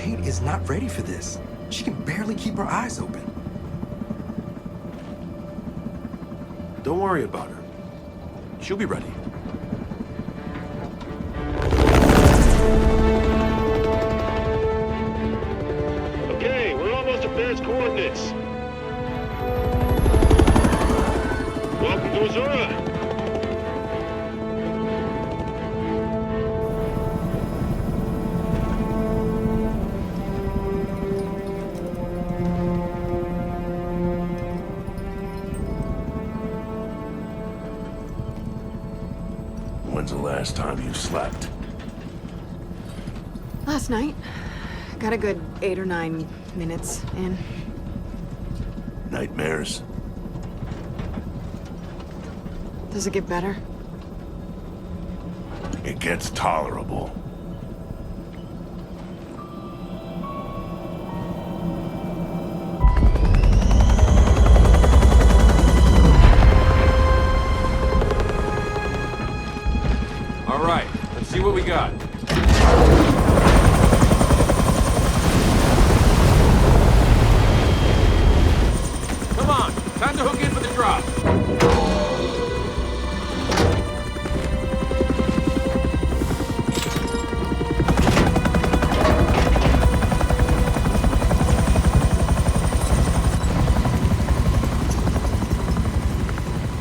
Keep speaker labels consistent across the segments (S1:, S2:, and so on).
S1: Kate is not ready for this. She can barely keep her eyes open.
S2: Don't worry about her. She'll be ready.
S3: Okay, we're almost at Baird's coordinates. Welcome to Azura.
S2: When's the last time you slept?
S4: Last night. Got a good 8 or 9 minutes in.
S2: Nightmares?
S4: Does it get better?
S2: It gets tolerable.
S5: All right, let's see what we got. Come on, time to hook in for the drop.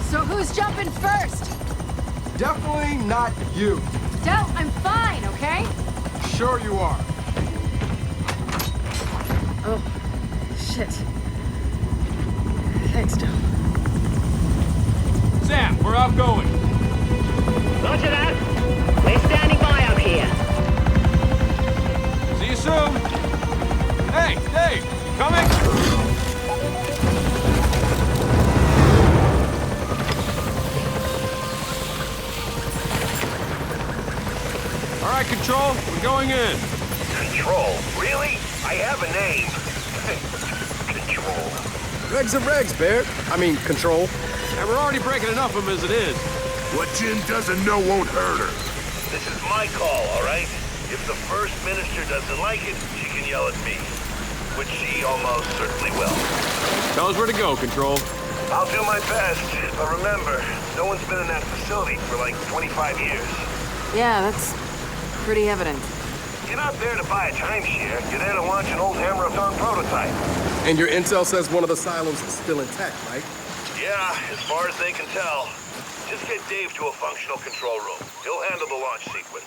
S4: So who's jumping first?
S1: Definitely not you.
S4: Don't, I'm fine, okay?
S1: Sure you are.
S4: Oh, shit. Thanks, Tom.
S5: Sam, we're outgoing.
S6: Roger that. We're standing by up here.
S5: See you soon. Hey, Dave, you coming? All right, Control, we're going in.
S7: Control? Really? I have a name. Control.
S1: Regs are regs, Baird. I mean, Control.
S5: And we're already breaking enough of them as it is.
S2: What Jin doesn't know won't hurt her.
S7: This is my call, all right? If the First Minister doesn't like it, she can yell at me. Which she almost certainly will.
S5: Tell us where to go, Control.
S7: I'll do my best, but remember, no one's been in that facility for like 25 years.
S4: Yeah, that's pretty evident.
S7: You're not there to buy a timeshare. You're there to launch an old Hammer-a-thon prototype.
S1: And your intel says one of the silos is still intact, right?
S7: Yeah, as far as they can tell. Just get Dave to a functional control room. He'll handle the launch sequence.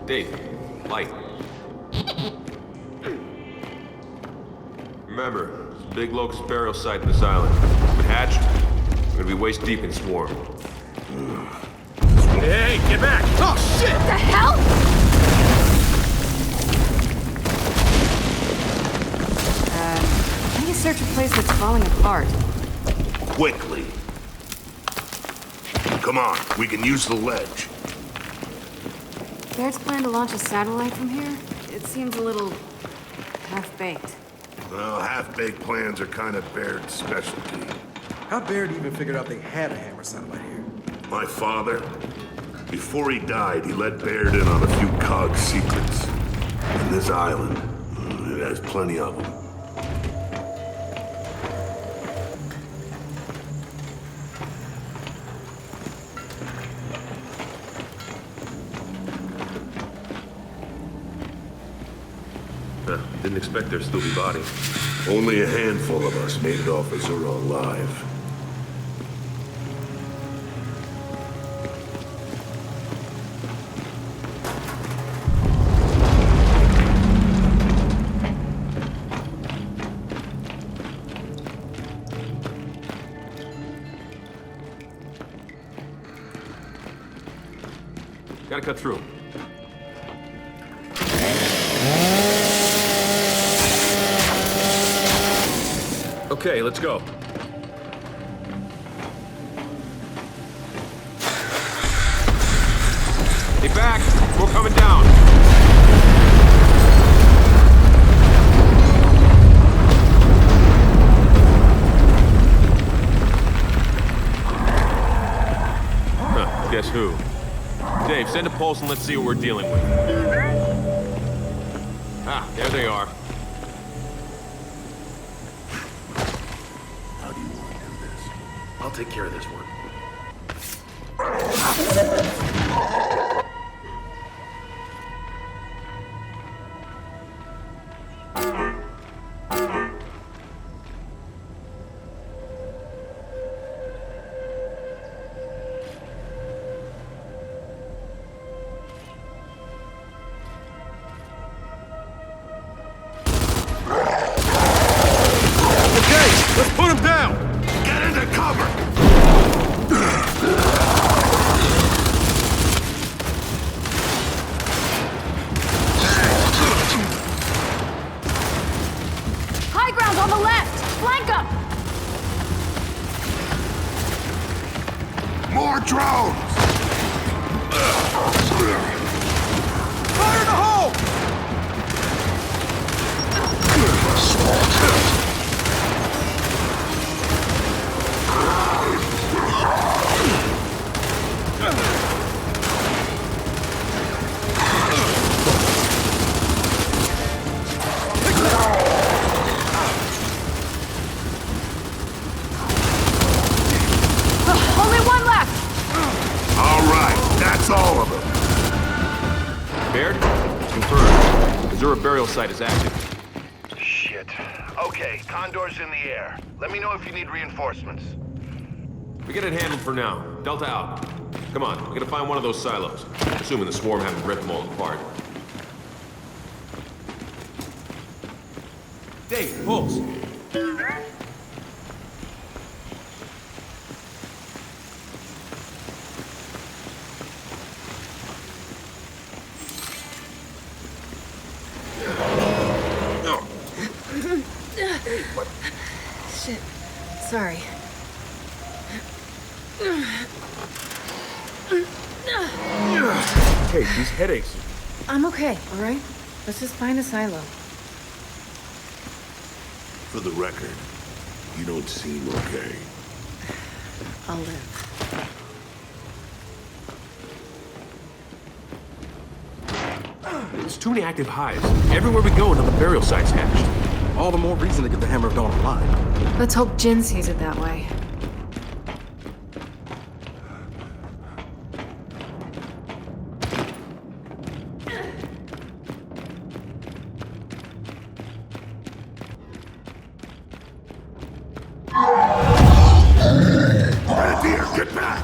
S5: Dave, light. Remember, it's a big locust burial site in this island. If it hatched, we're gonna be waist deep in swarm.
S3: Hey, get back!
S1: Oh, shit!
S4: What the hell? I need to search a place that's falling apart.
S2: Quickly. Come on, we can use the ledge.
S4: Baird's plan to launch a satellite from here? It seems a little half-baked.
S2: Well, half-baked plans are kind of Baird's specialty.
S1: How'd Baird even figured out they had a hammer satellite here?
S2: My father, before he died, he let Baird in on a few cog secrets. And this island, it has plenty of them.
S5: Didn't expect there'd still be bodies.
S2: Only a handful of us made it off Azura alive.
S5: Gotta cut through. Okay, let's go. Stay back! We're coming down! Huh, guess who? Dave, send a pulse and let's see what we're dealing with. Ah, there they are.
S2: How do you want to do this?
S5: I'll take care of this one. Let's put him down!
S2: Get into cover!
S4: High ground on the left! Flank them!
S2: More drones!
S1: Fire in the hole!
S4: Only one left!
S2: All right, that's all of them.
S5: Baird? Confirmed. Missouri burial site is active.
S7: Shit. Okay, Condor's in the air. Let me know if you need reinforcements.
S5: We get it handled for now. Delta out. Come on, we gotta find one of those silos. Assuming the swarm haven't ripped them all apart. Dave, pulse.
S4: Shit. Sorry.
S5: Hey, these headaches.
S4: I'm okay, all right? Let's just find a silo.
S2: For the record, you don't seem okay.
S4: I'll live.
S5: There's too many active hives. Everywhere we go, another burial site's hatched.
S1: All the more reason to get the Hammer of Dawn online.
S4: Let's hope Jin sees it that way.
S2: Red Deer, get back!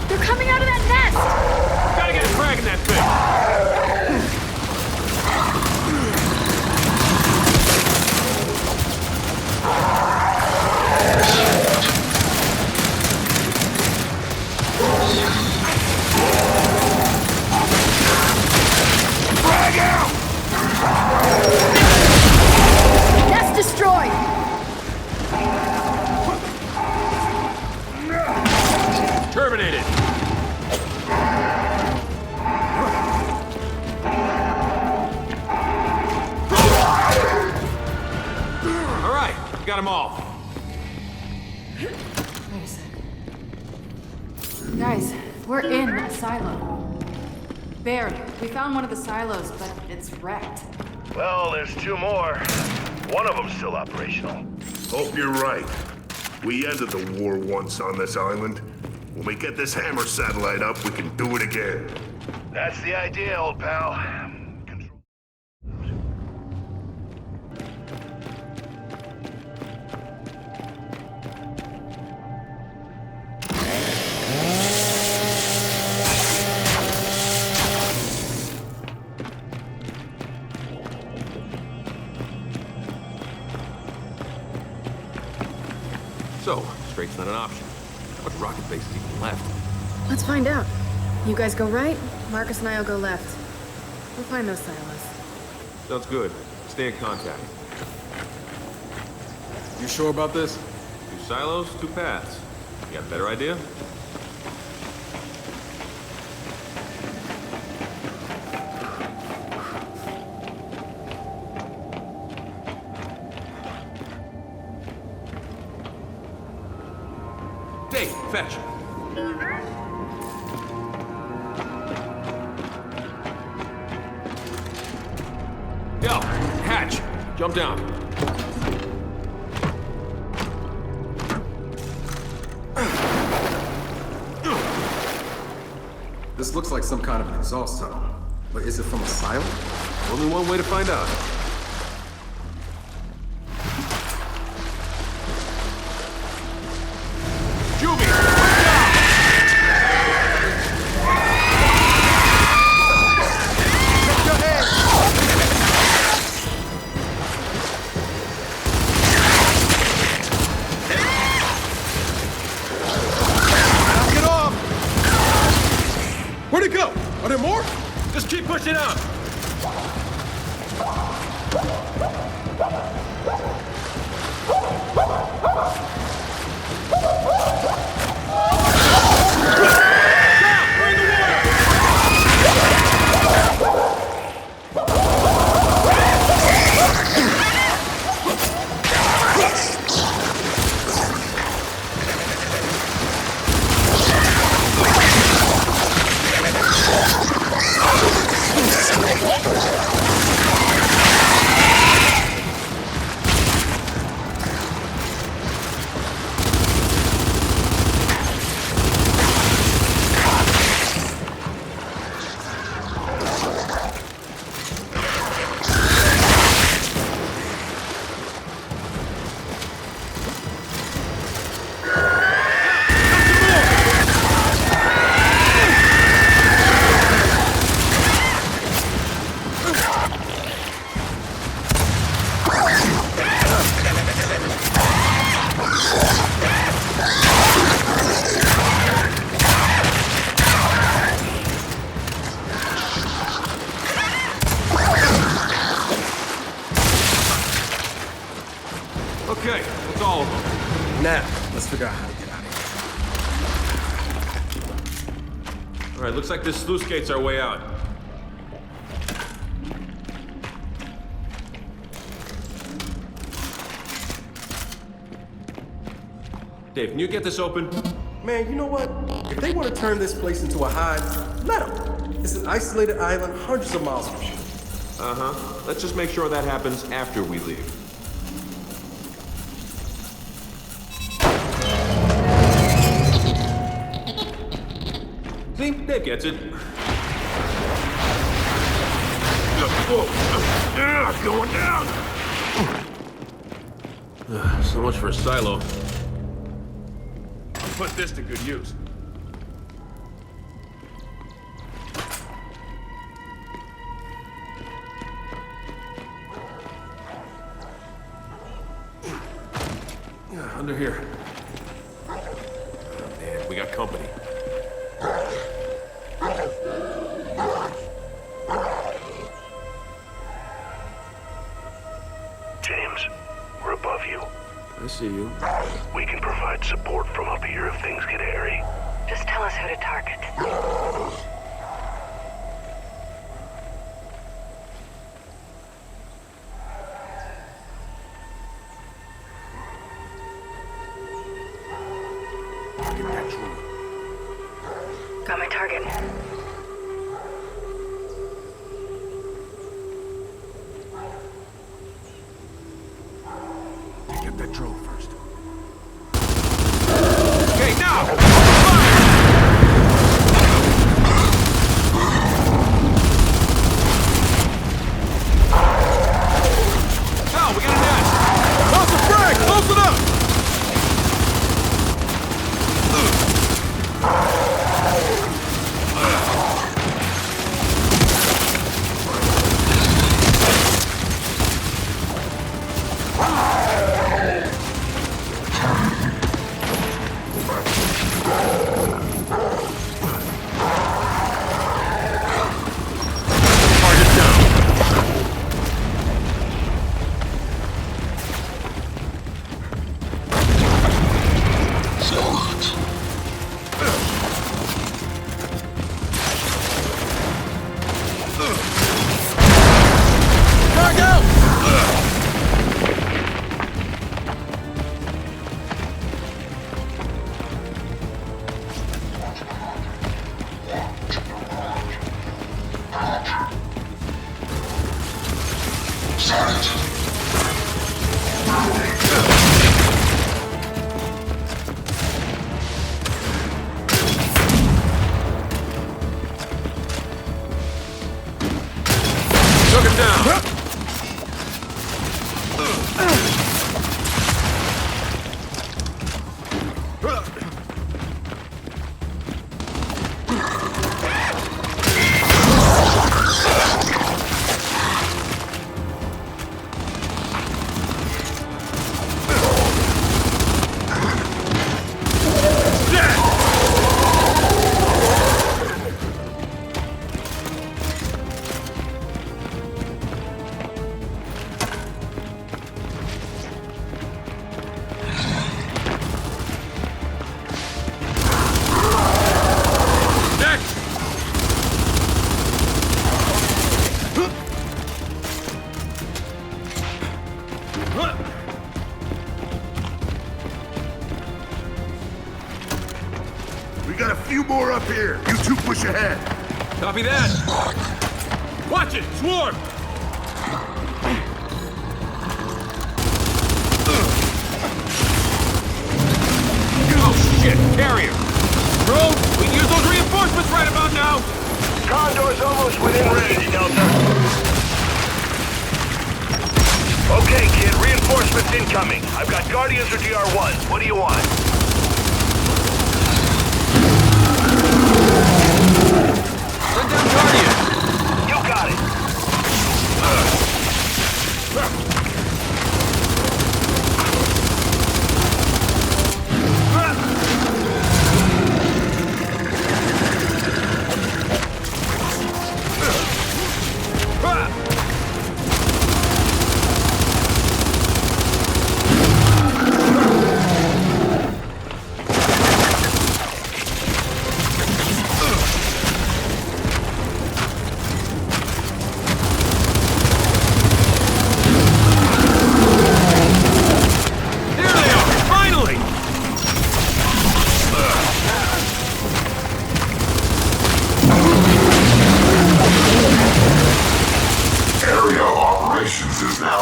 S4: They're coming out of that nest!
S5: Gotta get a frag in that thing!
S2: Frag out!
S4: Nest destroyed!
S5: Terminated! All right, got them all.
S4: Wait a sec. Guys, we're in a silo. Baird, we found one of the silos, but it's wrecked.
S7: Well, there's two more. One of them's still operational.
S2: Hope you're right. We ended the war once on this island. When we get this hammer satellite up, we can do it again.
S7: That's the idea, old pal.
S5: So, straight's not an option. How much rocket base is even left?
S4: Let's find out. You guys go right, Marcus and I'll go left. We'll find those silos.
S5: Sounds good. Stay in contact.
S1: You sure about this?
S5: 2 silos, 2 paths. You got a better idea? Dave, fetch. Yo, hatch. Jump down.
S1: This looks like some kind of an exhaust tunnel. But is it from a silo?
S5: Only one way to find out.
S1: Where'd it go? Are there more?
S5: Just keep pushing up. Okay, that's all of them.
S1: Now, let's figure out how to get out of here.
S5: All right, looks like this sluice gate's our way out. Dave, can you get this open?
S1: Man, you know what? If they want to turn this place into a hive, let them. It's an isolated island hundreds of miles from here.
S5: Uh-huh. Let's just make sure that happens after we leave. See? Dave gets it.
S2: Going down!
S5: So much for a silo.
S3: Put this to good use.
S5: Under here. Oh, man, we got company.
S7: James, we're above you.
S5: I see you.
S7: We can provide support from up here if things get hairy.
S8: Just tell us who to target.
S5: Target that drone.
S8: Got my target.
S5: Get that drone first. Okay, now! Fire! Took him down.
S2: We got a few more up here. You two push ahead.
S5: Copy that. Watch it, swarm. Oh shit, carrier. Bro, we can use those reinforcements right about now.
S7: Condor's almost within range, Delta. Okay, kid, reinforcements incoming. I've got Guardians or DR1. What do you want?
S5: Send down Guardian.
S7: You got it.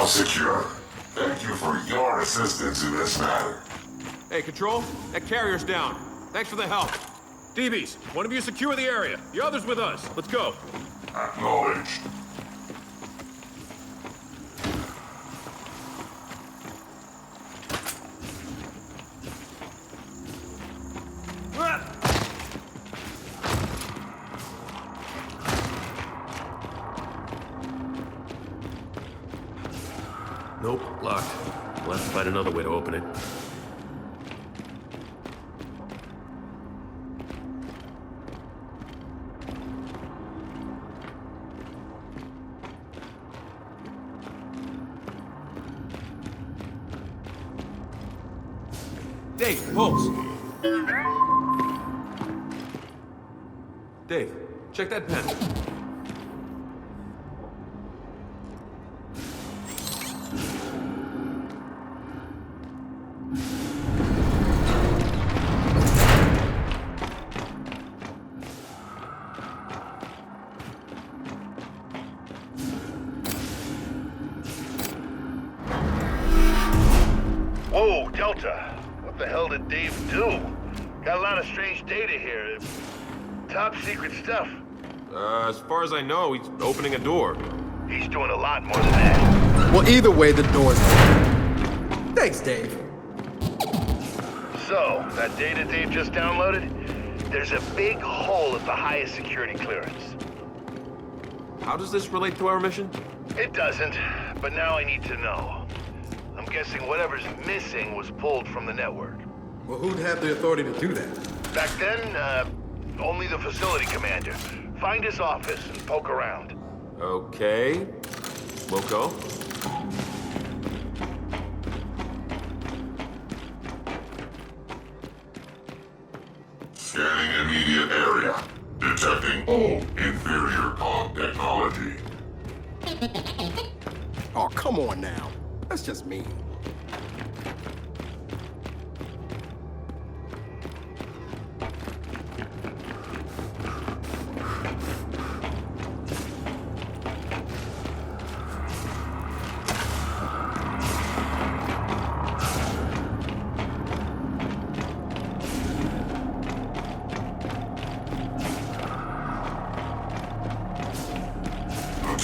S9: Secure. Thank you for your assistance in this matter.
S5: Hey, Control, that carrier's down. Thanks for the help. DBs, one of you secure the area. The other's with us. Let's go.
S9: Acknowledged.
S5: Nope, locked. We'll have to find another way to open it. Dave, pulse. Dave, check that pen.
S7: Whoa, Delta. What the hell did Dave do? Got a lot of strange data here. Top secret stuff.
S5: As far as I know, he's opening a door.
S7: He's doing a lot more than that.
S1: Well, either way, the door's open. Thanks, Dave.
S7: So, that data Dave just downloaded? There's a big hole at the highest security clearance.
S5: How does this relate to our mission?
S7: It doesn't, but now I need to know. I'm guessing whatever's missing was pulled from the network.
S1: Well, who'd have the authority to do that?
S7: Back then, only the facility commander. Find his office and poke around.
S5: Okay. We'll go.
S9: Scanning immediate area. Detecting all inferior cog technology.
S1: Oh, come on now. That's just mean.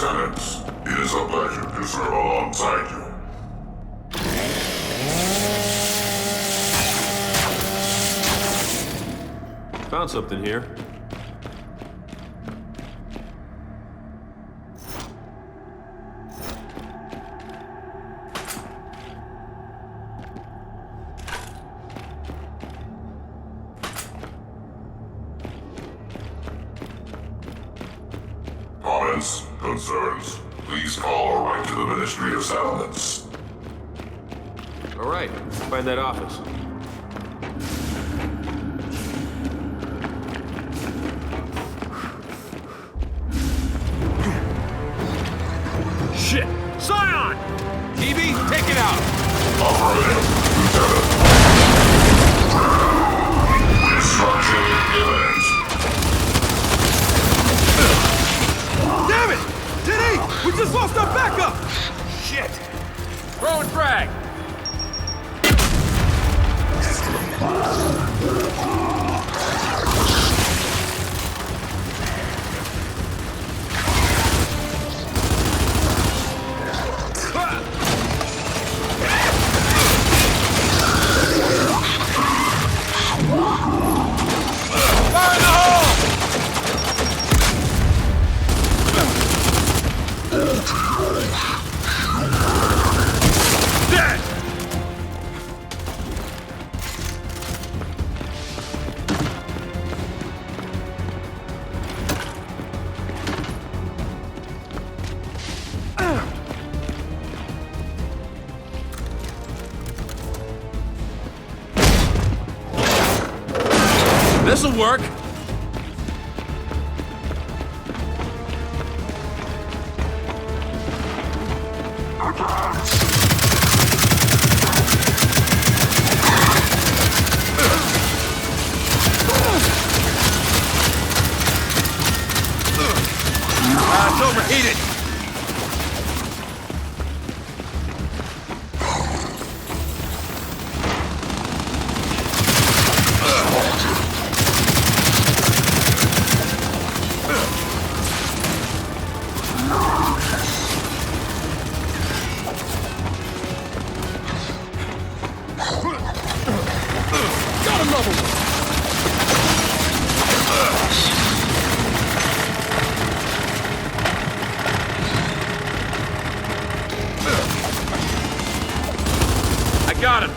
S9: Lieutenants, it is a pleasure to serve alongside you.
S5: Found something here.
S9: Comments, concerns, please call or write to the Ministry of Settlements.
S5: All right, find that office. Shit! Scion! TV, take it out!
S9: Affirmative, Lieutenant. Destruction imminent.
S1: Damn it! Diddy! We just lost our backup!
S5: Shit! Throw and drag! This'll work. It's overheated. Got him!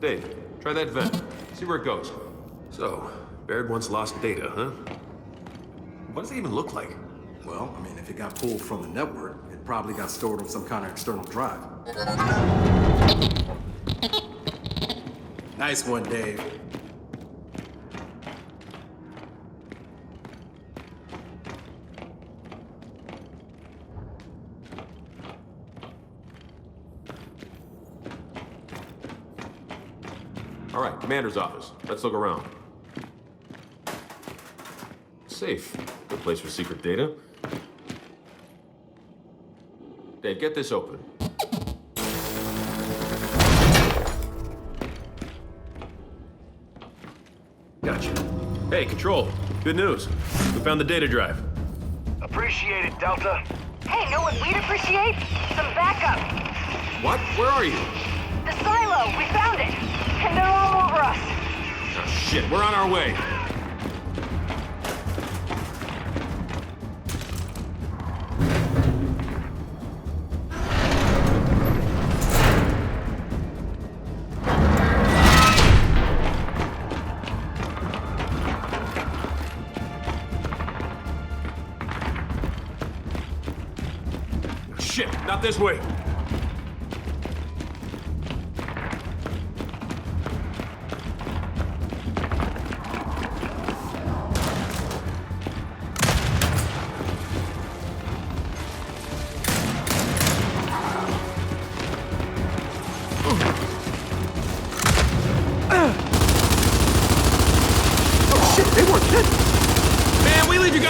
S5: Dave, try that vent. See where it goes. So, Baird once lost data, huh? What does it even look like?
S1: Well, I mean, if it got pulled from the network, it probably got stored on some kind of external drive. Nice one, Dave.
S5: All right, commander's office. Let's look around. Safe. Good place for secret data. Dave, get this open. Gotcha. Hey, Control. Good news. We found the data drive.
S7: Appreciate it, Delta.
S8: Hey, know what we'd appreciate? Some backup.
S5: What? Where are you?
S8: The silo, we found it. And they're all over us.
S5: Oh, shit, we're on our way. Shit, not this way.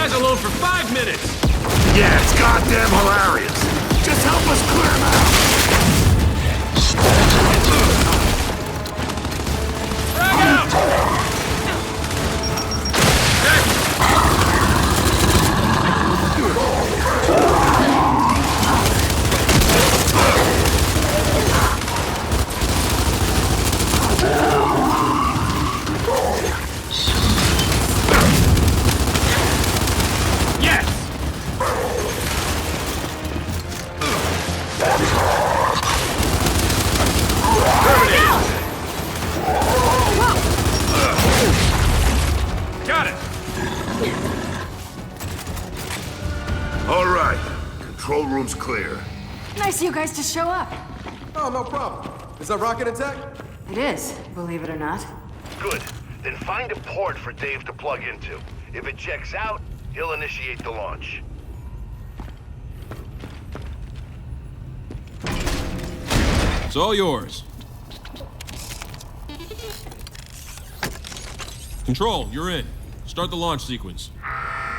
S5: guys alone for 5 minutes!
S2: Yeah, it's goddamn hilarious. Just help us clear him out.
S5: Drag out! Got it!
S2: All right. Control room's clear.
S4: Nice of you guys to show up.
S1: Oh, no problem. Is that rocket intact?
S4: It is, believe it or not.
S7: Good. Then find a port for Dave to plug into. If it checks out, he'll initiate the launch.
S5: It's all yours. Control, you're in. Start the launch sequence.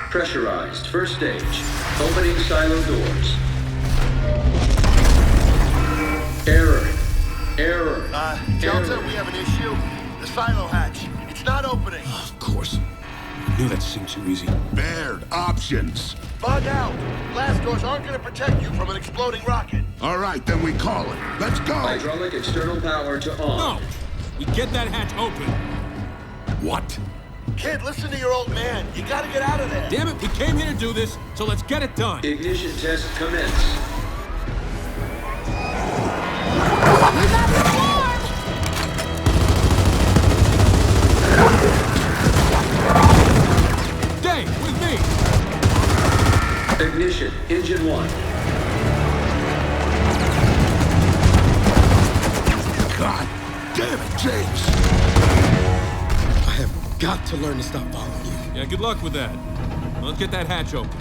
S10: Pressurized. First stage. Opening silo doors. Error. Error.
S7: Delta, we have an issue. The silo hatch. It's not opening.
S5: Of course. I knew that seemed too easy.
S2: Baird, options.
S7: Bug out. Blast doors aren't going to protect you from an exploding rocket.
S2: All right, then we call it. Let's go.
S10: Hydraulic external power to on.
S5: No! We get that hatch open.
S2: What?
S7: Kid, listen to your old man. You gotta get out of there.
S5: Damn it, we came here to do this, so let's get it done.
S10: Ignition test commence.
S5: Dave, with me!
S10: Ignition. Engine 1.
S2: God damn it, James.
S1: I have got to learn to stop following you.
S5: Yeah, good luck with that. Let's get that hatch open.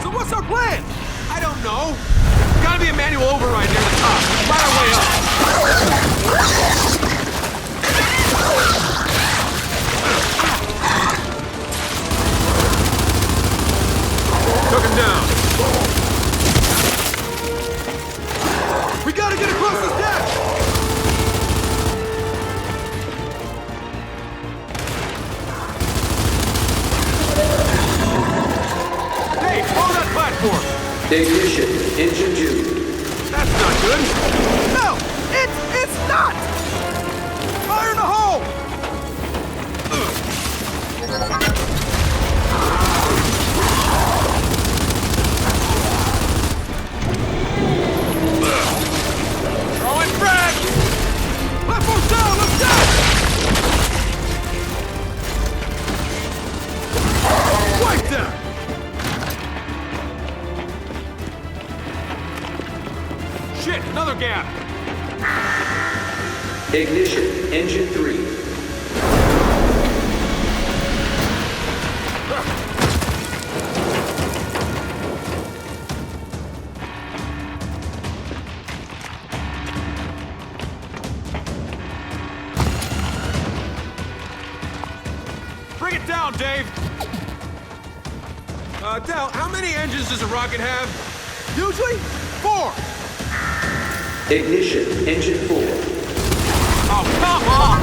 S5: So what's our plan? I don't know. There's gotta be a manual override near the top. Let's find our way up. Took him down.
S1: We gotta get across this deck!
S5: Hey, follow that platform.
S10: Ignition. Engine 2.
S5: That's not good.
S1: No! It's not! Fire in the hole!
S5: Throwing frag!
S1: Platform's down! Let's go! Right there!
S5: Shit, another gap.
S10: Ignition. Engine 3.
S5: Bring it down, Dave. Del, how many engines does a rocket have?
S1: Usually, 4!
S10: Ignition. Engine 4.
S5: Oh, come on!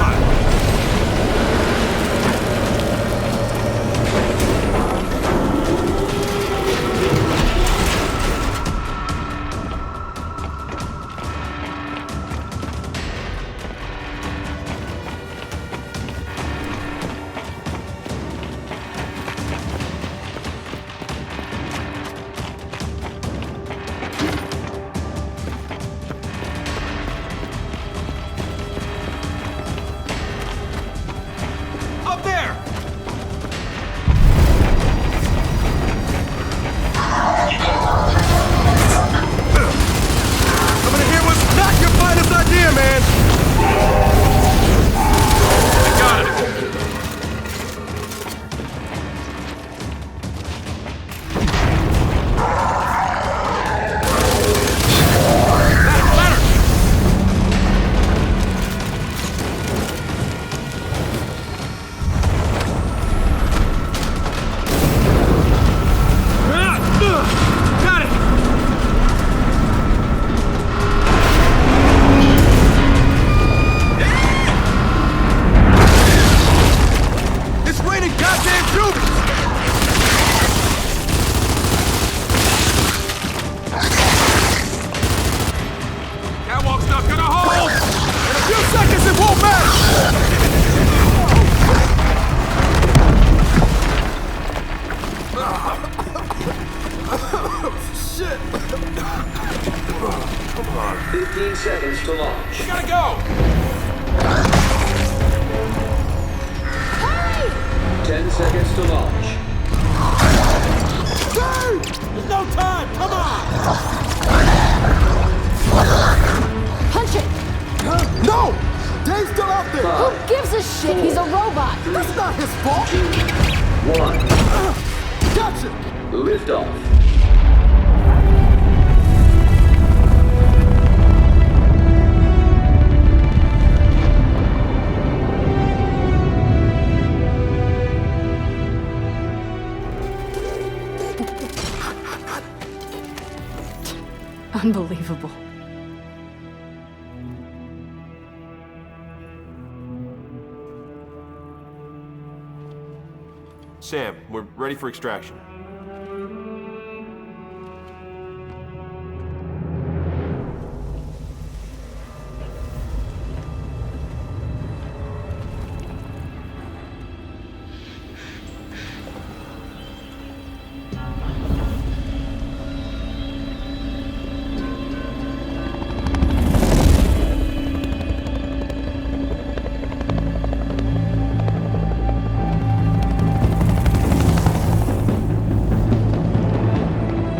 S10: seconds to launch.
S11: There's no time! Come on!
S8: Punch it!
S11: No! Dave's still out there!
S8: Who gives a shit? He's a robot!
S11: That's not his fault!
S10: 1.
S11: Gotcha!
S10: Liftoff.
S4: Unbelievable.
S5: Sam, we're ready for extraction.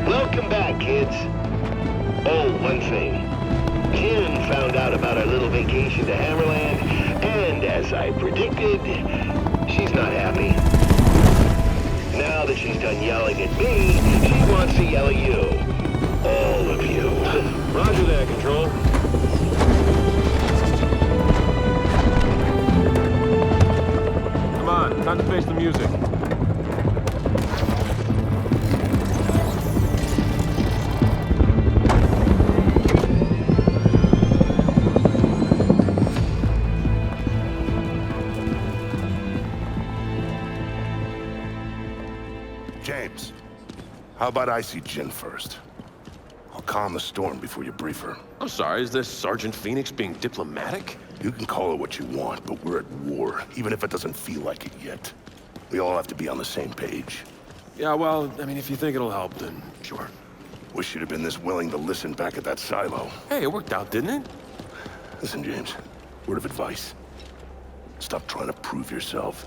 S7: Welcome back, kids. Oh, one thing. Kim found out about our little vacation to Hammerland, and as I predicted, she's not happy. Now that she's done yelling at me, she wants to yell at you. All of you.
S3: Roger that, Control.
S5: Come on, time to face the music.
S2: James, how about I see Jin first? I'll calm the storm before you brief her.
S5: I'm sorry, is this Sergeant Phoenix being diplomatic?
S2: You can call it what you want, but we're at war, even if it doesn't feel like it yet. We all have to be on the same page.
S5: Yeah, well, I mean, if you think it'll help, then sure.
S2: Wish you'd have been this willing to listen back at that silo.
S5: Hey, it worked out, didn't it?
S2: Listen, James, word of advice. Stop trying to prove yourself.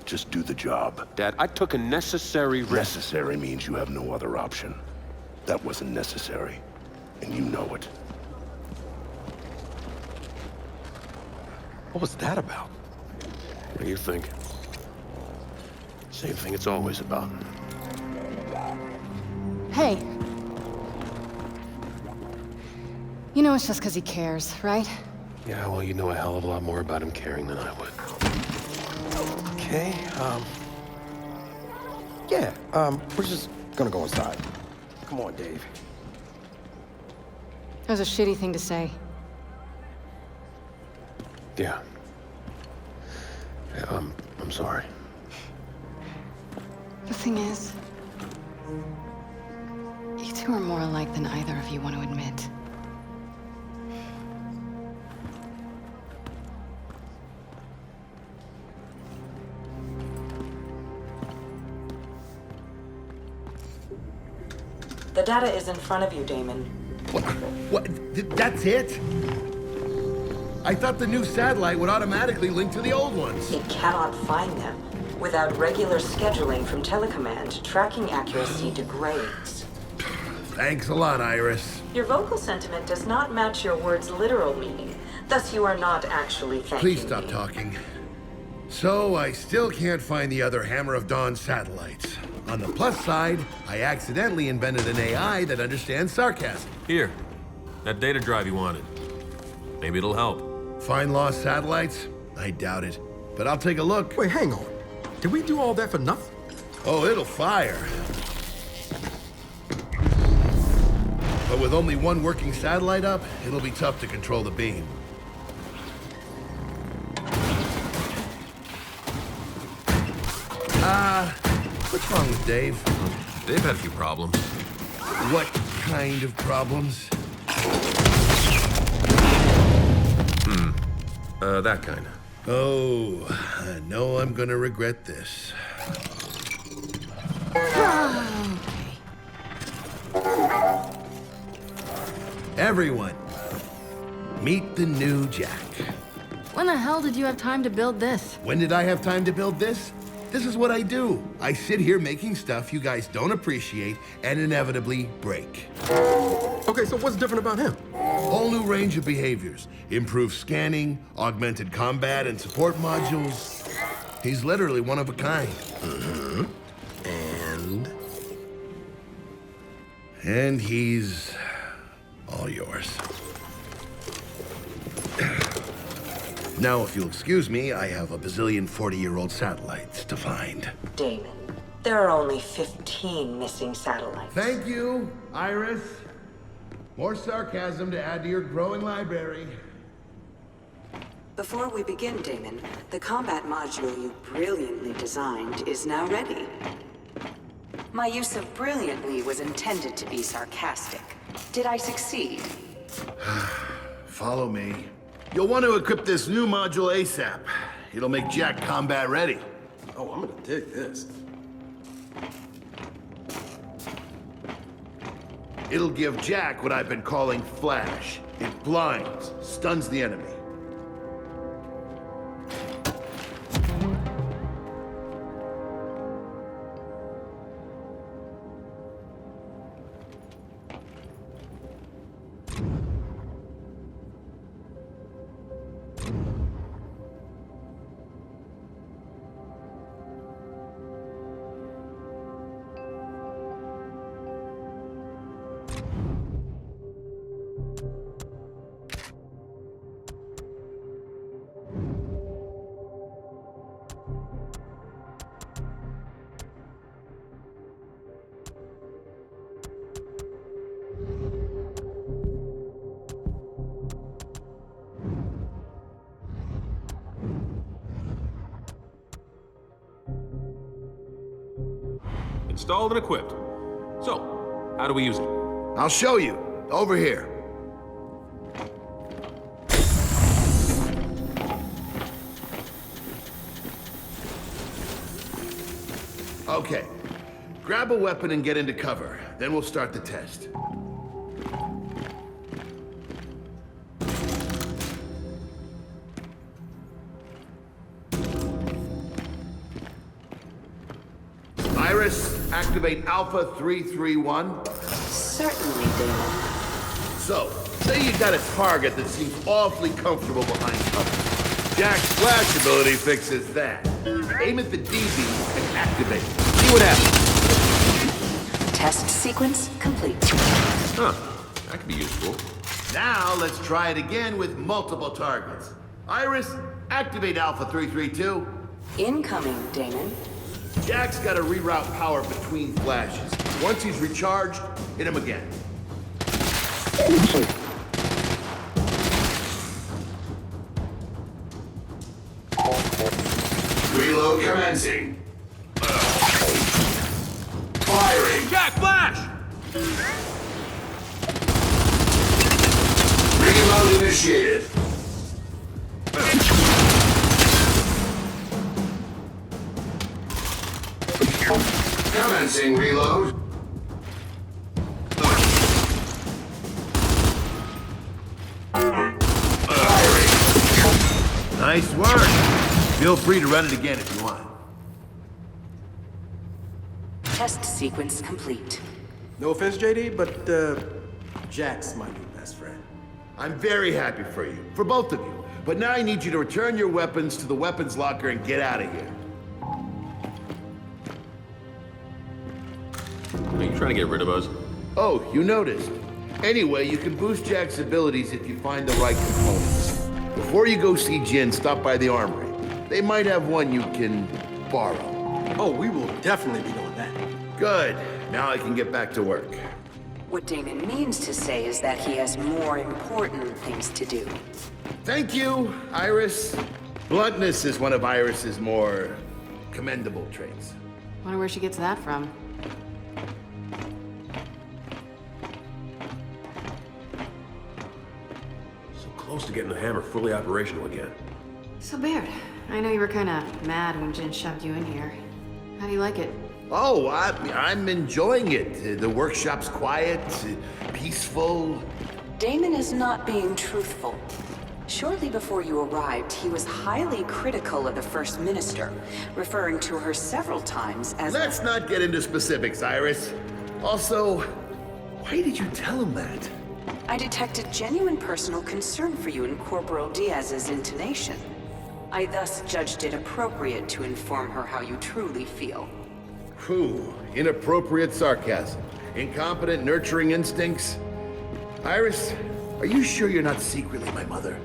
S2: Just do the job.
S5: Dad, I took a necessary risk.
S2: Necessary means you have no other option. That wasn't necessary, and you know it.
S5: What was that about? What do you think? Same thing it's always about.
S4: Hey. You know it's just because he cares, right?
S5: Yeah, well, you know a hell of a lot more about him caring than I would.
S12: Okay, we're just gonna go inside. Come on, Dave.
S4: That was a shitty thing to say.
S5: Yeah. I'm sorry.
S4: The thing is, you two are more alike than either of you want to admit.
S13: The data is in front of you, Damon.
S14: What? That's it? I thought the new satellite would automatically link to the old ones.
S13: It cannot find them. Without regular scheduling from Telecommand, tracking accuracy degrades.
S14: Thanks a lot, Iris.
S13: Your vocal sentiment does not match your words' literal meaning. Thus, you are not actually thanking
S14: Please stop talking. So, I still can't find the other Hammer of Dawn satellites. On the plus side, I accidentally invented an AI that understands sarcasm.
S5: Here, that data drive you wanted. Maybe it'll help.
S14: Find lost satellites? I doubt it. But I'll take a look.
S11: Wait, hang on. Did we do all that for nothing?
S14: Oh, it'll fire. But with only one working satellite up, it'll be tough to control the beam. What's wrong with Dave?
S5: Dave had a few problems.
S14: What kind of problems?
S5: That kind.
S14: Oh, I know I'm gonna regret this. Everyone, meet the new Jack.
S4: When the hell did you have time to build this?
S14: When did I have time to build this? This is what I do. I sit here making stuff you guys don't appreciate and inevitably break.
S11: Okay, so what's different about him?
S14: Whole new range of behaviors. Improved scanning, augmented combat, and support modules. He's literally one of a kind. And he's all yours. Now, if you'll excuse me, I have a bazillion 40-year-old satellites to find.
S13: Damon, there are only 15 missing satellites.
S14: Thank you, Iris. More sarcasm to add to your growing library.
S13: Before we begin, Damon, the combat module you brilliantly designed is now ready. My use of brilliantly was intended to be sarcastic. Did I succeed?
S14: Follow me. You'll want to equip this new module ASAP. It'll make Jack combat ready.
S1: Oh, I'm gonna dig this.
S14: It'll give Jack what I've been calling flash. It blinds, stuns the enemy.
S5: Installed and equipped. So, how do we use it?
S14: I'll show you. Over here. Okay. Grab a weapon and get into cover. Then we'll start the test. Iris, activate Alpha 331.
S13: Certainly, Damon.
S14: So, say you got a target that seems awfully comfortable behind cover. Jack's flash ability fixes that. Aim at the DB and activate. See what happens.
S13: Test sequence complete.
S5: Huh. That could be useful.
S14: Now, let's try it again with multiple targets. Iris, activate Alpha 332.
S13: Incoming, Damon.
S14: Jack's got to reroute power between flashes. Once he's recharged, hit him again.
S9: Reload commencing. Firing.
S5: Jack, flash!
S9: Reload initiated. Commencing reload. Firing.
S14: Nice work. Feel free to run it again if you want.
S13: Test sequence complete.
S1: No offense, JD, but Jack's my new best friend.
S14: I'm very happy for you, for both of you. But now I need you to return your weapons to the weapons locker and get out of here.
S5: Are you trying to get rid of us?
S14: Oh, you noticed. Anyway, you can boost Jack's abilities if you find the right components. Before you go see Jin, stop by the armory. They might have one you can borrow.
S1: Oh, we will definitely be doing that.
S14: Good. Now I can get back to work.
S13: What Damon means to say is that he has more important things to do.
S14: Thank you, Iris. Bluntness is one of Iris's more commendable traits.
S4: Wonder where she gets that from.
S5: So close to getting the hammer fully operational again.
S4: So, Baird, I know you were kind of mad when Jin shoved you in here. How do you like it?
S14: Oh, I'm enjoying it. The workshop's quiet, peaceful.
S13: Damon is not being truthful. Shortly before you arrived, he was highly critical of the First Minister, referring to her several times as...
S14: Let's not get into specifics, Iris. Also, why did you tell him that?
S13: I detected genuine personal concern for you in Corporal Diaz's intonation. I thus judged it appropriate to inform her how you truly feel.
S14: Whew, inappropriate sarcasm. Incompetent nurturing instincts. Iris, are you sure you're not secretly my mother?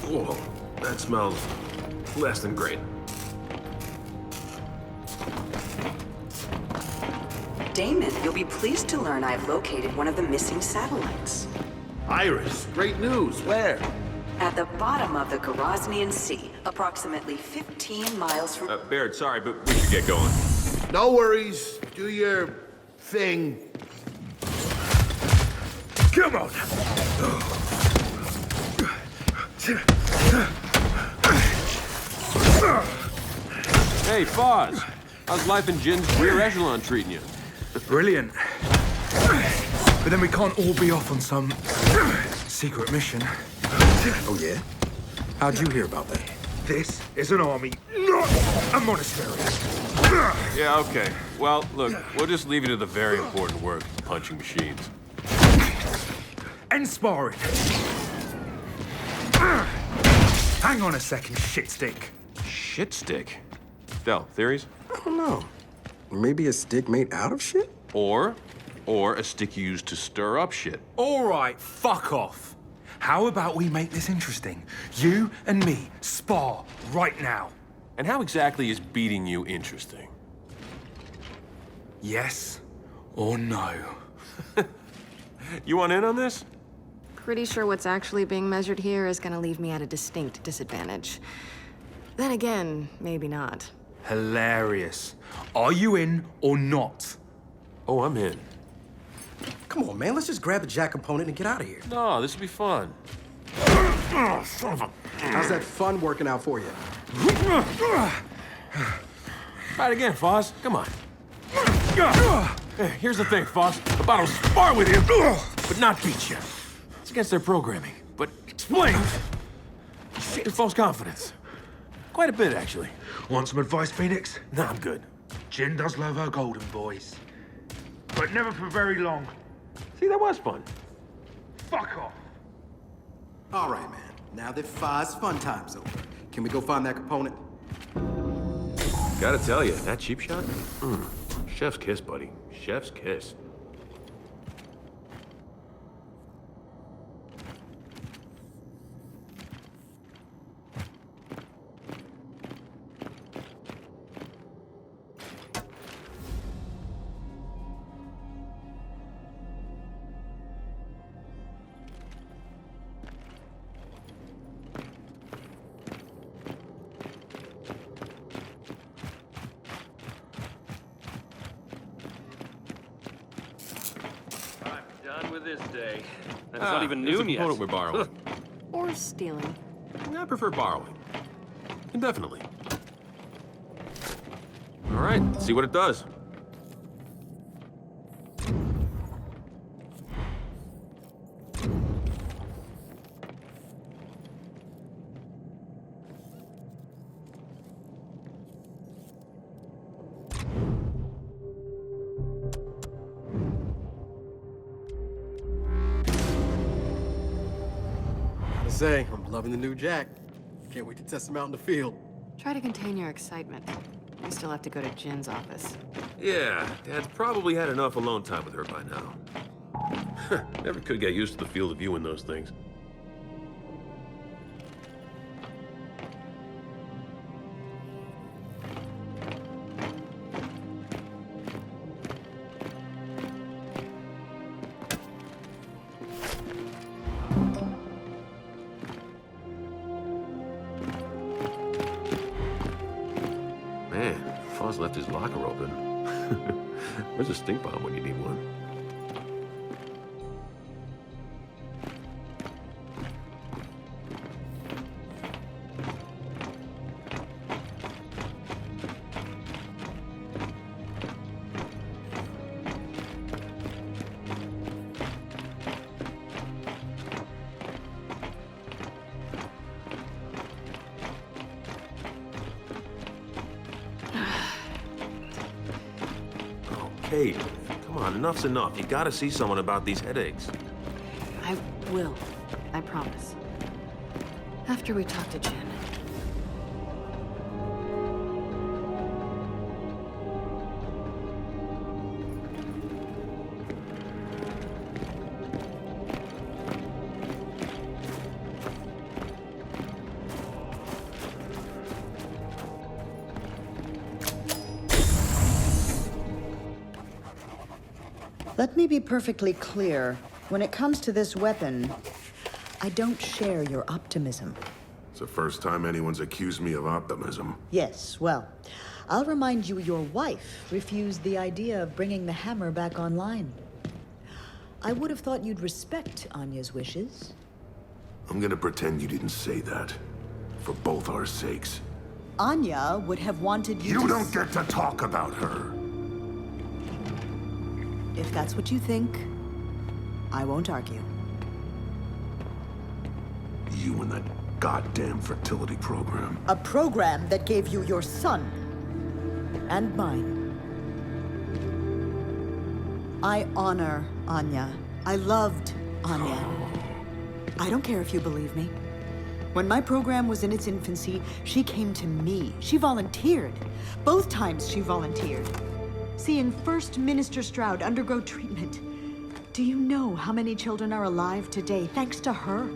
S5: Whoa, that smells less than great.
S13: Damon, you'll be pleased to learn I've located one of the missing satellites.
S14: Iris, great news. Where?
S13: At the bottom of the Groznian Sea, approximately 15 miles from...
S5: Baird, sorry, but we should get going.
S14: No worries. Do your thing.
S15: Come on!
S5: Hey, Foz. How's life in Jin's rear echelon treating you?
S15: Brilliant. But then we can't all be off on some secret mission.
S12: Oh, yeah? How'd you hear about that?
S15: This is an army, not a monastery.
S5: Yeah, okay. Well, look, we'll just leave you to the very important work of punching machines.
S15: And sparring. Hang on a second, shitstick.
S5: Shitstick? Del, theories?
S12: I don't know. Maybe a stick made out of shit?
S5: Or a stick used to stir up shit.
S15: All right, fuck off. How about we make this interesting? You and me spar right now.
S5: And how exactly is beating you interesting?
S15: Yes or no?
S5: You want in on this?
S4: Pretty sure what's actually being measured here is gonna leave me at a distinct disadvantage. Then again, maybe not.
S15: Hilarious. Are you in or not?
S5: Oh, I'm in.
S12: Come on, man. Let's just grab the jack component and get out of here.
S5: No, this will be fun.
S12: Oh, son of a... How's that fun working out for you?
S5: Try it again, Foz. Come on. Here's the thing, Foz. About to spar with you, but not beat you. It's against their programming, but explain your false confidence. Quite a bit, actually.
S15: Want some advice, Phoenix?
S5: Nah, I'm good.
S15: Jin does love her golden boys. But never for very long.
S5: See, that was fun.
S15: Fuck off.
S1: All right, man. Now that Foz fun time's over, can we go find that component?
S5: Gotta tell you, that cheap shot? Chef's kiss, buddy. Chef's kiss.
S16: This day. And it's not even noon yet.
S5: Component we're borrowing.
S4: Or stealing.
S5: I prefer borrowing. Indefinitely. All right, let's see what it does.
S1: Say, I'm loving the new jack. Can't wait to test him out in the field.
S4: Try to contain your excitement. We still have to go to Jin's office.
S5: Yeah, Dad's probably had enough alone time with her by now. Never could get used to the field of view in those things. Man, Foz left his locker open. Where's a stink bomb when you need one?
S17: Kate, come on, enough's enough. You gotta see someone about these headaches.
S4: I will. I promise. After we talk to Jen.
S18: Let me be perfectly clear. When it comes to this weapon, I don't share your optimism.
S2: It's the first time anyone's accused me of optimism.
S18: Yes, well, I'll remind you your wife refused the idea of bringing the hammer back online. I would have thought you'd respect Anya's wishes.
S2: I'm gonna pretend you didn't say that. For both our sakes.
S18: Anya would have wanted you to...
S2: You don't get to talk about her.
S18: If that's what you think, I won't argue.
S2: You and that goddamn fertility program.
S18: A program that gave you your son. And mine. I honor Anya. I loved Anya. I don't care if you believe me. When my program was in its infancy, she came to me. She volunteered. Both times she volunteered. Seeing First Minister Stroud undergo treatment. Do you know how many children are alive today thanks to her?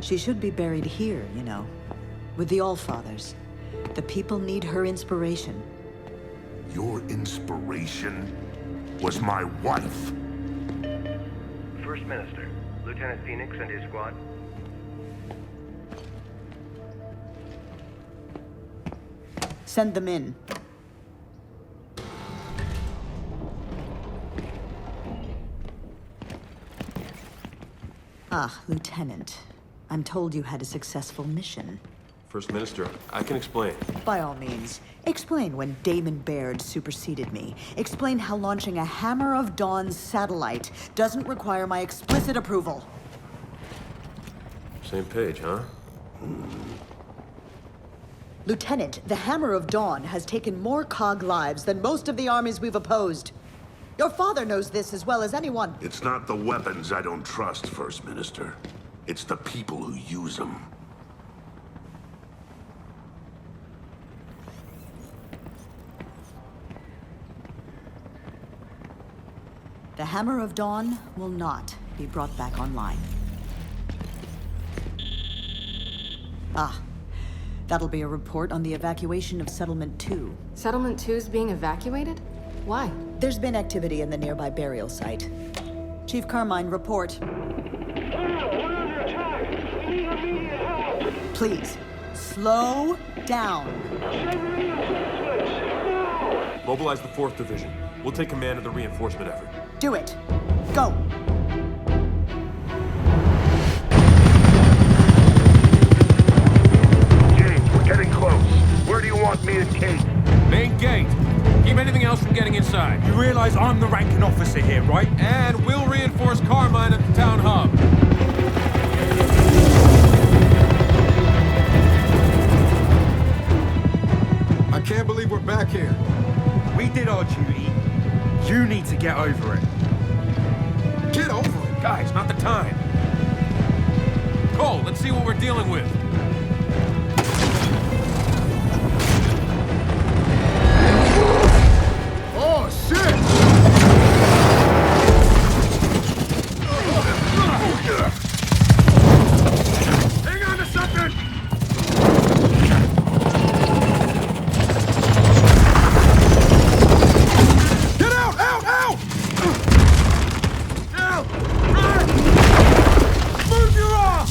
S18: She should be buried here, you know, with the Allfathers. The people need her inspiration.
S2: Your inspiration was my wife.
S19: First Minister, Lieutenant Phoenix and his squad.
S18: Send them in. Ah, Lieutenant. I'm told you had a successful mission.
S17: First Minister, I can explain.
S18: By all means, explain when Damon Baird superseded me. Explain how launching a Hammer of Dawn satellite doesn't require my explicit approval.
S17: Same page, huh?
S18: Lieutenant, the Hammer of Dawn has taken more COG lives than most of the armies we've opposed. Your father knows this as well as anyone.
S2: It's not the weapons I don't trust, First Minister. It's the people who use them.
S18: The Hammer of Dawn will not be brought back online. Ah. That'll be a report on the evacuation of Settlement 2.
S4: Settlement 2's being evacuated? Why?
S18: There's been activity in the nearby burial site. Chief Carmine, report.
S3: We're under attack! We need immediate help!
S18: Please, slow down.
S3: Send reinforcements! Now!
S15: Mobilize the 4th Division. We'll take command of the reinforcement effort.
S18: Do it. Go.
S2: Getting close. Where do you want me and Kate?
S5: Main gate. Keep anything else from getting inside.
S15: You realize I'm the ranking officer here, right?
S5: And we'll reinforce Carmine at the town hub.
S11: I can't believe we're back here.
S15: We did our duty. You need to get over it.
S11: Get over it?
S5: Guys, not the time. Cole, let's see what we're dealing with.
S11: Oh, shit! Hang on to something! Get out! Out! Out! Out! Run! Move your arm!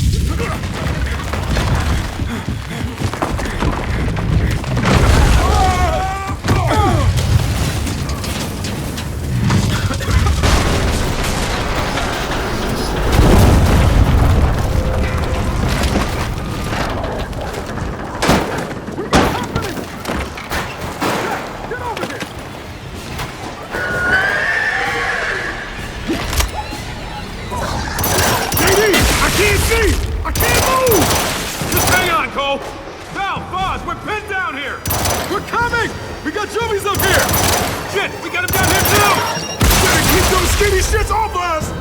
S11: Enemies up here!
S5: Shit, we got him down here too!
S11: Better keep those skinny shits off us!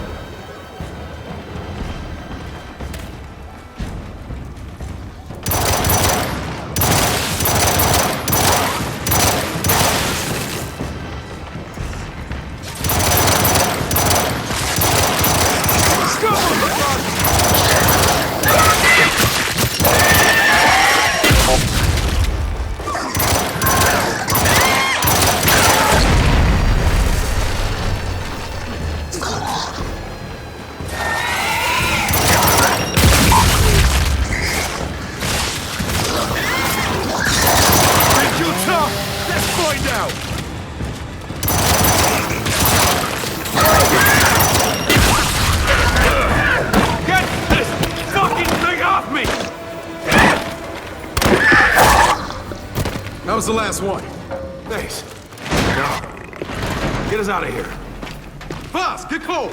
S1: That was the last one.
S5: Thanks. Now, get us out of here.
S1: Boss, get cold!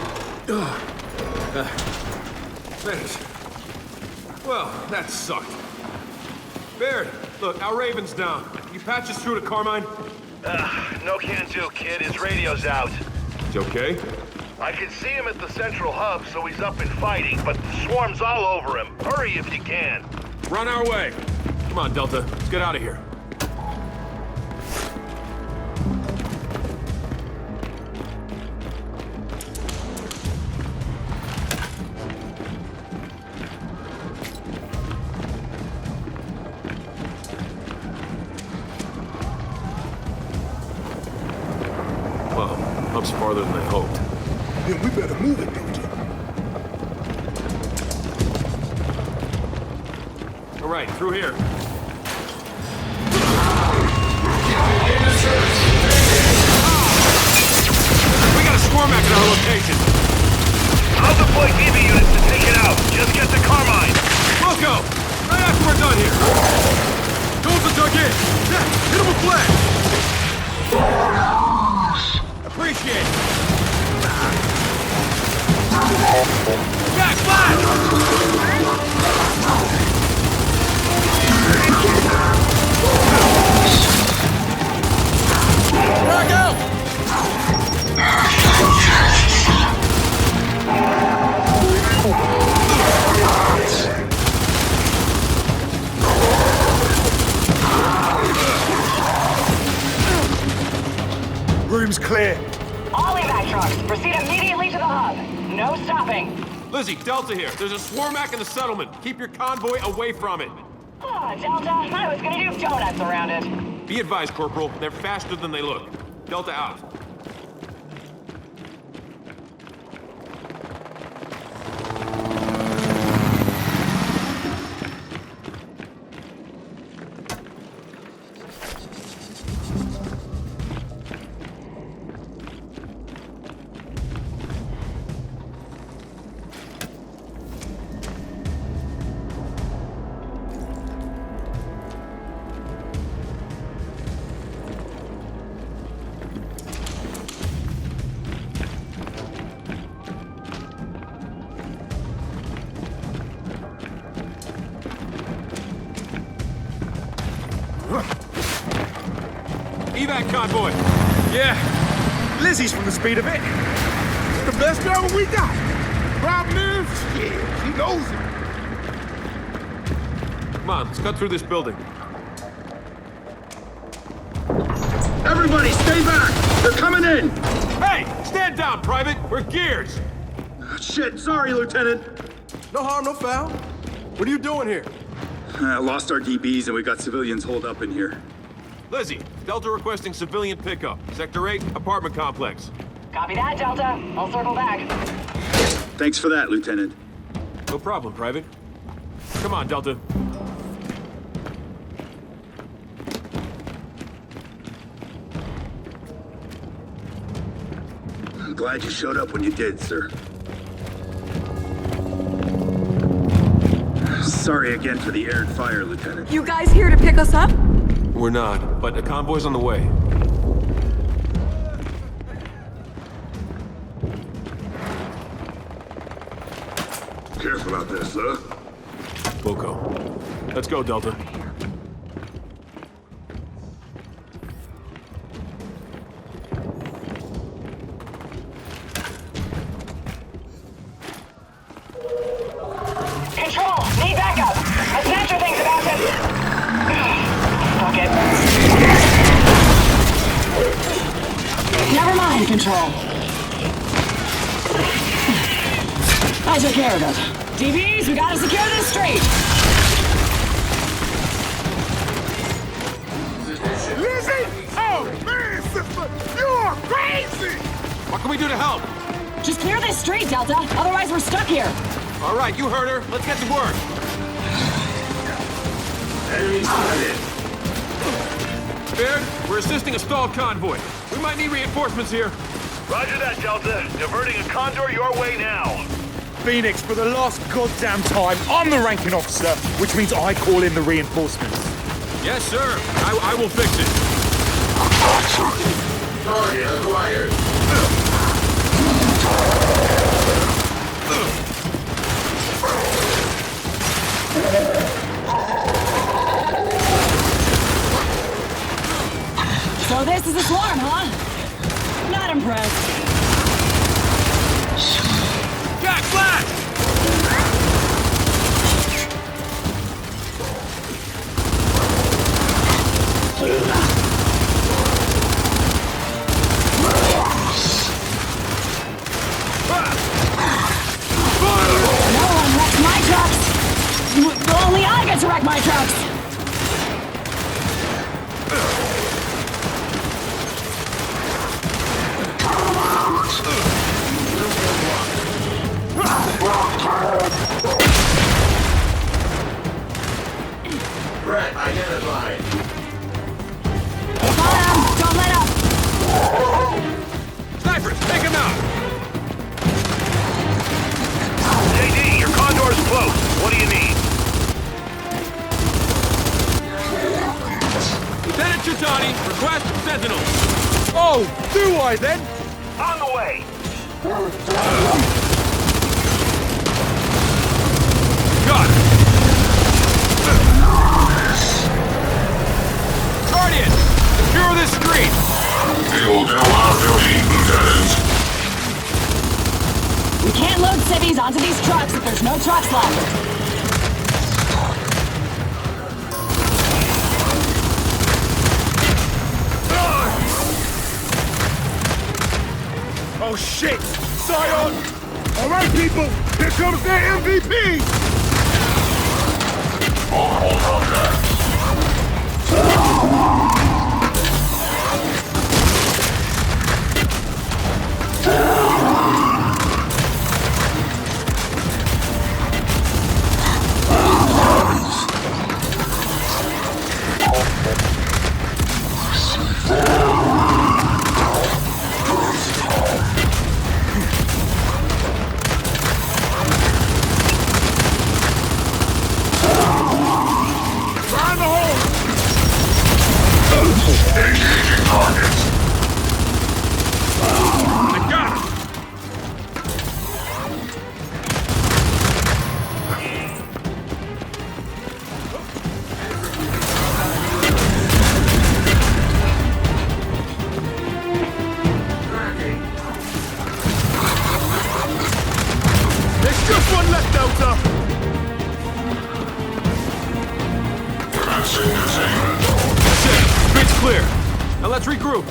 S5: Thanks. Well, that sucked. Baird, look, our Raven's down. You patch us through to Carmine?
S7: No can do, kid. His radio's out.
S5: It's okay?
S7: I can see him at the central hub, so he's up and fighting, but the swarm's all over him. Hurry if you can.
S5: Run our way. Come on, Delta. Let's get out of here. Hub's farther than I hoped.
S11: Then we better move it, don't you?
S5: All right, through here. We got a Swarmack at our location.
S7: I'll deploy DB units to take it out. Just get to Carmine.
S5: We'll go. Right after we're done here.
S11: Those are dug in. Yeah, hit him with flash.
S5: Appreciate it. Jack, flash!
S11: Back out! Room's clear.
S8: All evac trucks, proceed immediately to the hub. No stopping.
S5: Lizzie, Delta here. There's a Swarmack in the settlement. Keep your convoy away from it.
S8: Oh, Delta, I was gonna do donuts around it.
S5: Be advised, Corporal. They're faster than they look. Delta out. Evac convoy!
S11: Yeah. Lizzie's from the speed of it. It's the best driver we got. Problem is, yeah, he knows it.
S5: Come on, let's cut through this building.
S11: Everybody, stay back! They're coming in!
S5: Hey! Stand down, Private! We're Gears!
S11: Shit, sorry, Lieutenant.
S1: No harm, no foul. What are you doing here?
S11: Lost our DBs and we got civilians holed up in here.
S5: Lizzie, Delta requesting civilian pickup. Sector 8, apartment complex.
S8: Copy that, Delta. I'll circle back.
S11: Thanks for that, Lieutenant.
S5: No problem, Private. Come on, Delta.
S11: I'm glad you showed up when you did, sir. Sorry again for the air and fire, Lieutenant.
S18: You guys here to pick us up?
S5: We're not, but a convoy's on the way.
S9: Careful out there, sir.
S5: We'll go. Let's go, Delta.
S8: in control. I took care of it. DBs, we gotta secure this street.
S11: Lizzie! Oh, man, sister! You're crazy!
S5: What can we do to help?
S8: Just clear this street, Delta. Otherwise, we're stuck here.
S5: All right, you heard her. Let's get to work.
S9: Enemy spotted.
S5: Baird, we're assisting a stalled convoy. We might need reinforcements here.
S3: Roger that, Delta. Diverting a Condor your way now.
S11: Phoenix, for the last goddamn time, I'm the ranking officer, which means I call in the reinforcements.
S5: Yes, sir. I will fix it.
S9: Target acquired.
S8: So this is a swarm, huh? Not impressed.
S5: Jack, flash!
S8: No one wrecks my trucks! Only I get to wreck my trucks!
S9: Threat identified.
S8: Got him! Don't let up!
S5: Snipers, take him out!
S3: JD, your Condor's close. What do you need?
S5: Lieutenant Chitani, request Sentinel.
S11: Oh, do I then?
S3: On the way.
S5: Got it. Guardian, secure this street.
S9: They will now have duty, Lieutenant.
S8: We can't load civvies onto these trucks if there's no trucks left.
S11: Oh shit! Scion! Alright people, here comes their MVP!
S9: Multiple contacts.
S11: Find the hole!
S9: Engaging targets.
S5: I got him.
S11: There's just one left, Delta!
S9: Commencing containment.
S5: That's it. Street's clear. Now let's regroup.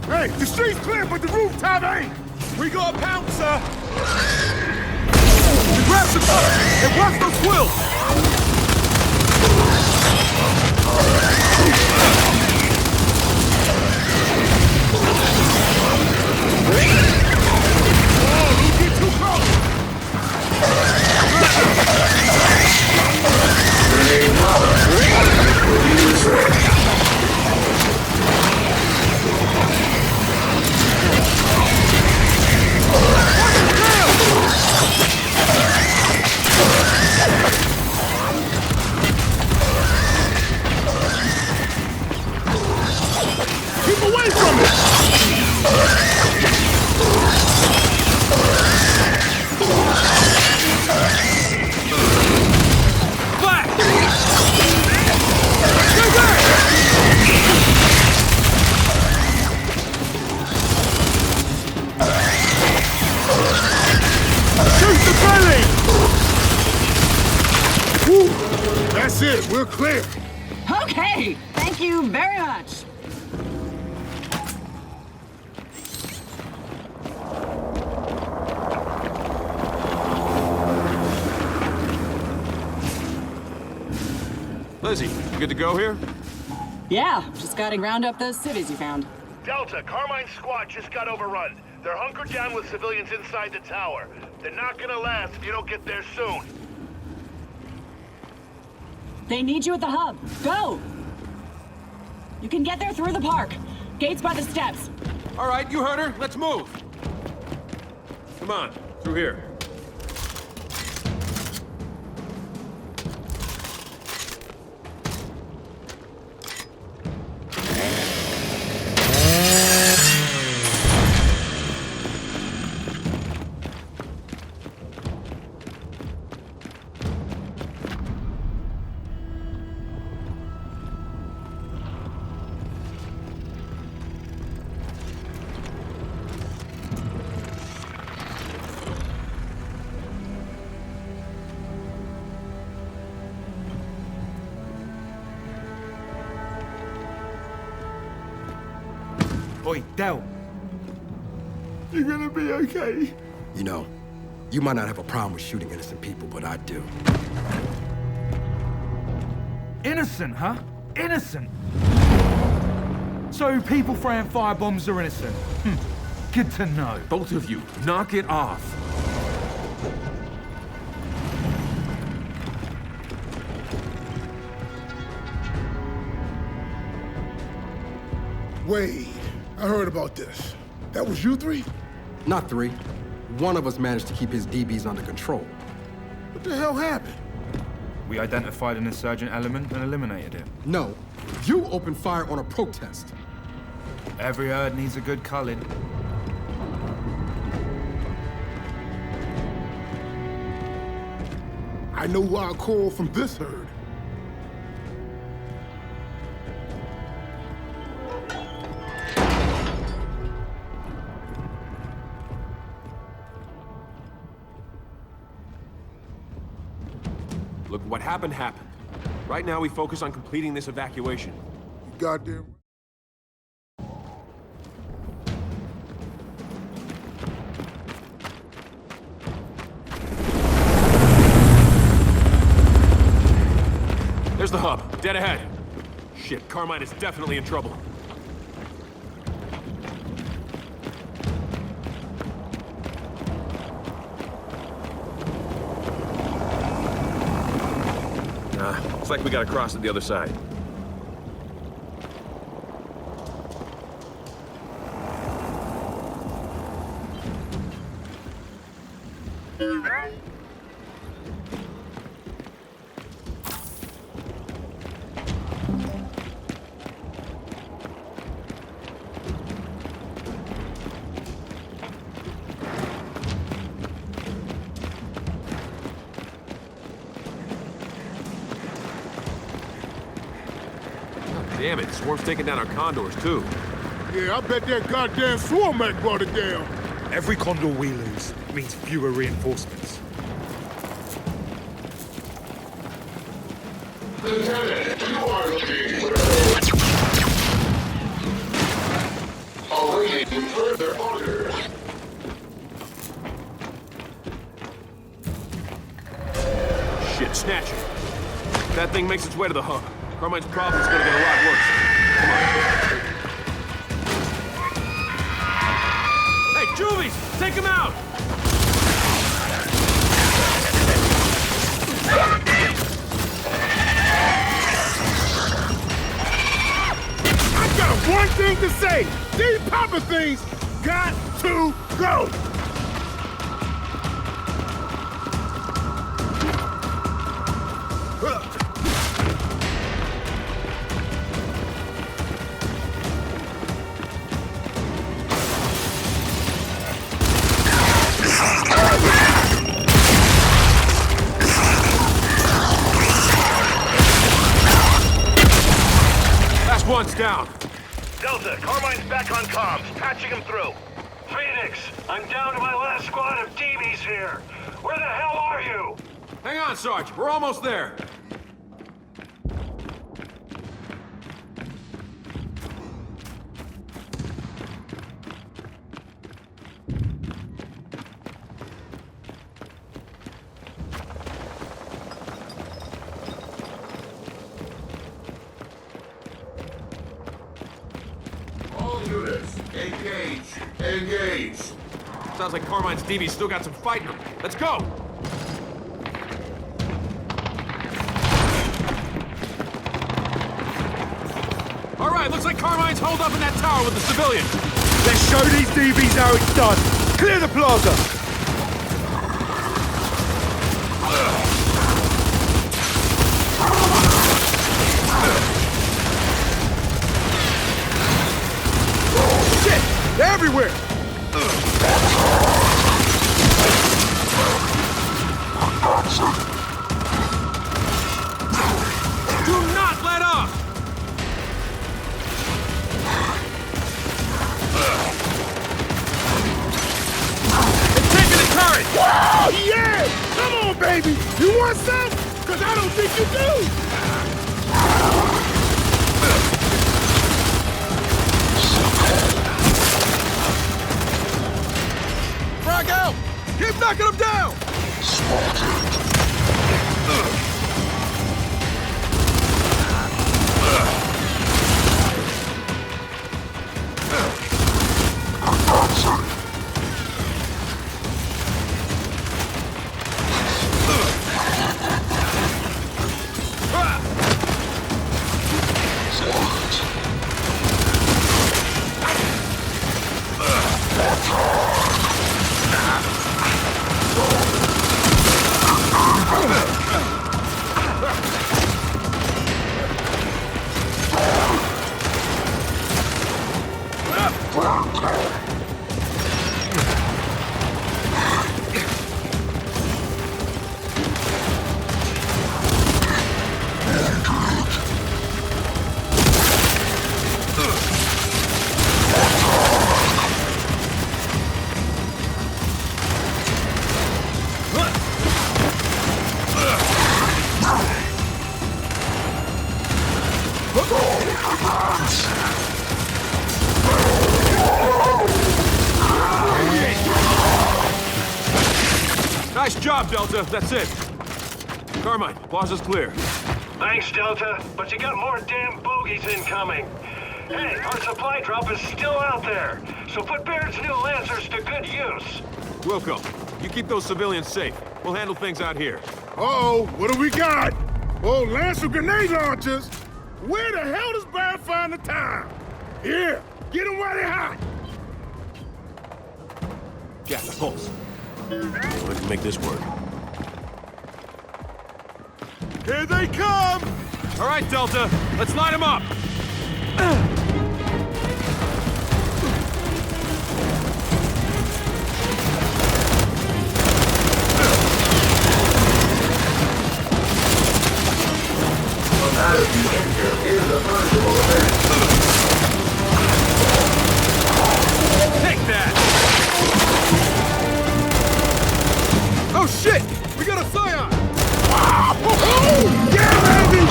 S11: Hey, the street's clear, but the rooftop ain't! We got a pouncer!
S5: Grab the car and watch those wheels!
S11: Don't get too close! We're clear.
S8: Okay, thank you very much.
S5: Lizzie, you good to go here?
S8: Yeah, just gotta round up those cities you found.
S7: Delta, Carmine's squad just got overrun. They're hunkered down with civilians inside the tower. They're not gonna last if you don't get there soon.
S8: They need you at the hub. Go! You can get there through the park. Gates by the steps.
S5: All right, you heard her. Let's move. Come on, through here.
S15: Oi, Del.
S11: You gonna be okay?
S12: You know, you might not have a problem with shooting innocent people, but I do.
S15: Innocent, huh? Innocent? So people throwing firebombs are innocent? Good to know.
S5: Both of you, knock it off.
S11: Wait, I heard about this. That was you three?
S12: Not three. One of us managed to keep his DBs under control.
S11: What the hell happened?
S15: We identified an insurgent element and eliminated it.
S12: No, you opened fire on a protest.
S15: Every herd needs a good culling.
S11: I know who I'll call from this herd.
S5: Look, what happened, happened. Right now, we focus on completing this evacuation.
S11: You goddamn.
S5: There's the hub, dead ahead. Shit, Carmine is definitely in trouble. Looks like we gotta cross to the other side. Damn it, Swarm's taking down our condors, too.
S11: Yeah, I bet that goddamn swarm mech brought it down.
S15: Every condor we lose means fewer reinforcements.
S9: Lieutenant, you are looking awaiting further orders.
S5: Shit, snatch it. That thing makes its way to the hub. Carmine's problem's gonna get a lot worse. Come on. Hey, Juvies! Take him out!
S11: I got one thing to say. These Papa things got to go.
S5: One's down.
S7: Delta, Carmine's back on comms, patching him through.
S3: Phoenix, I'm down to my last squad of DBs here. Where the hell are you?
S5: Hang on, Sarge. We're almost there.
S2: Engage! Engage!
S5: Sounds like Carmine's DB's still got some fight in him. Let's go! All right, looks like Carmine's holed up in that tower with the civilians.
S11: Let's show these DBs how it's done. Clear the plaza. Shit! They're everywhere!
S5: Do not let up! They're taking the turret!
S11: Oh, yeah! Come on, baby! You want some? Because I don't think you do!
S5: Frag out! Keep knocking them down! Nice job, Delta. That's it. Carmine, plaza's clear.
S3: Thanks, Delta, but you got more damn bogeys incoming. Hey, our supply drop is still out there, so put Baird's new Lancers to good use.
S5: Wilco, you keep those civilians safe. We'll handle things out here.
S11: Uh-oh, what do we got? Oh, Lancer grenade launchers? Where the hell does Baird find the time? Here, get them while they're hot.
S5: Jack, the pulse. We can make this work.
S11: Here they come!
S5: All right, Delta, let's light them up! Take that!
S11: Oh shit! We got a scion! Oh, yeah, baby!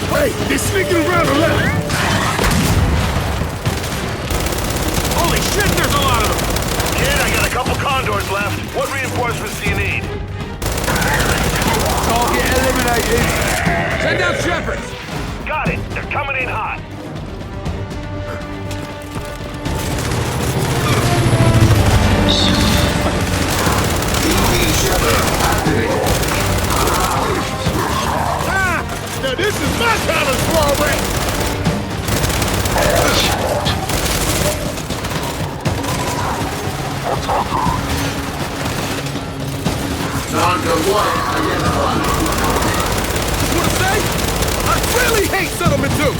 S11: Hey, they're sneaking around the left!
S5: Holy shit, there's a lot of them!
S3: Kid, I got a couple condors left. What reinforcements do you need?
S11: Target eliminated!
S5: Send down Shepherds!
S3: Got it. They're coming in hot.
S11: Now this is my kind of small rat!
S2: Non-compliant identified.
S11: Just wanna say, I really hate settlement too!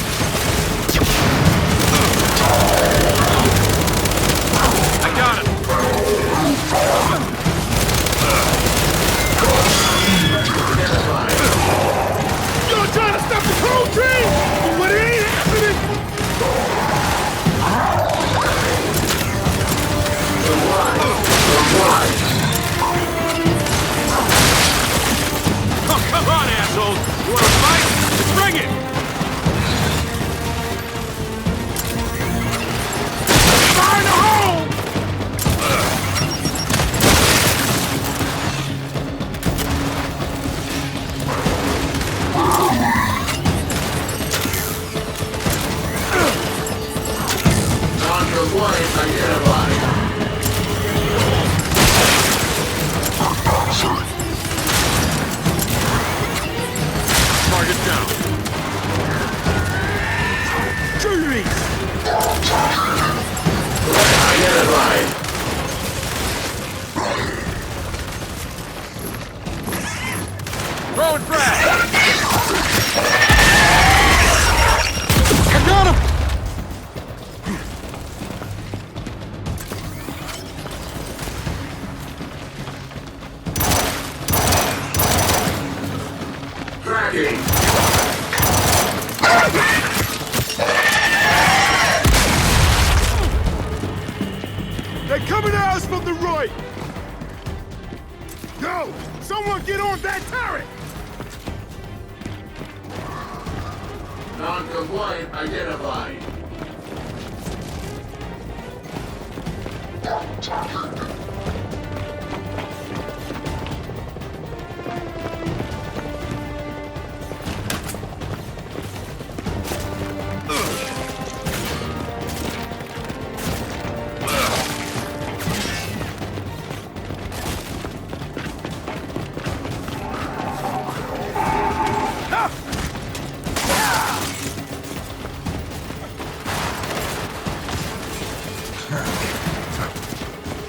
S5: I got him!
S11: You're trying to stop the cold train, but it ain't happening!
S5: Oh, come on, assholes! You wanna fight? Bring it!
S7: identified.
S5: Throwing frag!
S11: I got him!
S7: Tracking.
S11: They're coming at us from the right! Yo! Someone get on that turret!
S7: Non-compliant identified.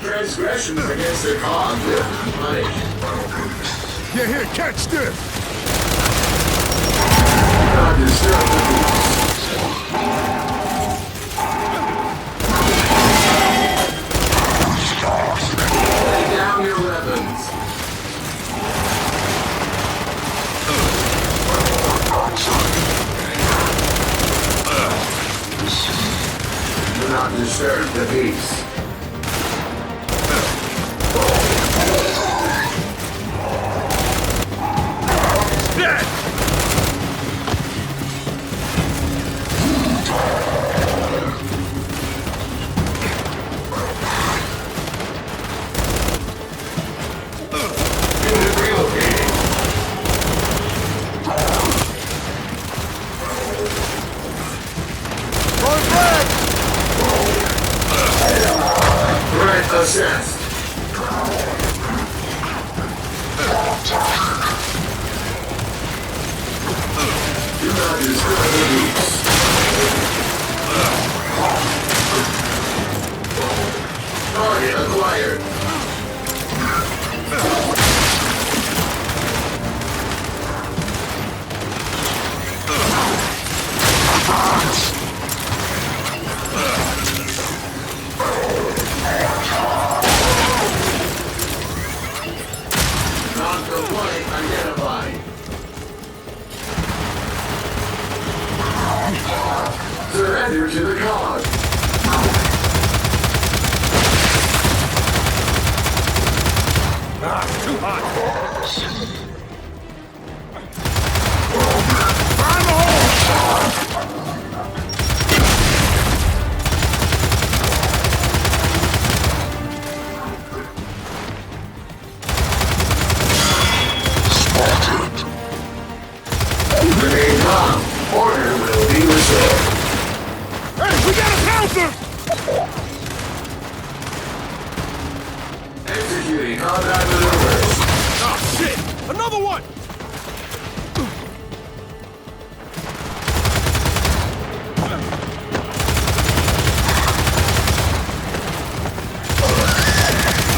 S7: Transgressions against the cause will be punished.
S11: Yeah, here, catch this!
S7: Not disturb the peace. Lay down your weapons. Do not disturb the peace. Assessed. Do not disturb the peace. Target acquired. Non-compliant identified. Surrender to the cause.
S11: Too hot!
S7: Remain calm. Order will be restored.
S11: Hey, we got a counter!
S7: Executing combat maneuvers.
S11: Oh, shit! Another one!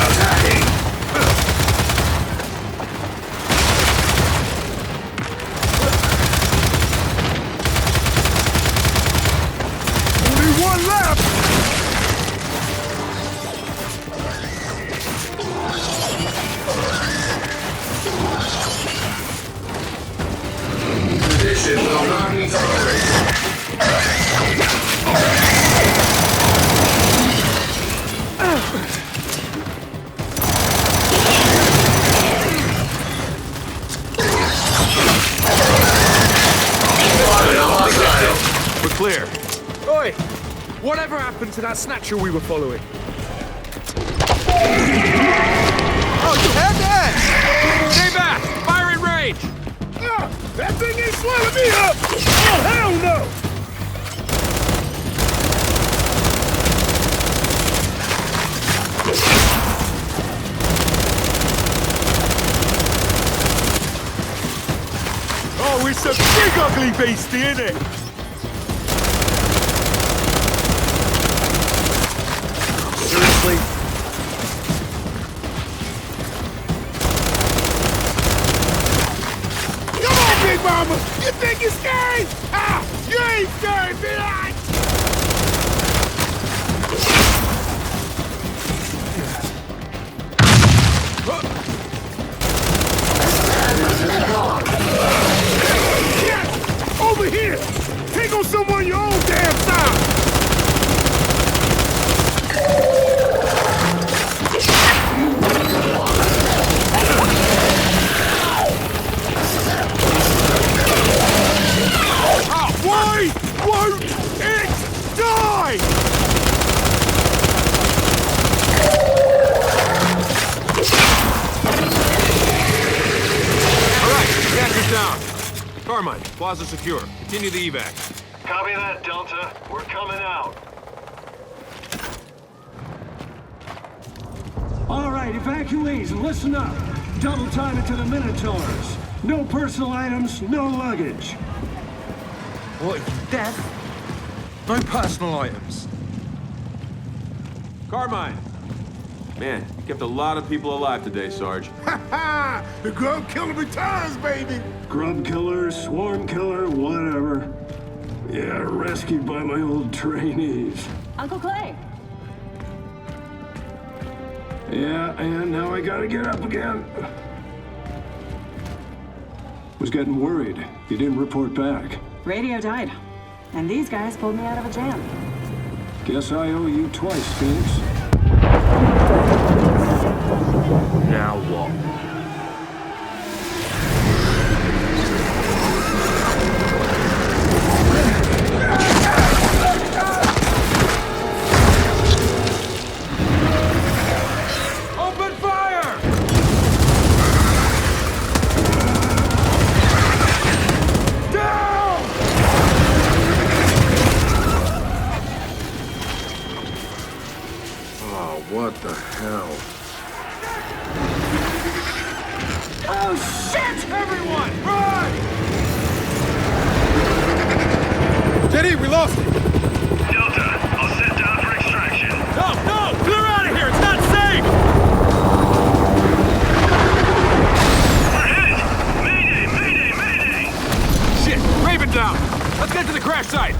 S7: Attacking.
S11: Only one left!
S7: Tradition will not be tolerated.
S5: We're clear. Oi! Whatever happened to that snatcher we were following? Oh, you had that! Stay back! Fire in range!
S11: That thing ain't swallowing me up! Oh, hell no! Oh, it's a big ugly beastie, isn't it?
S1: please.
S11: Come on, Big Mama! You think you're scary? Ah! You ain't scary, bitch! Yes! Over here! Take on someone your own damn size! Why won't it die?
S5: All right, gas is down. Carmine, plaza secure. Continue the evac.
S3: Copy that, Delta. We're coming out.
S20: All right, evacuees, listen up. Double time it to the Minotaurs. No personal items, no luggage.
S15: What, you deaf? No personal items.
S5: Carmine. Man, you kept a lot of people alive today, Sarge.
S11: Ha ha! The grub killer returns, baby!
S20: Grub killer, swarm killer, whatever. Yeah, rescued by my old trainees.
S8: Uncle Clay.
S20: Yeah, and now I gotta get up again. Was getting worried. You didn't report back.
S8: Radio died. And these guys pulled me out of a jam.
S20: Guess I owe you twice, Phoenix.
S15: Now what?
S5: Open fire! Down!
S1: Oh, what the hell?
S5: Oh, shit! Everyone, run!
S1: JD, we lost it!
S3: Delta, I'll sit down for extraction.
S5: No, no! Clear out of here! It's not safe!
S3: We're hit! Mayday, mayday, mayday!
S5: Shit! Raven down! Let's get to the crash site!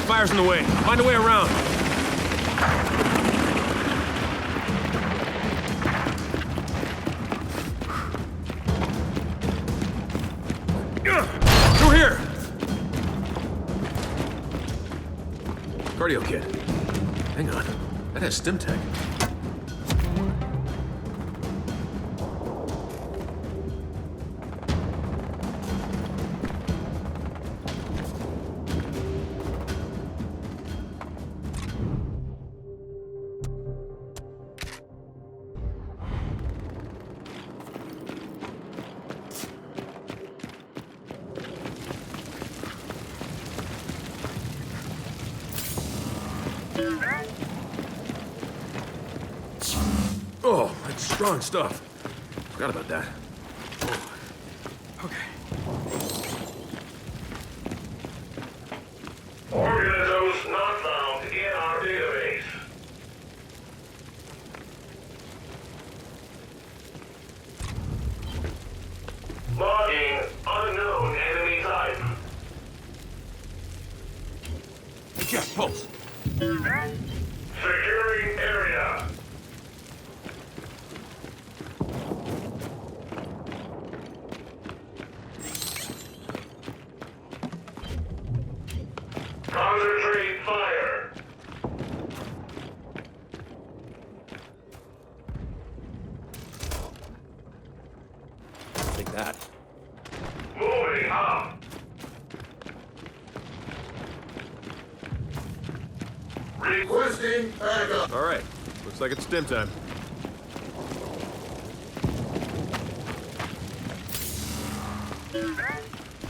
S5: Fire's in the way. Find a way around. Through here! Cardio kit. Hang on. That has stim tech. Oh, that's strong stuff. Forgot about that. Oh. Okay.
S9: Organisms not found in our database. Logging unknown enemy type.
S5: Hey, Jeff, pulse.
S9: Securing area. Concentrate fire.
S5: Take that.
S9: Moving up. Requesting backup.
S5: All right. Looks like it's stim time.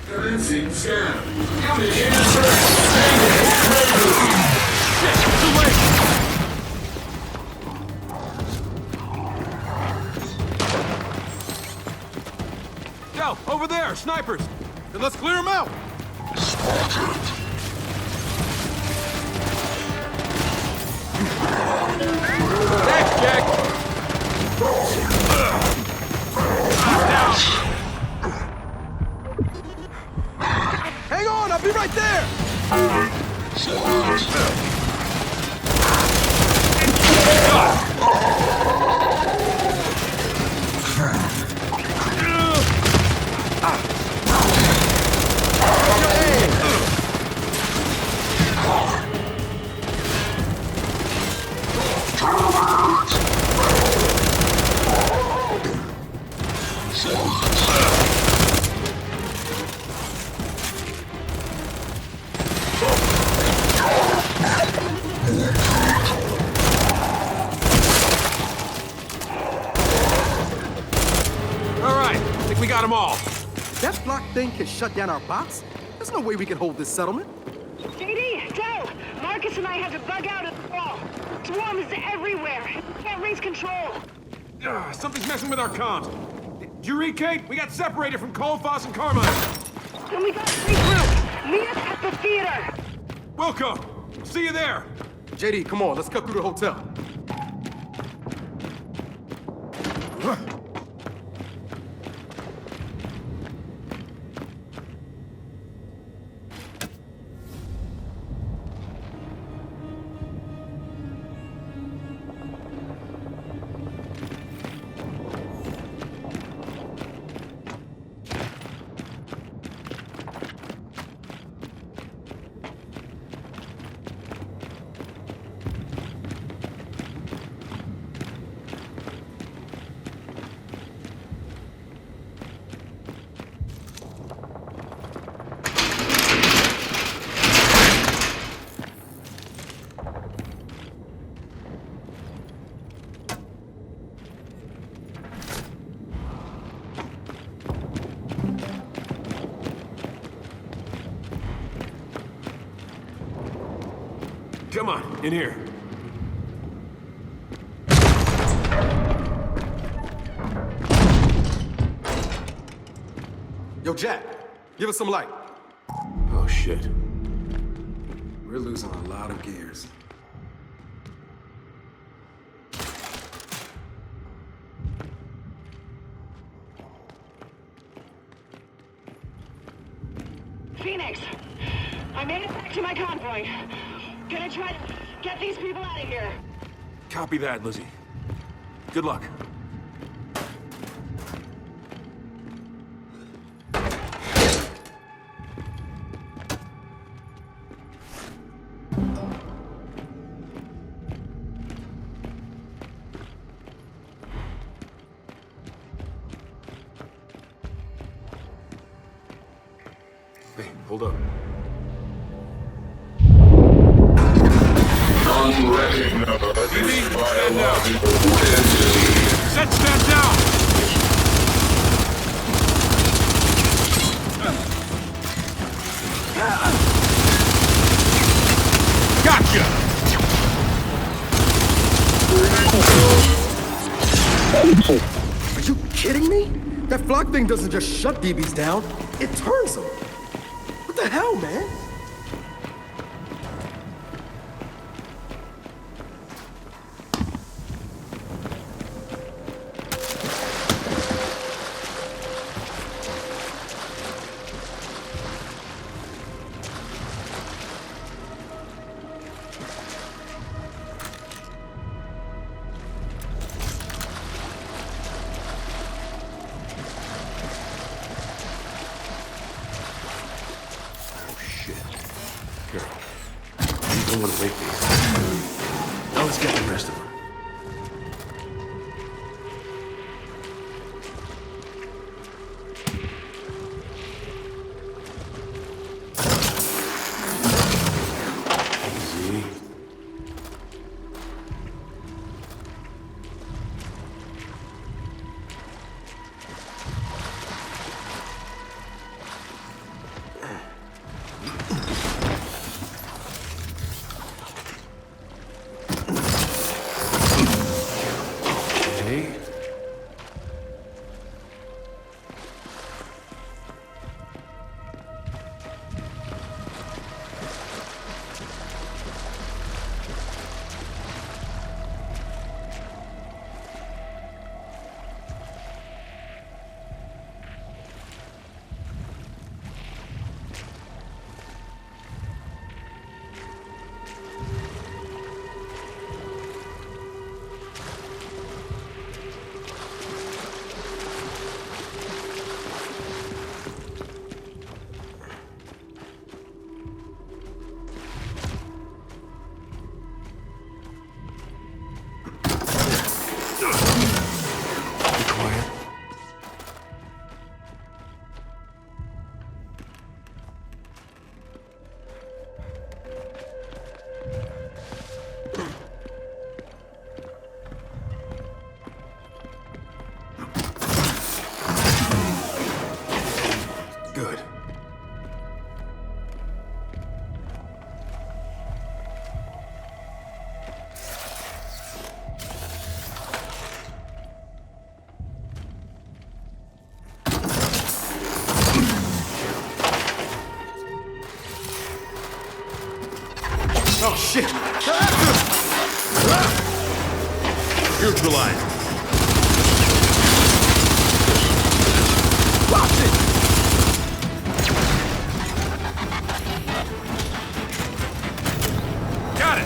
S9: Commencing scan. Unit
S5: Shit! Too late! snipers. Then let's clear them out. Thanks, Jack.
S1: Hang on, I'll be right there!
S5: Got them all.
S1: That block thing can shut down our box? There's no way we can hold this settlement.
S6: JD, go! Marcus and I have to bug out of the wall. Swarm is everywhere. Can't raise control.
S5: Something's messing with our comms. Did you read, Kate? We got separated from Colfax and Carmine.
S6: And we got 3 groups. Meet us at the theater.
S5: Wilco, see you there.
S1: JD, come on, let's cut through the hotel.
S5: Come on, in here.
S1: Yo, Jack, give us some light.
S5: Oh, shit.
S1: We're losing a lot of gears.
S6: Phoenix, I made it back to my convoy. Gonna try to get these people out of here.
S5: Copy that, Lizzie. Good luck. Hey, hold up.
S9: Stand
S5: down. Set stand down. Gotcha.
S1: Are you kidding me? That flock thing doesn't just shut DBs down, it turns them. What the hell, man?
S5: don't want to break these. Now let's get the rest of them.
S1: Oh, shit!
S14: Neutralized.
S1: Watch it!
S5: Got it!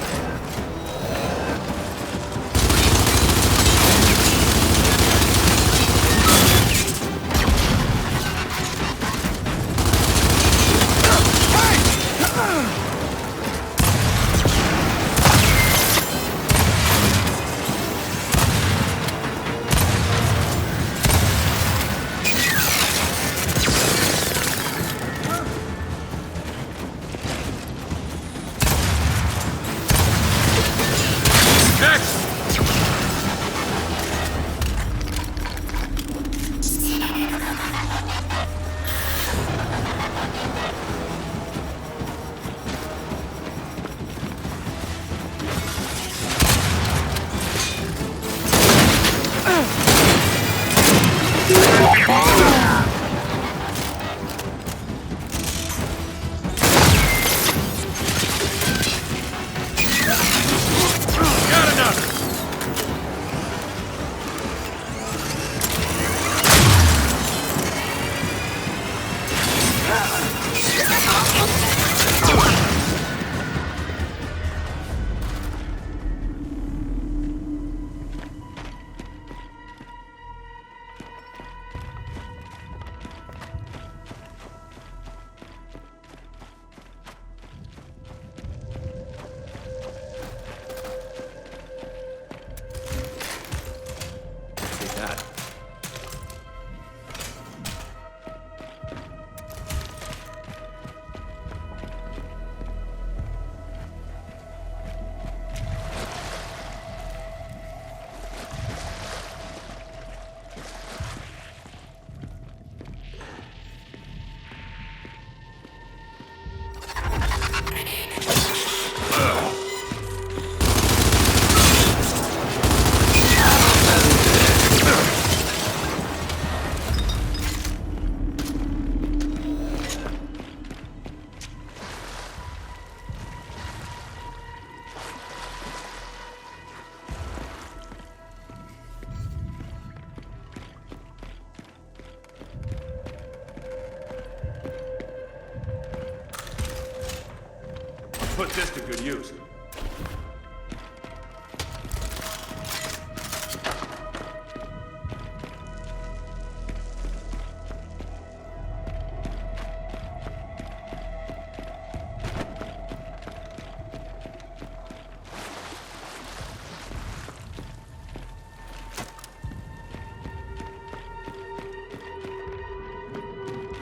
S5: Put this to good use.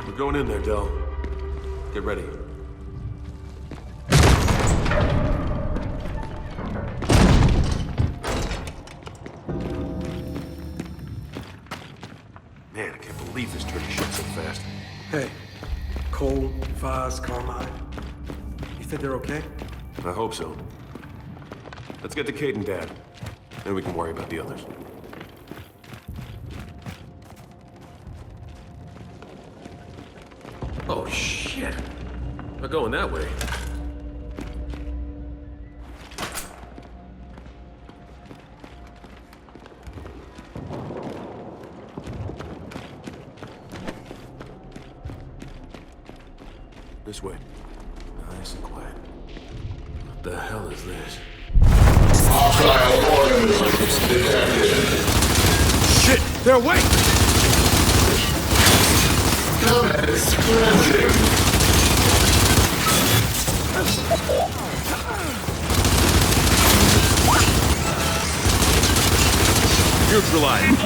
S17: We're going in there, Del. Get ready. Man, I can't believe this turned shit so fast.
S1: Hey, Cole, Vaz, Carmine. You think they're okay?
S17: I hope so. Let's get to Kate and Dad. Then we can worry about the others. Oh, shit. We're going that way. This way. Nice and quiet. What the hell is this?
S9: Hostile organisms detected.
S1: Shit! They're awake!
S9: Comet sprinting.
S14: Neutralized.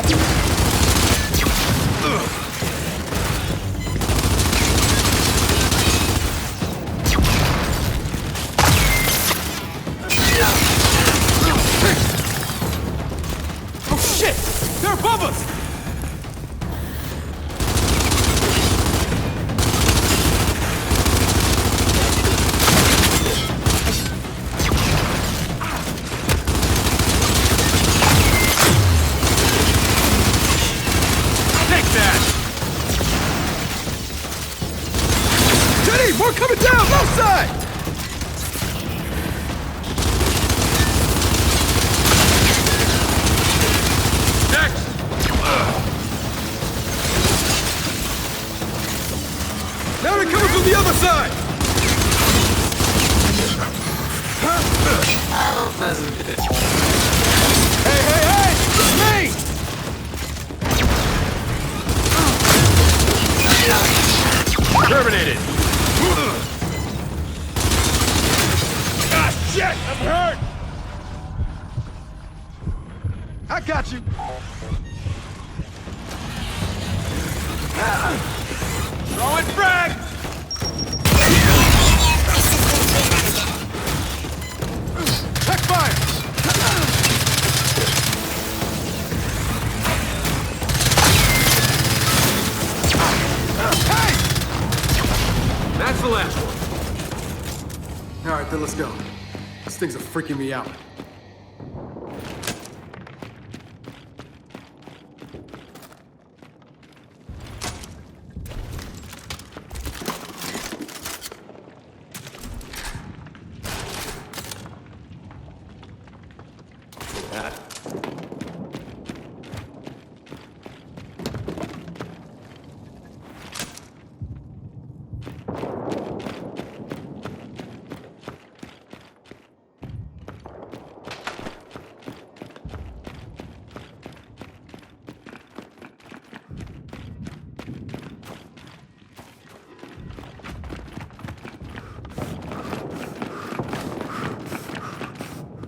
S1: Oh shit! They're above us! More coming down, left side!
S5: Hey, hey, hey! It's me! Terminated!
S11: Ah, shit! I'm hurt!
S1: I got you!
S5: Throwing frag!
S1: Check fire! Hey!
S5: That's the last one.
S1: All right, then let's go. These things are freaking me out.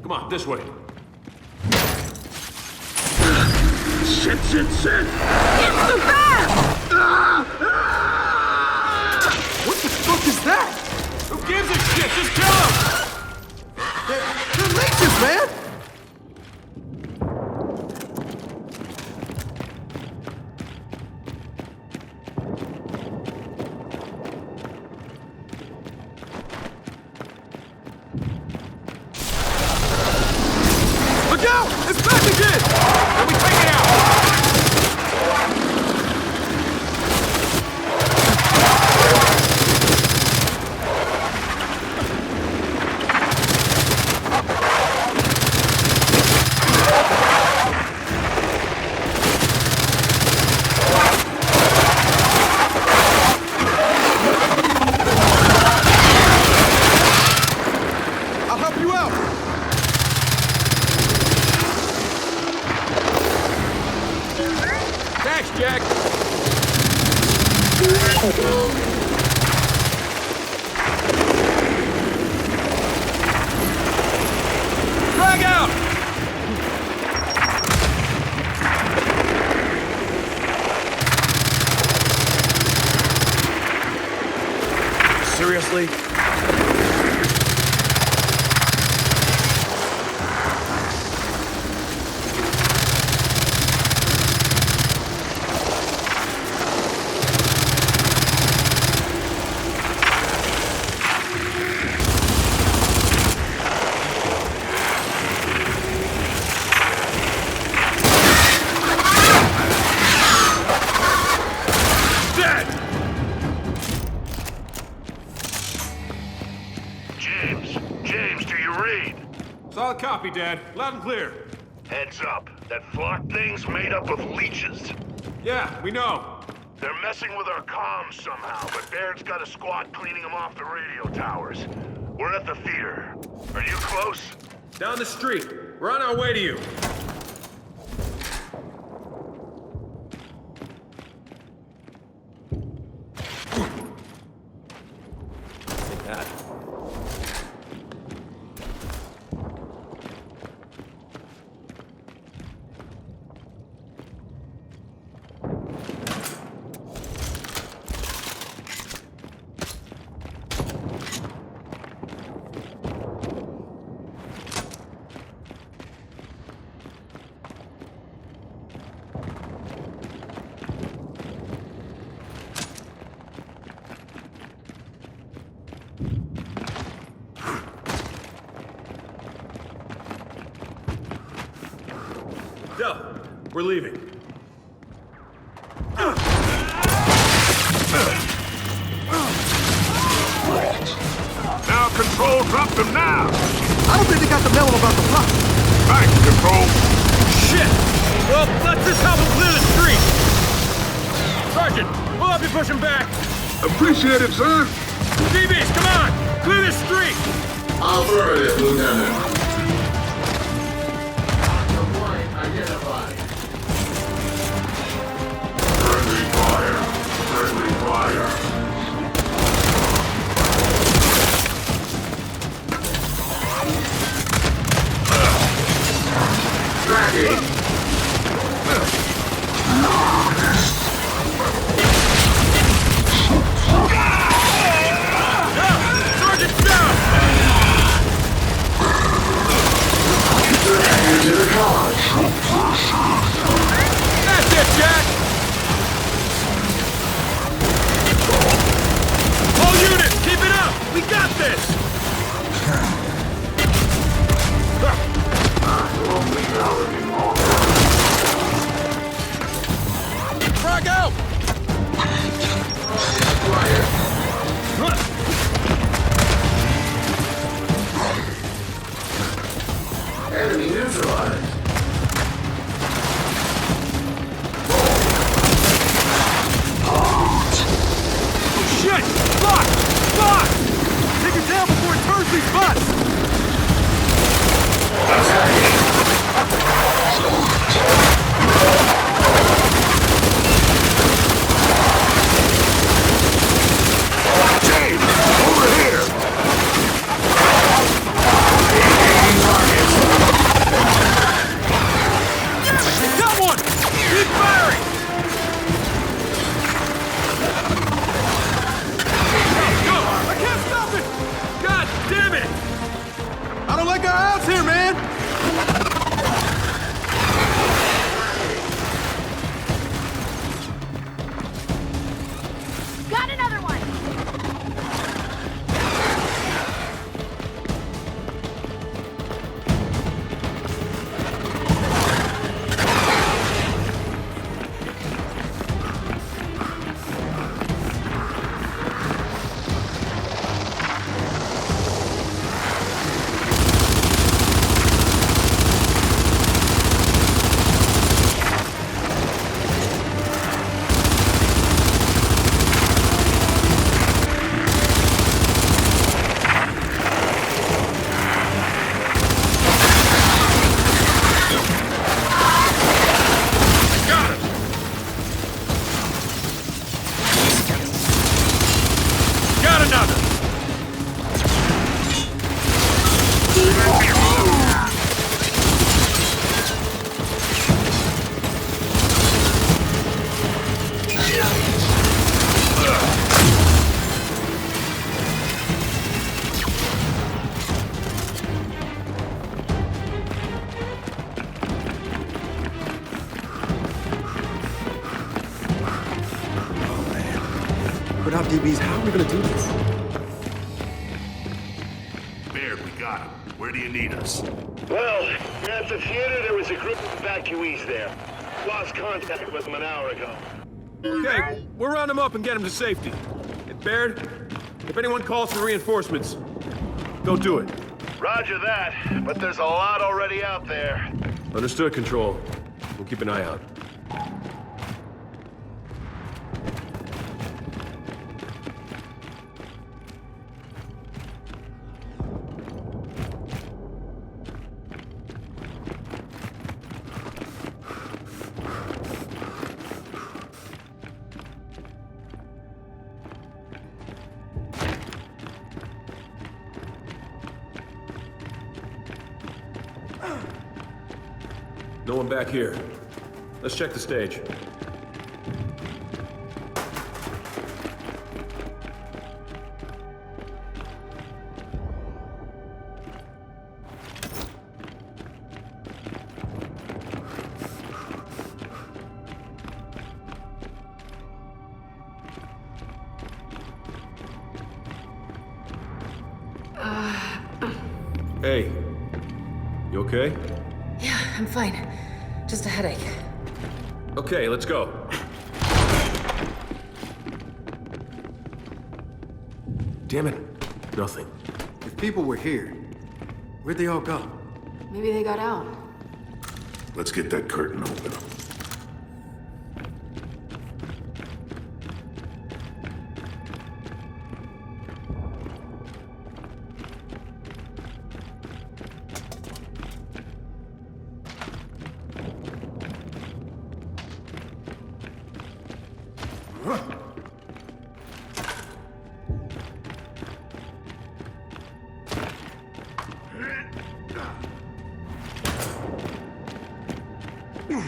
S5: Come on, this way.
S11: Shit, shit, shit!
S6: It's the bat!
S1: What the fuck is that?
S5: Who gives a shit? Just kill him!
S1: They're leeches, man!
S5: Look out! It's back again! Let me take it out!
S1: I'll help you out!
S5: Thanks, Jack! Drag out!
S1: Seriously?
S2: James, do you read?
S5: Solid copy, Dad. Loud and clear.
S2: Heads up. That flock thing's made up of leeches.
S5: Yeah, we know.
S2: They're messing with our comms somehow, but Baird's got a squad cleaning them off the radio towers. We're at the theater. Are you close?
S5: Down the street. We're on our way to you. Take that. Del, we're leaving.
S2: Now, Control, drop them now!
S1: I don't think they got the memo about the plot.
S2: Right, Control.
S5: Shit! Well, let's just help them clear the street! Sergeant, we'll help you push him back!
S11: Appreciate it, sir!
S5: DBs, come on! Clear this street!
S9: Affirmative, Lieutenant.
S5: That's it, Jack! All units, keep it up! We got this! Frag out!
S9: Enemy neutralized.
S5: Shit! Fuck! Fuck! Take it down before it turns these butts!
S9: James, over here!
S5: Got one! Keep firing! Go! I can't stop it! God damn it! I don't like our odds here, man!
S6: Got another one!
S5: Got another!
S1: Without DBs, how are we gonna do this?
S2: Baird, we got him. Where do you need us?
S7: Well, at the theater, there was a group of evacuees there. Lost contact with them an hour ago.
S5: Okay, we'll round them up and get them to safety. And Baird, if anyone calls for reinforcements, don't do it.
S7: Roger that, but there's a lot already out there.
S5: Understood, Control. We'll keep an eye out. No one back here. Let's check the stage. Hey, you okay?
S4: Yeah, I'm fine. Just a headache.
S5: Okay, let's go. Damn it. Nothing.
S1: If people were here, where'd they all go?
S4: Maybe they got out.
S2: Let's get that curtain open.
S17: Okay,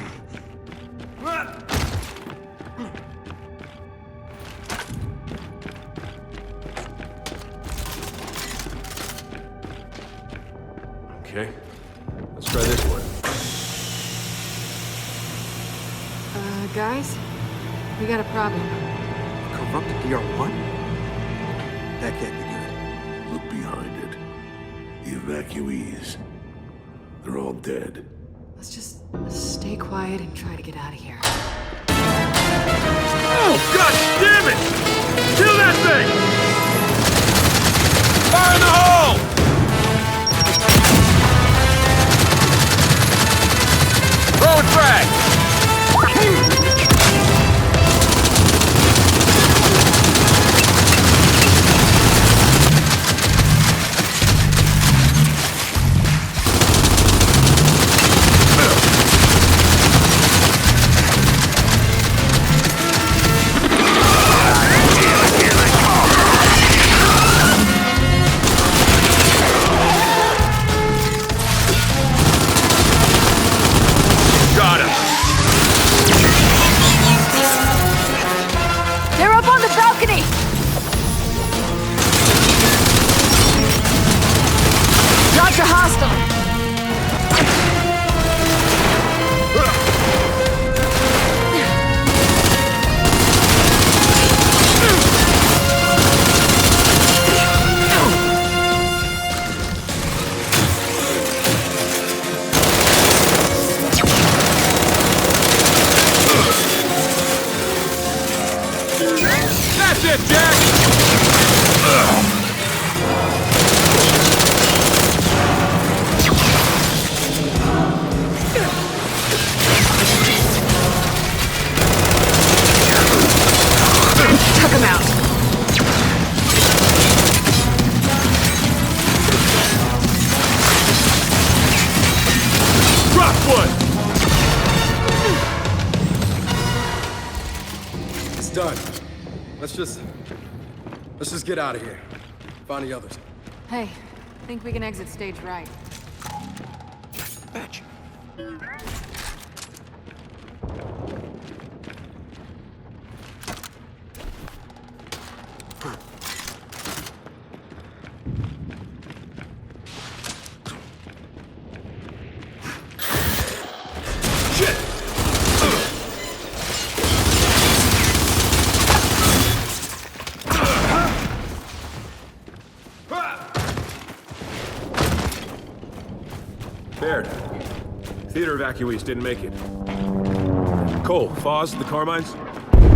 S17: let's try this one.
S4: Guys? We got a problem.
S1: Corrupted DR1? That can't be good.
S2: Look behind it. The evacuees. They're all dead.
S4: Let's just stay quiet and try to get out of here.
S5: Oh, God damn it! Kill that thing! Fire in the hole! Throw a frag!
S1: Let's just get out of here. Find the others.
S4: Hey, think we can exit stage right.
S1: Fetch.
S17: Theater evacuees didn't make it. Cole, Foz, the Carmines?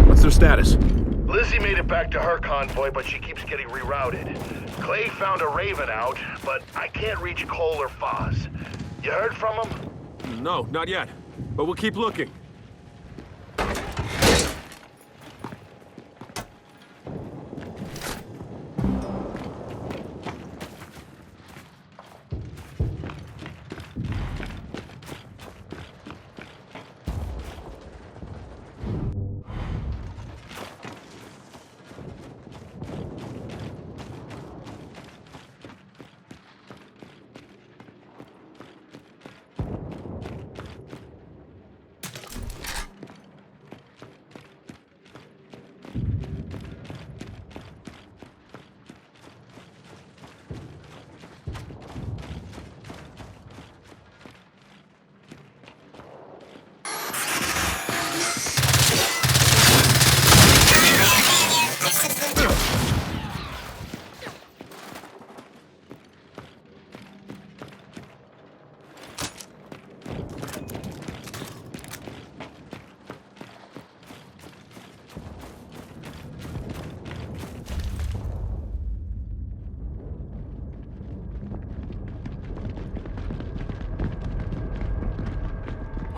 S17: What's their status?
S7: Lizzie made it back to her convoy, but she keeps getting rerouted. Clay found a Raven out, but I can't reach Cole or Foz. You heard from them?
S17: No, not yet. But we'll keep looking.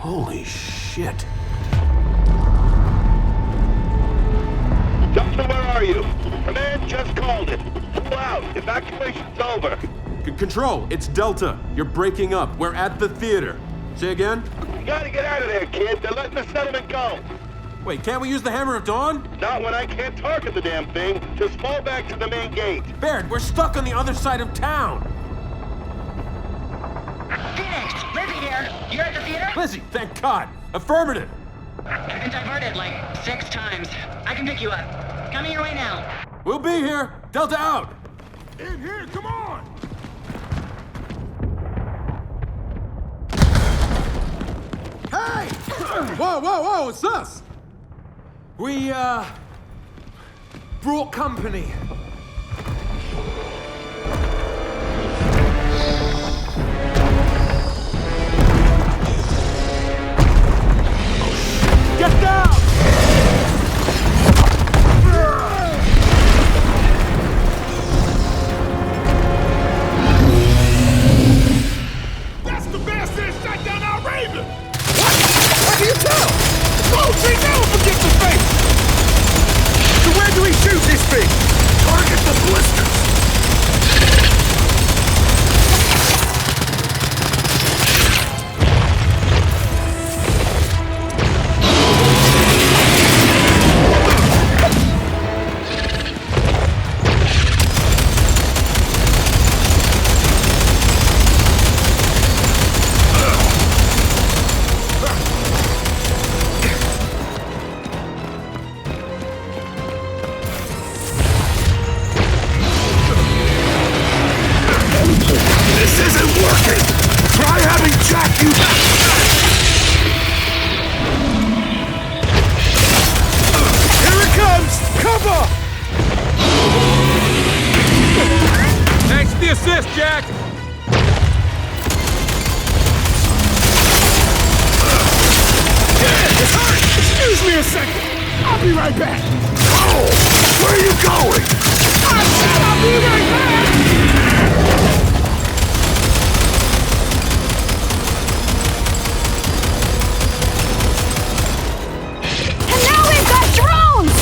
S17: Holy shit.
S7: Delta, where are you? Command just called it. Pull out. Evacuation's over.
S17: Control, it's Delta. You're breaking up. We're at the theater. Say again?
S7: You gotta get out of there, kid. They're letting the settlement go.
S17: Wait, can't we use the Hammer of Dawn?
S7: Not when I can't target the damn thing. Just fall back to the main gate.
S17: Baird, we're stuck on the other side of town.
S21: Phoenix, Lizzie here. You're at the theater?
S17: Lizzie, thank God.
S5: Affirmative!
S21: I've been diverted like 6 times. I can pick you up. Coming your way now.
S5: We'll be here! Delta out!
S11: In here, come on!
S1: Hey! Whoa, whoa, whoa, it's us!
S5: We, brought company. Get down!
S11: That's the bastard that shot down our Raven! What? How do you tell? Oh, she never forgets the face! So where do we shoot this thing? Target the blisters!
S5: Assist, Jack!
S11: It's hurt! Excuse me a second! I'll be right back!
S2: Oh! Where are you going?
S11: I said I'll be right back!
S6: And now we've got drones!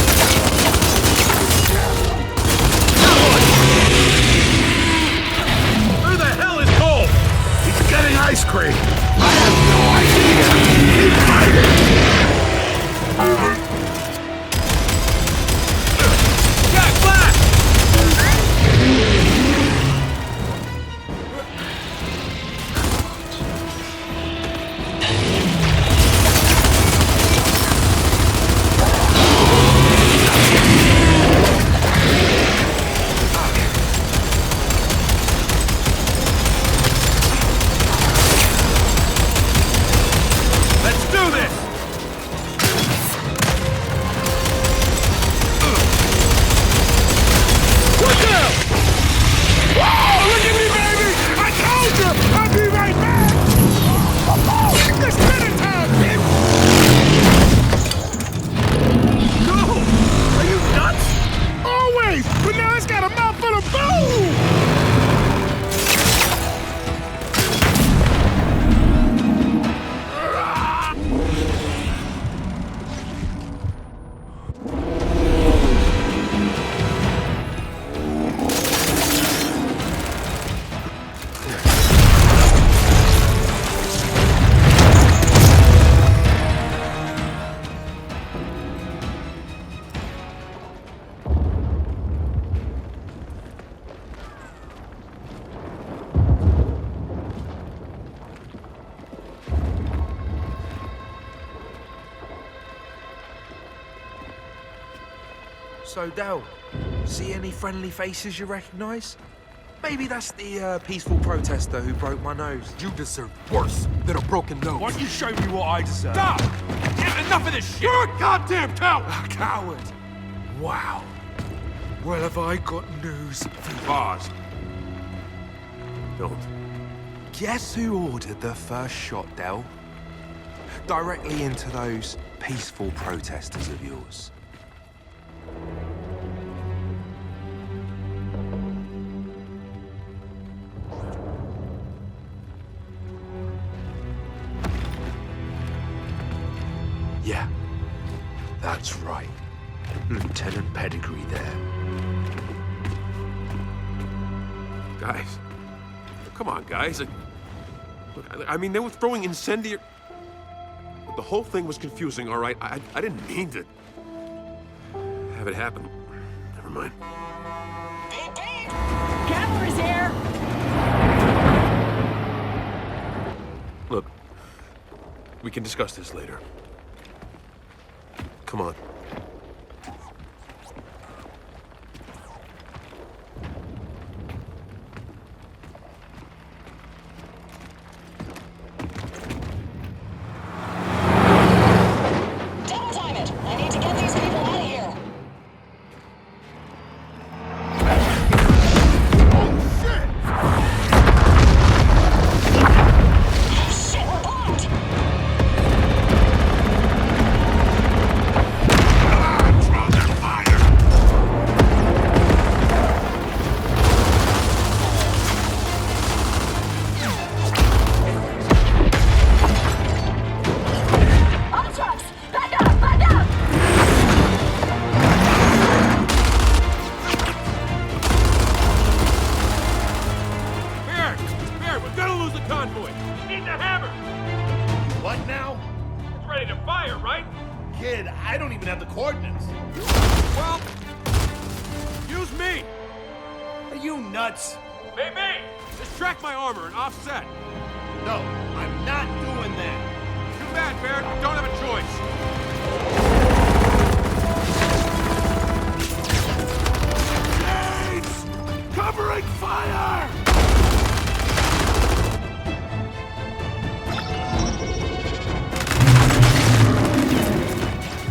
S2: Getting ice cream! I have no idea! Invite it!
S5: Jack Black!
S15: So, Del, see any friendly faces you recognize? Maybe that's the peaceful protester who broke my nose.
S1: You deserve worse than a broken nose.
S5: Why don't you show me what I deserve? Stop! Enough of this shit!
S1: You're a goddamn coward!
S15: A coward? Wow. Well, have I got news for you?
S5: Pause. Don't.
S15: Guess who ordered the first shot, Del? Directly into those peaceful protesters of yours. Yeah, that's right. Lieutenant Pedigree there.
S5: Guys. Come on, guys. Look, I mean, they were throwing incendiary... The whole thing was confusing, all right? I didn't mean to have it happen. Never mind.
S8: Cavalry's here!
S5: Look, We can discuss this later. Come on.
S8: Double time it! I need to get these people out of here! Shit, we're blocked! On the trucks! Back up! Back up!
S5: Bear, we're gonna lose the convoy. Need the hammer.
S14: What now?
S5: It's ready to fire, right?
S14: Kid, I don't even have the coordinates.
S5: Well, use me.
S14: Are you nuts?
S5: Maybe. Just track my armor and offset.
S14: No, I'm not doing that.
S5: Too bad, Bear. Don't have a choice.
S2: Grenades! Covering fire!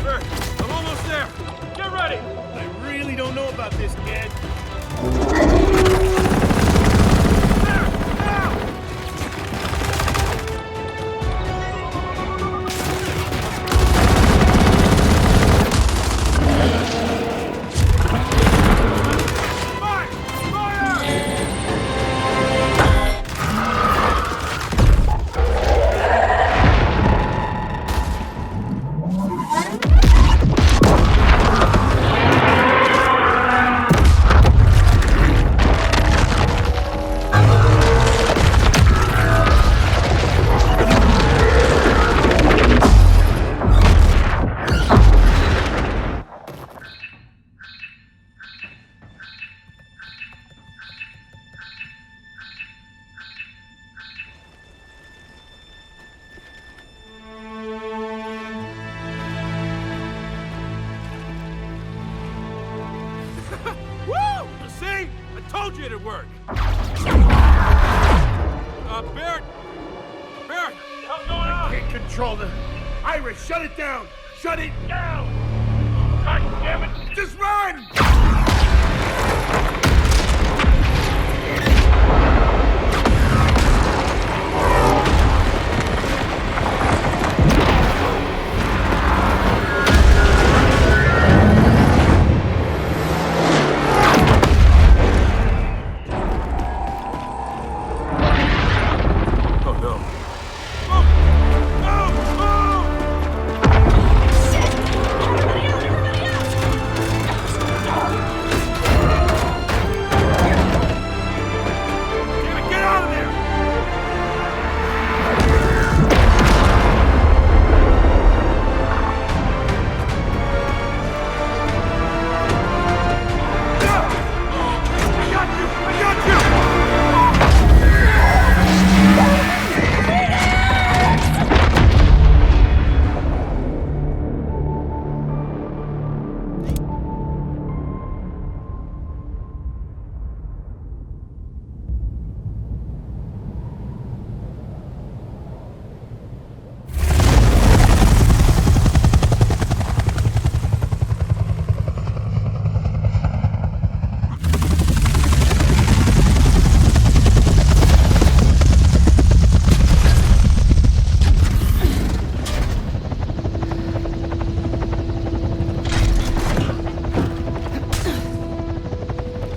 S5: Bear, I'm almost there. Get ready.
S14: I really don't know about this, kid.
S5: Woo! See? I told you it'd work. Bear! Bear! What the hell's going on?
S14: Can't control the... Iris, shut it down! Shut it down!
S5: God damn it!
S14: Just run!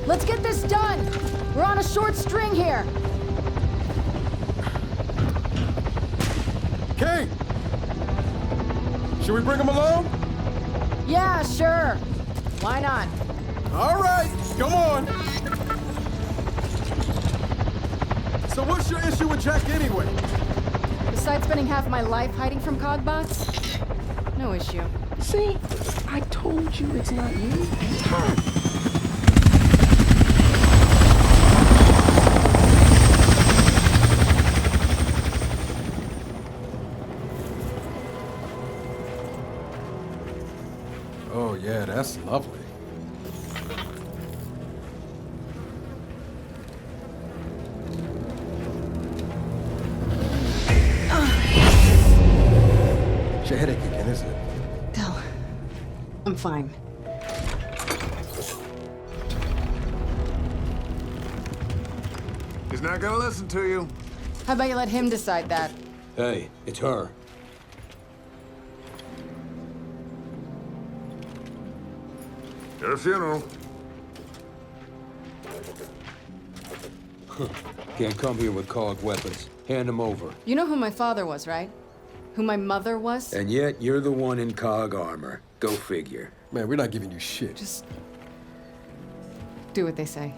S8: Let's get this done! We're on a short string here!
S1: Kate! Should we bring him along?
S8: Yeah, sure. Why not?
S1: All right, come on. So what's your issue with Jack anyway?
S8: Besides spending half my life hiding from Cogbots? No issue.
S1: See? I told you it's not you. It's her.
S12: Yeah, that's lovely. It's your headache again, isn't it?
S4: Del, I'm fine.
S11: He's not gonna listen to you.
S4: How about you let him decide that?
S17: Hey, it's her.
S11: At a funeral.
S17: Can't come here with COG weapons. Hand them over.
S4: You know who my father was, right? Who my mother was?
S17: And yet, you're the one in COG armor. Go figure.
S12: Man, we're not giving you shit.
S4: Just do what they say.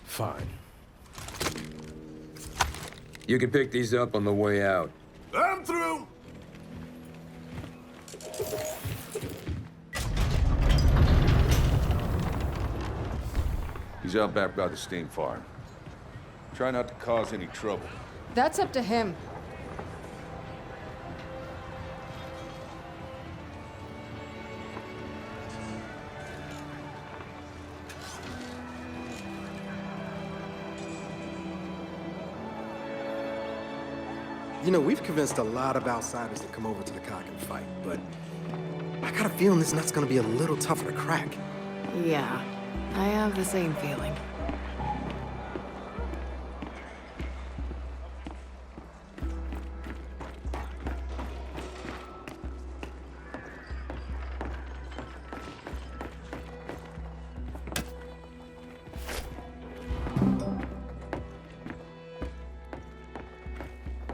S12: Fine.
S17: You can pick these up on the way out.
S11: I'm through.
S10: He's out back by the steam farm. Try not to cause any trouble.
S4: That's up to him.
S1: You know, we've convinced a lot of outsiders to come over to the COG and fight, but I got a feeling this nut's gonna be a little tougher to crack.
S4: Yeah, I have the same feeling.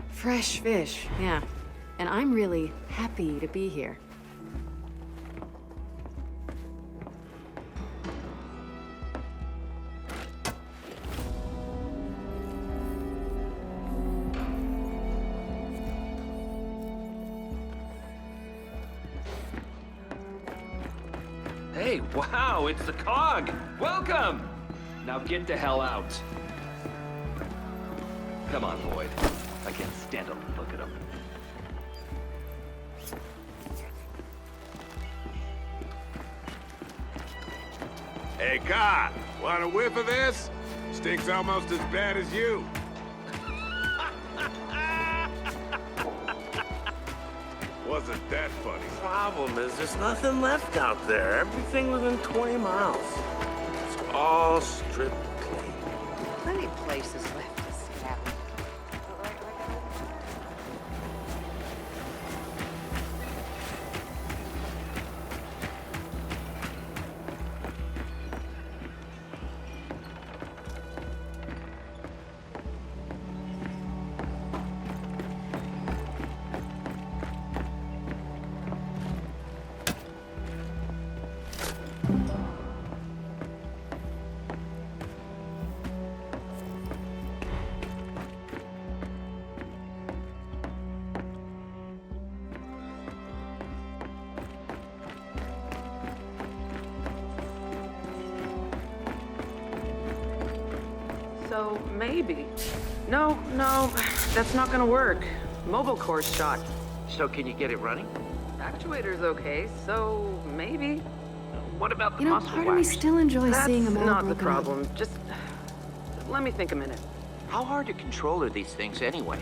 S4: Fresh fish, yeah. And I'm really happy to be here.
S16: Hey, wow, it's the COG! Welcome! Now get the hell out. Come on, Boyd. I can't stand to look at him.
S11: Hey, Cod, want a whiff of this? Stinks almost as bad as you. Wasn't that funny?
S22: Problem is, there's nothing left out there. Everything within 20 miles. It's all stripped clean.
S13: Plenty of places left to scout.
S23: So, maybe. No, that's not gonna work. Mobile core's shot.
S22: So can you get it running?
S23: Actuator's okay, so maybe.
S22: What about the
S4: You know,
S22: muscle
S4: part of me
S22: wax?
S4: still enjoys
S23: That's
S4: seeing them all
S23: not the
S4: broken up.
S23: problem. Just let me think a minute.
S22: How hard to control are these things anyway?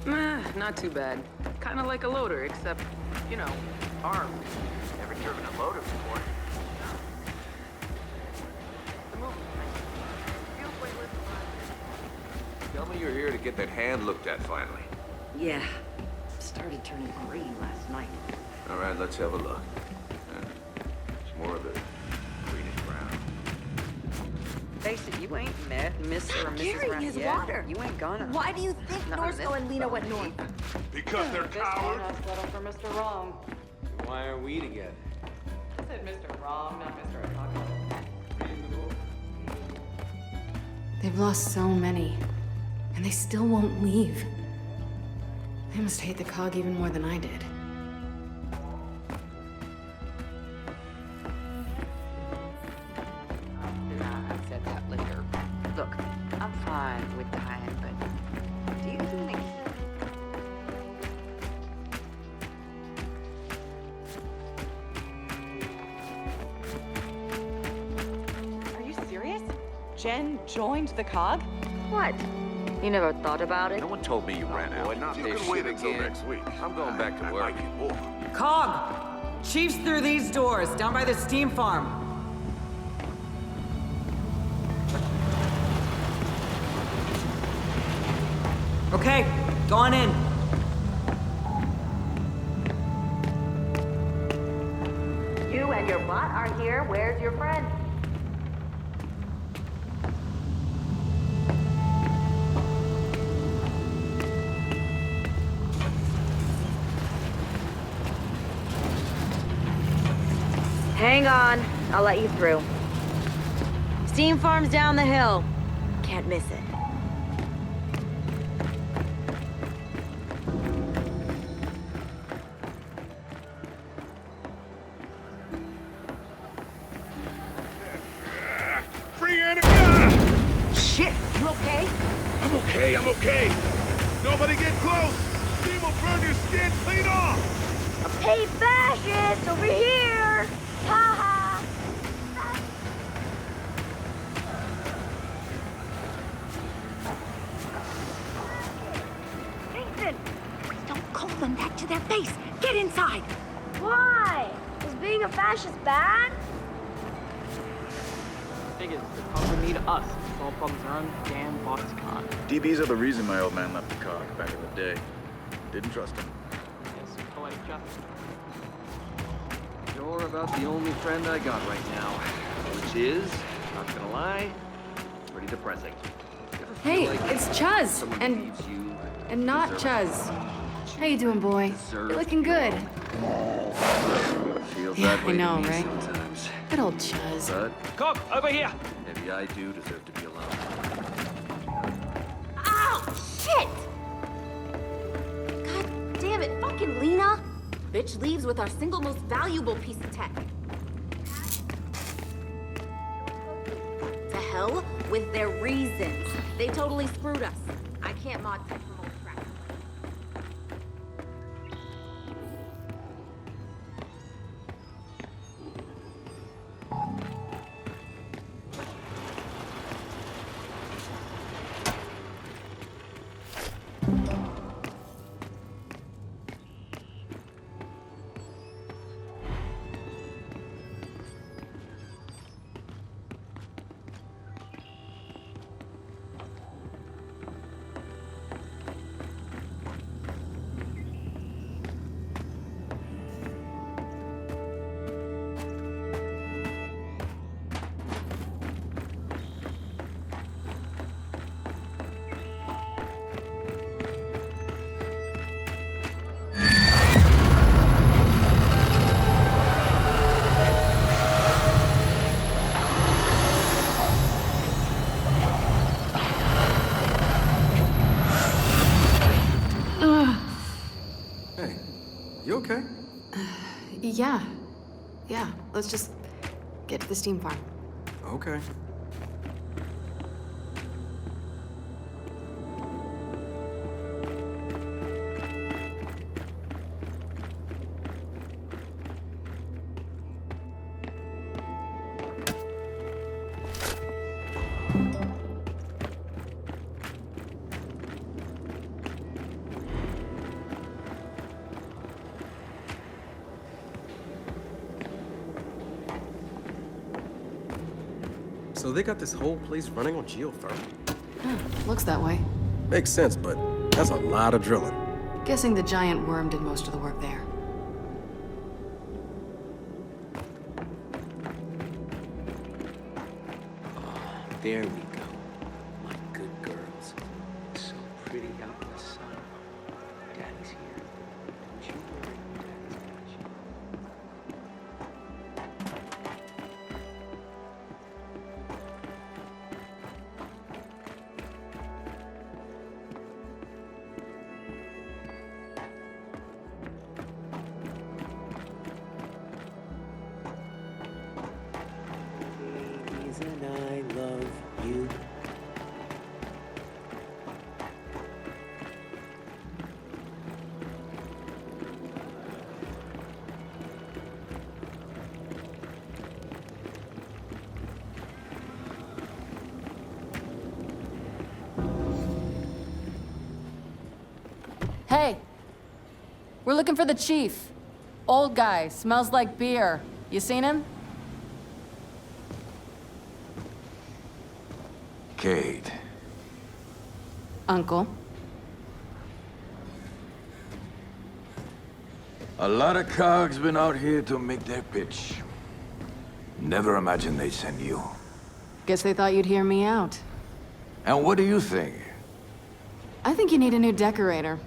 S23: Not too bad. Kind of like a loader, except, you know, armed.
S22: Never driven a loader before.
S10: Tell me you're here to get that hand looked at finally.
S13: Yeah. Started turning green last night.
S10: All right, let's have a look. It's more of the greenish brown.
S13: Face it, you ain't met Mr. or Mrs.
S24: Carrying
S13: Brown
S24: his
S13: yet.
S24: water.
S13: You ain't gonna.
S24: Why do you think
S13: Not
S24: Norsko
S13: this
S24: and Lena went north?
S11: Because they're
S23: This time
S11: cowards.
S23: I settled for Mr. Wrong.
S17: Why are we together?
S23: I said Mr. Wrong, not Mr. Apocalypse.
S4: They've lost so many, and they still won't leave. They must hate the COG even more than I did.
S13: I said that later. Look, I'm fine with dying, but do you think
S8: Jen joined the COG?
S21: What? You never thought about it?
S10: No one told me you ran out.
S22: Not
S10: You
S22: this
S10: can
S22: shit
S10: wait until
S22: again.
S10: next week.
S22: I'm going back to work.
S18: COG! Chief's through these doors, down by the steam farm. Okay, go on in.
S21: You and your bot are here. Where's your friend? Hang on. I'll let you through. Steam farm's down the hill. Can't miss it.
S11: Free enemy!
S21: Shit! You okay?
S11: I'm okay. Nobody get close. Steam will burn your skin clean off.
S21: Hey, fascist! Over here! Ha ha! Nathan! Don't call them that to their face! Get inside! Why? Is being a fascist bad?
S19: Thing is, the COG would need us to solve problems our own damn boss can't.
S20: DBs are the reason my old man left the COG back in the day. Didn't trust him.
S19: Yes, poetic justice.
S16: You're about the only friend I got right now. Which is, not gonna lie, pretty depressing.
S4: Hey,
S16: like
S4: it's Chuz,
S16: someone
S4: and
S16: leaves you
S4: not
S16: deserve
S4: Chuz. How you doing, boy? You're looking good.
S16: Feels
S4: Yeah,
S16: that way
S4: I know,
S16: to me
S4: right?
S16: sometimes.
S4: Good old Chuz.
S16: But
S19: COG, over here!
S16: maybe I do deserve to be alone.
S21: Ow! Shit! God damn it, fucking Lena! Bitch leaves with our single most valuable piece of tech. To hell with their reasons. They totally screwed us. I can't mod tech from old crap.
S1: You okay?
S4: Yeah. Yeah, let's just get to the steam farm.
S1: Okay. So they got this whole place running on geothermal?
S4: Looks that way.
S1: Makes sense, but that's a lot of drilling.
S4: Guessing the giant worm did most of the work there.
S10: There we go. My good girls. So pretty out in the sun. Daddy's here. Don't you worry. Daddy's got you. And I love you.
S3: Hey! We're looking for the chief. Old guy, smells like beer. You seen him?
S7: Kate.
S3: Uncle.
S7: A lot of cogs been out here to make their pitch. Never imagined they'd send you.
S3: Guess they thought you'd hear me out.
S7: And what do you think?
S3: I think you need a new decorator.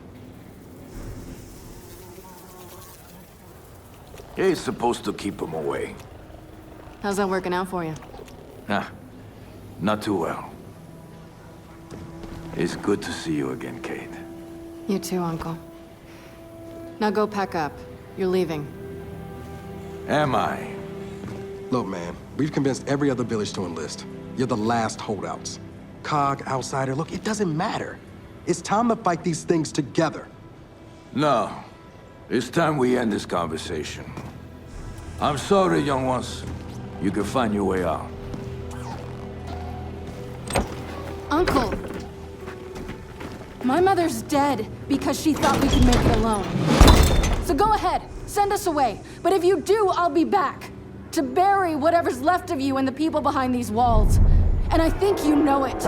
S7: He's supposed to keep them away.
S3: How's that working out for you?
S7: Nah, not too well. It's good to see you again, Kate.
S3: You too, Uncle. Now go pack up. You're leaving.
S7: Am I?
S12: Look, man, we've convinced every other village to enlist. You're the last holdouts. Cog, outsider, look, it doesn't matter. It's time to fight these things together.
S7: No. It's time we end this conversation. I'm sorry, young ones. You can find your way out.
S3: Uncle! My mother's dead because she thought we could make it alone. So go ahead, send us away. But if you do, I'll be back. To bury whatever's left of you and the people behind these walls. And I think you know it.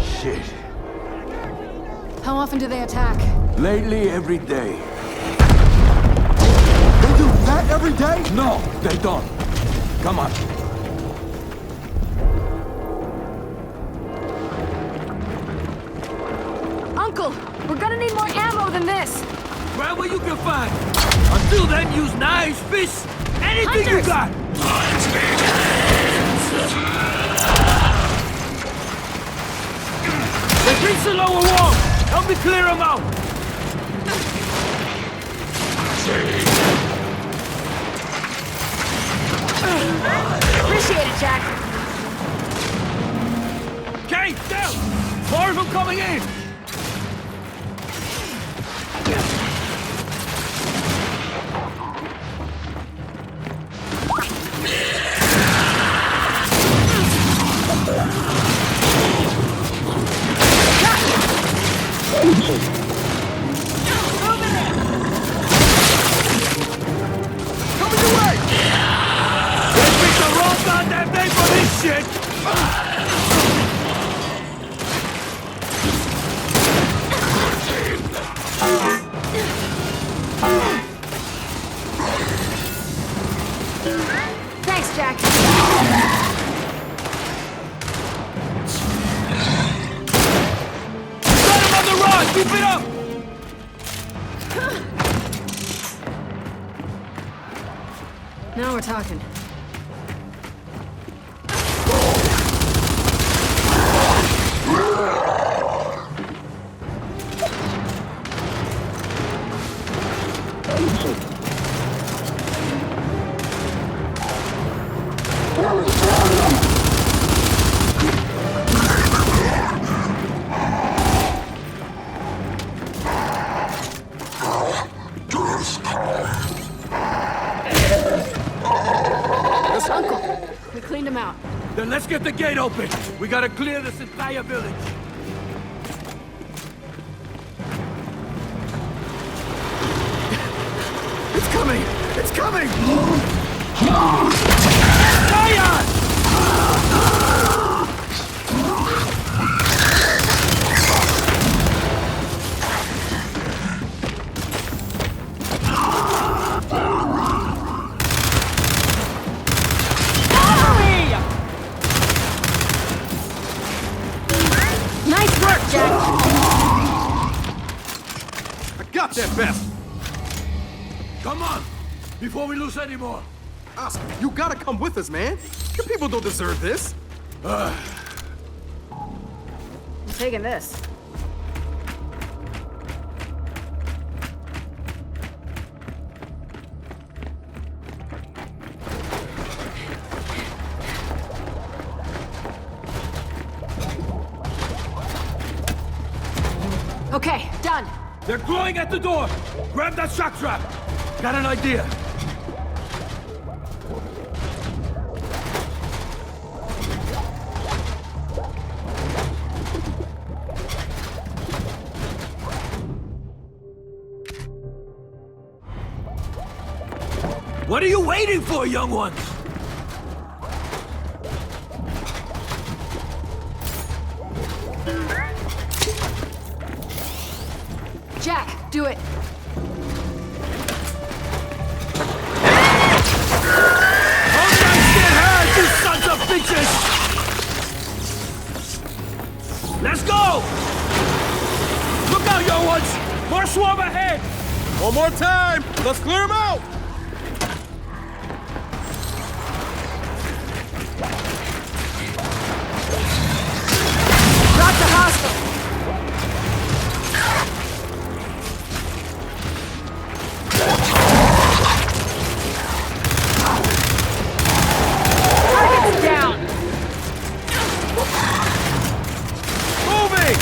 S7: Shit.
S3: How often do they attack?
S7: Lately, every day.
S12: They do that every day?
S7: No, they don't. Come on.
S3: Uncle, we're gonna need more ammo than this.
S11: Grab what you can find. Until then, use knives, fists, anything you got. They reach the lower wall. Help me clear them out.
S3: Appreciate it, Jack.
S11: Kate, down! More of them coming in.
S3: Thanks, Jack.
S11: Got him on the run! Keep it up!
S3: Now we're talking. Uncle, we cleaned him out.
S11: Then let's get the gate open. We gotta clear this entire village.
S1: It's coming! It's coming!
S11: Fire!
S3: Nice work, Jack!
S1: I got that best!
S11: Come on! Before we lose any more!
S1: Oscar, you gotta come with us, man! Your people don't deserve this!
S3: I'm taking this. Okay, done.
S11: They're clawing at the door! Grab that shock trap! Got an idea!
S7: What are you waiting for, young ones?
S3: Jack, do it.
S7: Hold that shit hard, you sons of bitches! Let's go! Look out, young ones! More swarm ahead!
S11: One more time! Let's clear them out!
S3: Got the hostile. Target's down.
S11: Moving!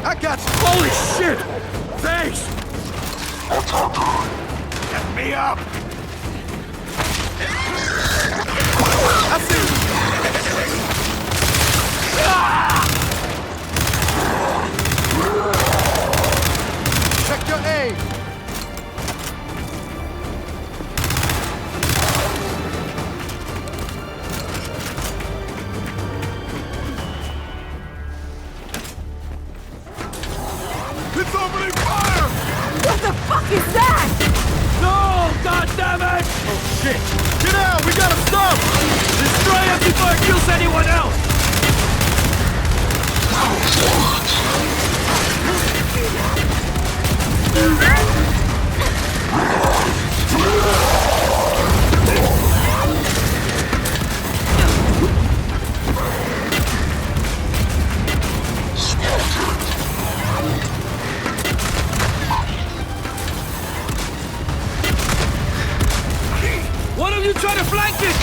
S11: I got you!
S7: Holy shit! Thanks!
S2: Get me up!
S11: I see you! Check your aim!
S2: It's opening fire!
S3: What the fuck is that?
S7: No! God damn it!
S11: Oh shit! Get out! We gotta stop!
S7: Destroy it before it kills anyone else! One of you try to flank it!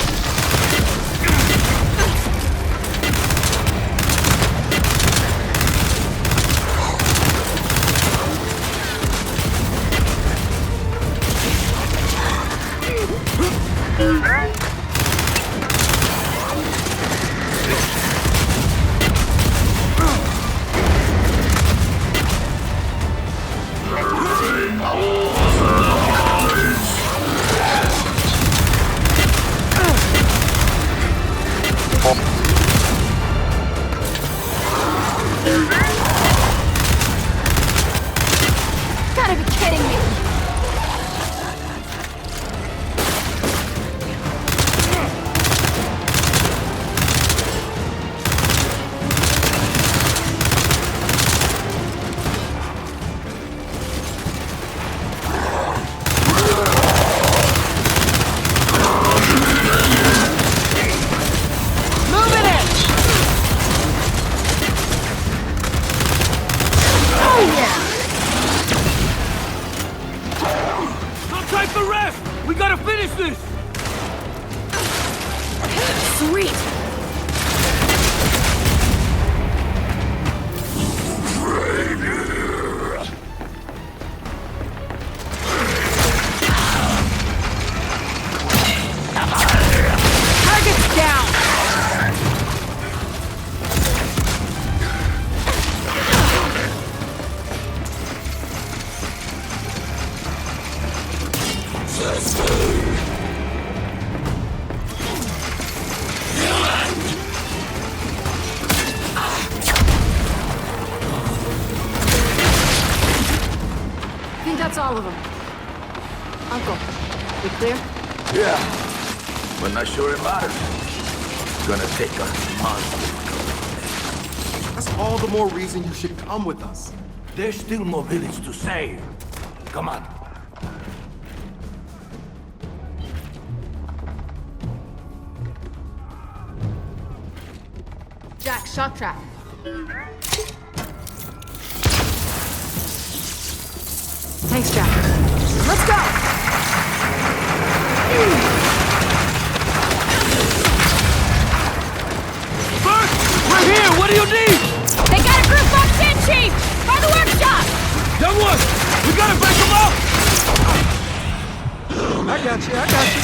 S3: Gotta be kidding me. Moving it. Oh yeah.
S7: Don't take the ref! We gotta finish this!
S3: Sweet. Target's down. I think that's all of them. Uncle, we clear?
S7: Yeah, but not sure it matters. It's gonna take a month.
S12: That's all the more reason you should come with us.
S7: There's still more village to save. Come on.
S3: Jack, shock trap. Thanks, Jack. Let's go!
S7: Bert! We're here! What do you need?
S3: They got a group box in, Chief! By the workshop!
S7: Young one! We gotta break them up!
S11: I got you, I got you.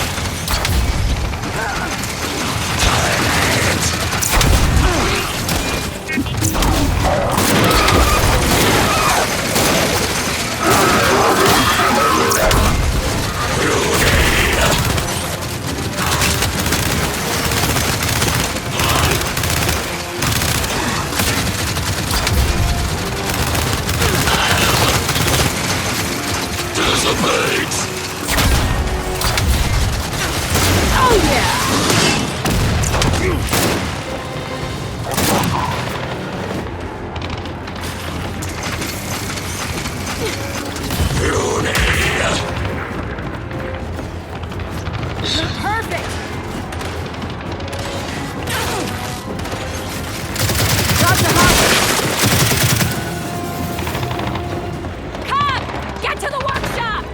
S11: Decimate!
S3: Oh yeah! Perfect! Dr. Hopper! Come! Get to the workshop!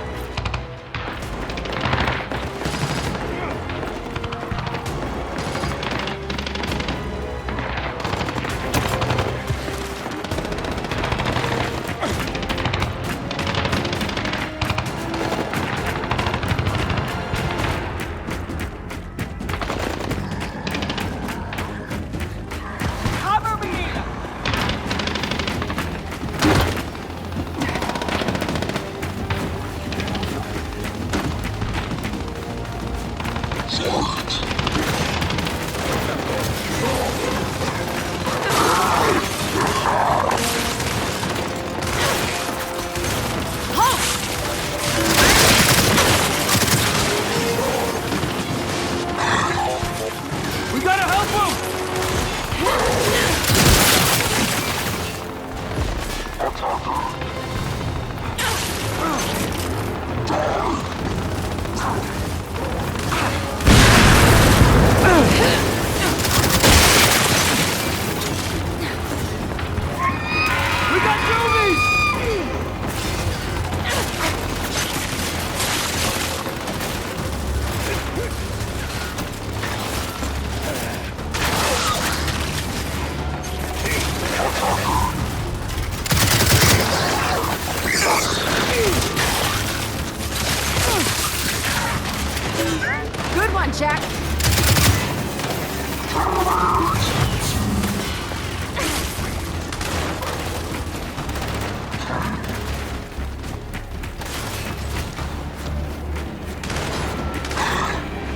S3: Good one, Jack.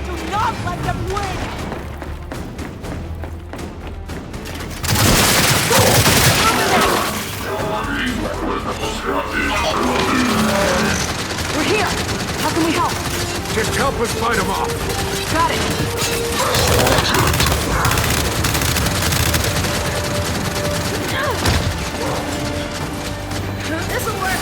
S3: Do not let them win! We're here! How can we help?
S11: Just help us fight them off.
S3: Got it. This'll work.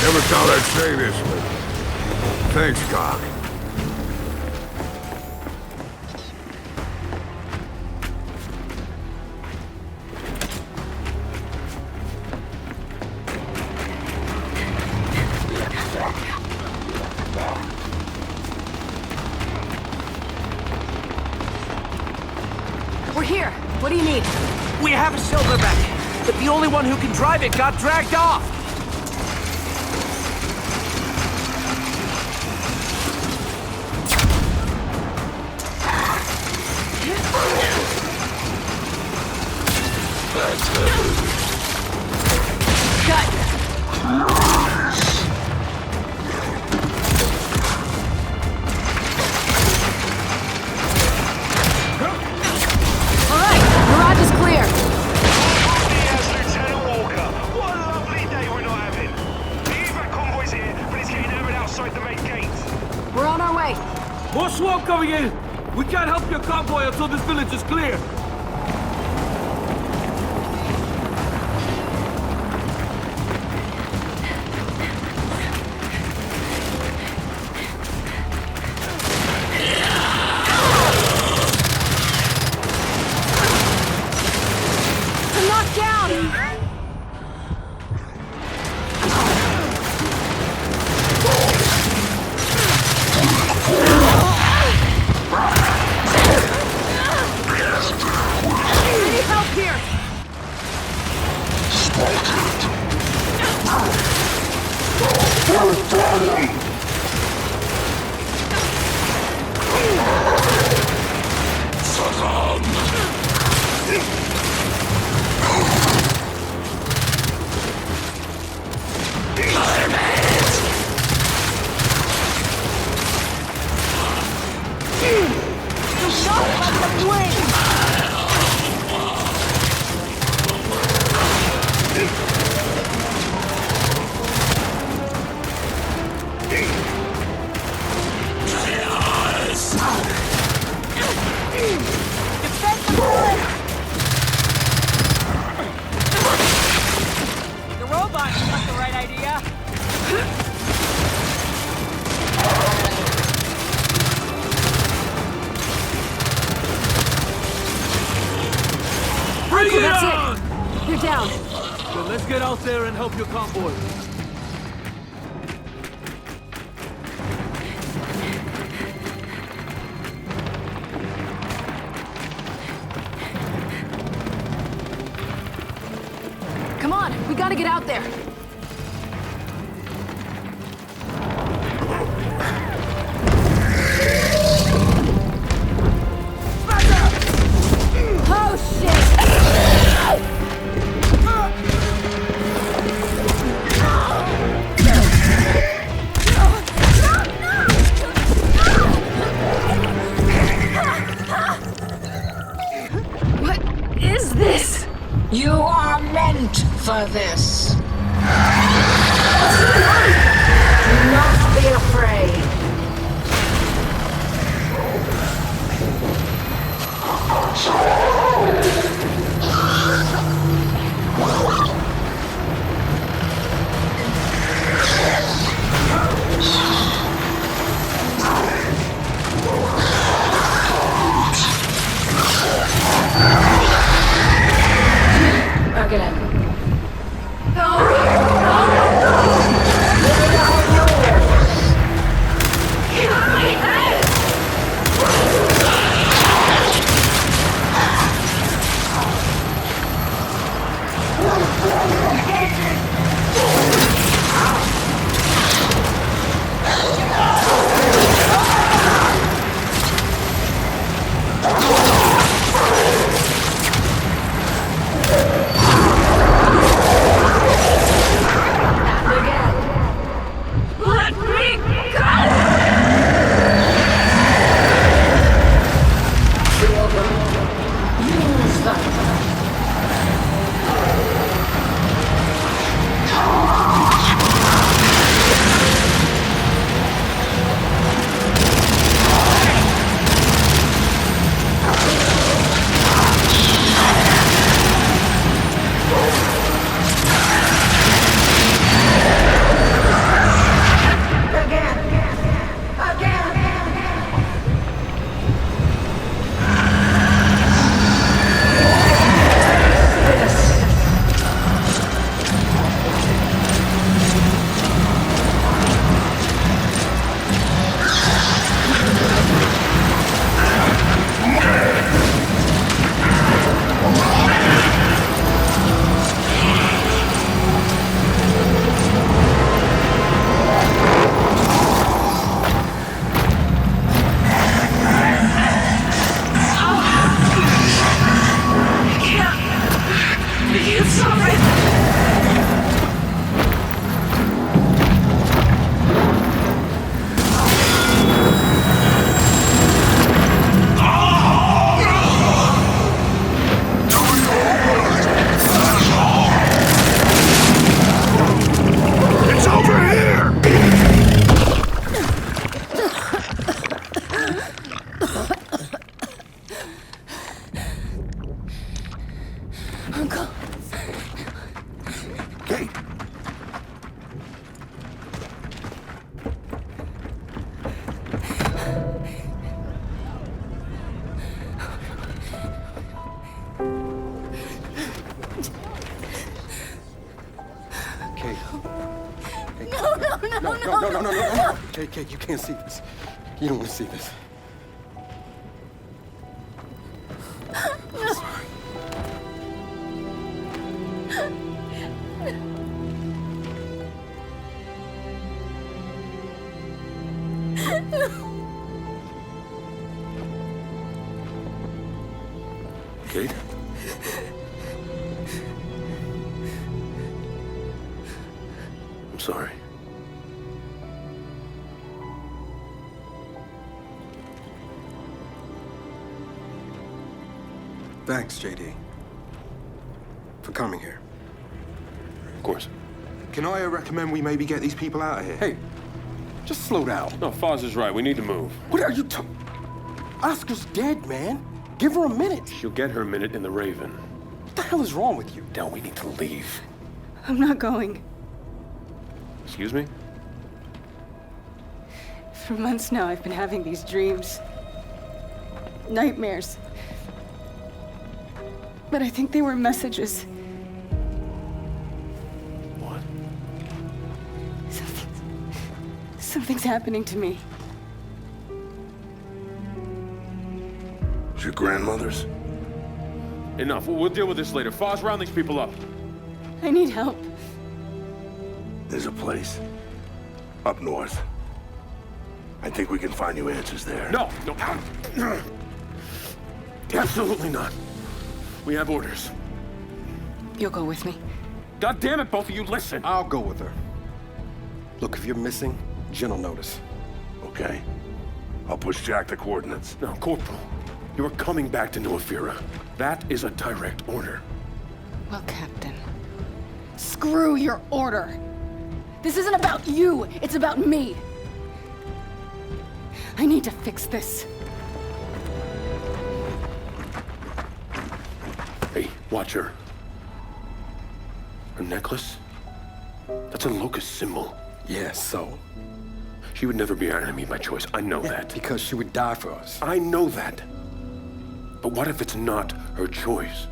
S11: Never thought I'd say this, but thanks, Doc.
S3: We're here. What do you need?
S19: We have a silverback, but the only one who can drive it got dragged off.
S6: More swarm coming in! We can't help your convoy until this village is clear!
S11: Yes.
S6: Let's get out there and help your convoy.
S3: Come on, we gotta get out there. Oh, shit!
S5: You are meant for this. Do not be afraid. Again.
S12: No. Kate, you can't see this. You don't want to see this. I'm sorry.
S17: Kate? I'm sorry.
S12: Thanks, JD, for coming here.
S17: Of course.
S11: Can I recommend we maybe get these people out of here?
S12: Hey, just slow down.
S17: No, Foz is right. We need to move.
S12: What are you talking? Oscar's dead, man. Give her a minute.
S17: She'll get her minute in the Raven.
S12: What the hell is wrong with you?
S17: Now we need to leave.
S3: I'm not going.
S17: Excuse me?
S3: For months now, I've been having these dreams. Nightmares. But I think they were messages.
S17: What?
S3: Something's happening to me.
S2: It's your grandmother's?
S17: Enough. We'll deal with this later. Foz, round these people up.
S3: I need help.
S2: There's a place. Up north. I think we can find you answers there.
S17: No. Absolutely not. We have orders.
S3: You'll go with me.
S17: God damn it, both of you, listen.
S12: I'll go with her. Look, if you're missing, Jen will notice.
S2: Okay. I'll push Jack the coordinates.
S17: No, Corporal. You are coming back to New Afira. That is a direct order.
S3: Well, Captain, screw your order. This isn't about you, it's about me. I need to fix this.
S17: Hey, watch her. Her necklace? That's a locust symbol.
S12: Yeah, so?
S17: She would never be our enemy by choice. I know that.
S12: Because she would die for us.
S17: I know that. But what if it's not her choice?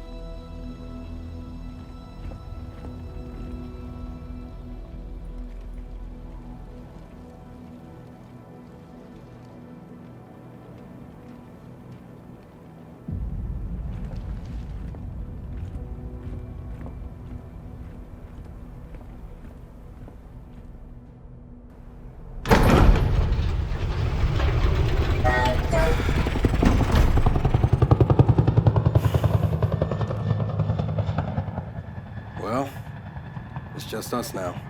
S12: Well, it's just us now.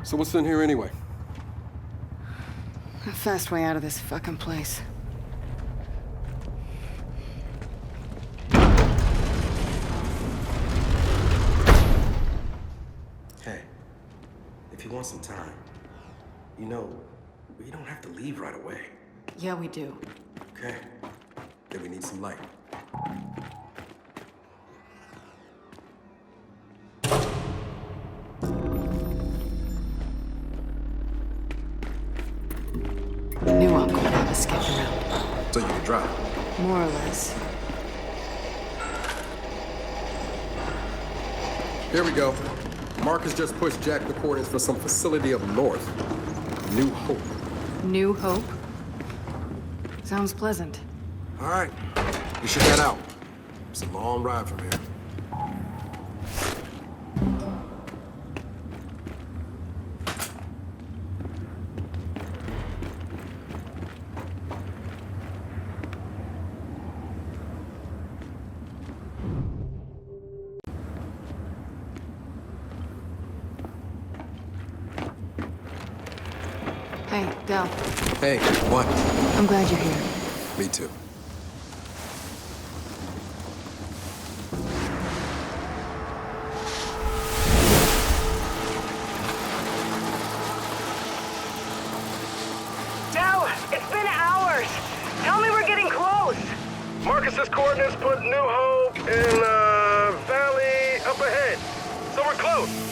S12: So what's in here anyway?
S4: A fast way out of this fucking place.
S12: Hey, if you want some time, you know, we don't have to leave right away.
S4: Yeah, we do.
S12: Okay. Then we need some light.
S4: Knew Uncle would have us skip around.
S12: So you can drive?
S4: More or less.
S12: Here we go. Mark has just pushed Jack the coordinates for some facility up north. New Hope.
S4: New Hope? Sounds pleasant.
S12: All right. We should head out. It's a long ride from here.
S4: Hey, Del.
S12: Hey, what?
S4: I'm glad you're here.
S12: Me too.
S9: Del, it's been hours. Tell me we're getting close.
S11: Marcus's coordinates put New Hope in, valley up ahead. So we're close.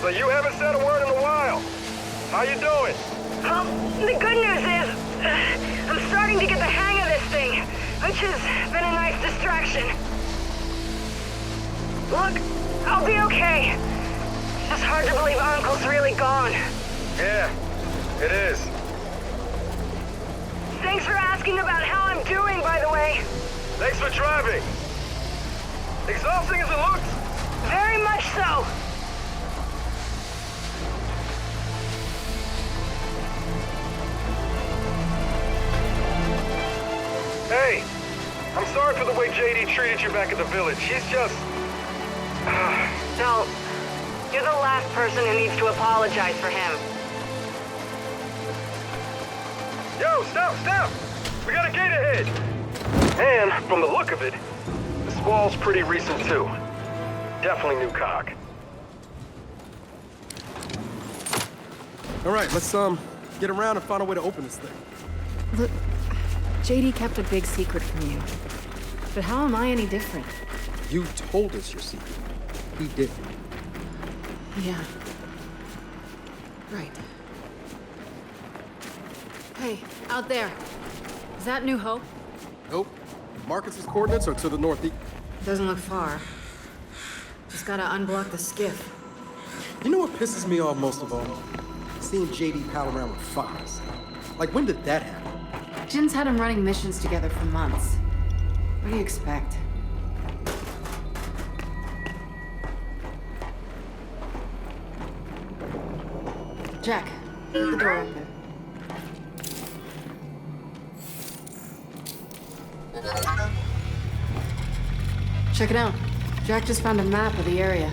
S11: So you haven't said a word in a while. How you doing?
S9: The good news is, I'm starting to get the hang of this thing, which has been a nice distraction. Look, I'll be okay. It's just hard to believe Uncle's really gone.
S1: Yeah, it is.
S9: Thanks for asking about how I'm doing, by the way.
S1: Thanks for driving. Exhausting as it looks?
S9: Very much so.
S1: Hey, I'm sorry for the way JD treated you back at the village. He's just...
S9: Don't. You're the last person who needs to apologize for him.
S1: Yo, stop! We got a gate ahead! And, from the look of it, this wall's pretty recent too. Definitely new cog. Alright, let's get around and find a way to open this thing.
S4: Look, JD kept a big secret from you. But how am I any different?
S12: You told us your secret. He didn't.
S4: Yeah. Right. Hey, out there. Is that New Hope?
S12: Nope. Marcus's coordinates are to the northeast.
S4: Doesn't look far. Just gotta unblock the skiff.
S12: You know what pisses me off most of all? Seeing JD pal around with Fox. Like, when did that happen?
S4: Jin's had him running missions together for months. What do you expect? Jack, get the door open. Check it out. Jack just found a map of the area.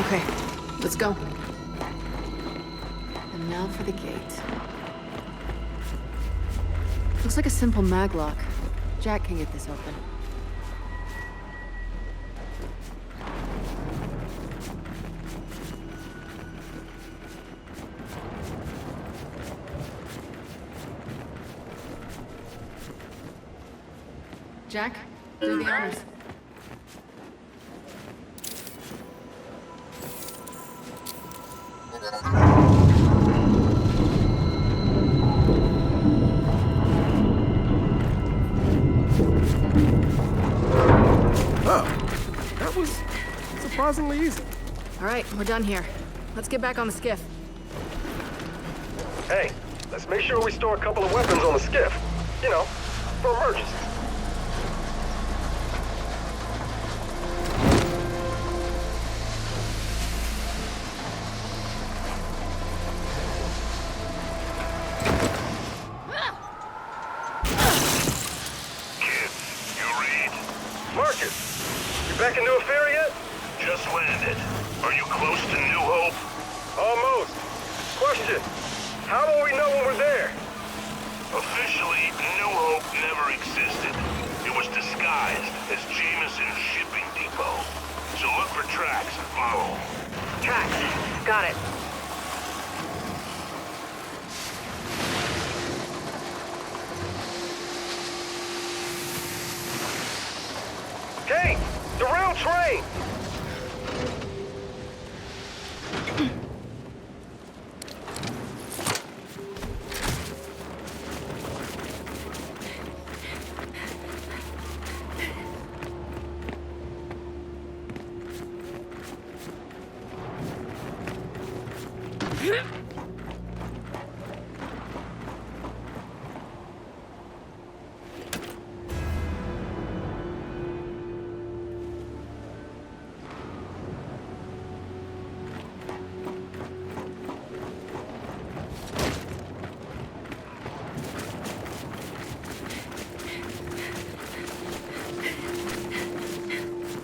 S4: Okay, let's go. And now for the gate. Looks like a simple maglock. Jack can get this open. Jack, do the honors.
S1: That was surprisingly easy.
S4: All right, we're done here. Let's get back on the skiff.
S1: Hey, let's make sure we store a couple of weapons on the skiff. You know, for emergencies. Back into a ferry yet?
S2: Just landed. Are you close to New Hope?
S1: Almost. Question. How will we know when we're there?
S2: Officially, New Hope never existed. It was disguised as Jameson's shipping depot. So look for tracks and follow.
S9: Tracks. Got it.
S1: Hey! The rail train!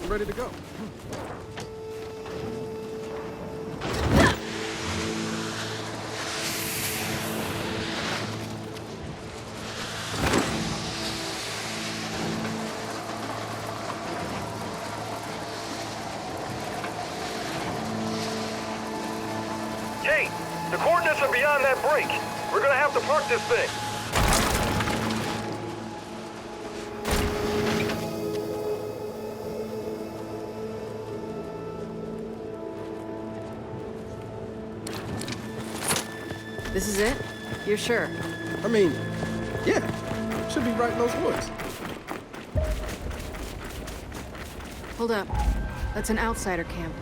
S1: Ready to go. Kate, the coordinates are beyond that break. We're gonna have to park this thing.
S4: This is it? You're sure?
S12: I mean, yeah. Should be right in those woods.
S4: Hold up. That's an outsider camp.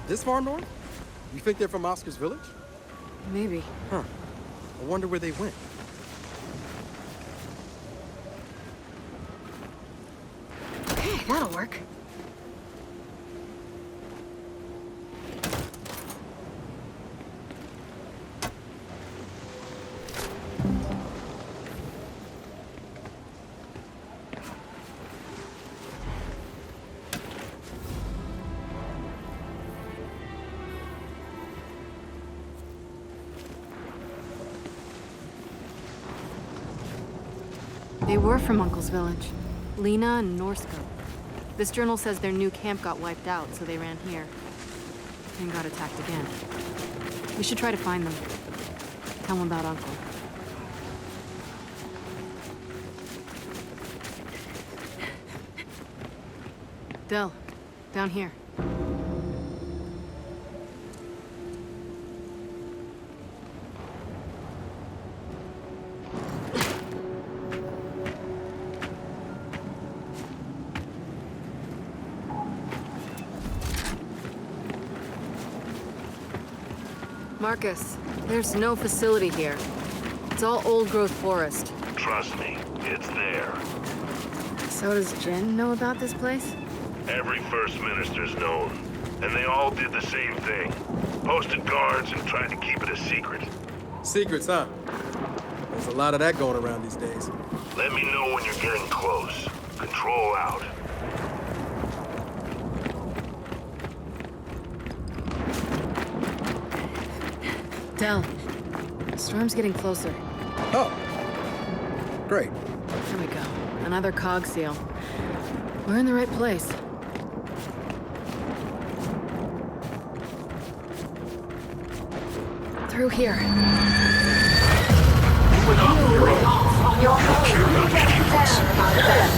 S12: This far north? You think they're from Oscar's village?
S4: Maybe.
S12: Huh. I wonder where they went.
S4: Okay, that'll work. They were from Uncle's village. Lena and Norsko. This journal says their new camp got wiped out, so they ran here. And got attacked again. We should try to find them. Tell them about Uncle. Del, down here. Marcus, there's no facility here. It's all old-growth forest.
S2: Trust me, it's there.
S4: So does Jen know about this place?
S2: Every First Minister's known, and they all did the same thing. Posted guards and tried to keep it a secret.
S12: Secrets, huh? There's a lot of that going around these days.
S2: Let me know when you're getting close. Control out.
S4: Del, the storm's getting closer.
S12: Oh, great.
S4: There we go. Another cog seal. We're in the right place. Through here.
S5: You went off on your own. You can't care about them.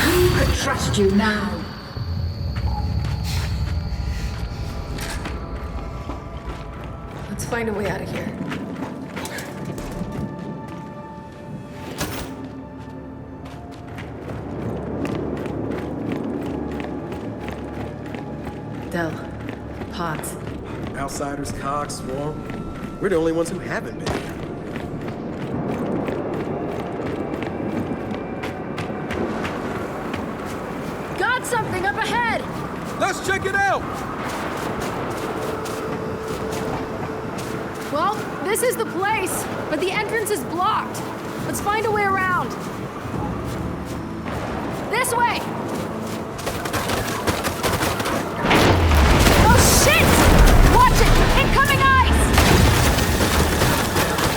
S5: Who could trust you now?
S4: Let's find a way out of here. Del, pods.
S12: Outsiders, cogs, swarm. We're the only ones who haven't been here.
S3: Got something up ahead!
S12: Let's check it out!
S3: Well, this is the place, but the entrance is blocked. Let's find a way around. This way! Oh shit! Watch it! Incoming ice!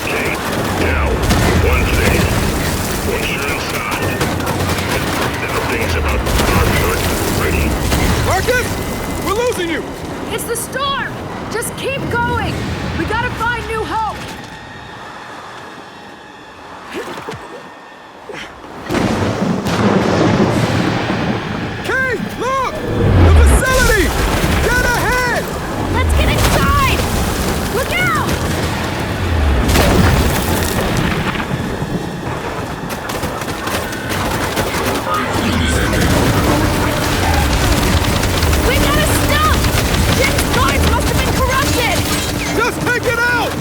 S2: Okay, now, one thing. Once you're inside, now things about our ready.
S12: Marcus! We're losing you!
S3: It's the storm! Just keep going! We gotta find new hope!
S12: Kay, look! The facility! Dead ahead!
S3: Let's get inside! Look out! We gotta stop! Jim's guards must have been corrupted!
S12: Just take it out!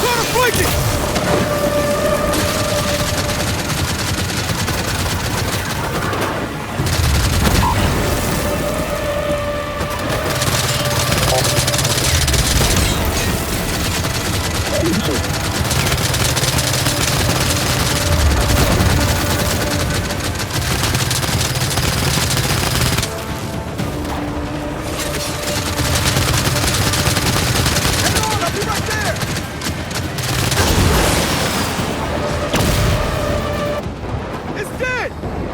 S12: Try to flank it!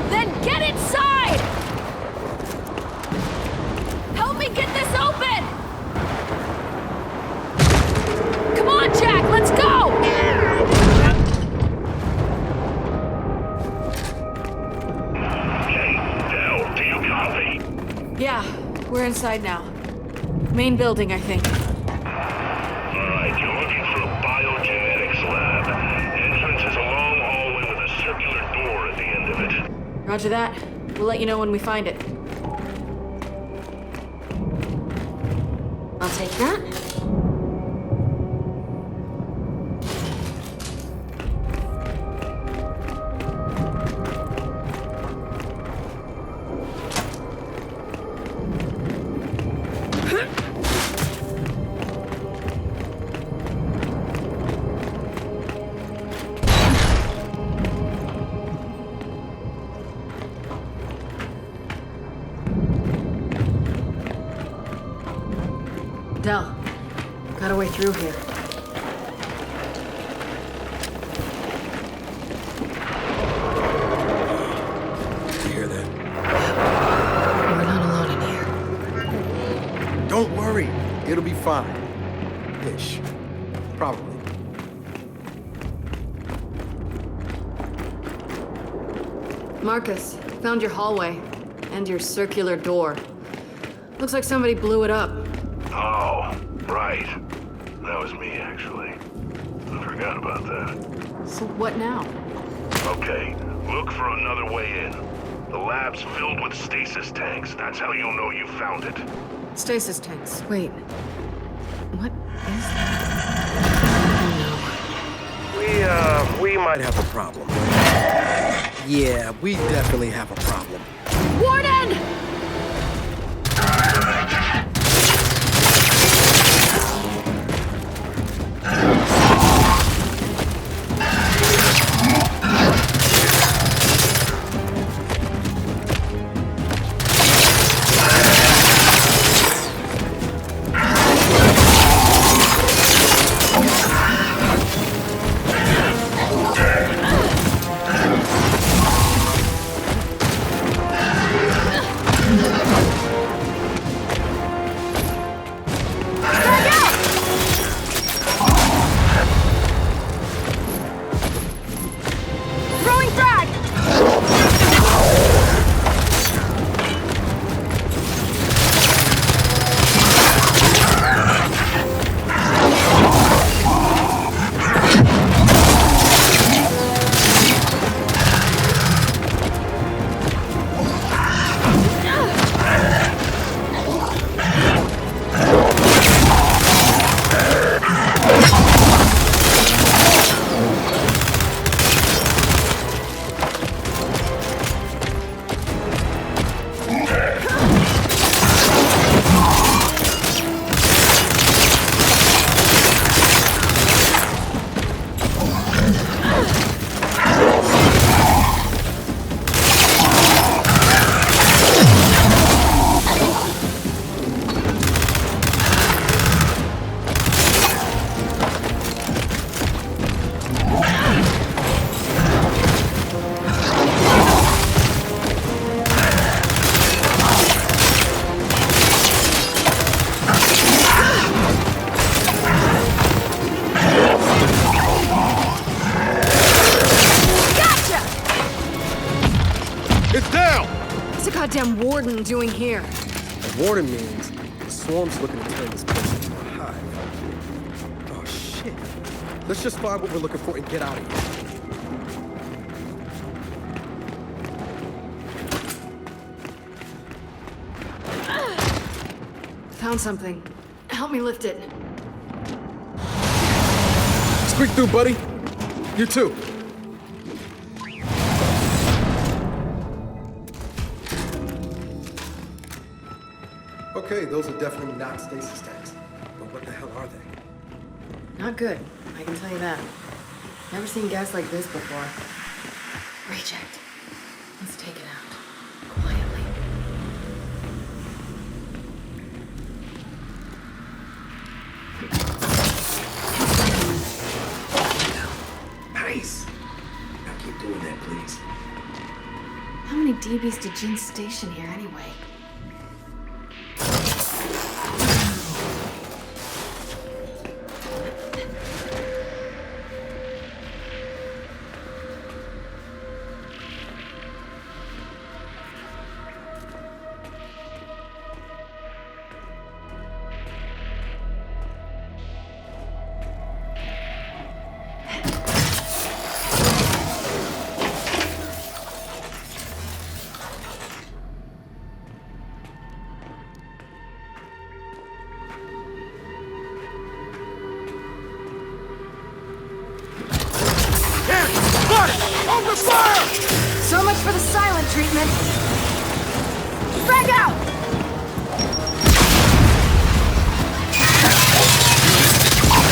S3: Then get inside! Help me get this open! Come on, Jack, let's go!
S4: inside now. Main building, I think.
S2: Alright, you're looking for a biogenetics lab. Entrance is a long hallway with a circular door at the end of it.
S4: Roger that. We'll let you know when we find it.
S21: I'll take that.
S4: Del, got a way through here.
S12: You hear that?
S4: We're not alone in here.
S12: Don't worry. It'll be fine. Ish. Probably.
S4: Marcus, found your hallway. And your circular door. Looks like somebody blew it up.
S2: Oh, right. That was me, actually. I forgot about that.
S4: So what now?
S2: Okay, look for another way in. The lab's filled with stasis tanks. That's how you'll know you found it.
S4: Stasis tanks. Wait. What is that?
S12: We might have a problem. Yeah, we definitely have a problem.
S4: Warden! Goddamn warden doing here?
S12: A warden means the swarm's looking to turn this place into a hive. Oh shit. Let's just find what we're looking for and get out of here.
S4: Found something. Help me lift it.
S12: Squeak through, buddy. You too. Okay, those are definitely not stasis tanks. But what the hell are they?
S4: Not good, I can tell you that. Never seen gas like this before. Reject. Let's take it out. Quietly.
S12: Nice. Now keep doing that, please.
S4: How many DBs did Jin station here anyway?
S11: Crossfire!
S4: So much for the silent treatment.
S3: Frag out!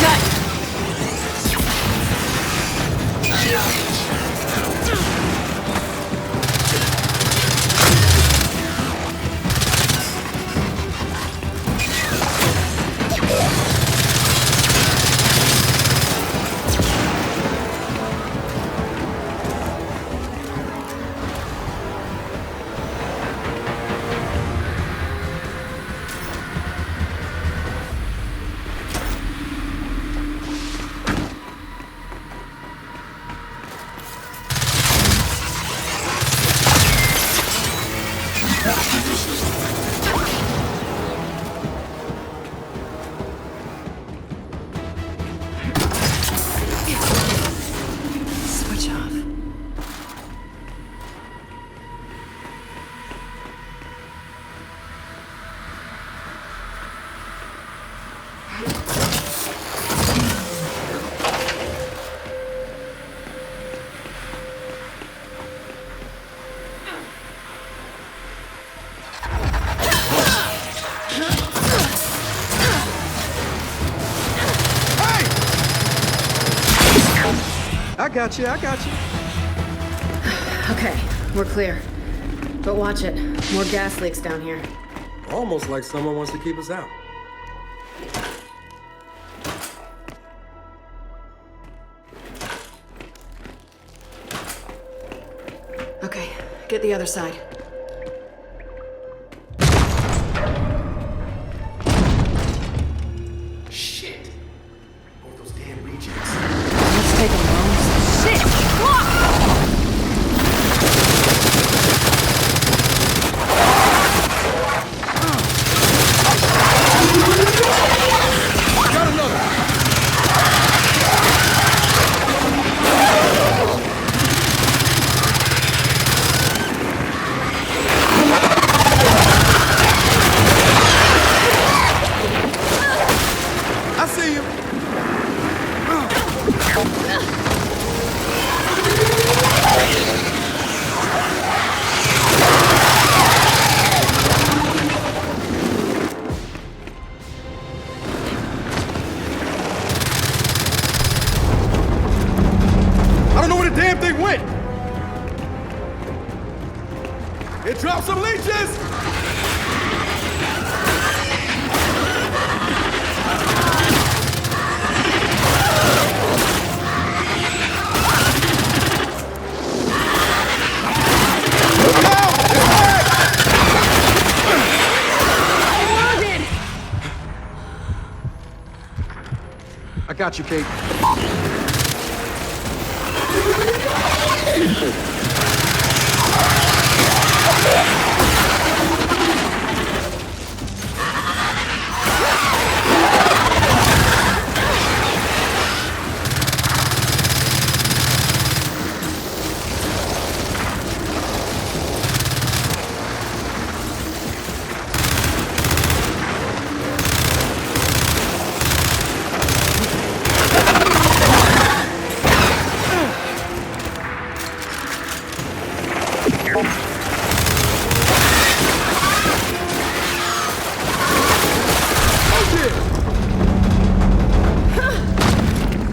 S4: Cut! Switch off.
S12: I got you, I got you.
S4: Okay, we're clear. But watch it. More gas leaks down here.
S12: Almost like someone wants to keep us out.
S4: Okay, get the other side.
S12: Shit. Both those damn rejects.
S4: Let's take a long shit!
S11: Got another! I see you. I don't know where the damn thing went. It dropped some leeches.
S12: I got you, Kate.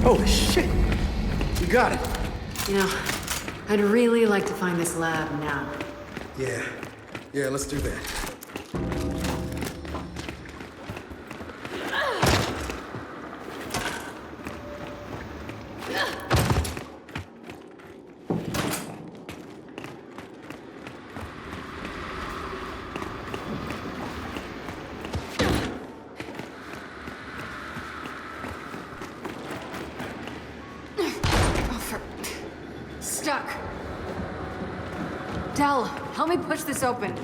S12: Holy shit. You got it.
S4: You know, I'd really like to find this lab now.
S12: Yeah. Yeah, let's do that.
S4: Stuck. Del, help me push this open.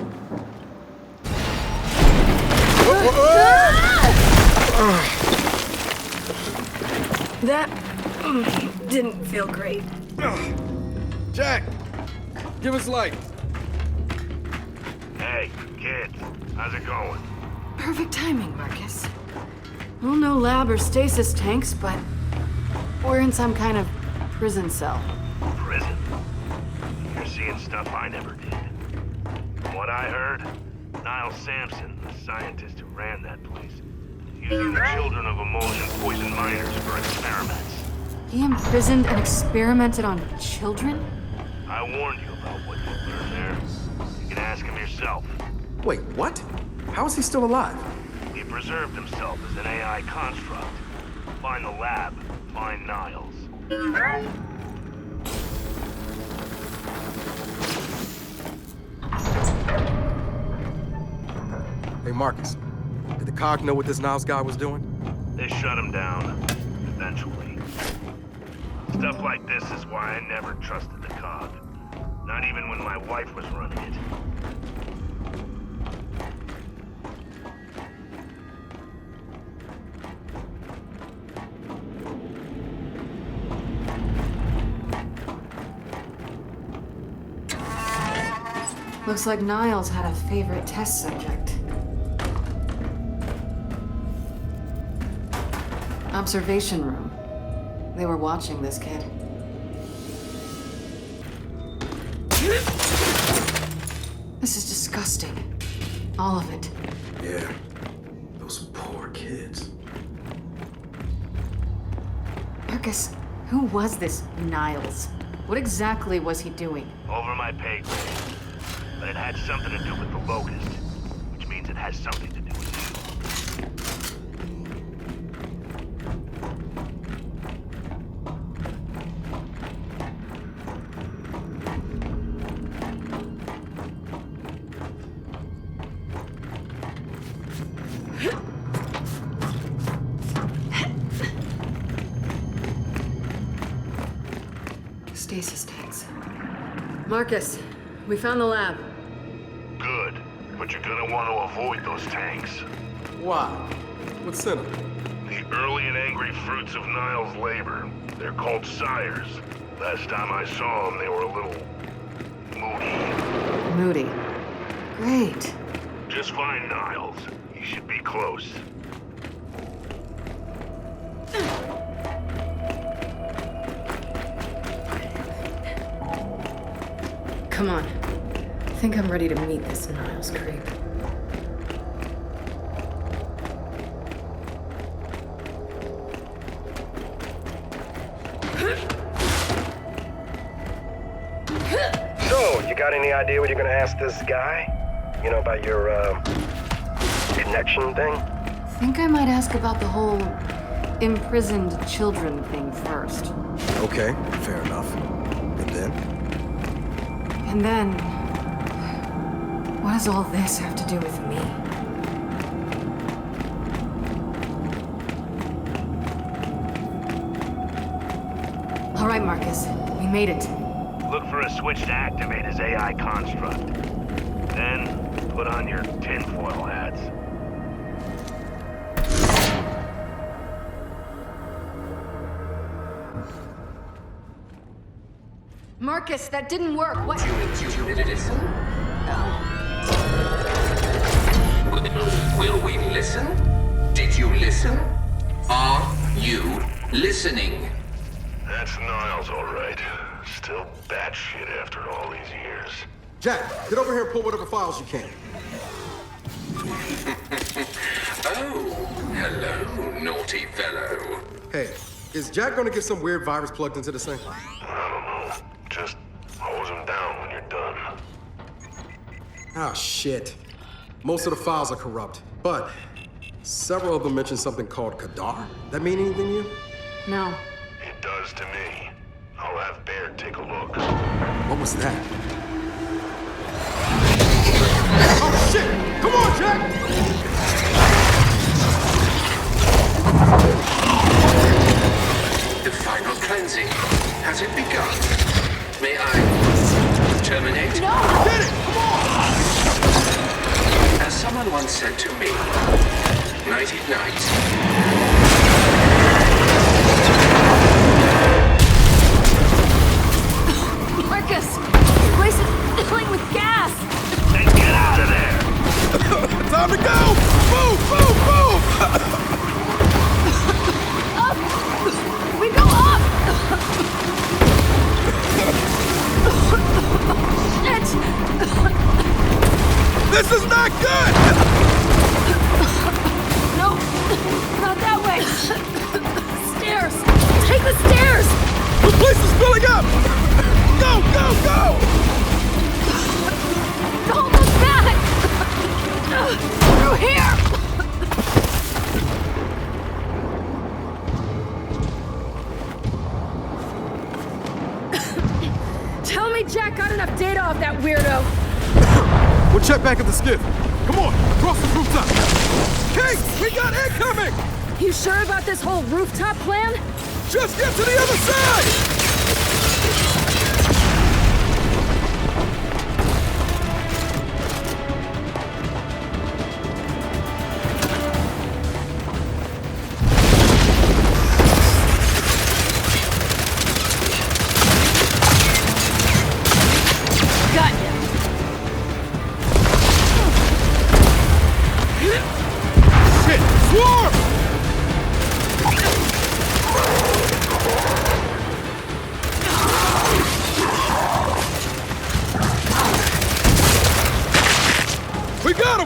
S4: That didn't feel great.
S11: Jack, give us light.
S2: Hey, kids, how's it going?
S4: Perfect timing, Marcus. Well, no lab or stasis tanks, but we're in some kind of prison cell.
S2: Prison? seeing stuff I never did. From what I heard, Niall Sampson, the scientist who ran that place, was using the children of emulsion-poisoned miners for experiments.
S4: He imprisoned and experimented on children?
S2: I warned you about what you learned there. You can ask him yourself.
S12: Wait, what? How is he still alive?
S2: He preserved himself as an AI construct. Find the lab, find Niles.
S12: Hey, Marcus. Did the COG know what this Niles guy was doing?
S2: They shut him down, eventually. Stuff like this is why I never trusted the COG. Not even when my wife was running it.
S4: Looks like Niles had a favorite test subject. Observation room. They were watching this kid. This is disgusting. All of it.
S12: Yeah. Those poor kids.
S4: Marcus, who was this Niles? What exactly was he doing?
S2: Over my pay grade. But it had something to do with the Locust, which means it has something to do with
S4: Stasis tanks. Marcus, we found the lab.
S2: Good, but you're gonna want to avoid those tanks.
S12: Why? What's in them?
S2: The early and angry fruits of Niles' labor. They're called sires. Last time I saw them, they were a little moody.
S4: Moody. Great.
S2: Just find Niles. He should be close.
S4: Come on. I think I'm ready to meet this Niles creep.
S1: So, you got any idea what you're gonna ask this guy? You know, about your, connection thing?
S4: I think I might ask about the whole imprisoned children thing first.
S12: Okay, fair enough. And then?
S4: And then... what does all this have to do with me? All right, Marcus. We made it.
S2: Look for a switch to activate his AI construct. Then, put on your tinfoil hats.
S4: Marcus, that didn't work. What?
S10: Did you listen? Will we listen? Did you listen? Are you listening?
S2: That's Niles, all right. Still batshit after all these years.
S12: Jack, get over here and pull whatever files you can.
S10: Oh, hello, naughty fellow.
S12: Hey, is Jack gonna get some weird virus plugged into this thing?
S2: I don't know. Just hose him down when you're done.
S12: Ah, shit. Most of the files are corrupt, but several of them mention something called Kadar. That mean anything to you?
S4: No.
S2: It does to me. I'll have Baird take a look.
S12: What was that? Oh, shit! Come on, Jack!
S10: The final cleansing. Has it begun? May I terminate?
S4: No!
S12: Get it! Come on!
S10: As someone once said to me, nighty night.
S4: Marcus! This place is filling with gas!
S2: Then get out of there!
S12: Time to go! Move, move, move!
S4: Up! We go up!
S11: This is not good!
S3: No, not that way. Stairs. Take the stairs.
S11: The place is filling up! Go, go, go!
S3: Hold us back. Through here. Tell me Jack got enough data off that weirdo.
S11: We'll check back at the skiff. Come on, cross the rooftop. Kate, we got incoming!
S3: You sure about this whole rooftop plan?
S11: Just get to the other side!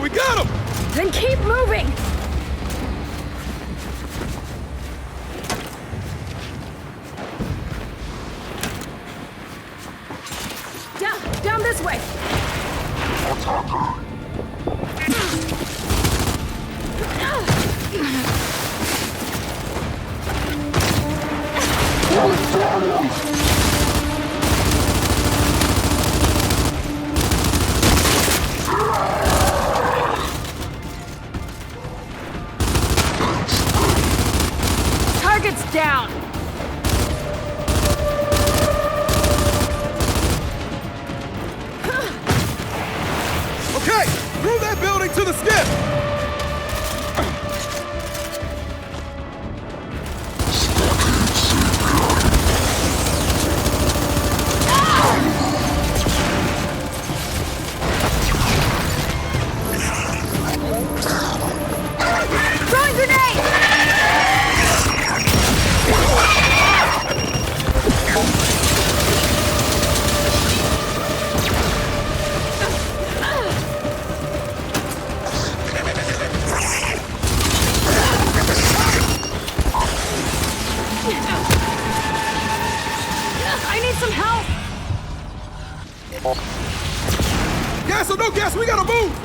S11: We got him!
S3: Then keep moving! Down this way! Target's down!
S11: Okay, through that building to the skiff!
S3: Throwing grenade! I need some help!
S11: Gas or no gas, we gotta move!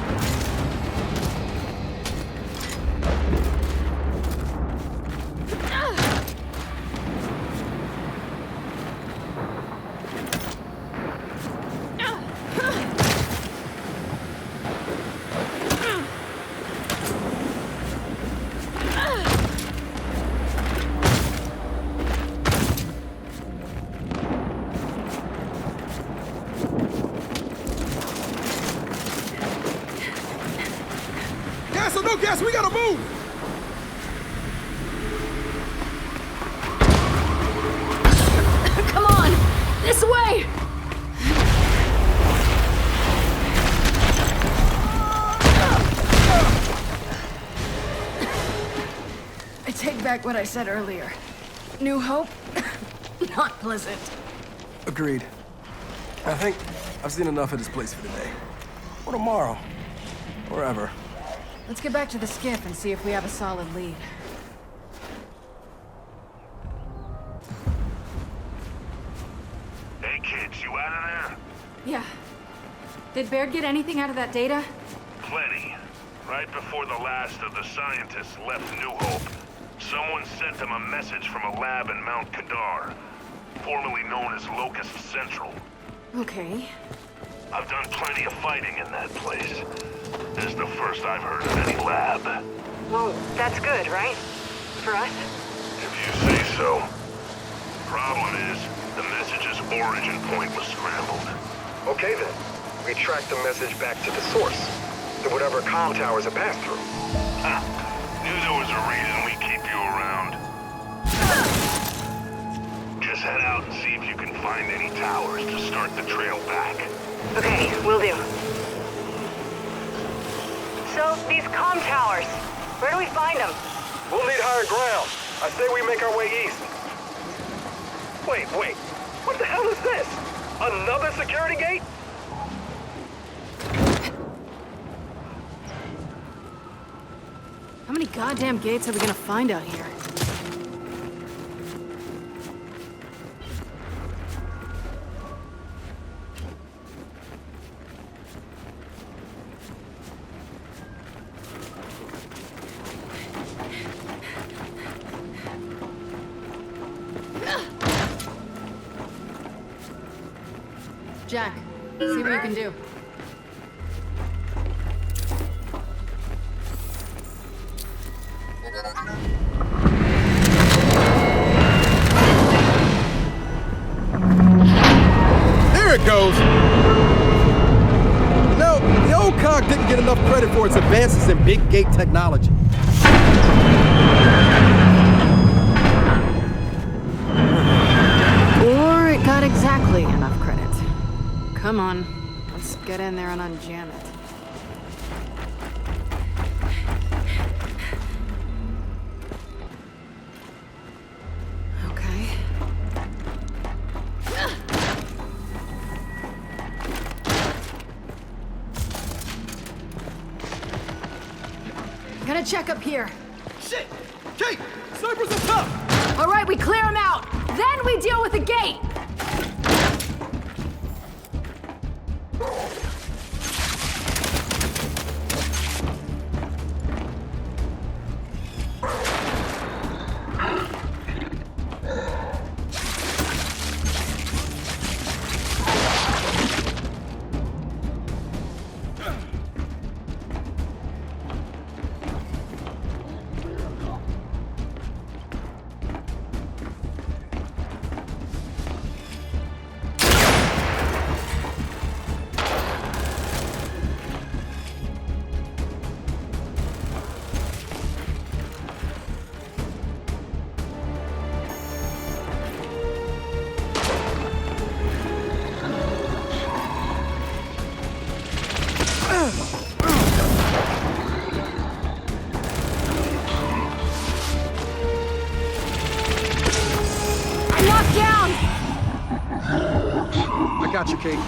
S11: Gas or no gas, we gotta move!
S3: Come on! This way! I take back what I said earlier. New Hope? Not pleasant.
S12: Agreed. I think I've seen enough of this place for today. Or tomorrow. Or ever.
S4: Let's get back to the skiff and see if we have a solid lead.
S2: Hey kids, you out of there?
S4: Yeah. Did Baird get anything out of that data?
S2: Plenty. Right before the last of the scientists left New Hope, someone sent them a message from a lab in Mount Kadar, formerly known as Locust Central.
S4: Okay.
S2: I've done plenty of fighting in that place. This is the first I've heard of any lab.
S9: Well, that's good, right? For us?
S2: If you say so. Problem is, the message's origin point was scrambled.
S1: Okay then. We track the message back to the source. To whatever comm towers it passed through.
S2: Ha! Knew there was a reason we keep you around. Just head out and see if you can find any towers to start the trail back.
S9: Okay, will do. So, these comm towers, where do we find them?
S1: We'll need higher ground. I say we make our way east. Wait. What the hell is this? Another security gate?
S4: goddamn gates are we gonna find out here? Jack, see what you can do.
S12: There it goes! No, the old cog didn't get enough credit for its advances in big gate technology.
S4: Or it got exactly enough credit. Come on, let's get in there and unjam it. Okay. Gonna check up here.
S11: Shit! Kate! Snipers up top!
S3: All right, we clear them out. Then we deal with the gate.
S12: I got you, Kate.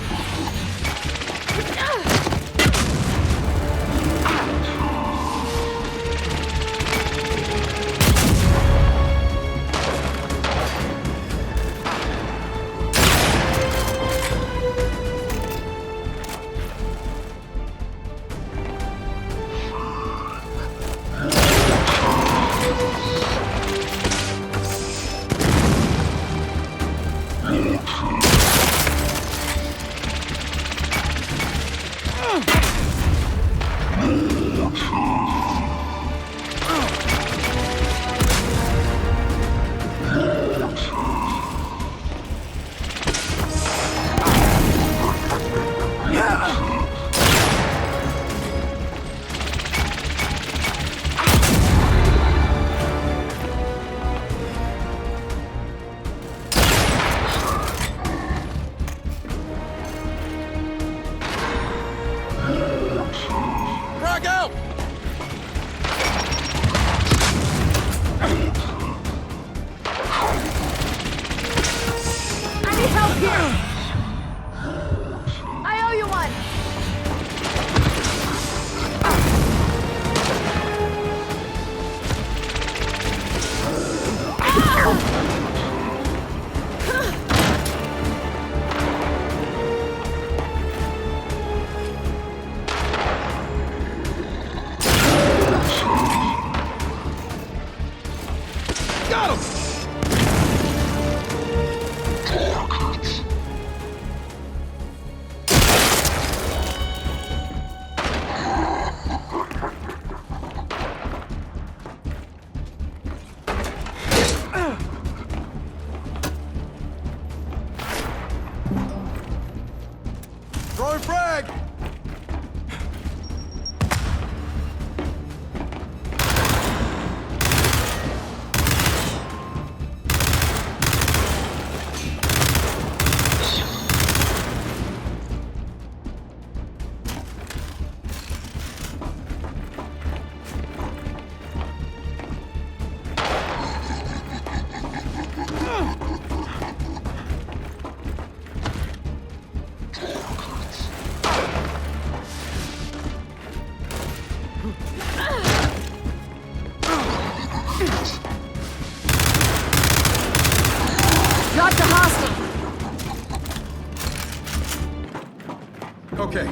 S12: Okay,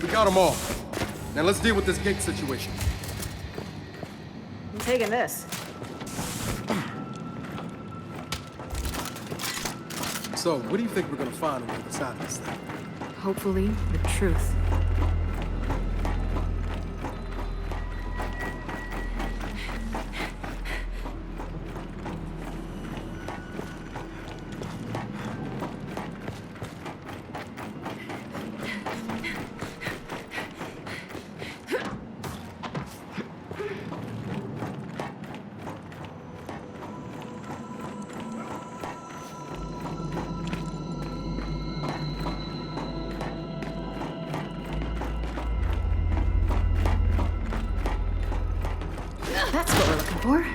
S12: we got them all. Now let's deal with this gate situation.
S4: I'm taking this.
S12: So, what do you think we're gonna find on the other side of this thing?
S4: Hopefully, the truth. That's what we're looking for.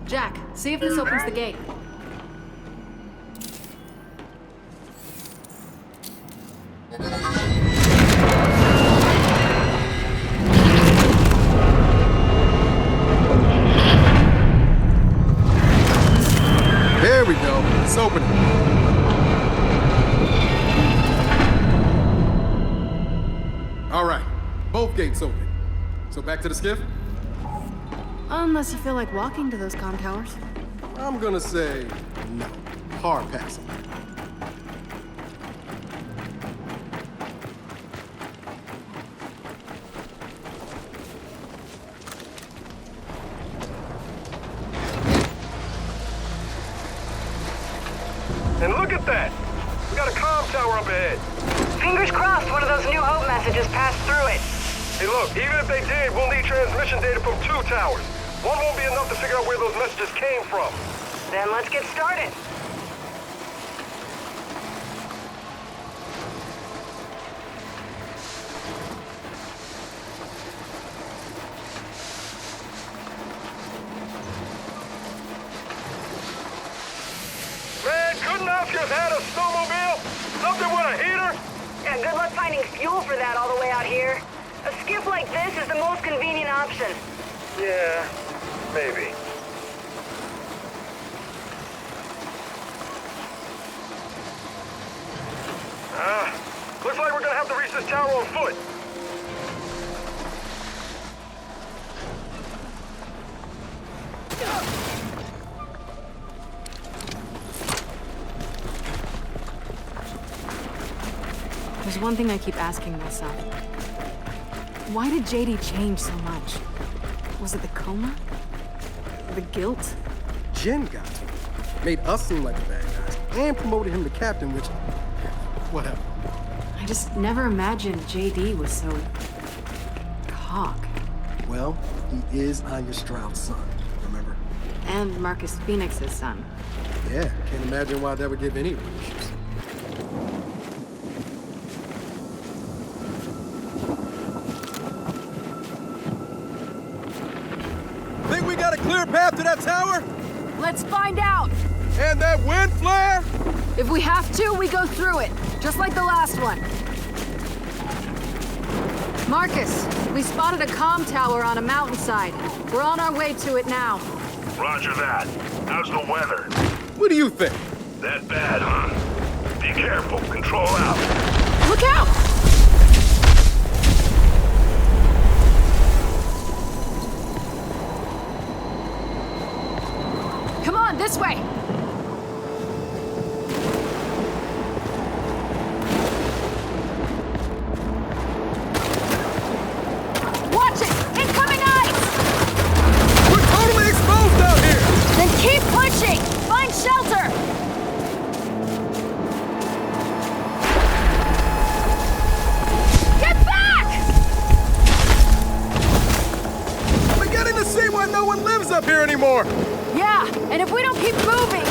S4: Jack, see if this opens the gate.
S12: There we go. It's opening. All right. Both gates open. So back to the skiff?
S4: Unless you feel like walking to those comm towers.
S12: I'm gonna say no. Hard passing.
S1: And look at that! We got a comm tower up ahead.
S9: Fingers crossed one of those New Hope messages passed through it.
S1: Hey look, even if they did, we'll need transmission data from 2 towers. One won't be enough to figure out where those messages came from.
S9: Then let's get started.
S1: Man, couldn't Oscar have had a snowmobile? Something with a heater?
S9: Yeah, good luck finding fuel for that all the way out here. A skiff like this is the most convenient option.
S1: Yeah, maybe. Looks like we're gonna have to reach this tower on foot.
S4: There's one thing I keep asking myself. Why did JD change so much? Was it the coma? The guilt?
S12: Jen got to him. Made us seem like the bad guys. And promoted him to captain, which... whatever.
S4: I just never imagined JD was so... cock.
S12: Well, he is Anya Stroud's son, remember?
S4: And Marcus Phoenix's son.
S12: Yeah, can't imagine why that would give anyone issues. Think we got a clear path to that tower?
S4: Let's find out!
S12: And that wind flare?
S4: If we have to, we go through it. Just like the last one. Marcus, we spotted a comm tower on a mountainside. We're on our way to it now.
S2: Roger that. How's the weather?
S12: What do you think?
S2: That bad, huh? Be careful. Control out.
S4: Look out! Come on, this way! Watch it! Incoming ice!
S12: We're totally exposed out here!
S4: Then keep pushing! Find shelter! Get back!
S12: I'm beginning to see why no one lives up here anymore!
S4: Yeah, and if we don't keep moving,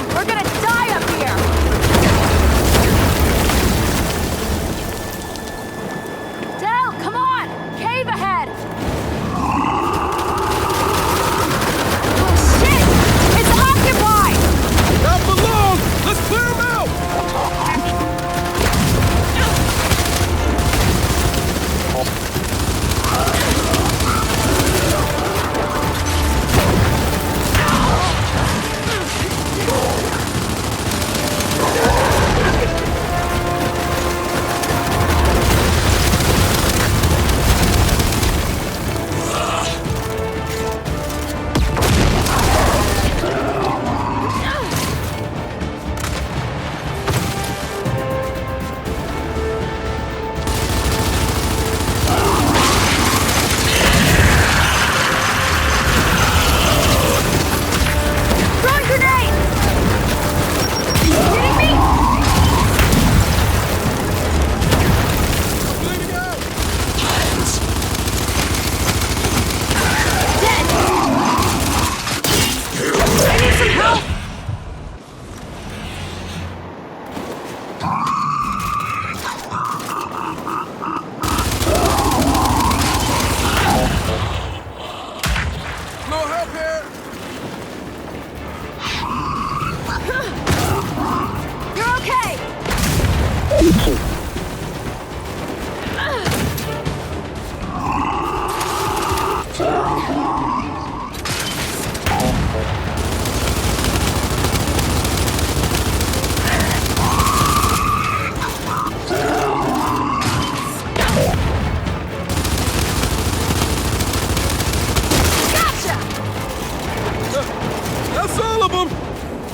S11: That's all of them!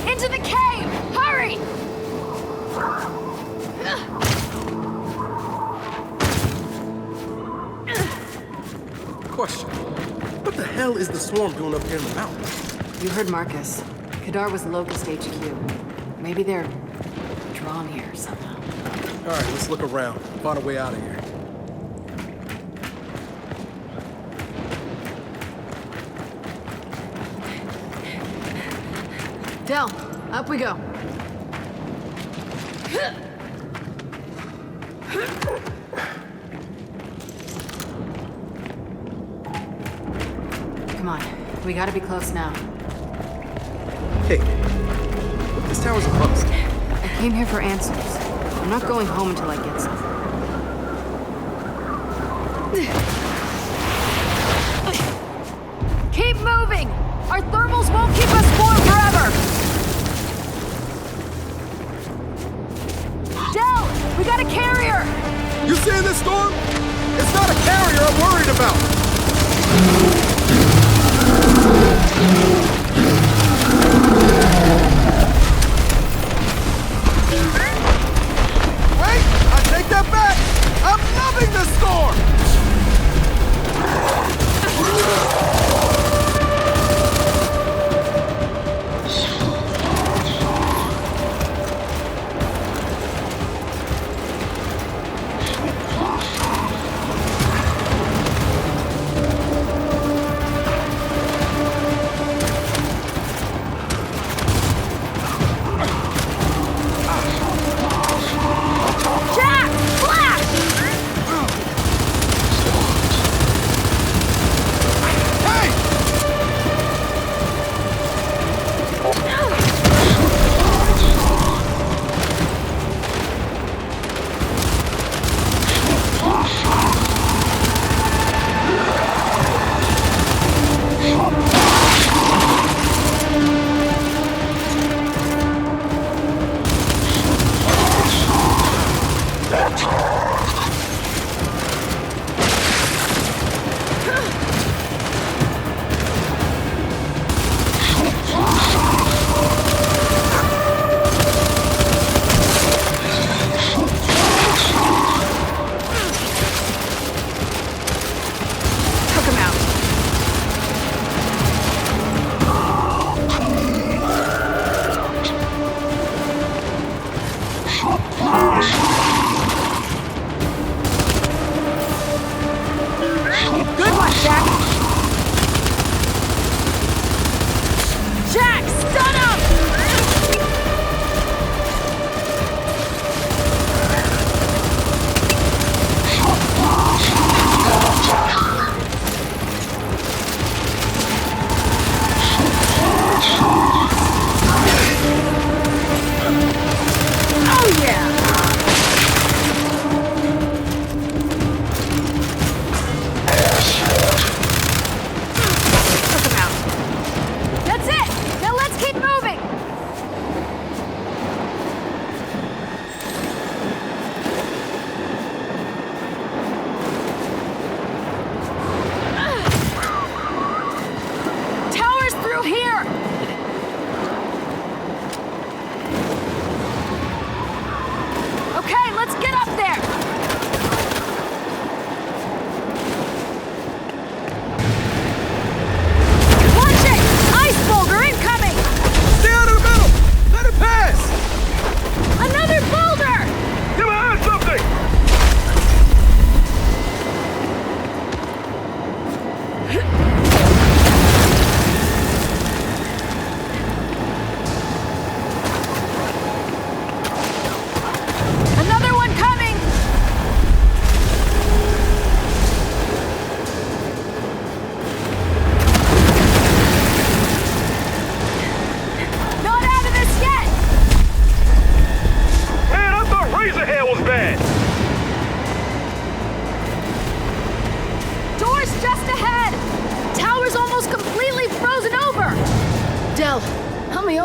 S3: Into the cave! Hurry!
S12: Question. What the hell is the swarm doing up here in the mountains?
S4: You heard Marcus. Kadar was Locust HQ. Maybe they're drawn here somehow.
S12: All right, let's look around. Find a way out of here.
S4: Del, up we go. Come on, we gotta be close now.
S12: Hey, look, this tower's a bust.
S4: I came here for answers. I'm not going home until I get some.
S3: Keep moving! Our thermals won't keep us warm forever! Del! We got a carrier!
S11: You seeing this storm? It's not a carrier I'm worried about! Wait! I take that back! I'm loving this storm!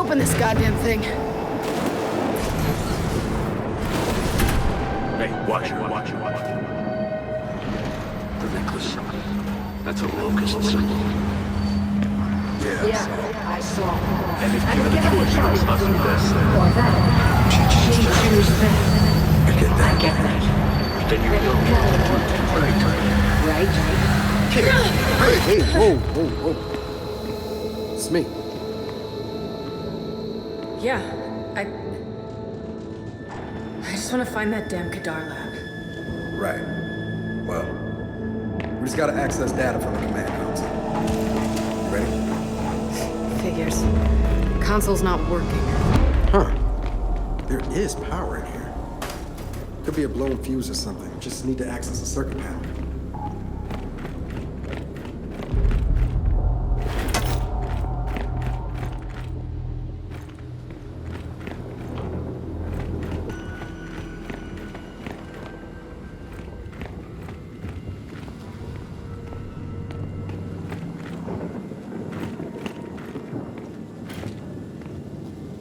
S4: open this goddamn thing.
S17: Hey, watch it. The necklace. That's a locust symbol.
S5: Yeah, I saw.
S17: And if given a choice, it was us or them.
S5: Or that. She choose them.
S17: I get that.
S5: I get that.
S17: Then you know.
S5: Right?
S12: Hey, whoa. It's me.
S4: Yeah, I just want to find that damn Kadar lab.
S12: Right. Well, we just gotta access data from the command console. Ready?
S4: Figures. Console's not working.
S12: Huh. There is power in here. Could be a blown fuse or something. Just need to access the circuit panel.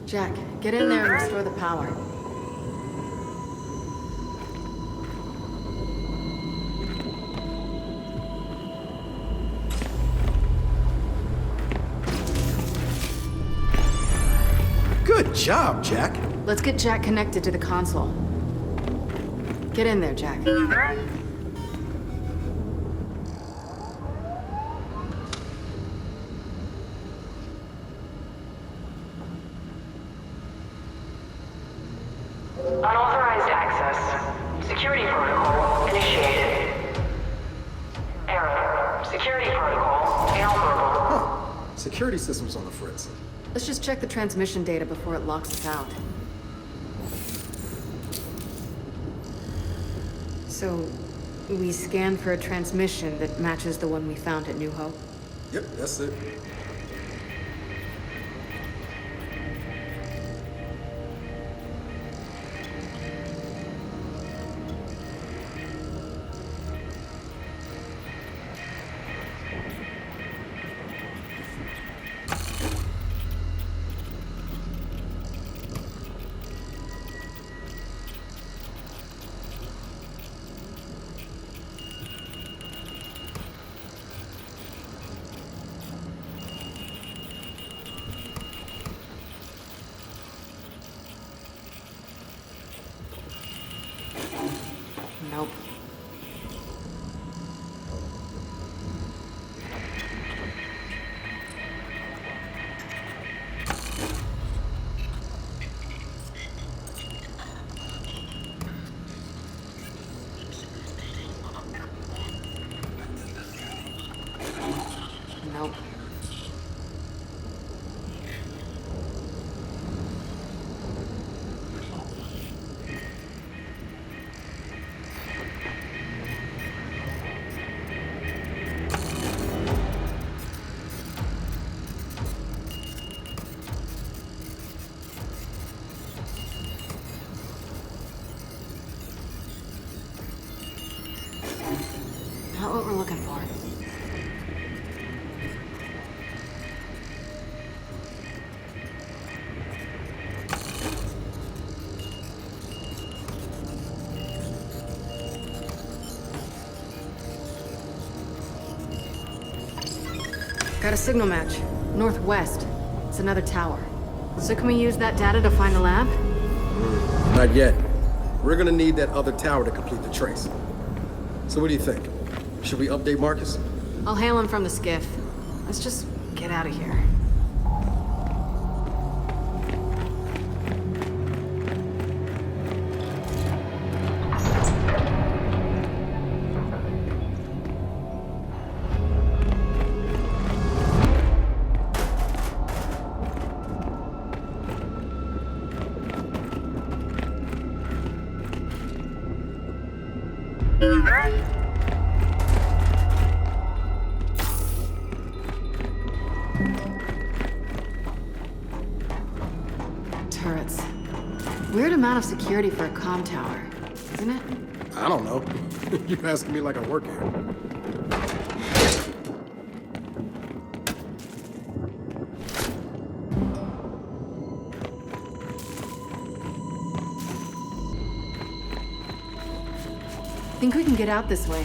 S4: Jack, get in there and restore the power.
S12: Good job, Jack.
S4: Let's get Jack connected to the console. Get in there, Jack.
S13: Unauthorized access. Security protocol initiated. Error. Security protocol inoperable.
S12: Huh. Security systems on the fritz.
S4: Let's just check the transmission data before it locks us out. So, we scanned for a transmission that matches the one we found at New Hope?
S12: Yep, that's it.
S4: Nope. Nope. Not what we're looking for. Got a signal match. Northwest. It's another tower. So can we use that data to find the lab?
S12: Not yet. We're gonna need that other tower to complete the trace. So what do you think? Should we update Marcus?
S4: I'll hail him from the skiff. Let's just get out of here. Turrets. Weird amount of security for a comm tower, isn't it?
S12: I don't know. You're asking me like I work here.
S4: think we can get out this way.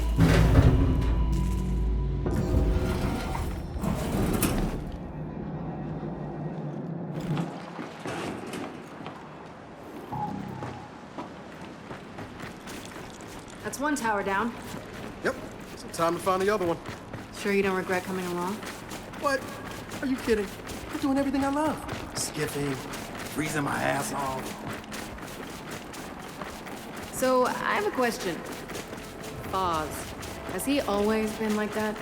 S4: That's one tower down.
S12: Yep. So time to find the other one.
S4: Sure you don't regret coming along?
S12: What? Are you kidding? I'm doing everything I love. Skipping, freezing my ass off.
S4: So, I have a question. Oz, has he always been like that?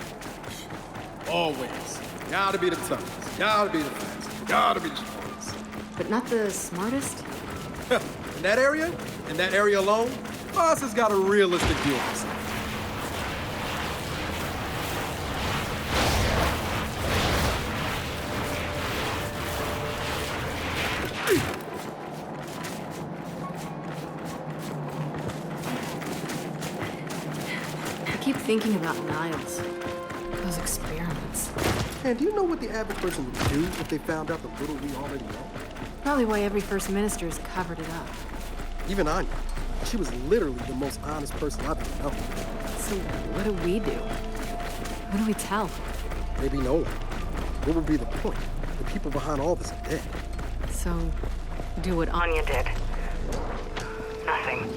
S12: Always. Gotta be the toughest. Gotta be the fastest. Gotta be the strongest.
S4: But not the smartest?
S12: In that area alone, Oz has got a realistic view of himself.
S4: I keep thinking about Niles. Those experiments.
S12: And do you know what the average person would do if they found out the little we already know?
S4: Probably why every first minister's covered it up.
S12: Even Anya. She was literally the most honest person I've ever known.
S4: So what do we do? Who do we tell?
S12: Maybe no one. What would be the point? The people behind all this are dead.
S4: So, do what
S9: Anya did. Nothing.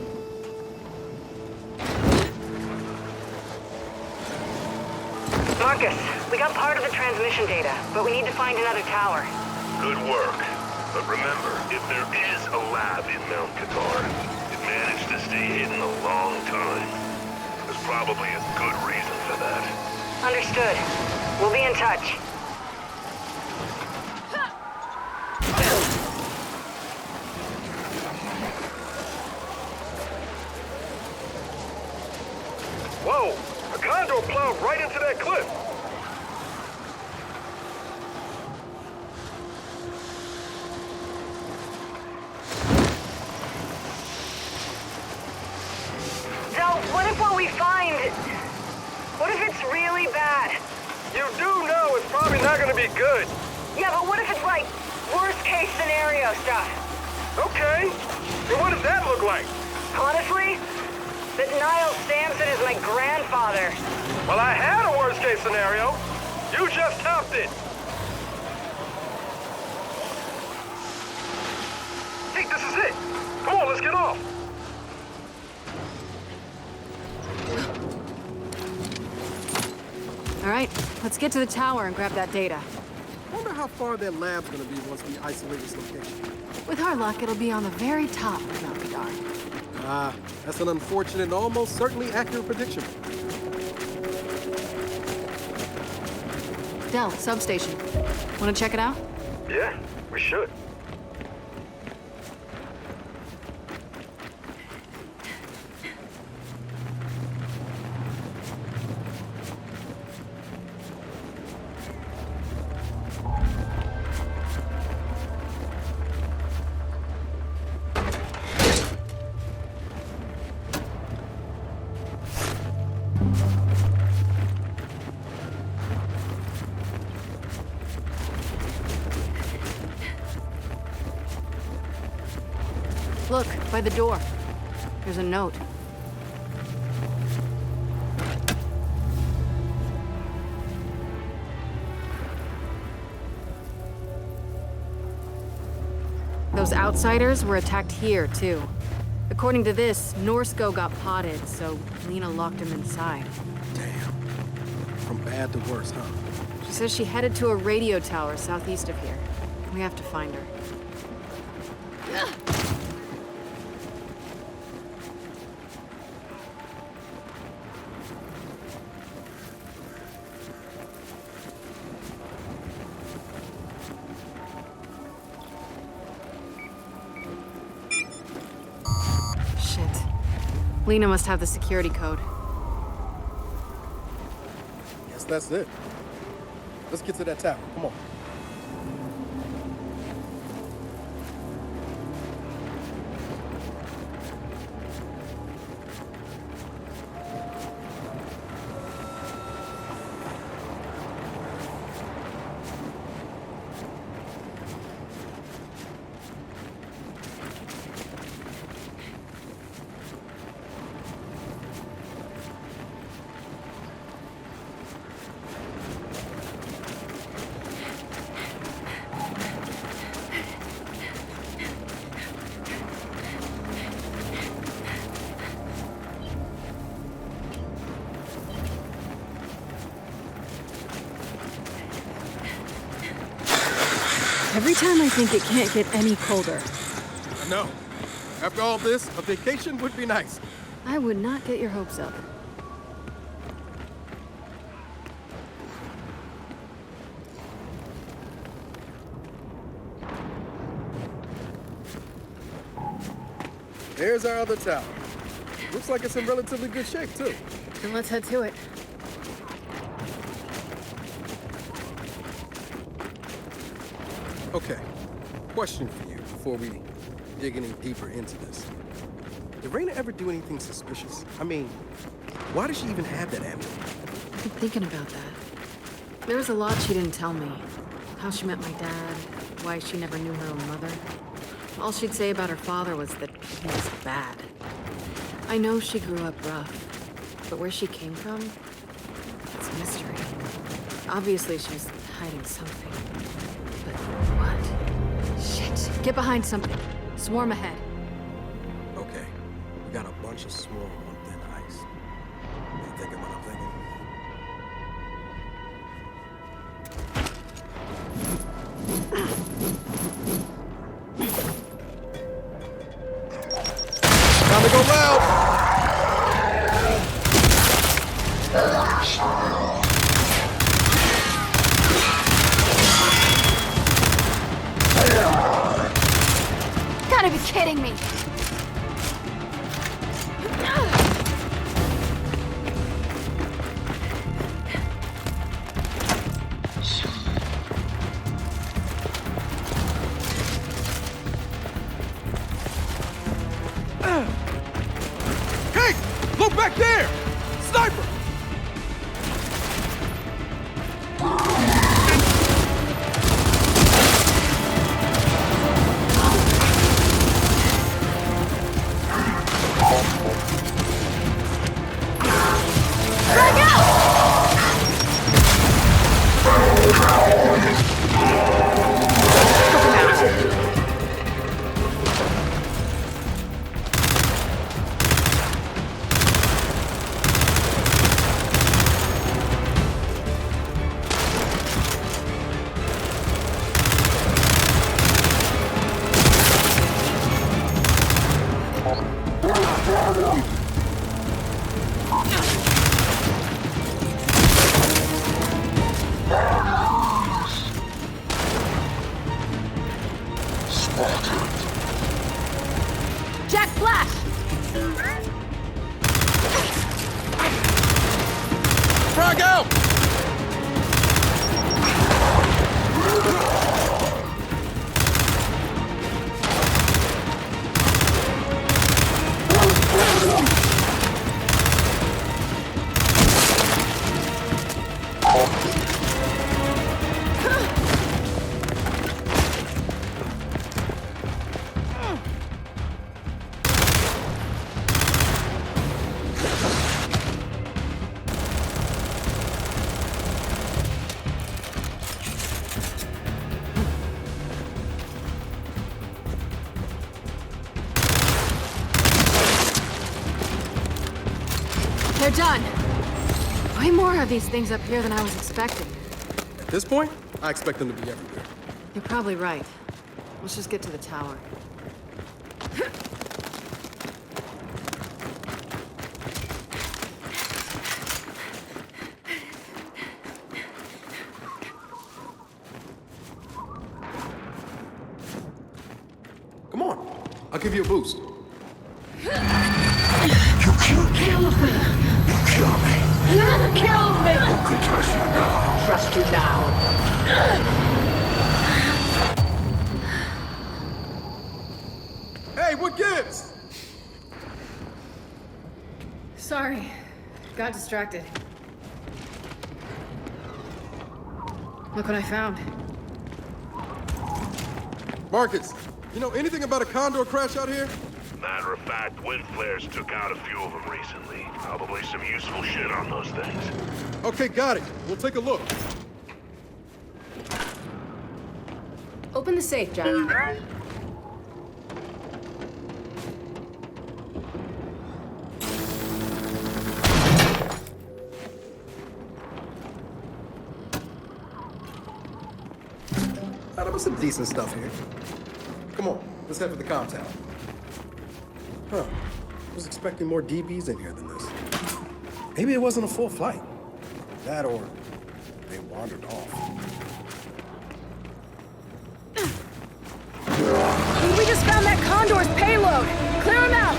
S9: Marcus, we got part of the transmission data, but we need to find another tower.
S2: Good work. But remember, if there is a lab in Mount Qatar, it managed to stay hidden a long time. There's probably a good reason for that.
S9: Understood. We'll be in touch.
S1: Whoa! A condor plowed right into that cliff!
S9: Del, what if what we find... What if it's really bad?
S1: You do know it's probably not gonna be good.
S9: Yeah, but what if it's like worst case scenario stuff?
S1: Okay. And what does that look like?
S9: Honestly, that Niles Sampson is my grandfather.
S1: Well, I had a worst case scenario. You just topped it. Hey, this is it. Come on, let's get off.
S4: All right, let's get to the tower and grab that data.
S12: Wonder how far that lab's gonna be once we isolate this location.
S4: With our luck, it'll be on the very top of Mount Qatar.
S12: Ah, that's an unfortunate and almost certainly accurate prediction.
S4: Del, substation. Want to check it out?
S1: Yeah, we should.
S4: Look, by the door. There's a note. Those outsiders were attacked here, too. According to this, Norsko got potted, so Lena locked him inside.
S12: Damn. From bad to worse, huh?
S4: She says she headed to a radio tower southeast of here. We have to find her. Lena must have the security code.
S12: Guess that's it. Let's get to that tower. Come on.
S4: Every time I think it can't get any colder.
S12: I know. After all this, a vacation would be nice.
S4: I would not get your hopes up.
S12: Here's our other tower. Looks like it's in relatively good shape, too.
S4: Then let's head to it.
S12: Okay, question for you before we dig any deeper into this. Did Raina ever do anything suspicious? I mean, why does she even have that amulet?
S4: I've been thinking about that. There was a lot she didn't tell me. How she met my dad, why she never knew her own mother. All she'd say about her father was that he was bad. I know she grew up rough, but where she came from, it's a mystery. Obviously she's hiding something. But what? Shit, get behind something. Swarm ahead.
S12: Okay, we got a bunch of swarm on thin ice. You thinking what I'm thinking? Time to go loud!
S3: Gotta be kidding me!
S11: Hey! Look back there! Sniper!
S3: Jack Flash!
S11: Frag out!
S4: They're done. Way more of these things up here than I was expecting.
S12: At this point, I expect them to be everywhere.
S4: You're probably right. Let's just get to the tower.
S12: Come on, I'll give you a boost.
S5: You killed me. You killed me. You killed me. Who can trust you now? Trust you now.
S12: Hey, what gives?
S4: Sorry. Got distracted. Look what I found.
S12: Marcus, you know anything about a condor crash out here?
S2: Matter of fact, wind flares took out a few of them recently. Probably some useful shit on those things.
S12: Okay, got it. We'll take a look.
S4: Open the safe, Jack.
S12: Not a there's some decent stuff here. Come on, let's head for the comm tower. Huh. I was expecting more DBs in here than this. Maybe it wasn't a full flight. That or they wandered off.
S3: We just found that Condor's payload! Clear him out!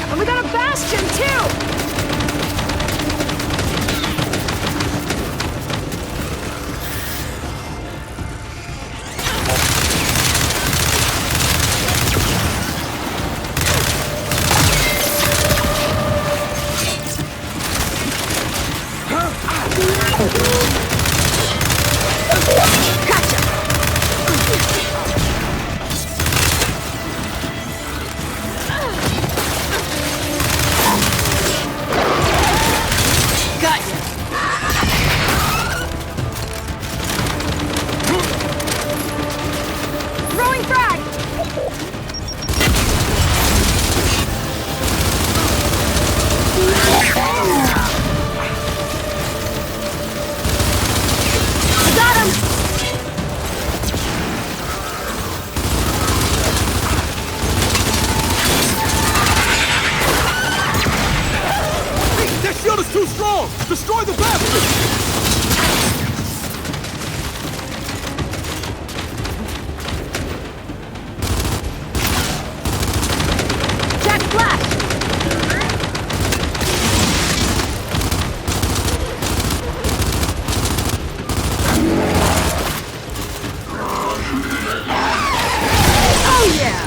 S3: And we got a Bastion, too!
S11: Destroy the bastard!
S3: Jack Flash! Oh yeah!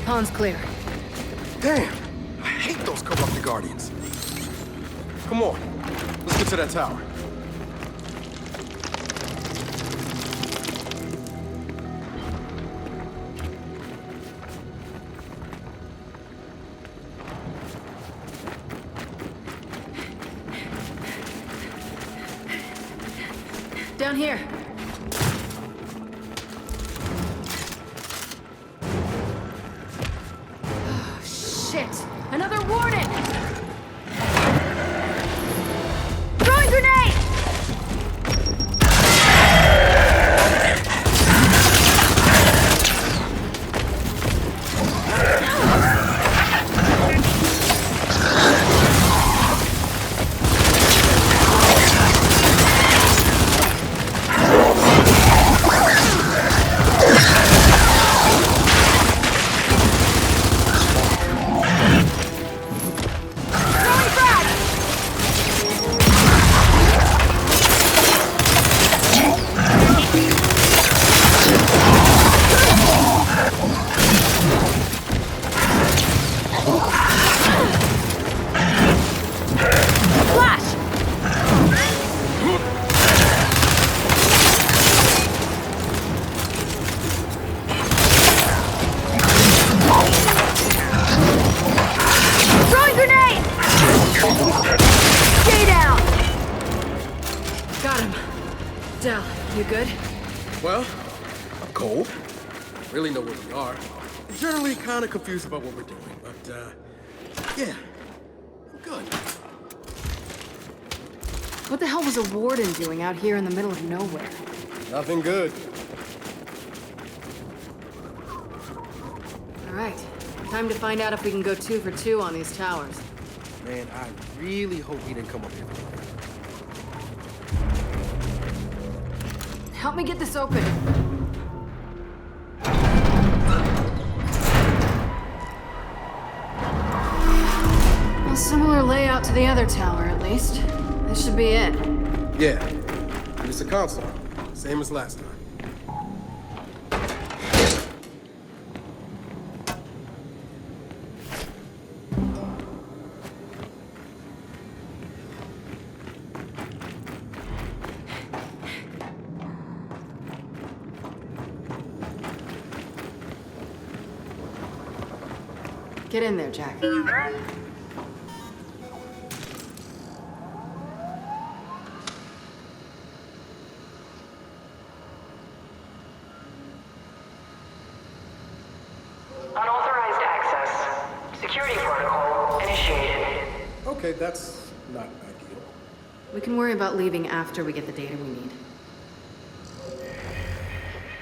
S3: Pond's clear.
S12: Damn! I hate those corrupted guardians. Come on, let's get to that tower.
S4: Down here. Shit! Another warden! Throwing grenade! You good?
S12: Well, I'm cold. Really know where we are. Generally kind of confused about what we're doing, but, yeah, I'm good.
S4: What the hell was a warden doing out here in the middle of nowhere?
S12: Nothing good.
S4: All right, time to find out if we can go 2 for 2 on these towers.
S12: Man, I really hope he didn't come up here.
S4: Help me get this open. A similar layout to the other tower, at least. This should be it.
S12: Yeah, it's a console. Same as last time.
S4: Get in there, Jack.
S13: Unauthorized access. Security protocol initiated.
S12: Okay, that's not ideal.
S4: We can worry about leaving after we get the data we need.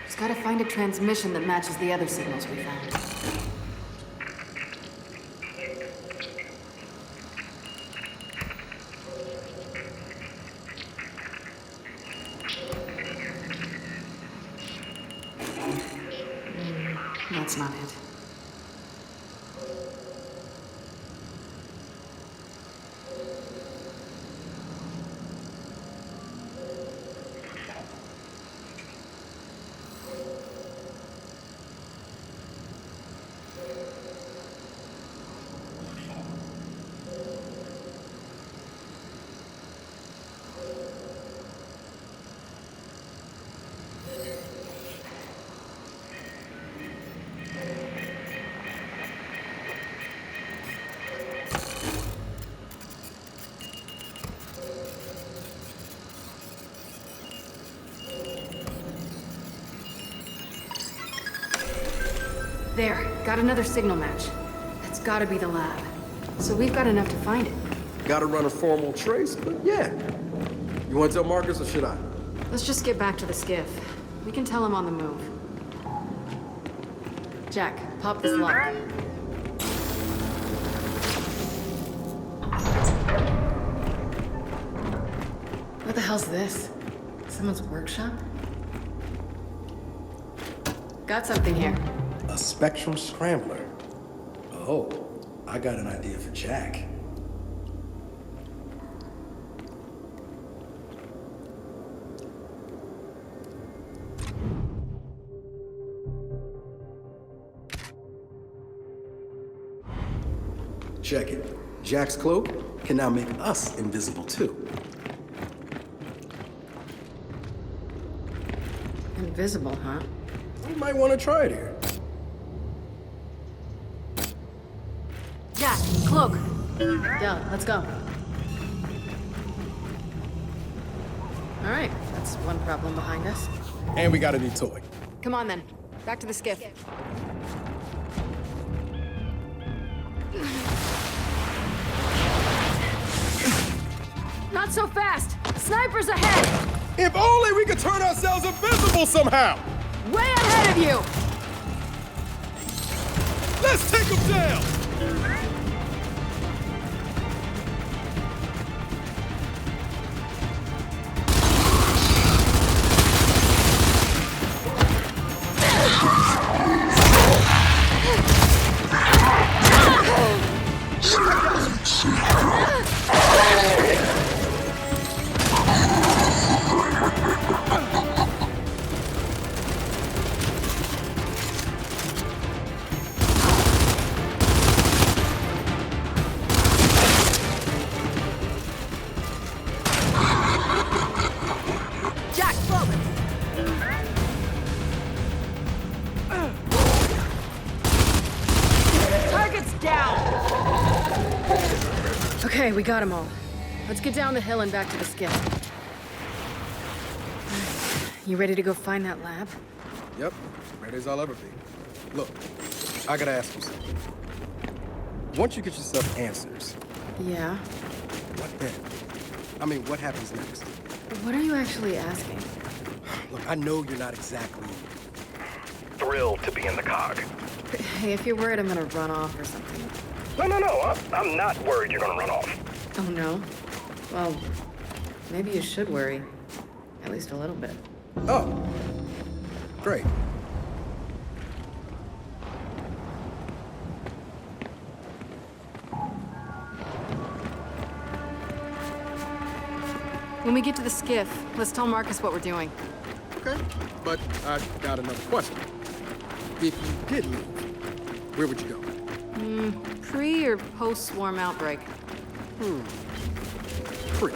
S4: Just gotta find a transmission that matches the other signals we found. That's not it. There, got another signal match. That's gotta be the lab. So we've got enough to find it.
S12: Gotta run a formal trace, but yeah. You want to tell Marcus or should I?
S4: Let's just get back to the skiff. We can tell him on the move. Jack, pop this lock. What the hell's this? Someone's workshop? Got something here.
S12: A spectrum scrambler. Oh, I got an idea for Jack. Check it. Jack's cloak can now make us invisible too.
S4: Invisible, huh?
S12: You might want to try it here.
S4: Jack, cloak. Dell, let's go. All right, that's one problem behind us.
S12: And we got a new toy.
S4: Come on then, back to the skiff. Not so fast! Snipers ahead!
S12: If only we could turn ourselves invisible somehow!
S4: Way ahead of you!
S12: Let's take them down!
S4: Okay, we got them all. Let's get down the hill and back to the skiff. You ready to go find that lab?
S12: Yep, ready as I'll ever be. Look, I gotta ask you something. Once you get yourself answers...
S4: Yeah?
S12: What then? I mean, what happens next?
S4: What are you actually asking?
S12: Look, I know you're not exactly
S1: thrilled to be in the cog.
S4: Hey, if you're worried I'm gonna run off or something.
S1: No. I'm not worried you're gonna run off.
S4: Oh, no? Well, maybe you should worry. At least a little bit.
S12: Oh. Great.
S4: When we get to the skiff, let's tell Marcus what we're doing.
S12: Okay, but I got another question. If you did leave, where would you go?
S4: Pre or post-swarm outbreak?
S12: Pre.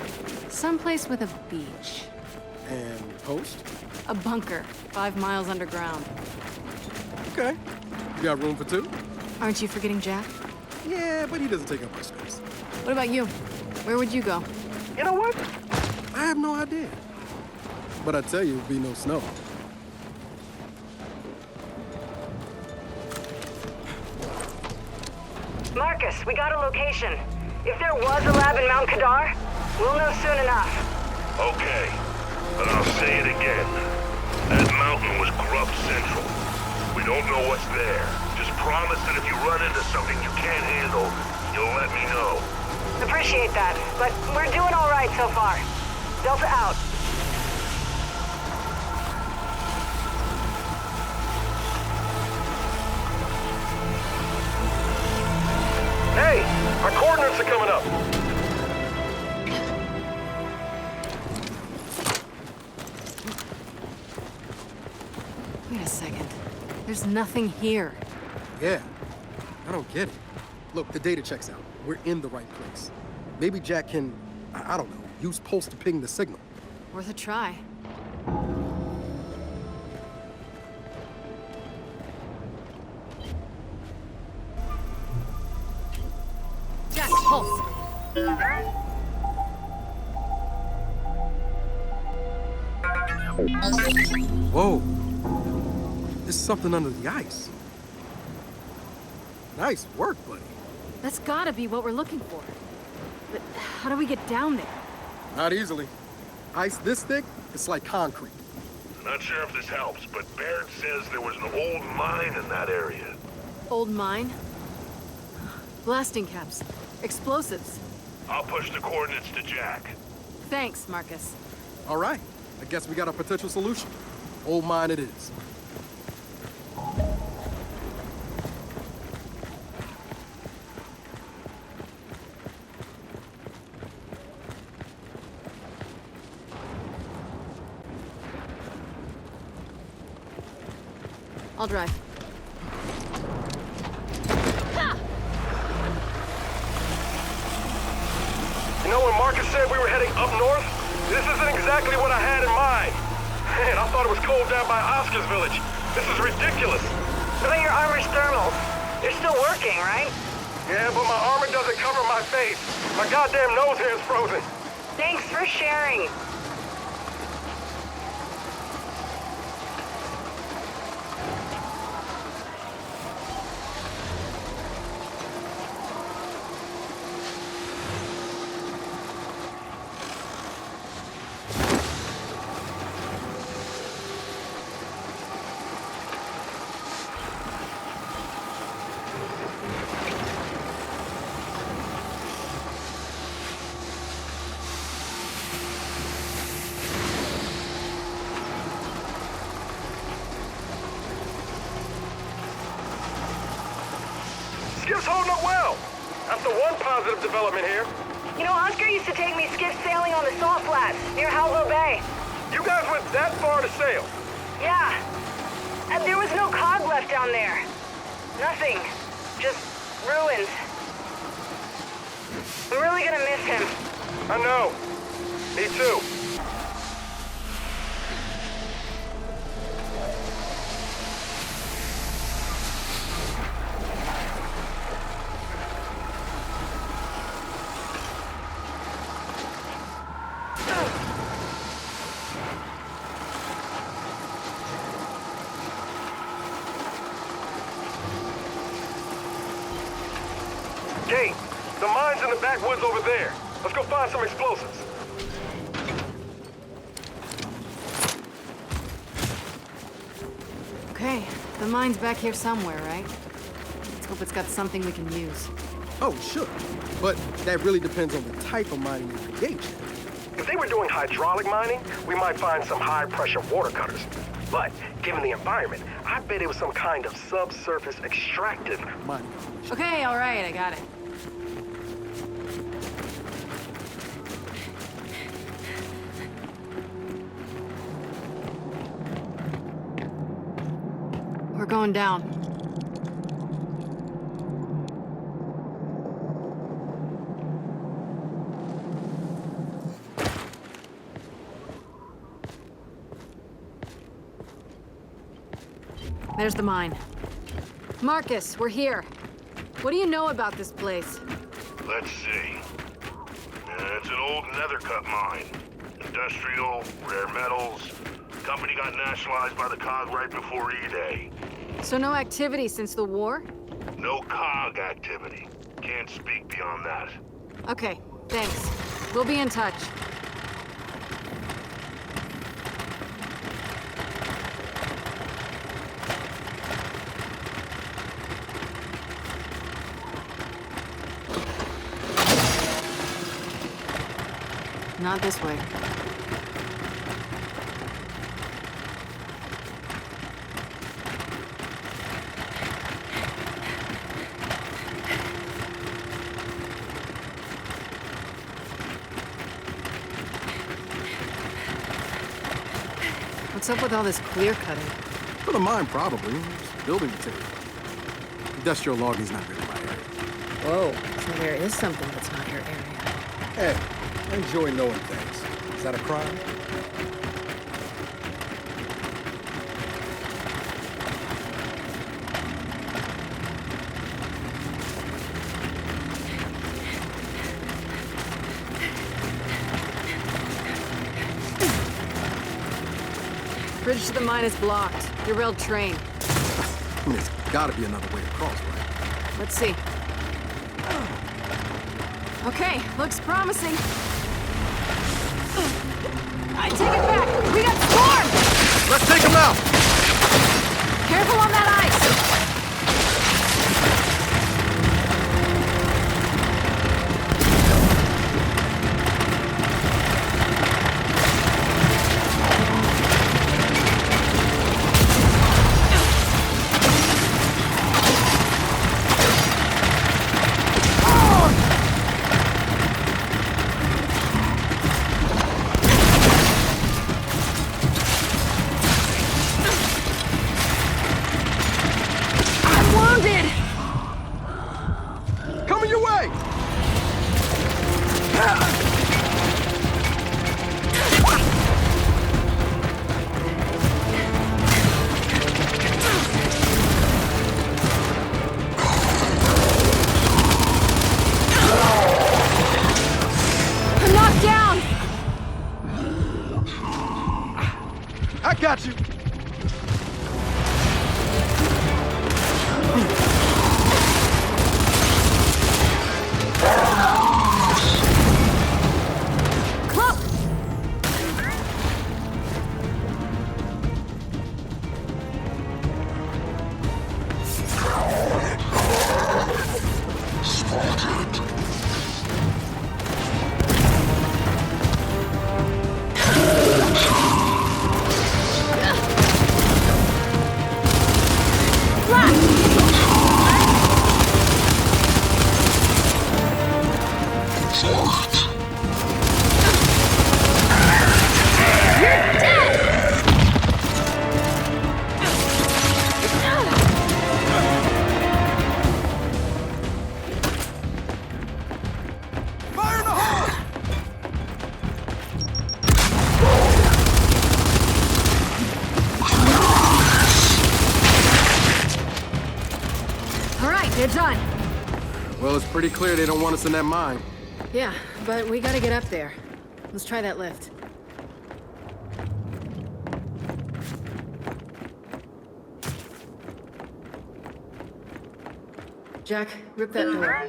S4: Someplace with a beach.
S12: And post?
S4: A bunker, 5 miles underground.
S12: Okay. You got room for 2?
S4: Aren't you forgetting Jack?
S12: Yeah, but he doesn't take up much space.
S4: What about you? Where would you go?
S1: You know what?
S12: I have no idea. But I tell you, it'd be no snow.
S9: Marcus, we got a location. If there was a lab in Mount Kadar, we'll know soon enough.
S2: Okay, but I'll say it again. That mountain was Grub Central. We don't know what's there. Just promise that if you run into something you can't handle, you'll let me know.
S9: Appreciate that, but we're doing all right so far. Delta out.
S1: Hey, our coordinates are coming up.
S4: Wait a second. There's nothing here.
S12: Yeah, I don't get it. Look, the data checks out. We're in the right place. Maybe Jack can, I don't know, use pulse to ping the signal.
S4: Worth a try. Jack, pulse.
S12: Whoa. There's something under the ice. Nice work, buddy.
S4: That's gotta be what we're looking for. But how do we get down there?
S12: Not easily. Ice this thick, it's like concrete.
S2: Not sure if this helps, but Baird says there was an old mine in that area.
S4: Old mine? Blasting caps. Explosives.
S2: I'll push the coordinates to Jack.
S4: Thanks, Marcus.
S12: All right. I guess we got a potential solution. Old mine it is.
S4: I'll drive.
S1: You know when Marcus said we were heading up north? This isn't exactly what I had in mind. Man, I thought it was cold down by Oscar's village. This is ridiculous.
S9: What about your armor's thermals? They're still working, right?
S1: Yeah, but my armor doesn't cover my face. My goddamn nose hair is frozen.
S9: Thanks for sharing.
S1: Skip's holding up well. That's the one positive development here.
S9: You know, Oscar used to take me skiff sailing on the Salt Flats near Halvo Bay.
S1: You guys went that far to sail?
S9: Yeah. And there was no cog left down there. Nothing. Just ruins. I'm really gonna miss him.
S1: I know. Me too. Gate, the mine's in the backwoods over there. Let's go find some explosives.
S4: Okay, the mine's back here somewhere, right? Let's hope it's got something we can use.
S12: Oh, sure. But that really depends on the type of mining you engage in.
S1: If they were doing hydraulic mining, we might find some high-pressure water cutters. But, given the environment, I bet it was some kind of subsurface extractive
S12: mining.
S4: Okay, all right, I got it. We're going down. There's the mine. Marcus, we're here. What do you know about this place?
S2: Let's see. It's an old nether cut mine. Industrial, rare metals. Company got nationalized by the COG right before E-Day.
S4: So no activity since the war?
S2: No COG activity. Can't speak beyond that.
S4: Okay, thanks. We'll be in touch. Not this way. What's up with all this clear cutting?
S12: For the mine, probably. It's building material. Industrial logging's not really my area.
S4: Whoa, so there is something that's not your area.
S12: Hey, I enjoy knowing things. Is that a crime?
S4: Bridge to the mine is blocked. Derailed train.
S12: I mean, there's gotta be another way across, right?
S4: Let's see. Okay, looks promising. I take it back! We got swarmed!
S11: Let's take them out!
S4: Careful on that ice!
S11: Got you!
S4: You're done.
S12: Well, it's pretty clear they don't want us in that mine.
S4: Yeah, but we gotta get up there. Let's try that lift. Jack, rip that door.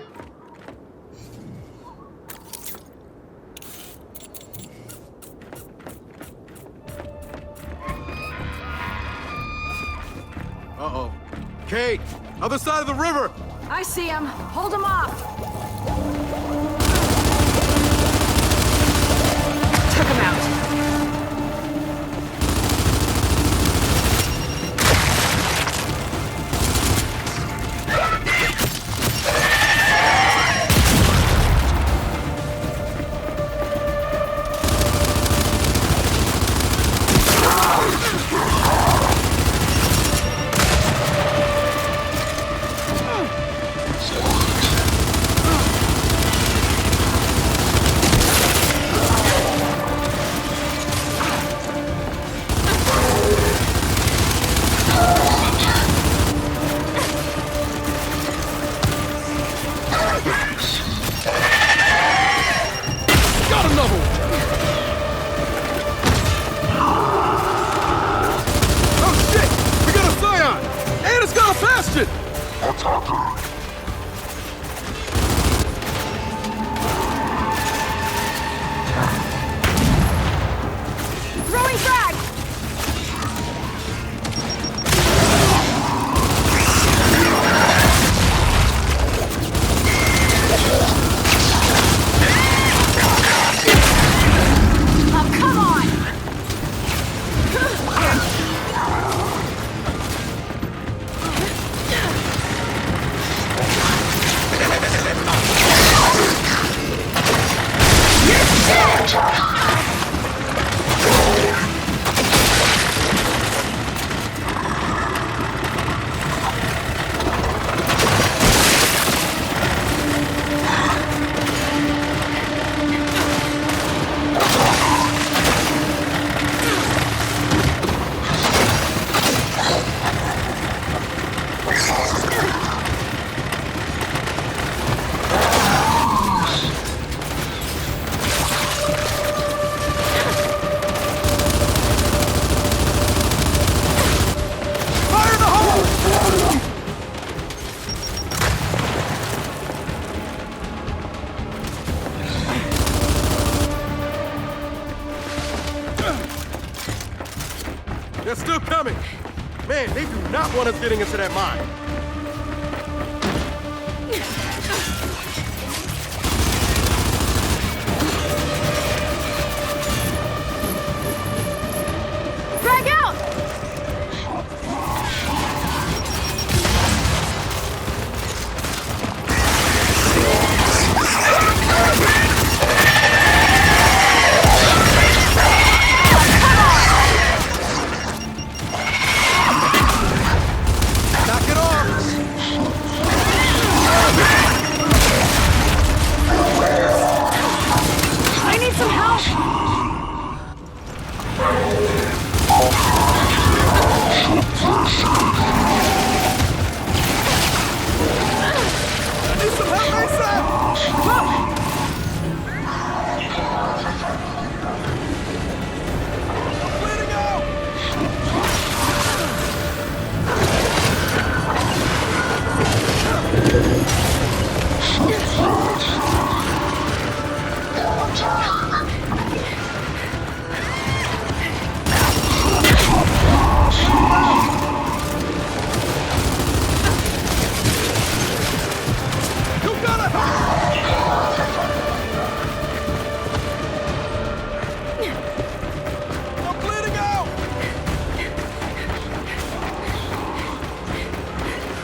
S11: Uh-oh. Kate! Other side of the river!
S8: I see him. Hold him off.
S18: Took him out.
S11: They're still coming! Man, they do not want us getting into that mine.
S8: Drag out!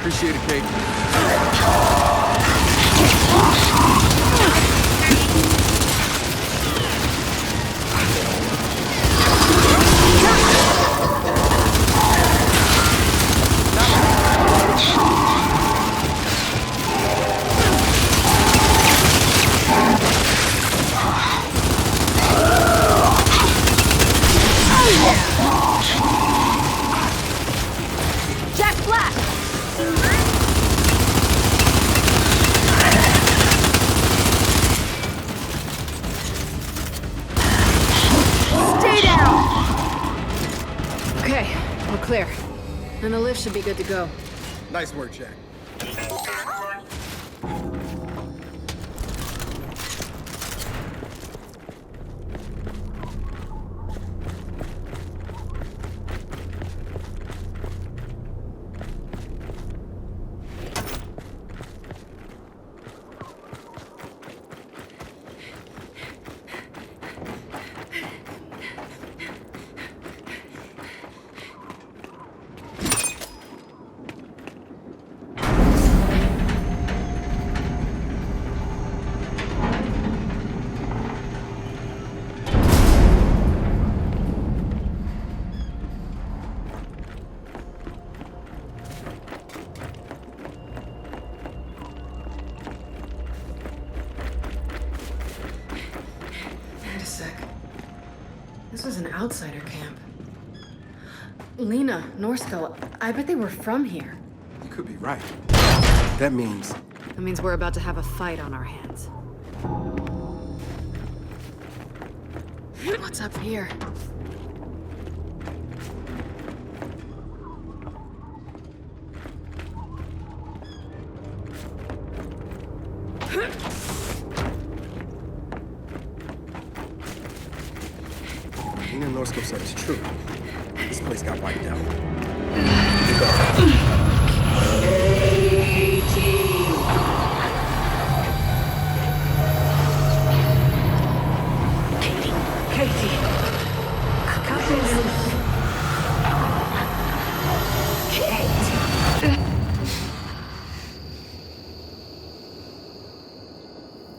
S11: Appreciate it, Kate.
S8: Jack Black! Stay down!
S4: Okay, we're clear. And the lift should be good to go.
S12: Nice work, Jack.
S4: was an outsider camp. Lena, Norsko, I bet they were from here.
S12: You could be right. That means...
S4: That means we're about to have a fight on our hands. What's up here?
S12: Lena Norsko said it's true. This place got wiped out.
S5: Katie. Cut this.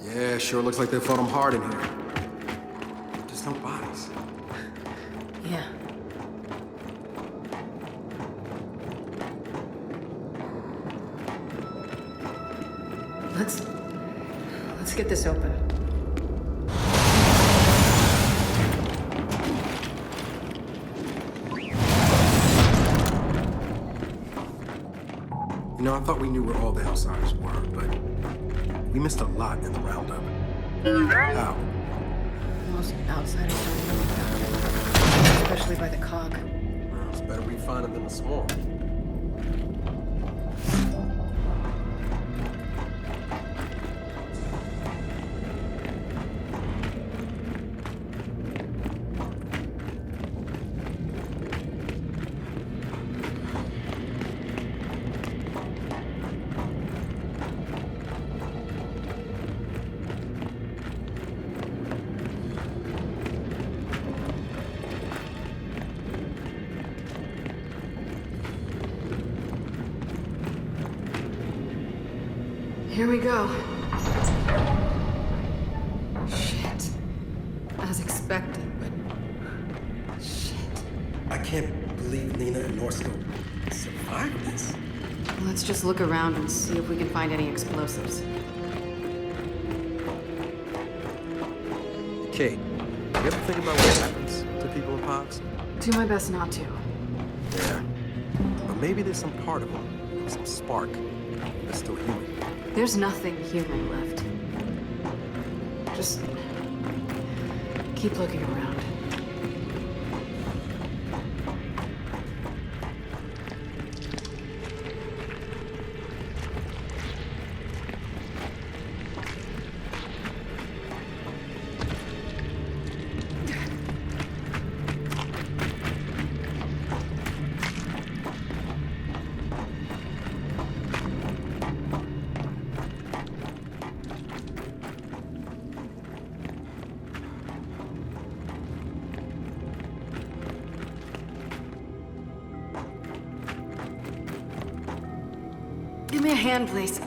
S12: Yeah, sure looks like they fought him hard in here. There's no bodies.
S4: Yeah. Let's get this open.
S12: You know, I thought we knew where all the outsiders were, but we missed a lot in the roundup. How?
S4: Most outsiders don't know about it, especially by the cog.
S12: Well, it's better we find them than the swarm.
S4: Here we go. Shit. As expected, but... Shit.
S12: I can't believe Lena and Norsko survived this.
S4: Let's just look around and see if we can find any explosives.
S12: Kate, you ever think about what happens to people in pods?
S4: Do my best not to.
S12: Yeah. But maybe there's some part of them, some spark, that's still human.
S4: There's nothing human left. Just keep looking around. Give me a hand, please.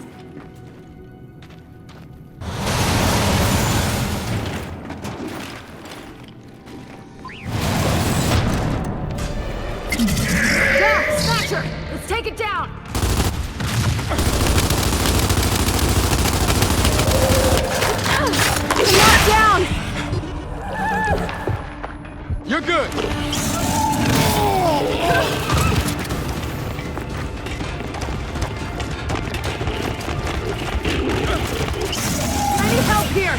S3: Down! Snatcher! Let's take it down! Knocked down!
S11: You're good!
S3: I need help here!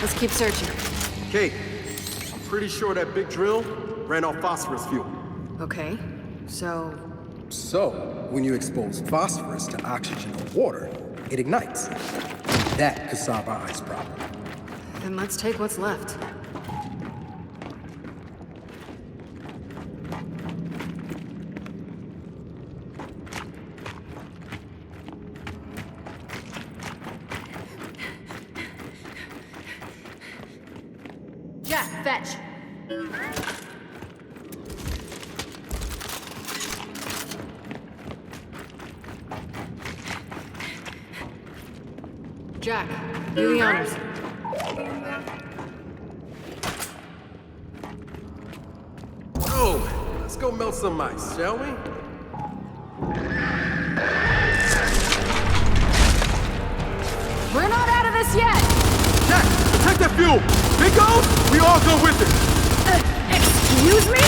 S4: Let's keep searching.
S12: Kate, I'm pretty sure that big drill ran off phosphorus fuel.
S4: Okay, so...
S12: So, when you expose phosphorus to oxygen or water, it ignites. That could solve our ice problem.
S4: Then let's take what's left.
S21: Jack, fetch.
S4: Jack, do the honors.
S12: Oh, let's go melt some ice, shall we?
S3: We're not out of this yet!
S11: Jack, protect that fuel! Big goes, we all go with it!
S3: Excuse me?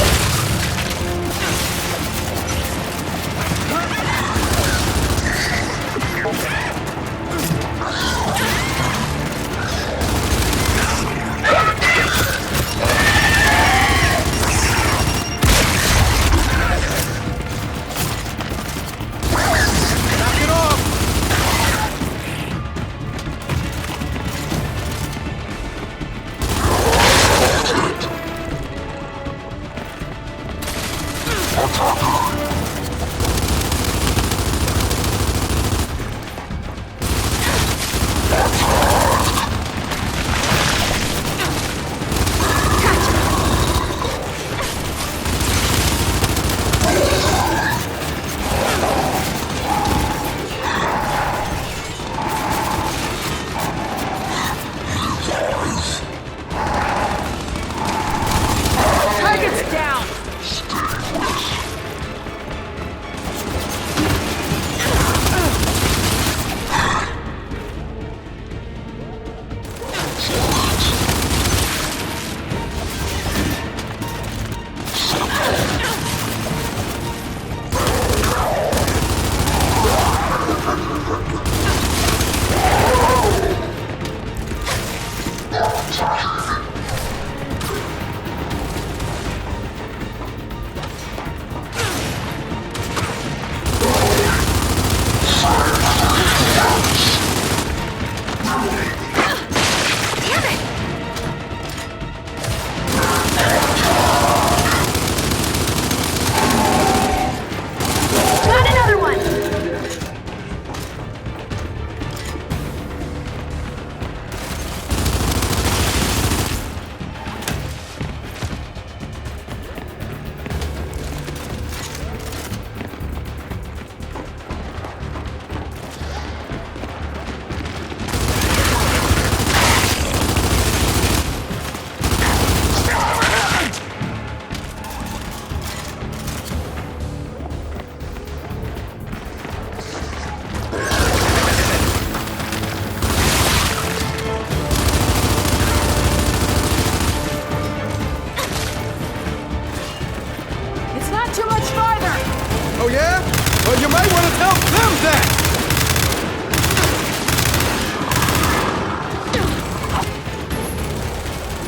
S11: Oh yeah? Well, you might want to tell them that!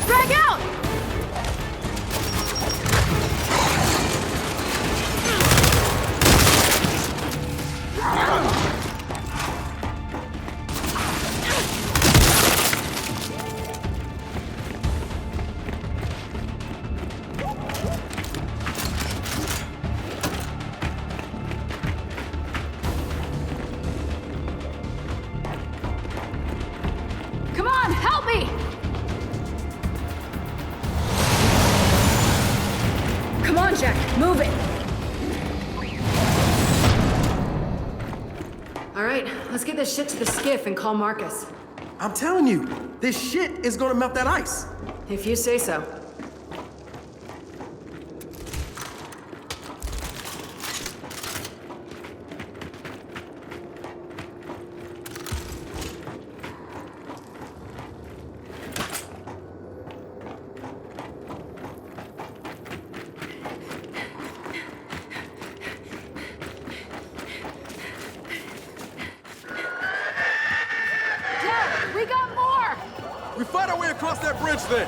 S3: Drag out! Come on, help me! Come on, Jack, move it!
S4: All right, let's get this shit to the skiff and call Marcus.
S12: I'm telling you, this shit is gonna melt that ice.
S4: If you say so.
S3: We got more!
S12: We fight our way across that bridge then.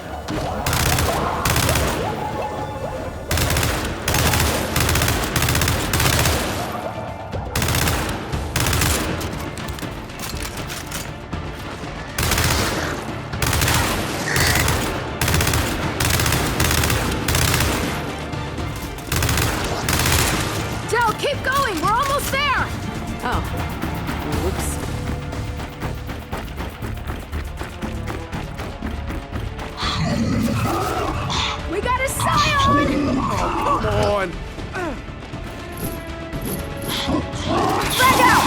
S3: Keep going! We're almost there!
S4: Oh. Whoops.
S3: We got a scion!
S12: Oh, come on!
S3: Frag out!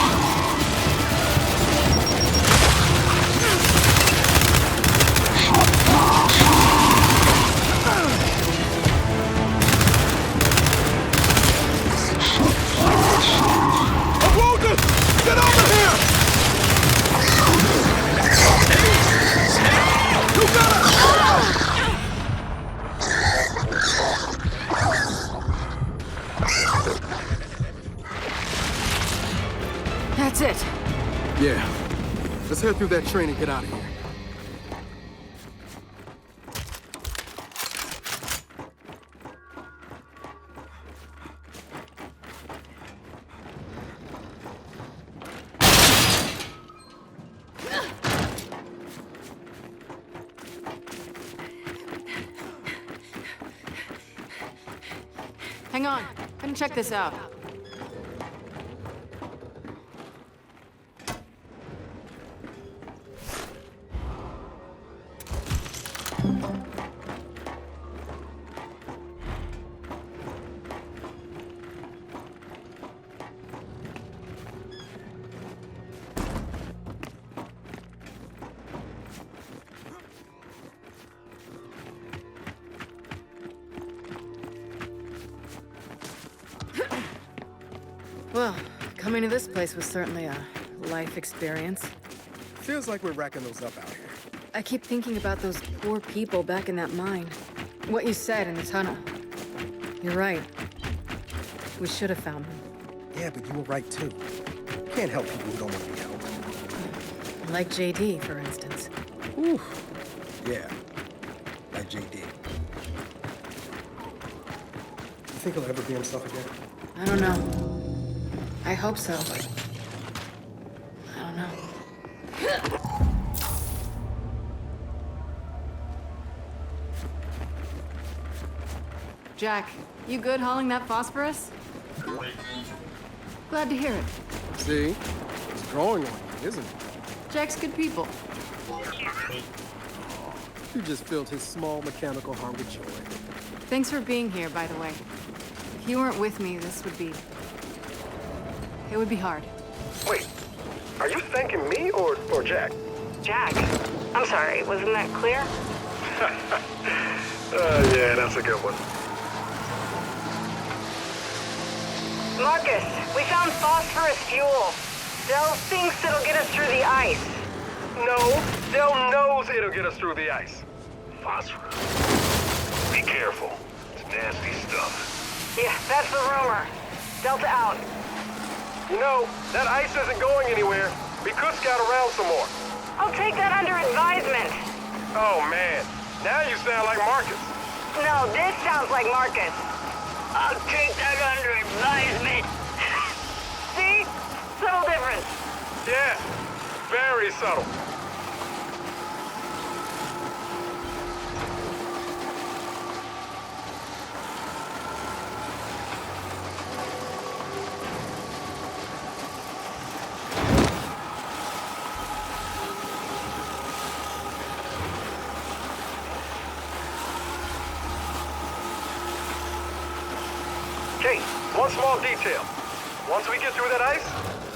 S11: Get over here! You got it!
S4: That's it.
S12: Yeah. Let's head through that train and get out of here.
S4: Hang on. Come check this out. Well, coming to this place was certainly a life experience.
S12: Feels like we're racking those up out here.
S4: I keep thinking about those poor people back in that mine. What you said in the tunnel. You're right. We should have found them.
S12: Yeah, but you were right too. You can't help people who don't want to be helped.
S4: Like JD, for instance.
S12: Ooh. Yeah, like JD. You think he'll ever be himself again?
S4: I don't know. I hope so, but I don't know. Jack, you good hauling that phosphorus? Glad to hear it.
S12: See? It's growing on you, isn't it?
S4: Jack's good people.
S12: You just filled his small mechanical heart with joy.
S4: Thanks for being here, by the way. If you weren't with me, this would be... It would be hard.
S1: Wait, are you thanking me or Jack?
S9: Jack. I'm sorry, wasn't that clear?
S1: Yeah, that's a good one.
S9: Marcus, we found phosphorus fuel. Del thinks it'll get us through the ice.
S1: No, Del knows it'll get us through the ice.
S2: Phosphorus. Be careful. It's nasty stuff.
S9: Yeah, that's the rumor. Delta out.
S1: You know, that ice isn't going anywhere. We could scout around some more.
S9: I'll take that under advisement.
S1: Oh, man. Now you sound like Marcus.
S9: No, this sounds like Marcus. I'll take that under advisement. See? Subtle difference.
S1: Yeah, very subtle. Kate, one small detail. Once we get through that ice,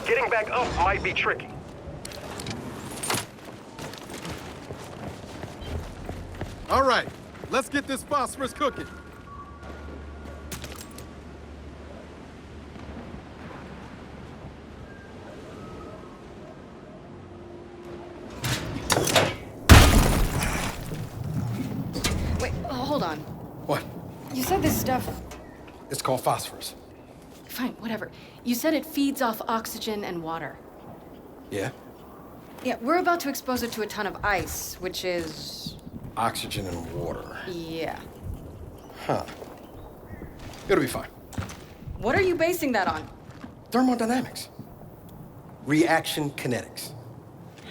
S1: getting back up might be tricky.
S12: All right, let's get this phosphorus cooking.
S4: Wait, hold on.
S12: What?
S4: You said this stuff...
S12: It's called phosphorus.
S4: Fine, whatever. You said it feeds off oxygen and water.
S12: Yeah?
S4: Yeah, we're about to expose it to a ton of ice, which is...
S12: Oxygen and water.
S4: Yeah.
S12: Huh. It'll be fine.
S4: What are you basing that on?
S12: Thermodynamics. Reaction kinetics.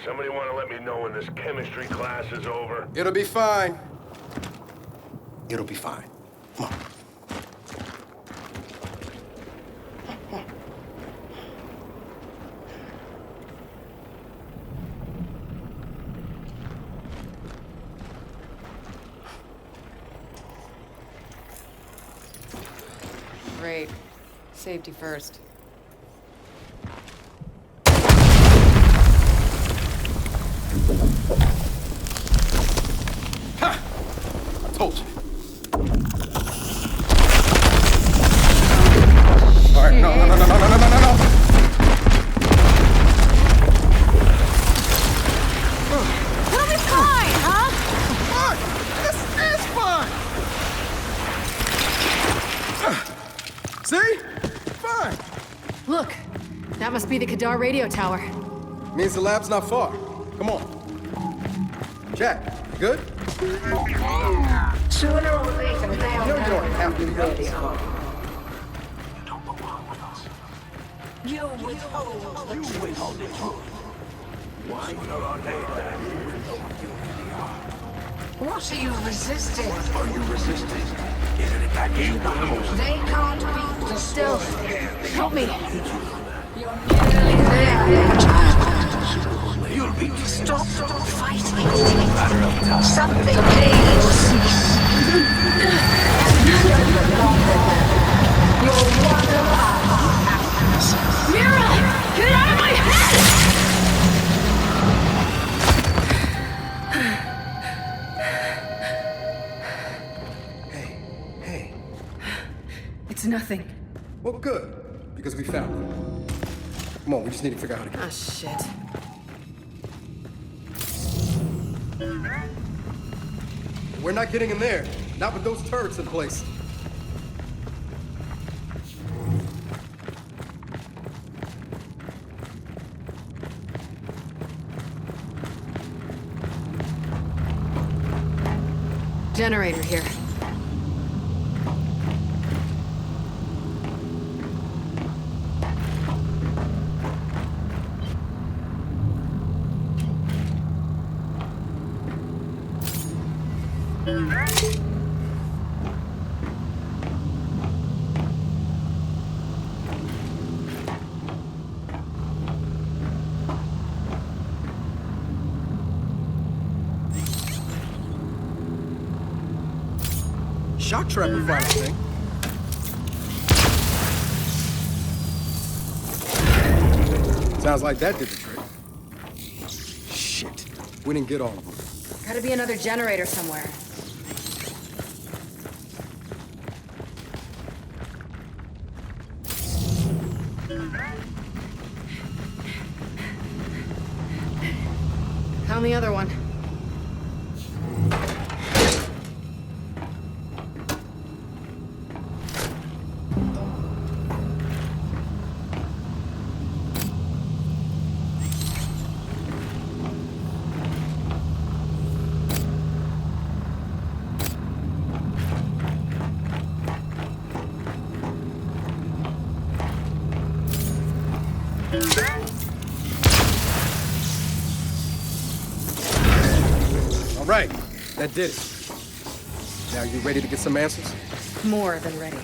S2: Somebody want to let me know when this chemistry class is over?
S12: It'll be fine. It'll be fine. Come on.
S4: Great. Safety first.
S12: Ha! I told you. All right, no.
S4: It'll be fine, huh?
S12: Fine! This is fine! See? Fine!
S4: Look, that must be the Kadar radio tower.
S12: Means the lab's not far. Come on. Jack, you good?
S9: Sooner or later, they'll
S12: You're
S9: have
S12: going after the
S9: ready.
S12: others.
S5: You don't belong with us.
S9: You withhold the truth.
S5: Why?
S9: What are you resisting?
S5: Are you resisting? Isn't it that you know?
S9: They can't be
S4: Still,
S9: destroyed.
S4: help me.
S9: You're nearly there, child.
S5: You'll be
S9: Stop fighting. Something will cease. You're one of us.
S3: Mira! Get out of my head!
S12: Hey.
S4: It's nothing.
S12: Well, good. Because we found them. Come on, we just need to figure out how to get
S4: Ah, shit.
S12: We're not getting in there. Not with those turrets in place.
S4: Generator here.
S12: Shock trap would find a thing. Sounds like that did the trick. Shit. We didn't get all of them.
S4: Gotta be another generator somewhere. Found the other one.
S12: All right, that did it. Now you ready to get some answers?
S4: More than ready.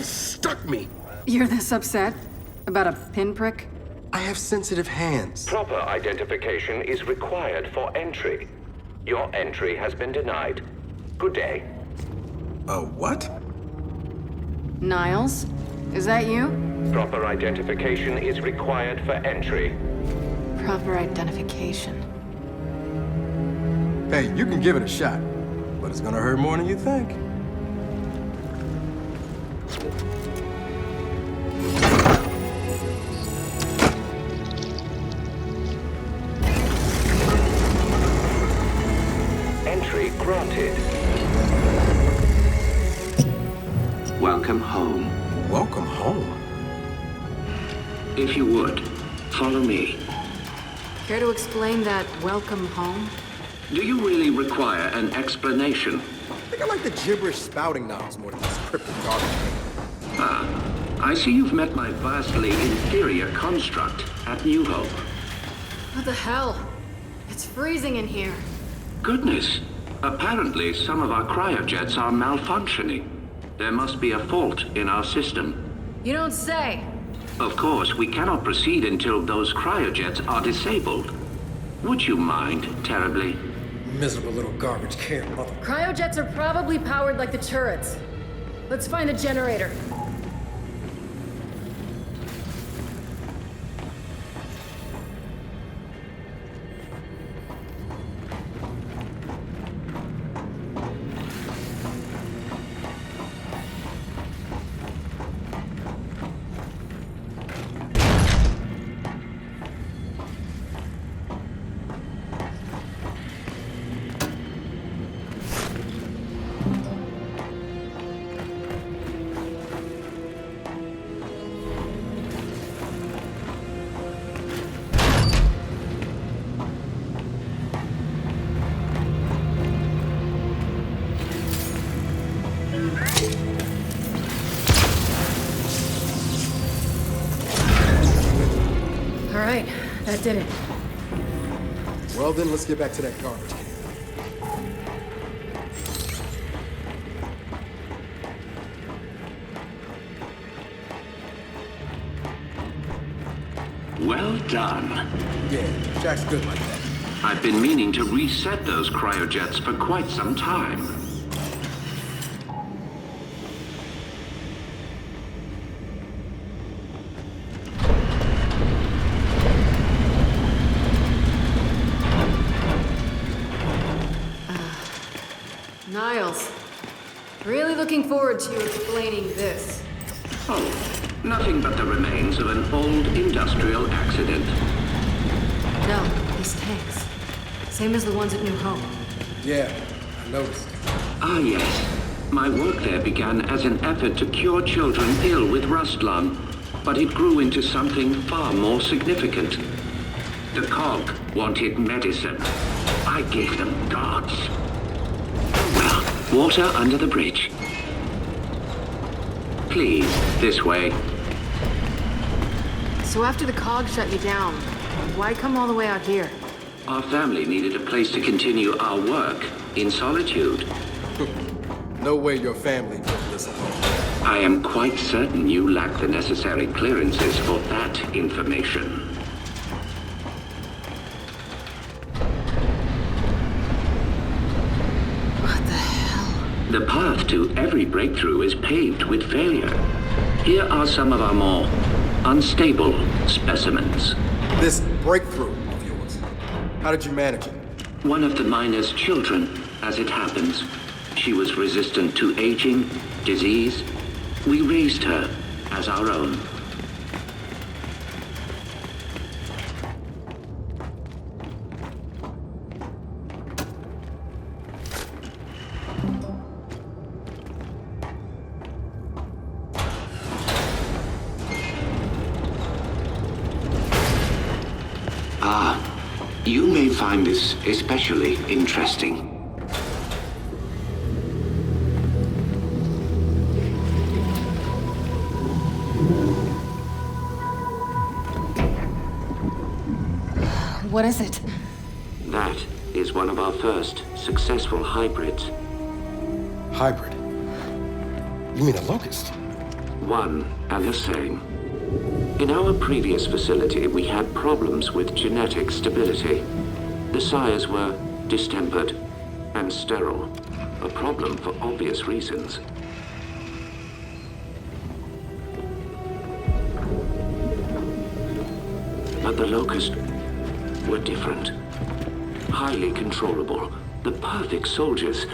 S12: Stuck me!
S4: You're this upset? About a pinprick?
S12: I have sensitive hands.
S14: Proper identification is required for entry. Your entry has been denied. Good day.
S12: What?
S4: Niles? Is that you?
S14: Proper identification is required for entry.
S4: Proper identification.
S12: Hey, you can give it a shot, but it's gonna hurt more than you think.
S14: Entry granted.
S10: Welcome home.
S12: Welcome home?
S10: If you would, follow me.
S4: Care to explain that welcome home?
S10: Do you really require an explanation?
S12: I think I like the gibberish spouting knobs more than this cryptic garbage.
S10: I see you've met my vastly inferior construct at New Hope.
S4: What the hell? It's freezing in here.
S10: Goodness. Apparently, some of our cryojets are malfunctioning. There must be a fault in our system.
S4: You don't say.
S10: Of course, we cannot proceed until those cryojets are disabled. Would you mind terribly?
S12: Miserable little garbage can, mother.
S4: Cryojets are probably powered like the turrets. Let's find a generator. That did it.
S12: Well then, let's get back to that garbage can.
S10: Well done.
S12: Yeah, Jack's good like that.
S10: I've been meaning to reset those cryojets for quite some time.
S4: Niles, really looking forward to you explaining this.
S10: Oh, nothing but the remains of an old industrial accident.
S4: No, these tanks. Same as the ones at New Hope.
S12: Yeah, I noticed.
S10: Ah, yes. My work there began as an effort to cure children ill with rust lung, but it grew into something far more significant. The COG wanted medicine. I gave them gods. Well, water under the bridge. Please, this way.
S4: So after the COG shut you down, why come all the way out here?
S10: Our family needed a place to continue our work in solitude.
S12: No way your family built this alone.
S10: I am quite certain you lack the necessary clearances for that information. The path to every breakthrough is paved with failure. Here are some of our more unstable specimens.
S12: This breakthrough of yours, how did you manage it?
S10: One of the miner's children, as it happens. She was resistant to aging, disease. We raised her as our own. You may find this especially interesting.
S4: What is it?
S10: That is one of our first successful hybrids.
S12: Hybrid? You mean a locust?
S10: One and the same. In our previous facility, we had problems with genetic stability. The sires were distempered, and sterile. A problem for obvious reasons. But the Locust were different. Highly controllable, the perfect soldiers,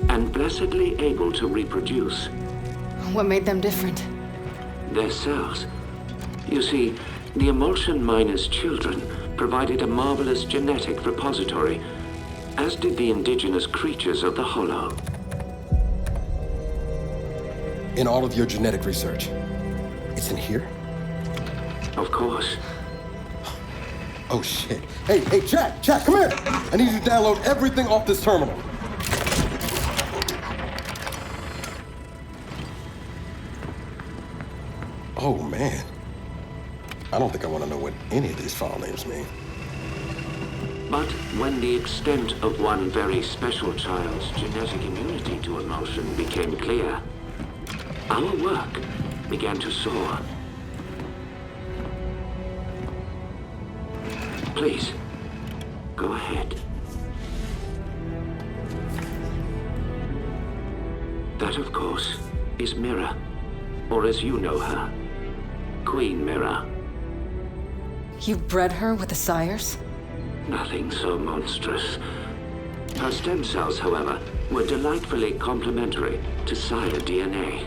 S10: and blessedly able to reproduce.
S4: What made them different?
S10: Their cells. You see, the emulsion miners' children provided a marvelous genetic repository, as did the indigenous creatures of the Hollow.
S12: In all of your genetic research, it's in here?
S10: Of course.
S12: Oh shit. Hey, Jack, come here! I need you to download everything off this terminal. Oh man. I don't think I want to know what any of these file names mean.
S10: But when the extent of one very special child's genetic immunity to emulsion became clear, our work began to soar. Please, go ahead. That, of course, is Mira, or as you know her, Queen Mira.
S4: You bred her with the sires?
S10: Nothing so monstrous. Her stem cells, however, were delightfully complementary to sire DNA.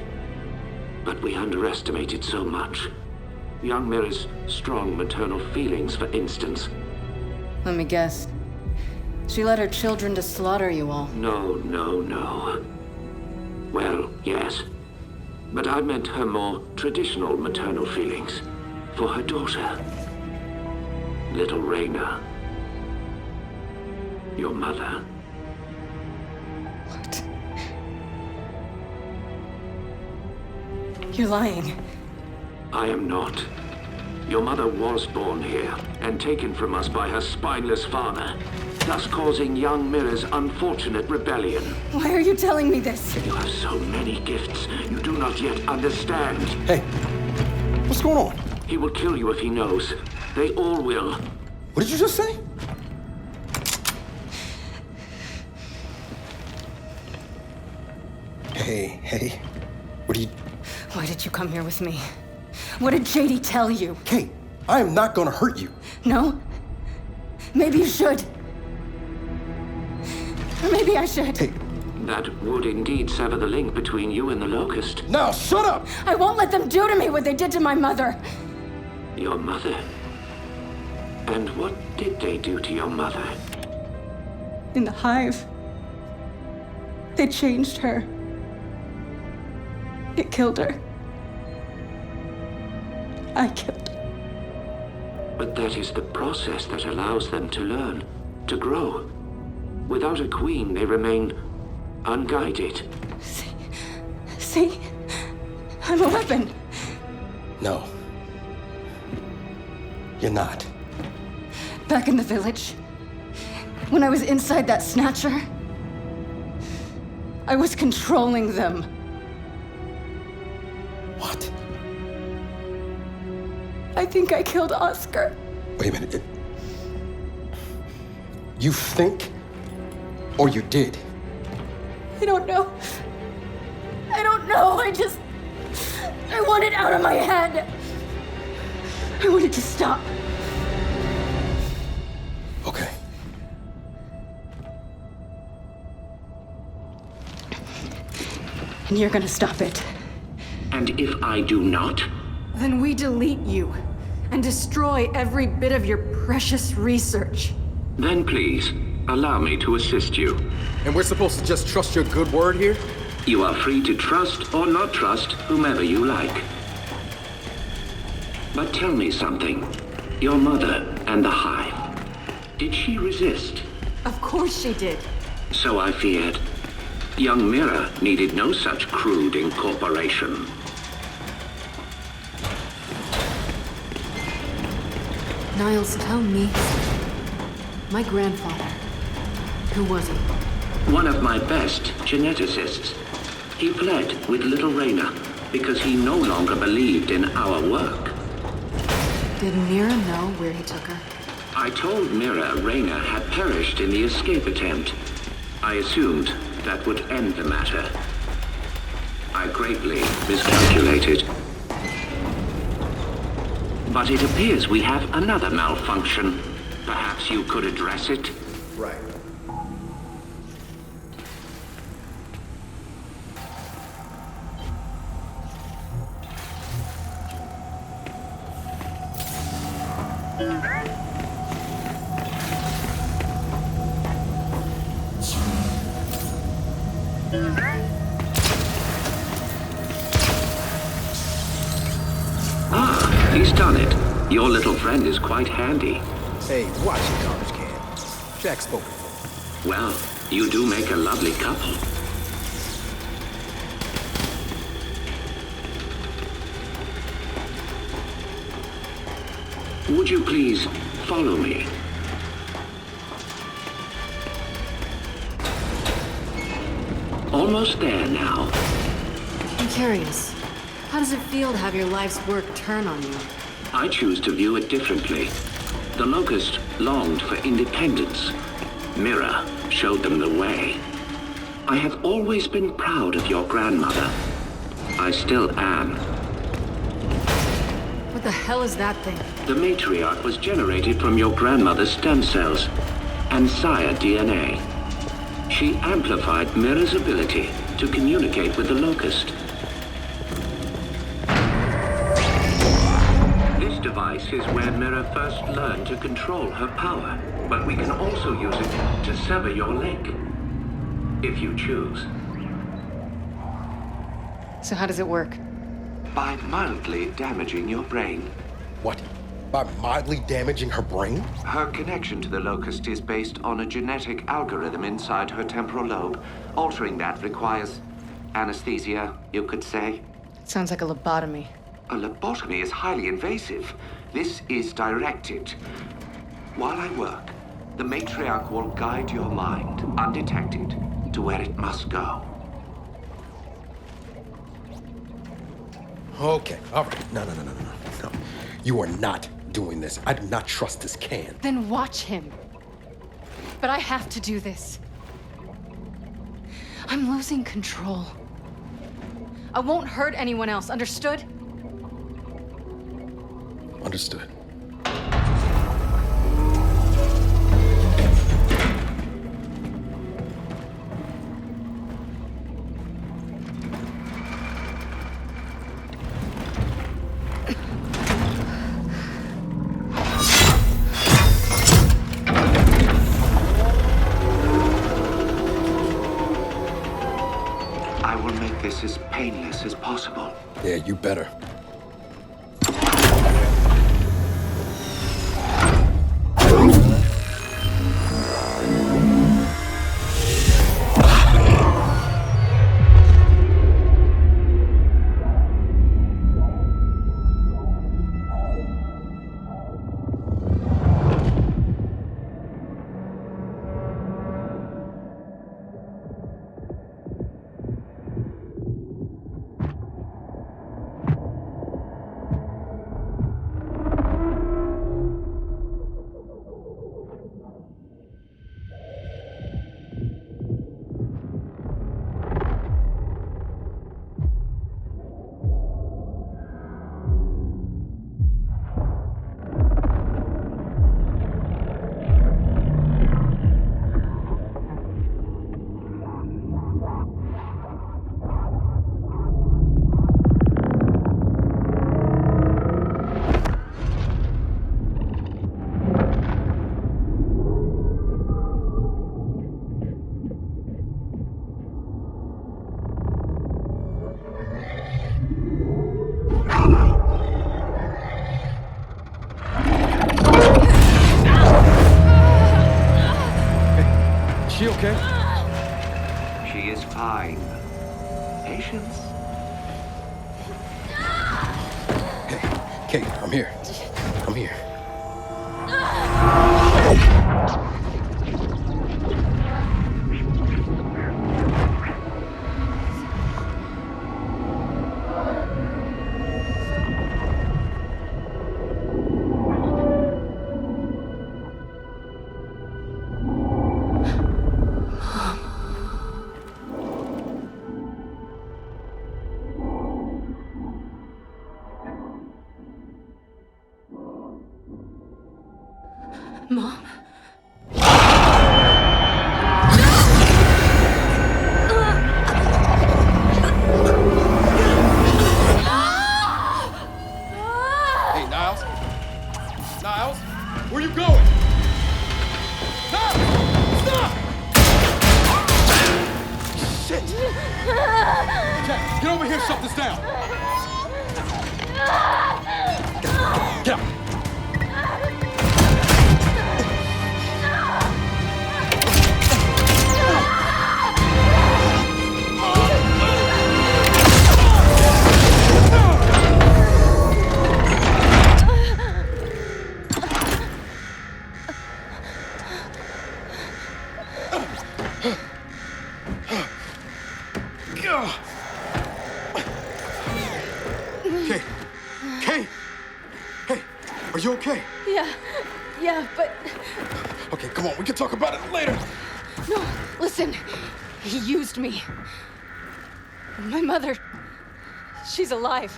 S10: But we underestimated so much. Young Mira's strong maternal feelings, for instance.
S4: Let me guess. She led her children to slaughter you all.
S10: No. Well, yes. But I meant her more traditional maternal feelings. For her daughter. Little Raina. Your mother.
S4: What? You're lying.
S10: I am not. Your mother was born here, and taken from us by her spineless father, thus causing young Mira's unfortunate rebellion.
S4: Why are you telling me this?
S10: You have so many gifts you do not yet understand.
S12: Hey, what's going on?
S10: He will kill you if he knows. They all will.
S12: What did you just say? Hey, what are you...
S4: Why did you come here with me? What did JD tell you?
S12: Kate, I am not gonna hurt you.
S4: No? Maybe you should. Or maybe I should.
S12: Hey.
S10: That would indeed sever the link between you and the Locust.
S12: Now, shut up!
S4: I won't let them do to me what they did to my mother.
S10: Your mother? And what did they do to your mother?
S4: In the hive. They changed her. It killed her. I killed her.
S10: But that is the process that allows them to learn, to grow. Without a queen, they remain unguided.
S4: See? I'm a weapon.
S12: No. You're not.
S4: Back in the village, when I was inside that snatcher, I was controlling them.
S12: What?
S4: I think I killed Oscar.
S12: Wait a minute. You think? Or you did?
S4: I don't know. I want it out of my head. I want it to stop.
S12: Okay.
S4: And you're gonna stop it.
S10: And if I do not?
S4: Then we delete you and destroy every bit of your precious research.
S10: Then please, allow me to assist you.
S12: And we're supposed to just trust your good word here?
S10: You are free to trust or not trust whomever you like. But tell me something. Your mother and the hive. Did she resist?
S4: Of course she did.
S10: So I feared. Young Mira needed no such crude incorporation.
S4: Niles, tell me. My grandfather. Who was he?
S10: One of my best geneticists. He fled with little Raina because he no longer believed in our work.
S4: Did Mira know where he took her?
S10: I I told Mira Reyna had perished in the escape attempt. I assumed that would end the matter. I greatly miscalculated. But it appears we have another malfunction. Perhaps you could address it?
S12: Right.
S10: Ah, he's done it. Your little friend is quite handy.
S12: Hey, watch it, garbage can. Jack spoke for.
S10: Well, you do make a lovely couple. Would you please follow me? Almost there now.
S4: I'm curious. How does it feel to have your life's work turn on you?
S10: I choose to view it differently. The Locust longed for independence. Mira showed them the way. I have always been proud of your grandmother. I still am.
S4: What the hell is that thing?
S10: The matriarch was generated from your grandmother's stem cells and sire DNA. She amplified Mira's ability to communicate with the Locust. This device is where Mira first learned to control her power, but we can also use it to sever your link, if you choose.
S4: So how does it work?
S10: By mildly damaging your brain.
S12: What? By mildly damaging her brain?
S10: Her connection to the Locust is based on a genetic algorithm inside her temporal lobe. Altering that requires anesthesia, you could say.
S4: Sounds like a lobotomy.
S10: A lobotomy is highly invasive. This is directed. While I work, the matriarch will guide your mind, undetected, to where it must go.
S12: Okay, all right. No. You are not doing this. I do not trust this can.
S4: Then watch him. But I have to do this. I'm losing control. I won't hurt anyone else, understood?
S12: Understood.
S10: As painless as possible.
S12: Yeah, you better. She okay?
S10: She is fine. Patience.
S12: Hey, Kate, I'm here. I'm here.
S11: Get over here and shut this down! Get out! Are you okay?
S3: Yeah, but...
S11: Okay, come on, we can talk about it later.
S3: No, listen. He used me. My mother... she's alive.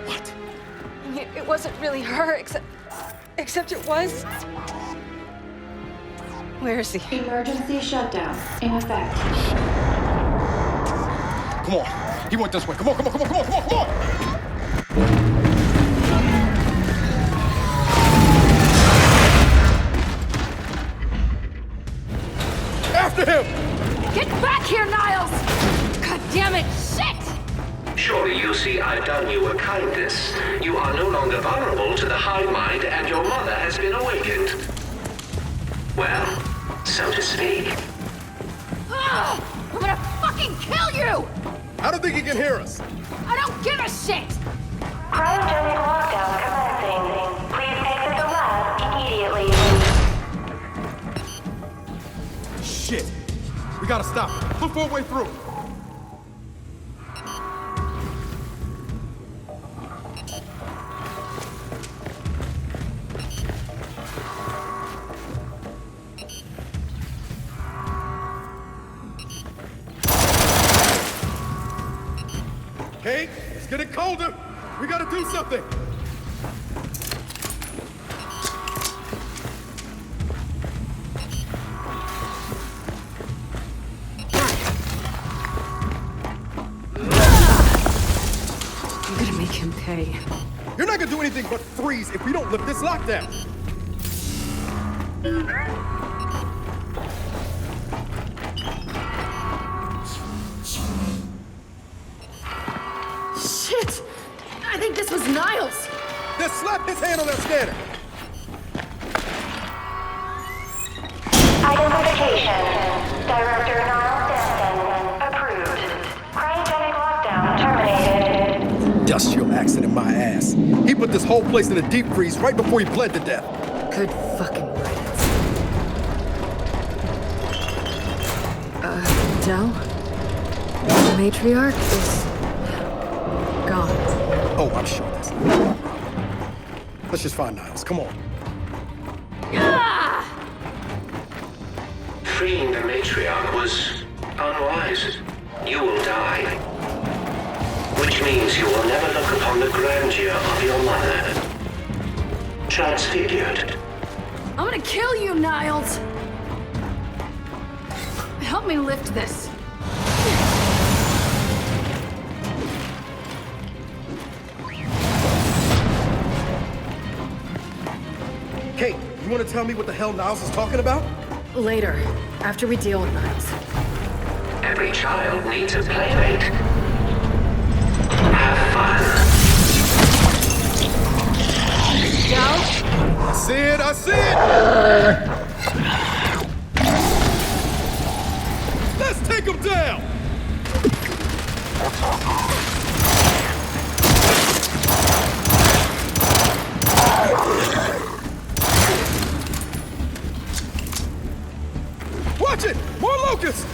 S11: What?
S3: It wasn't really her, except it was. Where is he?
S15: Emergency shutdown in effect.
S11: Come on. He went this way. Come on, come on, come on, come on, come on, come on! After him!
S3: Get back here, Niles! God damn it, shit!
S10: Surely you see I've done you a kindness. You are no longer vulnerable to the hive mind and your mother has been awakened. Well, so to speak.
S3: I'm gonna fucking kill you!
S11: I don't think he can hear us.
S3: I don't give a shit!
S15: Cryogenic lockdown commencing. Please exit the lab immediately.
S11: Shit! We gotta stop. Look for a way through. Kate, it's getting colder. We gotta do something.
S4: I'm gonna make him pay.
S11: You're not gonna do anything but freeze if we don't lift this lockdown.
S3: Shit! I think this was Niles!
S11: Then slap his hand on that scanner!
S15: Identification. Director Niles Denton. Approved. Cryogenic lockdown terminated.
S11: Industrial accident, my ass. He put this whole place in a deep freeze right before he bled to death.
S4: Good fucking riddance. Del? The matriarch is... gone.
S11: Oh, I'm sure that's Let's just find Niles. Come on.
S10: Freeing the matriarch was unwise. You will die. Which means you will never look upon the grandeur of your mother. Transfigured.
S3: I'm gonna kill you, Niles! Help me lift this.
S11: Kate, you want to tell me what the hell Niles is talking about?
S4: Later, after we deal with Niles.
S10: Every child needs a playmate. Have fun.
S3: Del?
S11: I see it, I see it! Let's take him down! Watch it! More locusts!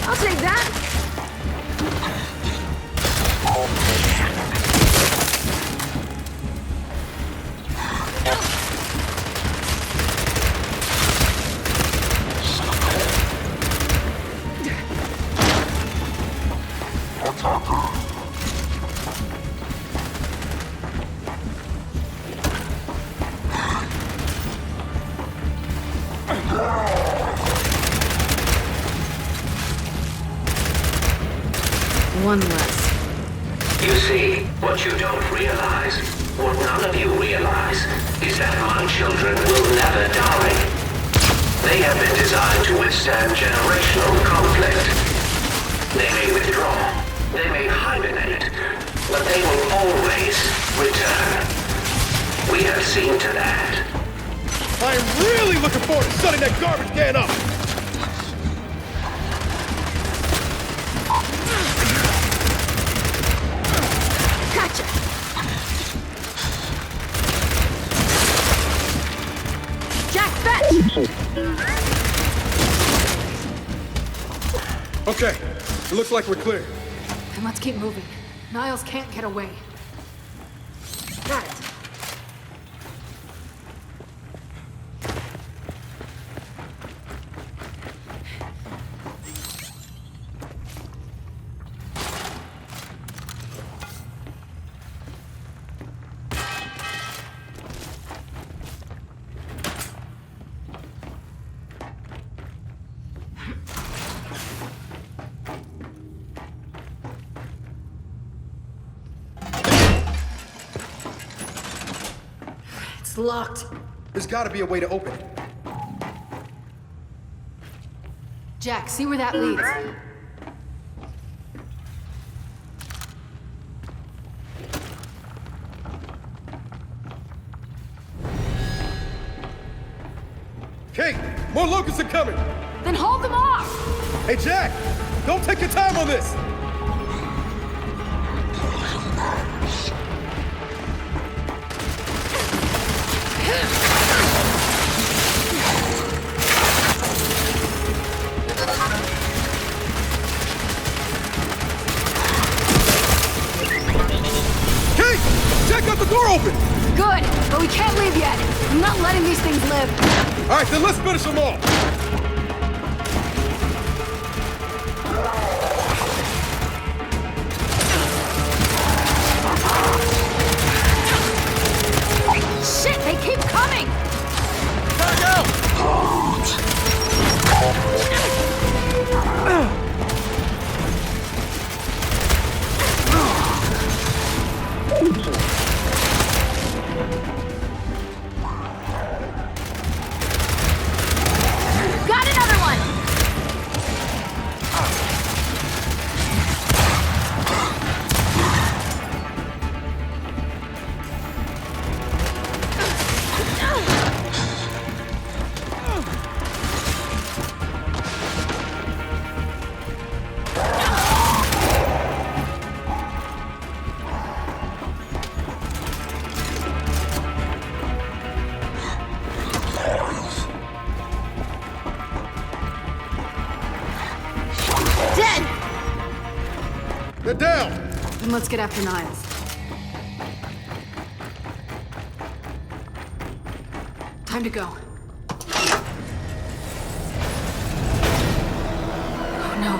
S3: I'll take that.
S4: One less.
S10: You see, what you don't realize, what none of you realize, is that my children will never die. They have been designed to withstand generational conflict. They may withdraw, they may hibernate, but they will always return. We have seen to that.
S11: I am really looking forward to shutting that garbage can up!
S3: Gotcha! Jack, fetch!
S11: Okay, it looks like we're clear.
S4: And let's keep moving. Niles can't get away. Got it. It's locked.
S12: There's gotta be a way to open it.
S4: Jack, see where that leads.
S11: Kate, more locusts are coming!
S3: Then hold them off!
S11: Hey, Jack! Don't take your time on this! Kate! Jack got the door open!
S3: Good, but we can't leave yet. I'm not letting these things live.
S11: All right, then let's finish them all!
S3: Shit, they keep coming!
S11: Gotta go!
S3: Got another one! Dead!
S11: They're down!
S4: Then let's get after Niles. Time to go. Oh no.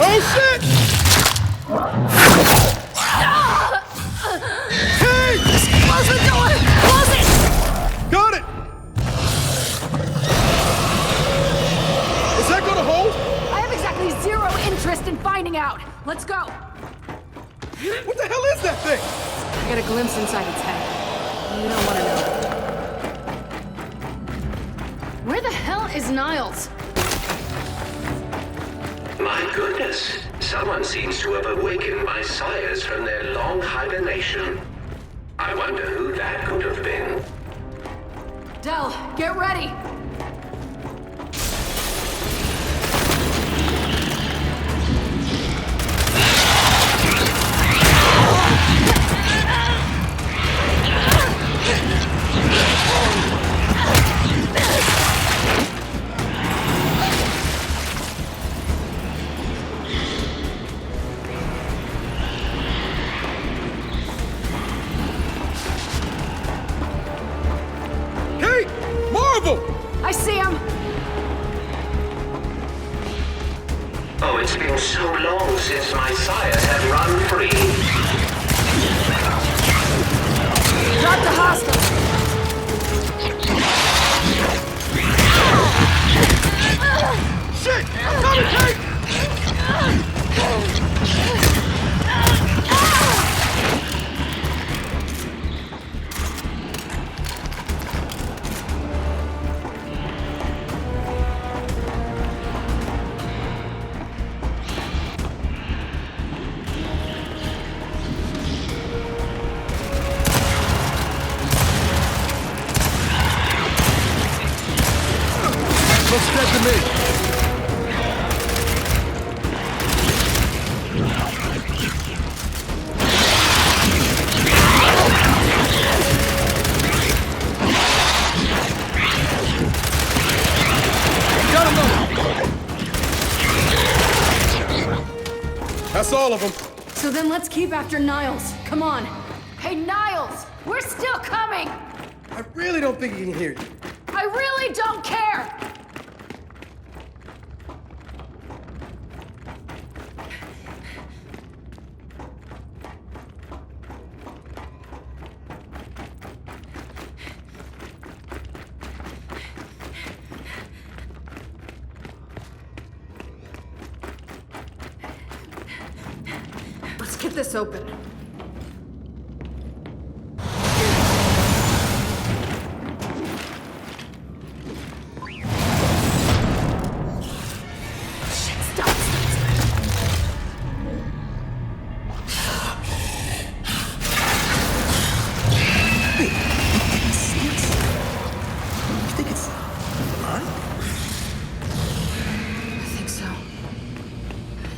S11: Oh shit! Hey!
S3: Close the door! Close it!
S11: Got it! Is that gonna hold?
S3: I have exactly zero interest in finding out. Let's go.
S11: What the hell is that thing?
S4: I got a glimpse inside its head. You don't want to know. Where the hell is Niles?
S10: My goodness, someone seems to have awakened my sires from their long hibernation. I wonder who that could have been.
S3: Del, get ready.
S11: Kate! Marvel!
S3: I see him.
S10: Oh, it's been so long since my sires have run free.
S3: Drop the hostile.
S11: to me! That's all of them.
S3: So then let's keep after Niles. Come on. Hey, Niles! We're still coming!
S12: I really don't think he can hear you.
S3: I really don't care! Let's get this open.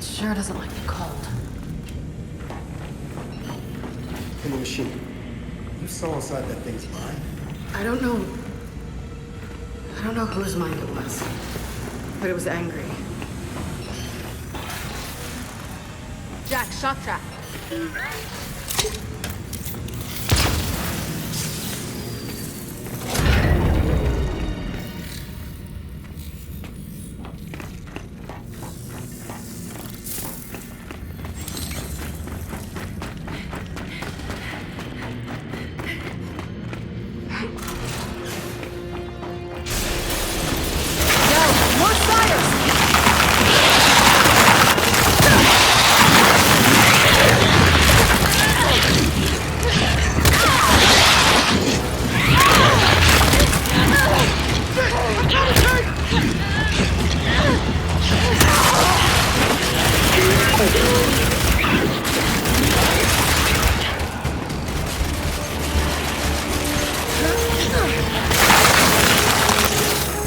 S3: Sure doesn't like the cold.
S12: In the machine. You saw inside that thing's mind?
S3: I don't know whose mind it was, but it was angry. Jack, shock trap.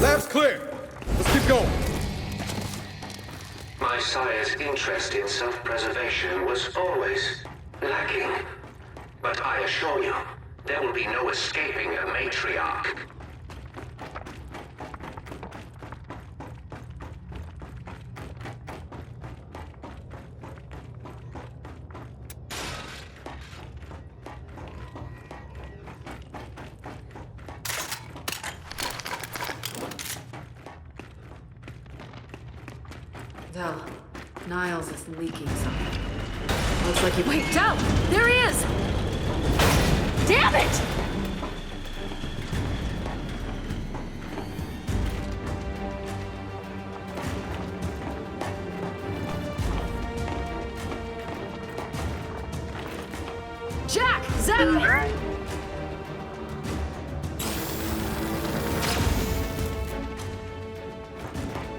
S12: Lab's clear. Let's keep going.
S10: My sire's interest in self-preservation was always lacking. But I assure you, there will be no escaping a matriarch.
S3: Del, Niles is leaking something. Looks like he— Wait, Del! There he is! Damn it! Jack! Zap!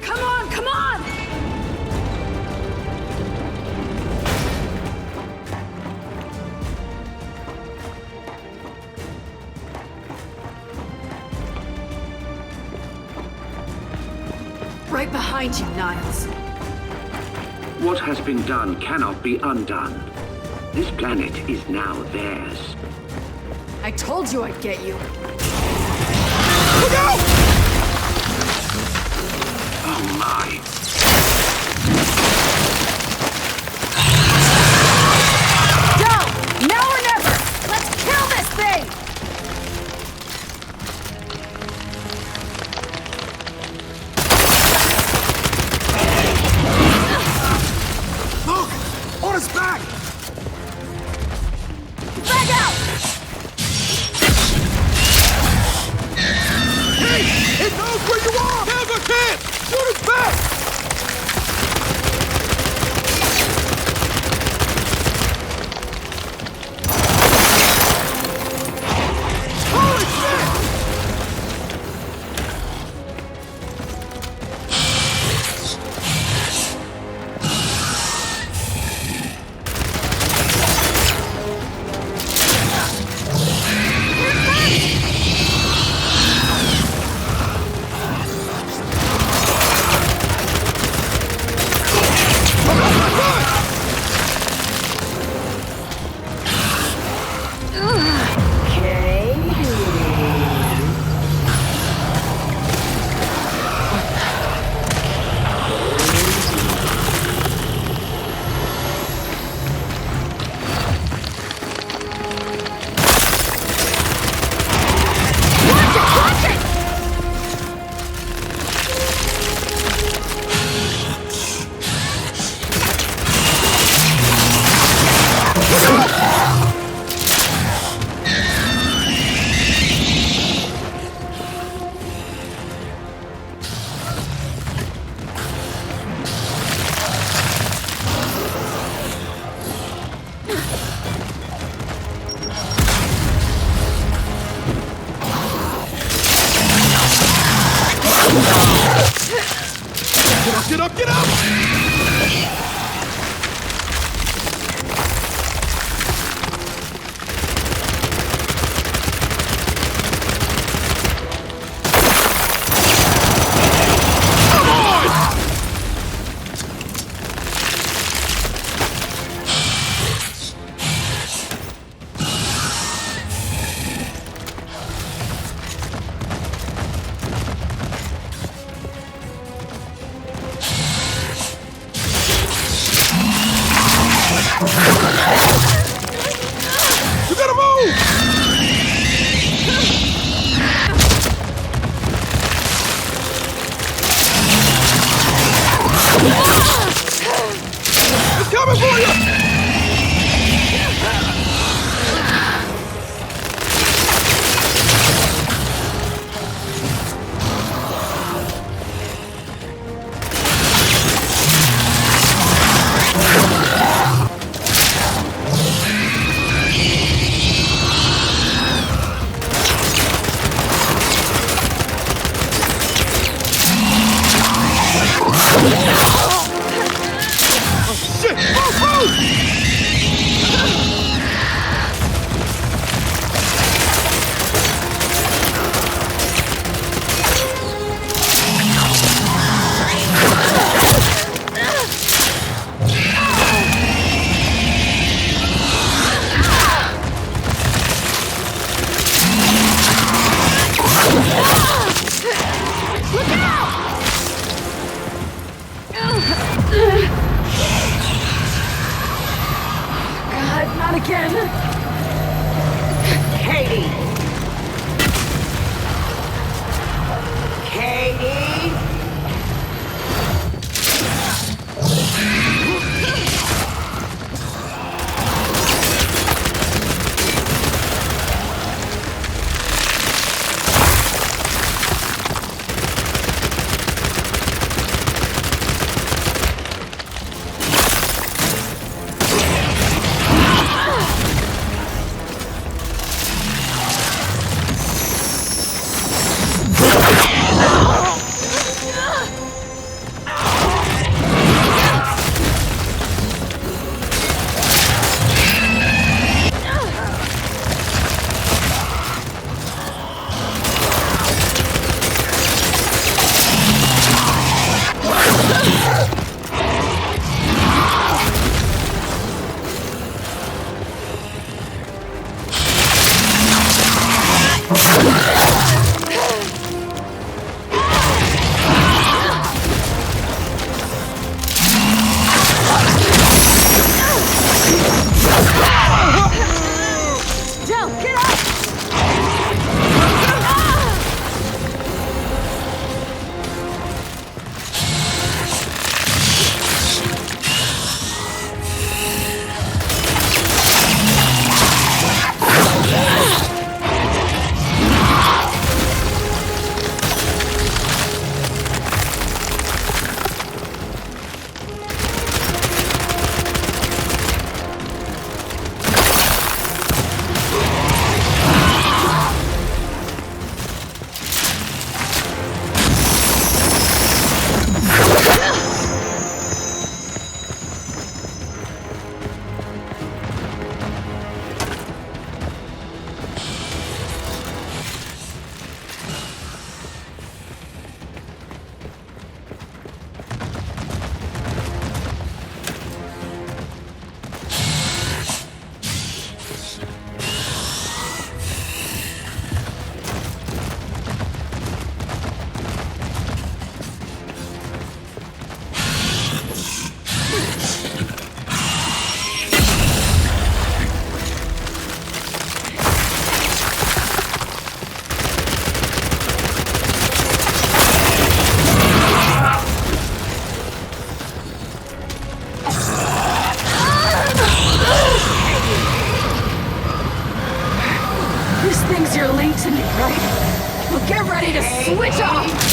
S3: Come on, come on! Right behind you, Niles.
S10: What has been done cannot be undone. This planet is now theirs.
S3: I told you I'd get you.
S11: Look out!
S10: Oh my.
S3: Go! Now or never! Let's kill this thing!
S11: Look! On his back!
S3: Back out!
S11: Hey! It knows where you are! Never can! Shoot his back! Get up, get up!
S3: Switch off!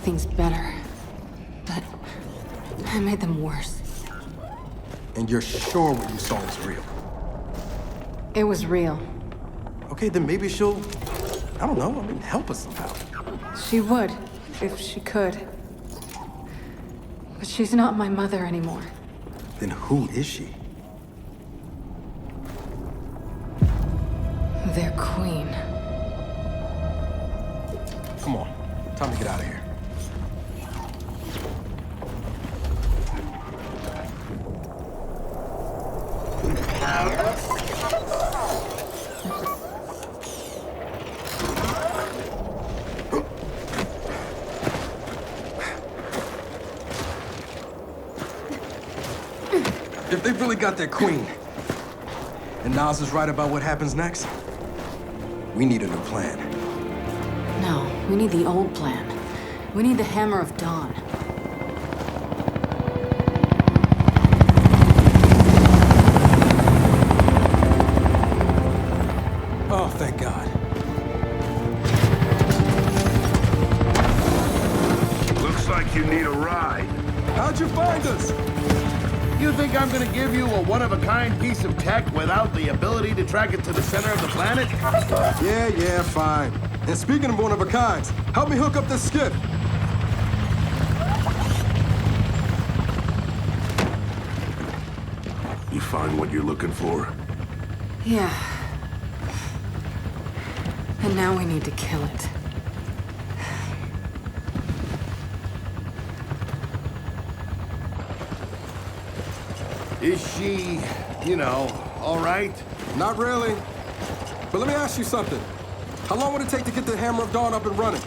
S4: things better. But I made them worse.
S12: And you're sure what you saw was real?
S4: It was real.
S12: Okay, then maybe she'll, I don't know, help us somehow.
S4: She would, if she could. But she's not my mother anymore.
S12: Then who is she?
S4: Their queen.
S12: Come on, time to get out of here. If they really got their queen, and Nas is right about what happens next, we need a new plan.
S4: No, we need the old plan. We need the Hammer of Dawn.
S12: Oh, thank God.
S2: Looks like you need a ride.
S12: How'd you find us?
S11: You think I'm gonna give you a one-of-a-kind piece of tech without the ability to track it to the center of the planet?
S12: Yeah, fine. And speaking of one-of-a-kinds, help me hook up this skiff.
S2: You find what you're looking for?
S4: Yeah. And now we need to kill it.
S11: Is she, you know, all right?
S12: Not really. But let me ask you something. How long would it take to get the Hammer of Dawn up and running?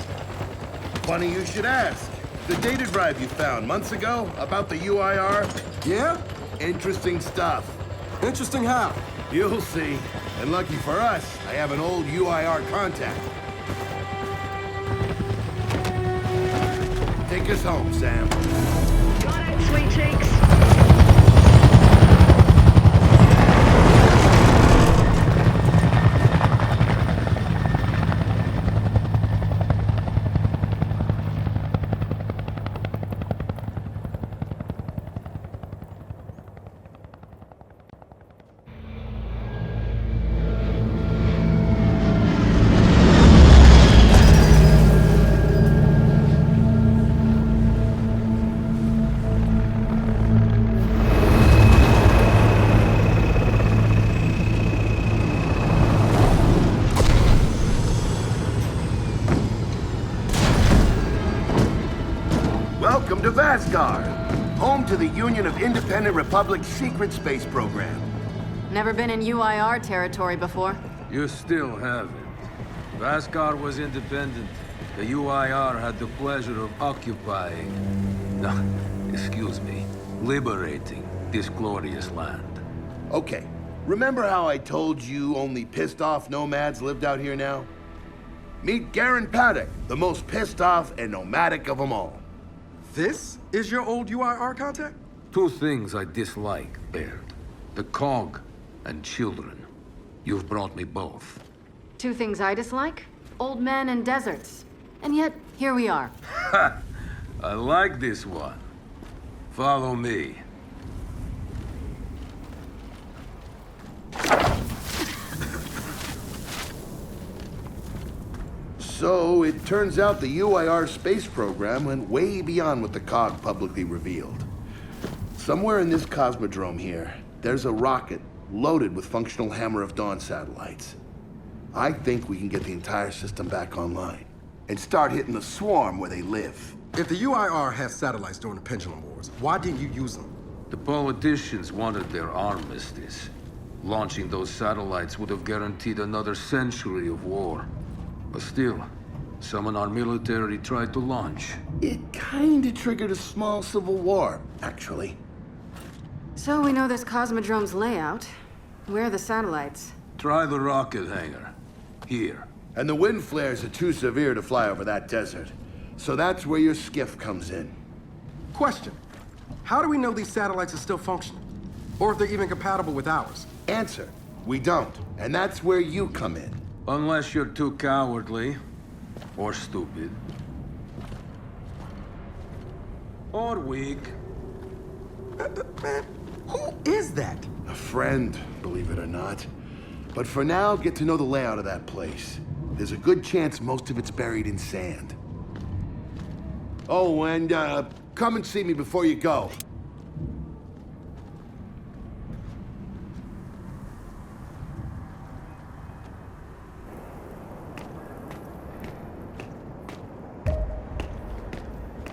S11: Funny you should ask. The data drive you found months ago about the UIR?
S12: Yeah?
S11: Interesting stuff.
S12: Interesting how?
S11: You'll see. And lucky for us, I have an old UIR contact. Take us home, Sam.
S9: Got it, sweet cheeks.
S11: Welcome to Vasgar, home to the Union of Independent Republic's secret space program.
S4: Never been in UIR territory before?
S7: You still haven't. Vasgar was independent. The UIR had the pleasure of occupying... No, excuse me. Liberating this glorious land.
S11: Okay, remember how I told you only pissed-off nomads lived out here now? Meet Garen Paddock, the most pissed-off and nomadic of them all.
S12: This is your old UIR contact?
S7: Two things I dislike, Baird. The cog and children. You've brought me both.
S4: Two things I dislike? Old men and deserts. And yet, here we are.
S7: Ha! I like this one. Follow me.
S11: So, it turns out the UIR space program went way beyond what the COG publicly revealed. Somewhere in this cosmodrome here, there's a rocket loaded with functional Hammer of Dawn satellites. I think we can get the entire system back online and start hitting the swarm where they live.
S12: If the UIR has satellites during the Pendulum Wars, why didn't you use them?
S7: The politicians wanted their armistice. Launching those satellites would have guaranteed another century of war. But still, some in our military tried to launch.
S11: It kinda triggered a small civil war, actually.
S4: So we know this cosmodrome's layout. Where are the satellites?
S7: Try the rocket hangar. Here.
S11: And the wind flares are too severe to fly over that desert. So that's where your skiff comes in.
S12: Question. How do we know these satellites are still functioning? Or if they're even compatible with ours?
S11: Answer. We don't. And that's where you come in.
S7: Unless you're too cowardly. Or stupid. Or weak.
S12: Man, who is that?
S11: A friend, believe it or not. But for now, get to know the layout of that place. There's a good chance most of it's buried in sand. Oh, and come and see me before you go.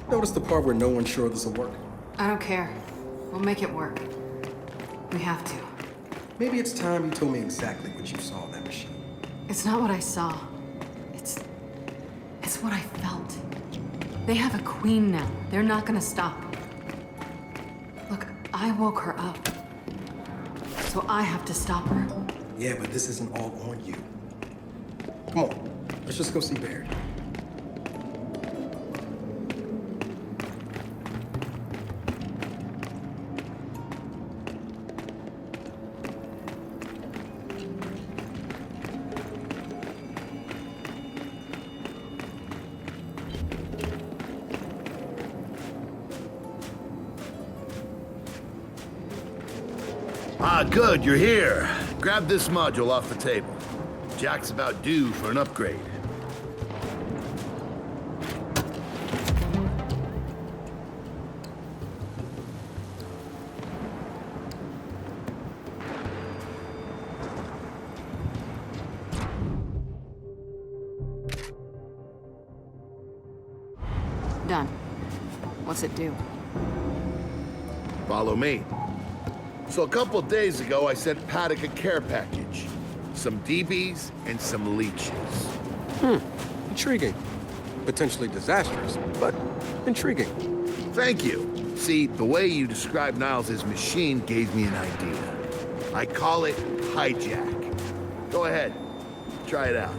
S12: Notice the part where no one's sure this will work?
S4: I don't care. We'll make it work. We have to.
S12: Maybe it's time you told me exactly what you saw in that machine.
S4: It's not what I saw. It's what I felt. They have a queen now. They're not gonna stop. Look, I woke her up. So I have to stop her.
S12: Yeah, but this isn't all on you. Come on, let's just go see Baird.
S11: Ah, good, you're here. Grab this module off the table. Jack's about due for an upgrade.
S4: Done. What's it do?
S11: Follow me. So a couple of days ago, I sent Paddock a care package. Some DBs and some leeches.
S12: Intriguing. Potentially disastrous, but intriguing.
S11: Thank you. See, the way you described Niles' machine gave me an idea. I call it hijack. Go ahead. Try it out.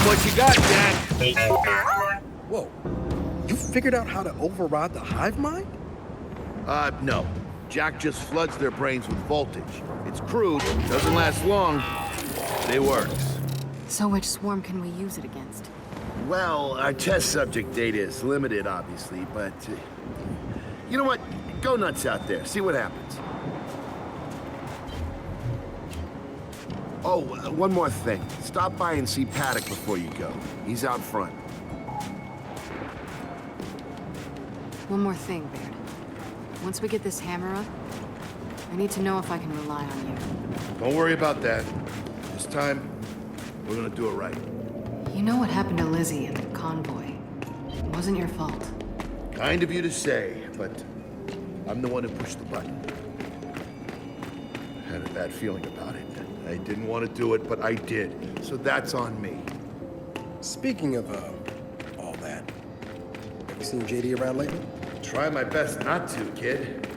S11: What you got, Jack?
S12: Whoa. You figured out how to override the hive mind?
S11: No. Jack just floods their brains with voltage. It's crude, doesn't last long, but it works.
S4: So which swarm can we use it against?
S11: Well, our test subject data is limited, obviously, but... you know what? Go nuts out there. See what happens. Oh, one more thing. Stop by and see Paddock before you go. He's out front.
S4: One more thing, Baird. Once we get this hammer up, I need to know if I can rely on you.
S11: Don't worry about that. This time, we're gonna do it right.
S4: You know what happened to Lizzie and the convoy. It wasn't your fault.
S11: Kind of you to say, but I'm the one who pushed the button. I had a bad feeling about it. I didn't want to do it, but I did. So that's on me.
S12: Speaking of, all that, have you seen JD around lately?
S11: Try my best not to, kid.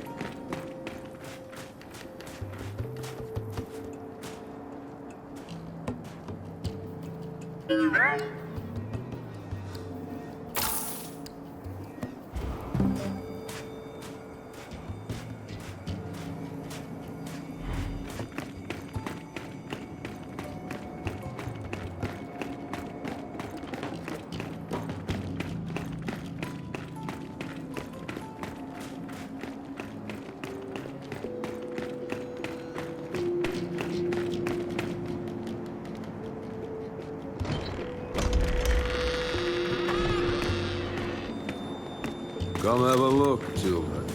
S7: Come have a look, children.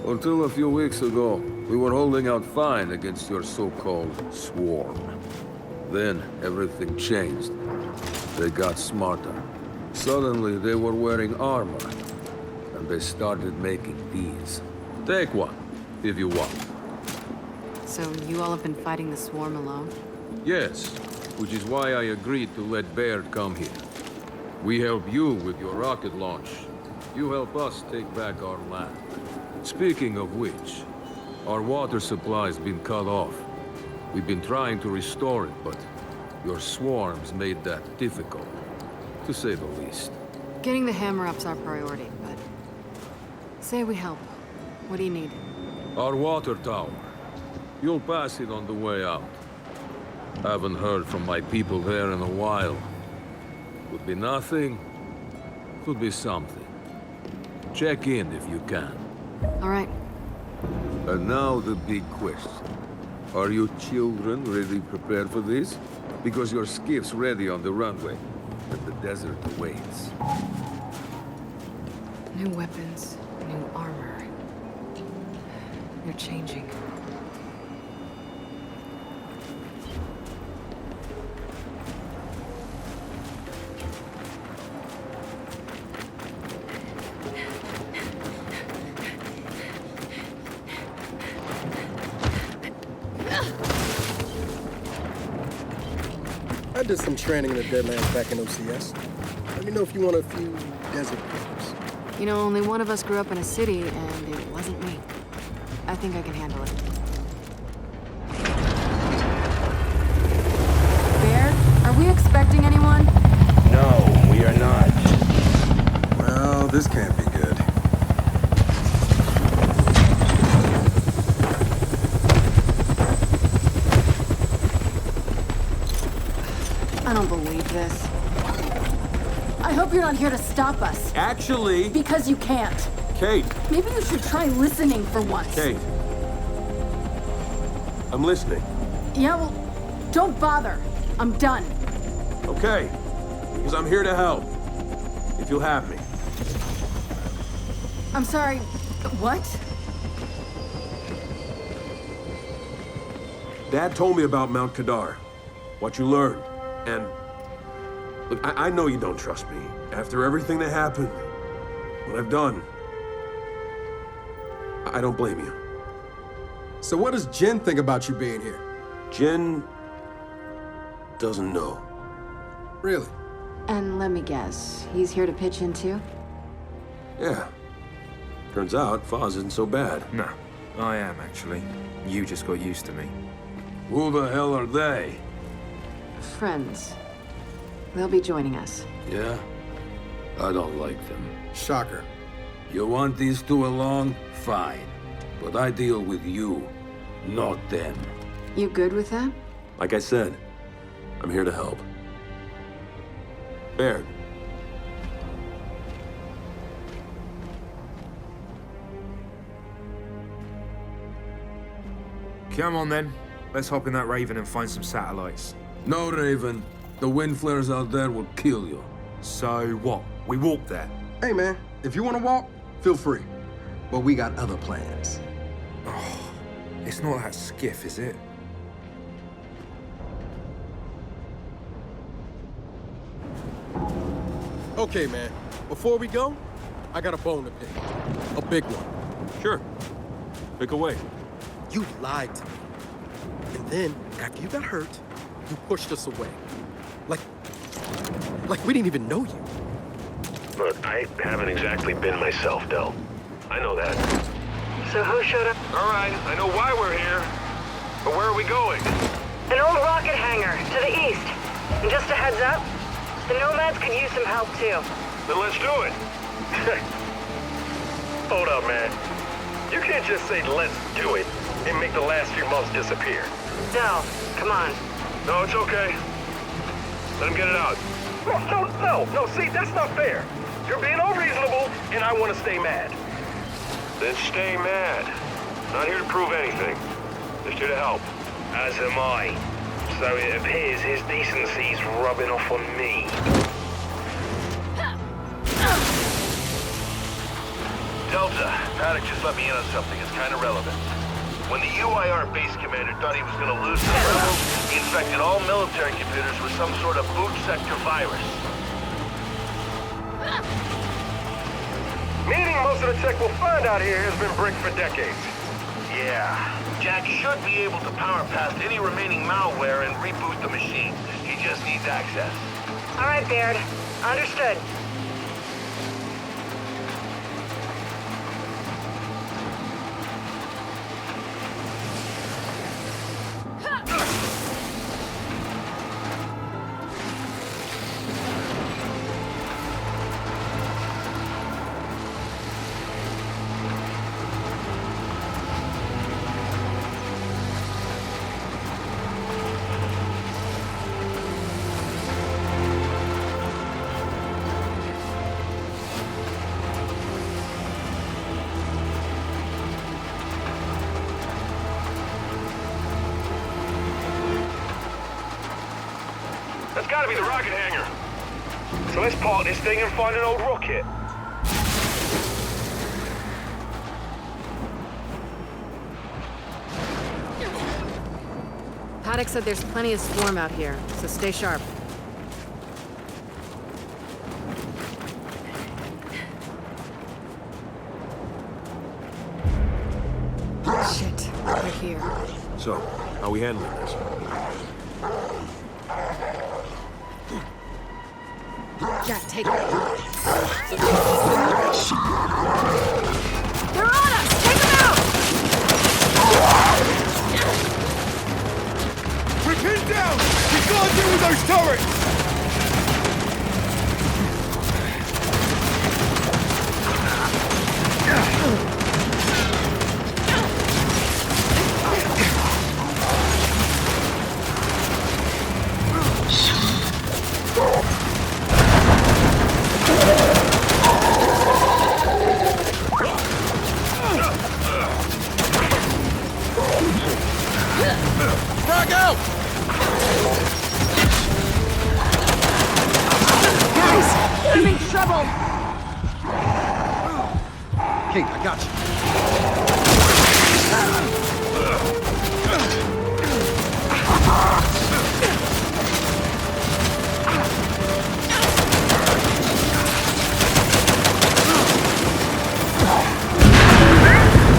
S7: Until a few weeks ago, we were holding out fine against your so-called swarm. Then, everything changed. They got smarter. Suddenly, they were wearing armor. And they started making these. Take one, if you want.
S4: So you all have been fighting the swarm alone?
S7: Yes, which is why I agreed to let Baird come here. We help you with your rocket launch. You help us take back our land. Speaking of which, our water supply's been cut off. We've been trying to restore it, but Your swarms made that difficult, to say the least.
S4: Getting the hammer up's our priority, but... Say we help. What do you need?
S7: Our water tower. You'll pass it on the way out. Haven't heard from my people there in a while. Could be nothing, could be something. Check in if you can.
S4: All right.
S7: And now the big question. Are you children really prepared for this? Because your skiff's ready on the runway, and the desert awaits.
S4: New weapons, new armor. You're changing.
S12: I did some training in the Deadlands back in OCS. Let me know if you want a few desert camps.
S4: You know, only one of us grew up in a city, and it wasn't me. I think I can handle it. Baird, are we expecting anyone?
S1: No, we are not.
S12: Well, this can't be good.
S3: I don't believe this. I hope you're not here to stop us.
S17: Actually...
S3: Because you can't.
S17: Kate.
S3: Maybe you should try listening for once.
S17: Kate. I'm listening.
S3: Yeah, well, don't bother. I'm done.
S17: Okay. Because I'm here to help. If you'll have me.
S3: I'm sorry, what?
S17: Dad told me about Mount Kadar. What you learned. And... Look, I know you don't trust me. After everything that happened, what I've done, I don't blame you.
S12: So what does Jin think about you being here?
S17: Jin doesn't know.
S12: Really?
S4: And let me guess, he's here to pitch in too?
S17: Yeah. Turns out, Foz isn't so bad.
S20: No, I am actually. You just got used to me.
S7: Who the hell are they?
S4: Friends. They'll be joining us.
S7: Yeah? I don't like them.
S12: Shocker.
S7: You want these two along? Fine. But I deal with you, not them.
S4: You good with that?
S17: Like I said, I'm here to help. Baird.
S20: Come on then. Let's hop in that Raven and find some satellites.
S7: No, Raven. The wind flares out there will kill you.
S20: So what? We walk there?
S12: Hey man, if you want to walk, feel free. But we got other plans.
S20: Oh, it's not that skiff, is it?
S12: Okay, man. Before we go, I got a bone to pick. A big one.
S17: Sure. Pick away.
S12: You lied to me. And then, after you got hurt, you pushed us away. Like we didn't even know you.
S2: Look, I haven't exactly been myself, Del. I know that.
S9: So who showed up?
S2: All right, I know why we're here. But where are we going?
S9: An old rocket hangar to the east. And just a heads up, the Nomads could use some help too.
S2: Then let's do it.
S1: Hold up, man. You can't just say, let's do it, and make the last few months disappear.
S9: Del, come on.
S2: No, it's okay. Let him get it out.
S1: No, see, that's not fair. You're being unreasonable, and I want to stay mad.
S2: Then stay mad. Not here to prove anything. Just here to help.
S1: As am I. So it appears his decency's rubbing off on me.
S2: Delta, Paddock just let me in on something. It's kind of relevant. When the UIR base commander thought he was going to lose the rebels, he infected all military computers with some sort of boot sector virus.
S1: Meaning most of the tech we'll find out here has been bricked for decades.
S2: Yeah. Jack should be able to power past any remaining malware and reboot the machine. He just needs access.
S9: All right, Baird. Understood.
S2: gotta be the rocket hangar. So let's park this thing and find an old rocket.
S4: Paddock said there's plenty of swarm out here, so stay sharp. Shit, they're here.
S17: So, how are we handling this?
S4: Jack, take it. They're on us! Take them out!
S5: We're pinned down! We can't deal with those turrets! Frag out!
S21: Guys, I'm in trouble.
S12: King, I got you.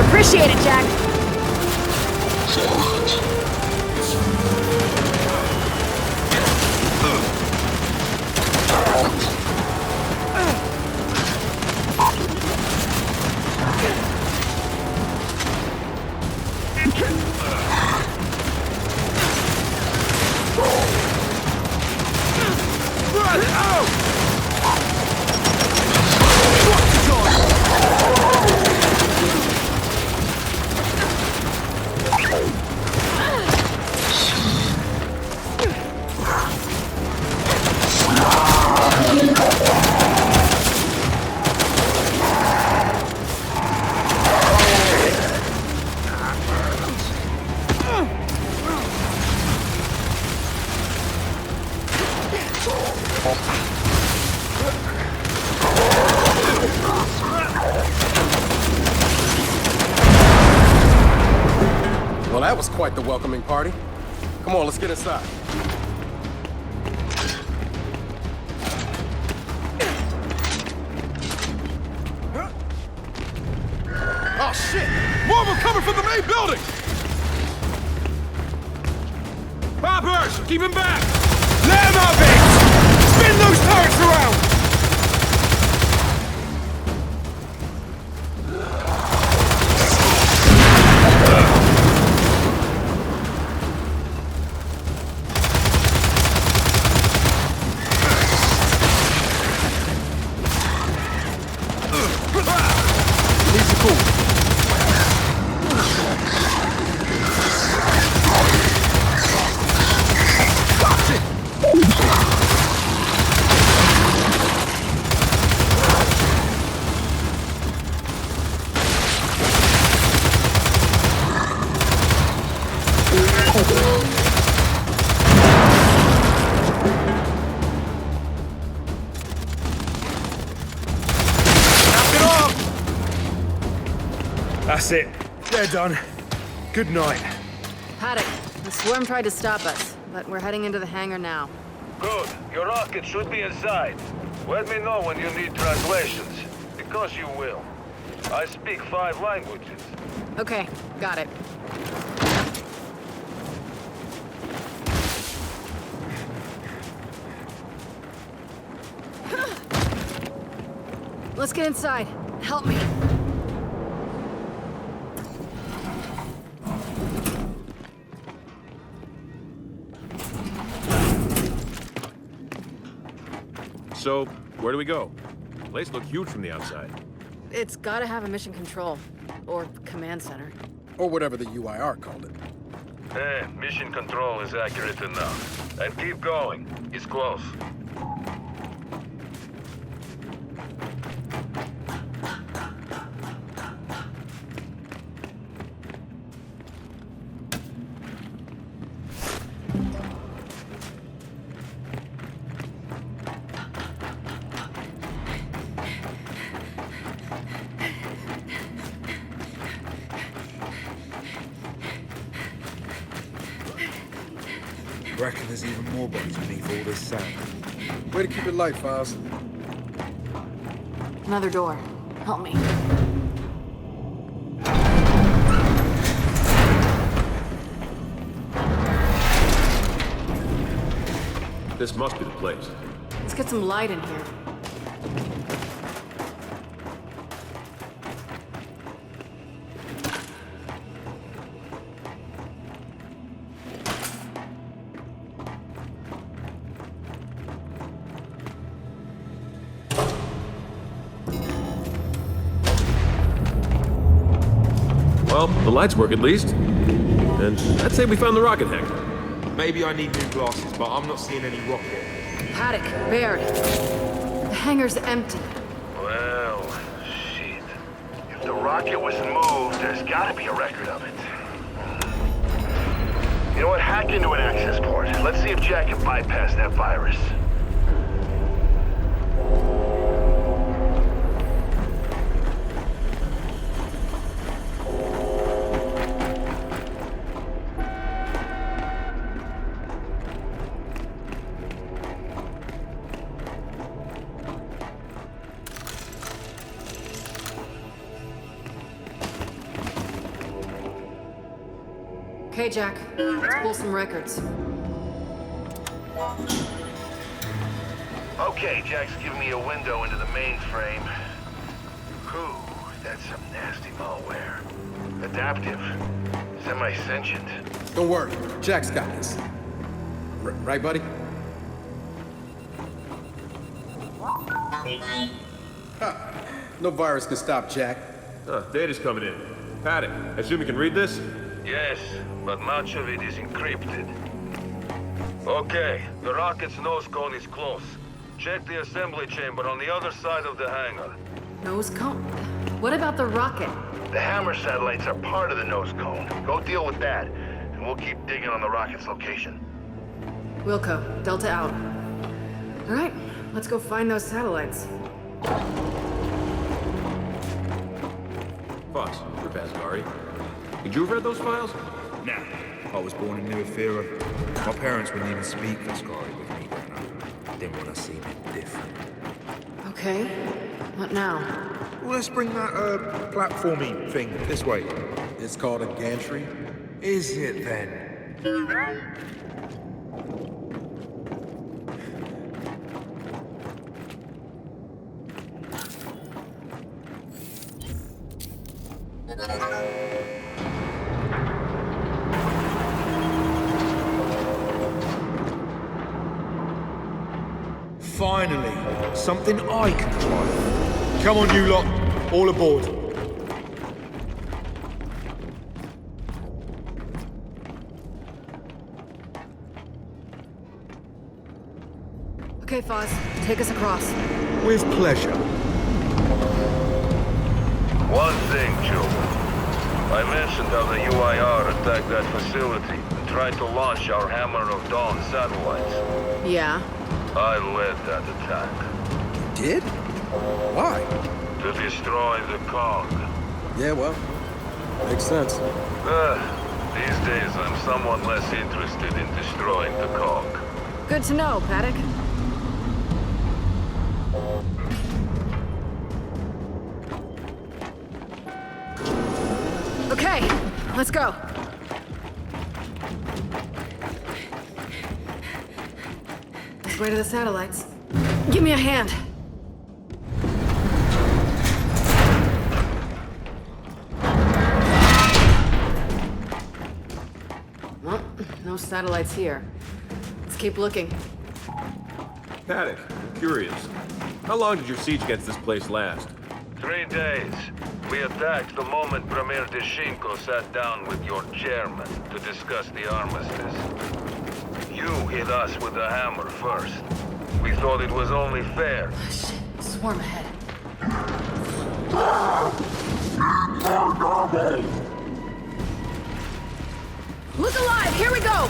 S21: Appreciate it, Jack.
S12: Well, that was quite the welcoming party. Come on, let's get inside. Oh, shit! More of them coming from the main building!
S17: Poppers! Keep him back!
S5: Let him out, bitch! Spin those turrets around!
S20: That's it. They're done. Good night.
S4: Paddock, the swarm tried to stop us, but we're heading into the hangar now.
S2: Good. Your rocket should be inside. Let me know when you need translations, because you will. I speak 5 languages.
S4: Okay, got it. Let's get inside. Help me.
S17: So, where do we go? The place looked huge from the outside.
S4: It's gotta have a mission control. Or command center.
S12: Or whatever the UIR called it.
S2: Hey, mission control is accurate enough. And keep going. It's close.
S20: Reckon there's even more bodies beneath all this sand.
S12: Way to keep it light, Files.
S4: Another door. Help me.
S17: This must be the place.
S4: Let's get some light in here.
S17: Well, the lights work at least. And I'd say we found the rocket hangar.
S20: Maybe I need new glasses, but I'm not seeing any rocket.
S4: Paddock, Baird. The hangar's empty.
S2: Well, shit. If the rocket was moved, there's gotta be a record of it. You know what? Hack into an access port. Let's see if Jack can bypass that virus.
S4: Okay, Jack. Let's pull some records.
S2: Okay, Jack's giving me a window into the mainframe. Whew, that's some nasty malware. Adaptive. Semi-sentient.
S12: Don't worry, Jack's got this. Right, buddy? Ha! No virus can stop Jack.
S17: Data's coming in. Paddock, I assume you can read this?
S1: Yes, but much of it is encrypted. Okay, the rocket's nose cone is close. Check the assembly chamber on the other side of the hangar.
S4: Nose cone? What about the rocket?
S2: The Hammer satellites are part of the nose cone. Go deal with that, and we'll keep digging on the rocket's location.
S4: Wilco, Delta out. All right, let's go find those satellites.
S17: Boss, you're Asgari. Could you have read those files?
S20: Nah. I was born in New Ephyra. My parents wouldn't even speak Asgari with me growing up. Didn't want to see me different.
S4: Okay, what now?
S20: Well, let's bring that, platformy thing this way.
S12: It's called a gantry.
S20: Is it then? Finally, something I can drive. Come on, you lot. All aboard.
S4: Okay, Foz, take us across.
S20: With pleasure.
S1: One thing, children. I mentioned how the UIR attacked that facility and tried to launch our Hammer of Dawn satellites.
S4: Yeah?
S1: I led that attack.
S12: You did? Why?
S1: To destroy the cog.
S12: Yeah, well, makes sense.
S1: These days I'm somewhat less interested in destroying the cog.
S4: Good to know, Paddock. Okay, let's go. This way to the satellites. Give me a hand. Well, no satellites here. Let's keep looking.
S17: Paddock, I'm curious. How long did your siege against this place last?
S1: 3 days. We attacked the moment Premier Deshinko sat down with your chairman to discuss the armistice. You hit us with the hammer first. We thought it was only fair.
S4: Shit, swarm ahead. Look alive! Here we go!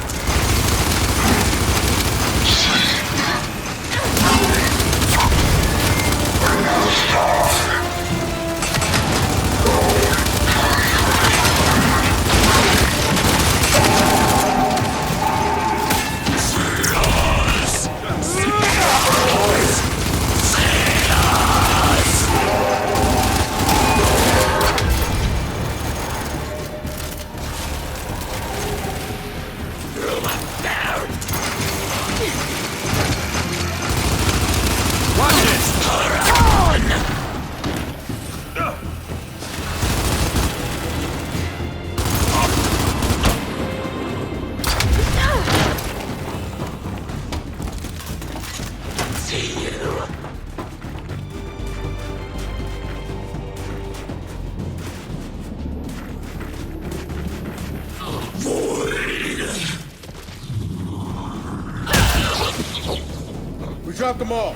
S12: out them all.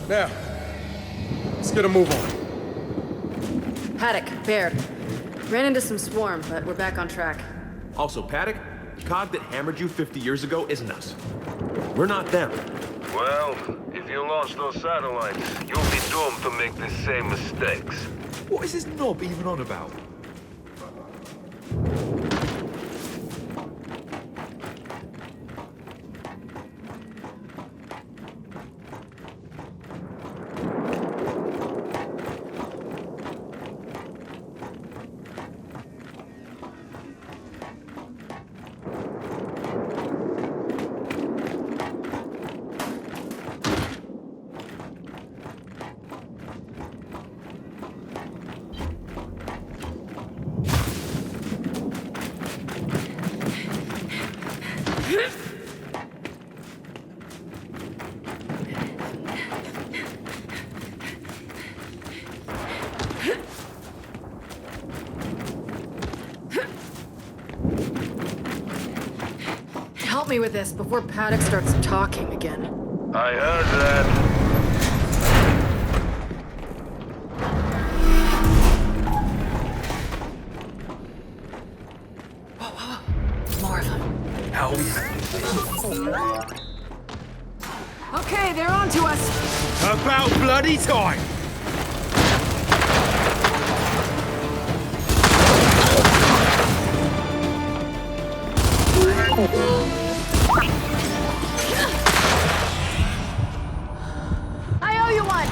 S12: Now, let's get a move on.
S4: Paddock, Baird. Ran into some swarm, but we're back on track.
S17: Also, Paddock, the cog that hammered you 50 years ago isn't us. We're not them.
S1: Well, if you launch those satellites, you'll be doomed to make the same mistakes.
S20: What is this knob even on about?
S4: Help me with this before Paddock starts talking again.
S1: I heard that.
S4: More of them.
S20: How?
S4: Okay, they're on to us.
S20: About bloody time!
S4: I owe you one.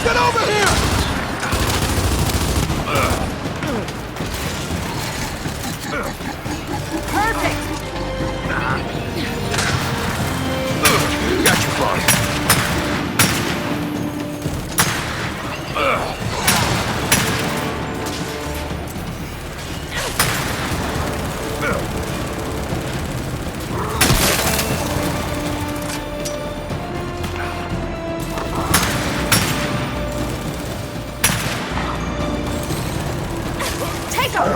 S20: Get over here!
S4: Perfect.
S20: Got you, boss.
S4: Take them.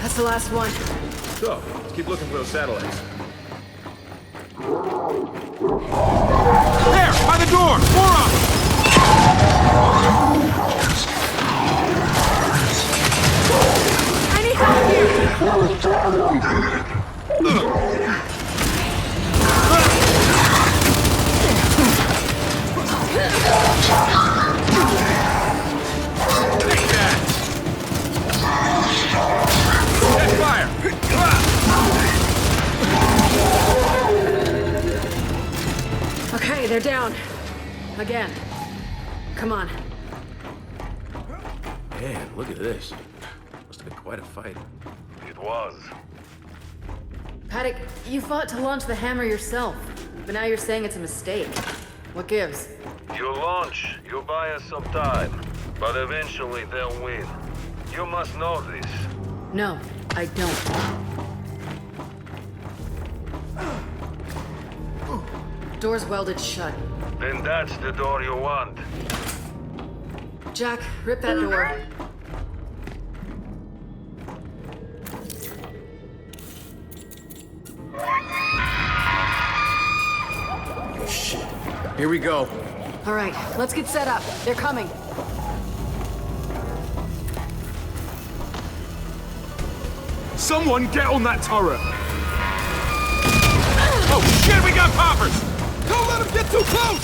S4: That's the last one.
S17: So, let's keep looking for those satellites.
S20: There! By the door! More of them!
S4: I need help here! They're down. Again. Come on.
S17: Man, look at this. Must have been quite a fight.
S1: It was.
S4: Paddock, you fought to launch the hammer yourself, but now you're saying it's a mistake. What gives?
S1: You launch, you buy us some time, but eventually they'll win. You must know this.
S4: No, I don't. Door's welded shut.
S1: Then that's the door you want.
S4: Jack, rip that door.
S12: Shit. Here we go.
S4: All right, let's get set up. They're coming.
S17: Someone get on that turret! Oh shit, we got poppers! Don't let them get too close!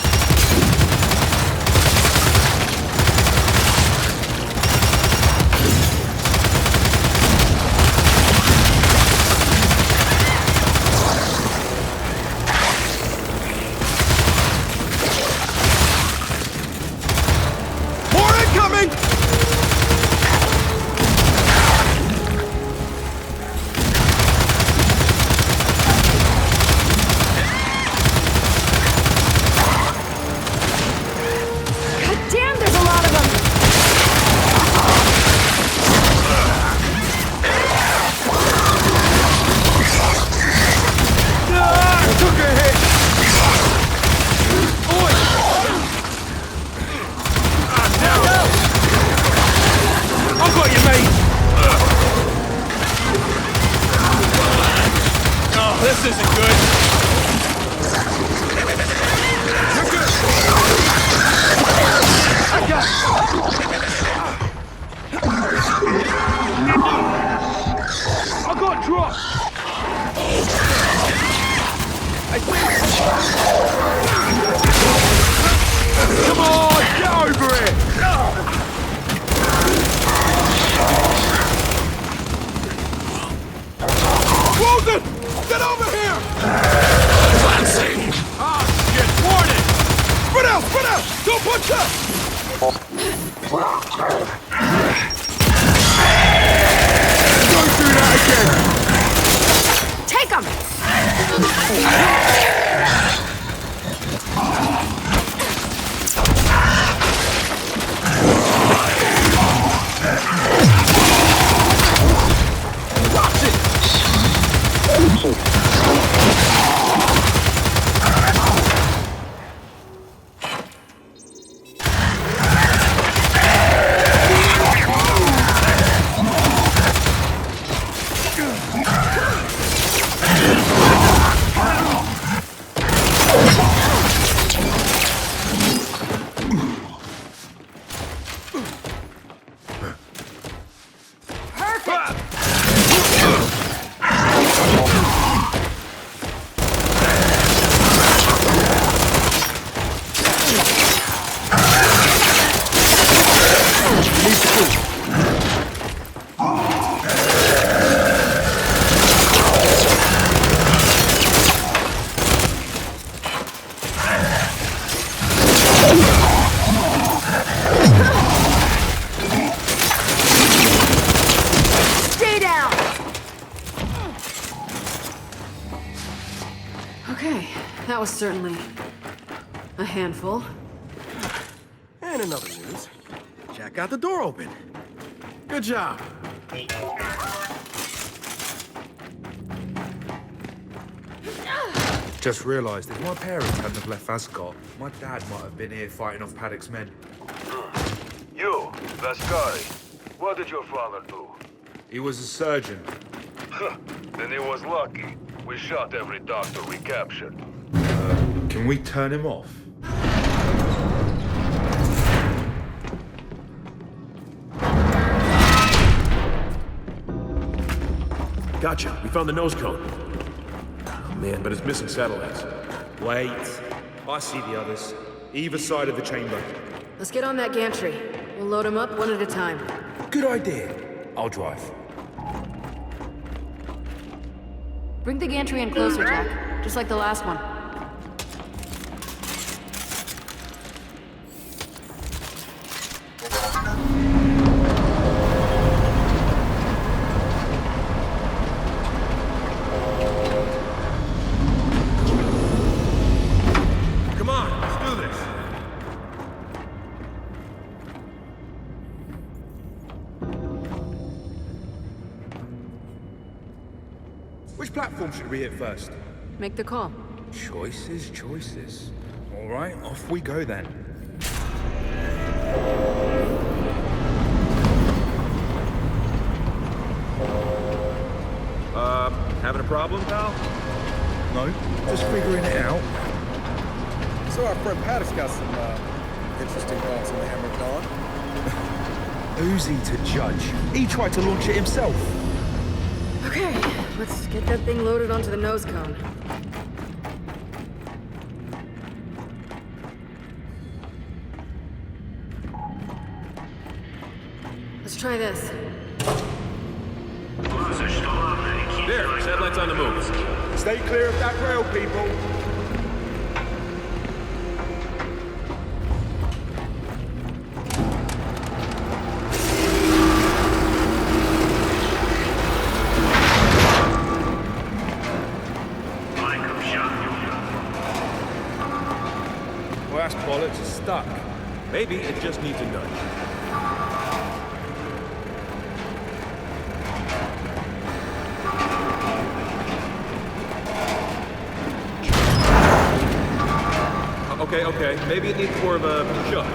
S17: More incoming! This isn't good. I got drop. Come on, get over it. Wilson! Get over here! Advancing! Ah, shit! Warning! Spread out! Spread out! Don't punch up! Don't do that again!
S4: Take him!
S17: Watch it!
S4: That was certainly a handful.
S12: And in other news, Jack got the door open. Good job.
S20: Just realised if my parents hadn't have left Asgard, my dad might have been here fighting off Paddock's men.
S1: You, Vascari, what did your father do?
S20: He was a surgeon.
S1: Then he was lucky. We shot every doctor we captured.
S20: Can we turn him off?
S17: Gotcha. We found the nose cone. Oh, man, but it's missing satellites.
S20: Wait. I see the others. Either side of the chamber.
S4: Let's get on that gantry. We'll load them up one at a time.
S20: Good idea. I'll drive.
S4: Bring the gantry in closer, Jack. Just like the last one.
S20: platform should we hit first?
S4: Make the call.
S20: Choices, choices. All right, off we go then.
S17: Having a problem, pal?
S20: No, just figuring it out.
S12: So our friend Paddock's got some interesting thoughts on the Hammer of Dawn.
S20: Who's he to judge? He tried to launch it himself.
S4: Okay, let's get that thing loaded onto the nose cone. Let's try this.
S17: There, satellite's on the move.
S20: Stay clear of that rail, people.
S17: Well, that's bollocks, it's stuck. Maybe it just needs a nudge. Okay. Maybe it needs more of a shove.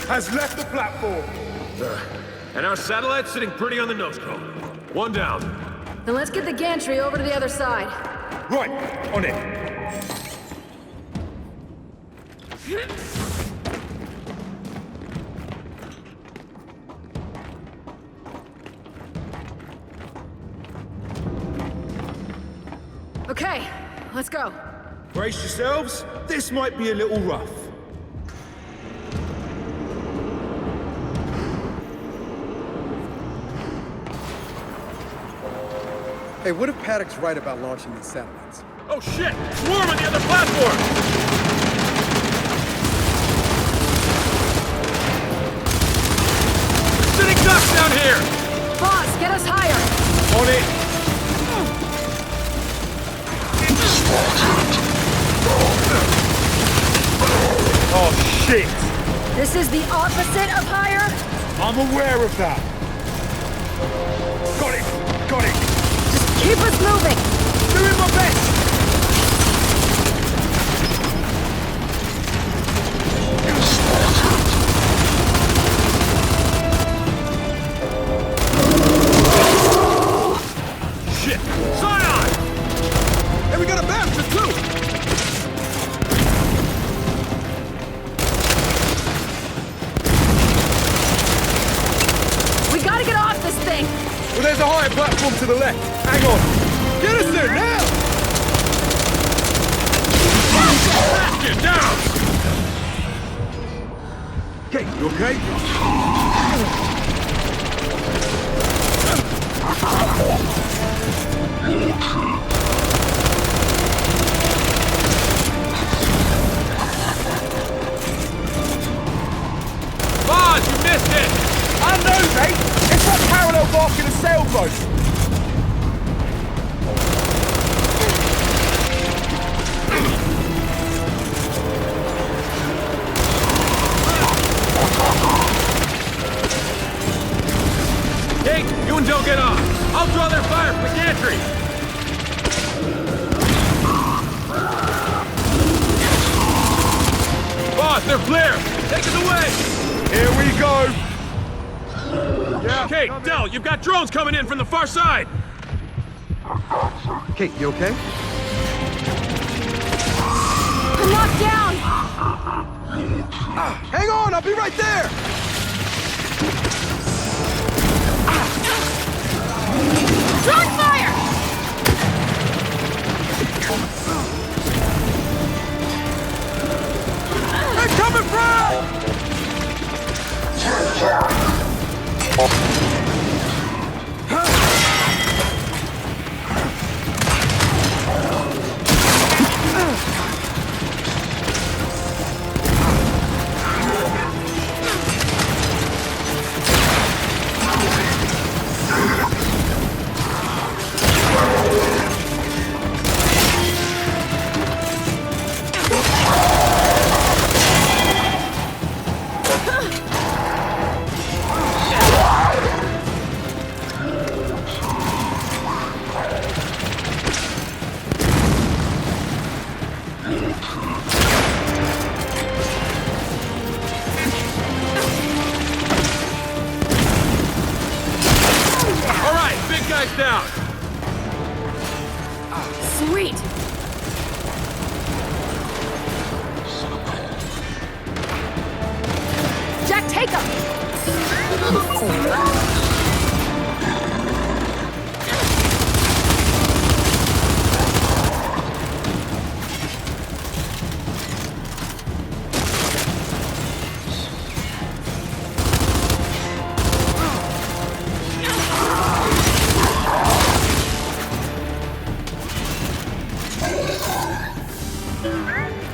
S20: Has left the platform.
S17: And our satellite's sitting pretty on the nose cone. One down.
S4: Then let's get the gantry over to the other side.
S20: Right, on it.
S4: Okay, let's go.
S20: Brace yourselves. This might be a little rough.
S12: Hey, what if Paddock's right about launching these satellites?
S17: Oh shit! Swarm on the other platform! Sitting ducks down here!
S4: Boss, get us higher!
S20: On it! Oh shit!
S4: This is the opposite of higher?
S20: I'm aware of that. Got it!
S4: Keep us moving!
S20: Doing my best!
S17: Shit! Scion!
S12: Hey, we got a bastard too!
S4: We gotta get off this thing!
S20: Well, there's a higher platform to the left. Hang on. Get us there now!
S17: Get down!
S20: Okay, you okay?
S17: Boz, you missed it!
S20: I know, mate! It's like parallel barking a sailboat!
S17: Taking the way!
S20: Here we go!
S17: Yeah. Kate, Del, you've got drones coming in from the far side!
S12: Kate, you okay?
S3: I'm knocked down!
S12: Hang on, I'll be right there!
S3: Drone fire!
S12: They're coming from!
S17: Down.
S3: Sweet! Jack, take him!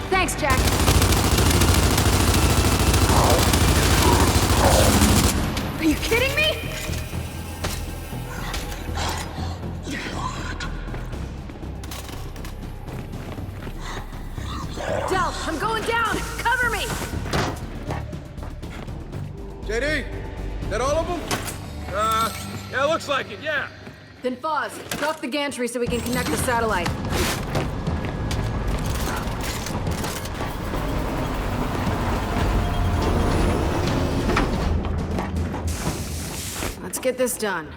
S3: Thanks, Jack. Are you kidding me? Del, I'm going down! Cover me!
S12: JD, that all of them?
S17: Yeah, looks like it, yeah.
S4: Then Foz, drop the gantry so we can connect the satellite. Let's get this done.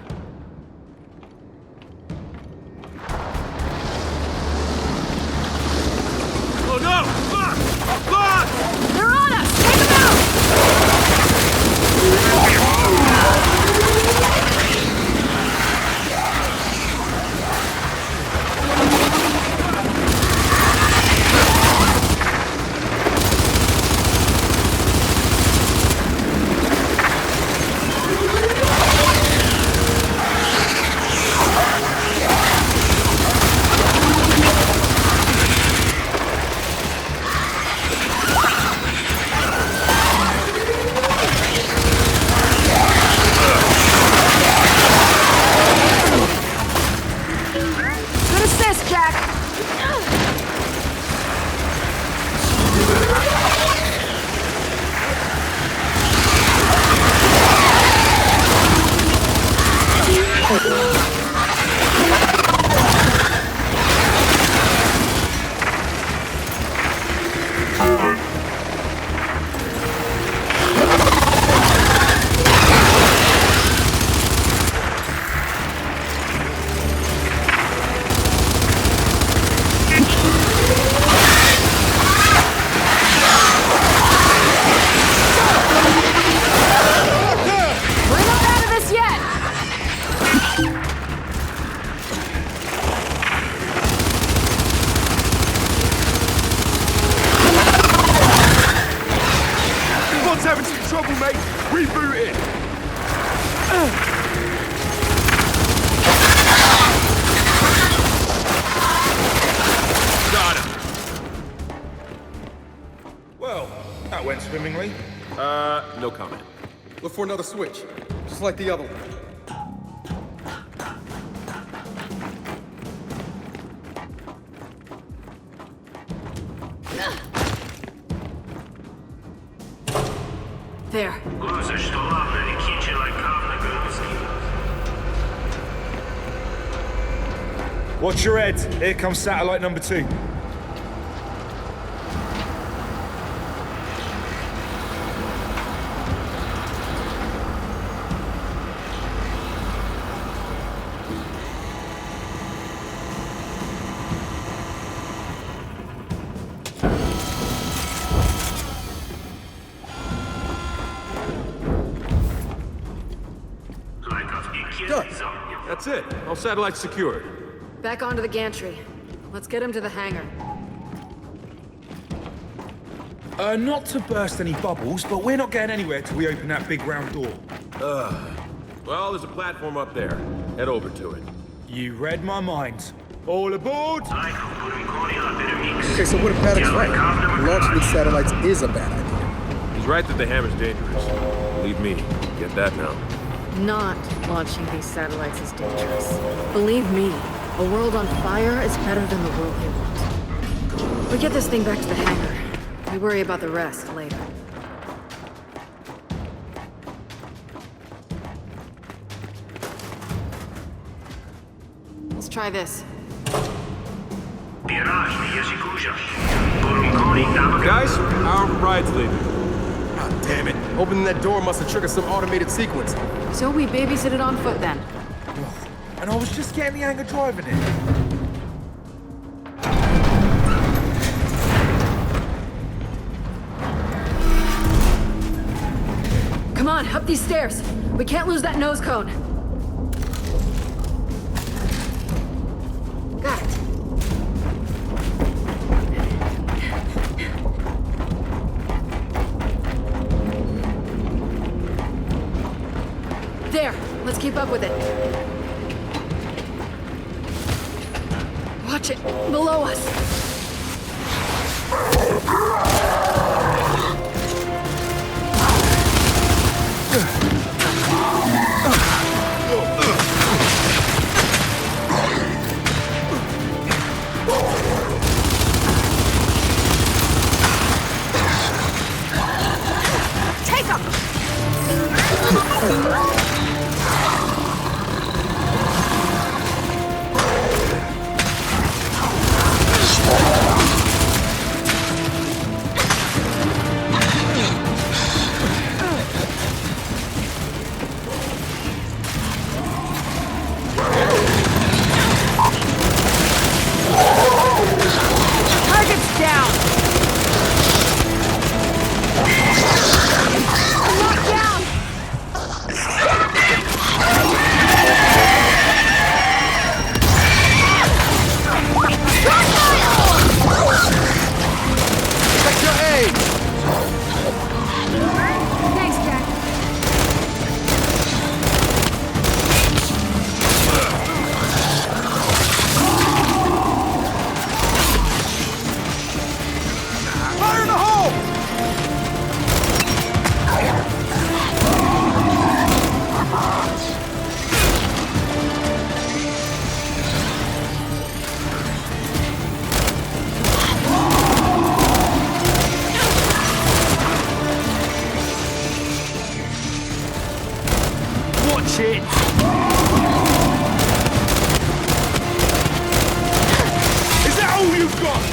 S17: Oh no! Look! Look!
S3: They're on us! Take them out!
S20: That went swimmingly.
S17: No comment.
S12: Look for another switch, just like the other one.
S4: There.
S20: Watch your head. Here comes satellite number 2.
S17: That's it. All satellites secured.
S4: Back onto the gantry. Let's get him to the hangar.
S20: Not to burst any bubbles, but we're not getting anywhere till we open that big round door.
S17: Well, there's a platform up there. Head over to it.
S20: You read my mind. All aboard!
S12: Okay, so what if Paddock's right? Launching these satellites is a bad idea.
S17: He's right that the hammer's dangerous. Believe me, get that now.
S4: Not launching these satellites is dangerous. Believe me, a world on fire is better than the world we want. We get this thing back to the hangar. We worry about the rest later. Let's try this.
S17: Guys, our ride's leaving.
S12: God damn it. Opening that door must have triggered some automated sequence.
S4: So we babysit it on foot then.
S20: And I was just getting the hang of driving it.
S4: Come on, up these stairs. We can't lose that nose cone. Got it. There, let's keep up with it. Watch it, below us.
S15: Take him!
S4: Target's down! Locked down!
S12: Protect your aim!
S4: Thanks, Jack.
S12: Fire in the hole!
S20: Watch it! Is that all you've got?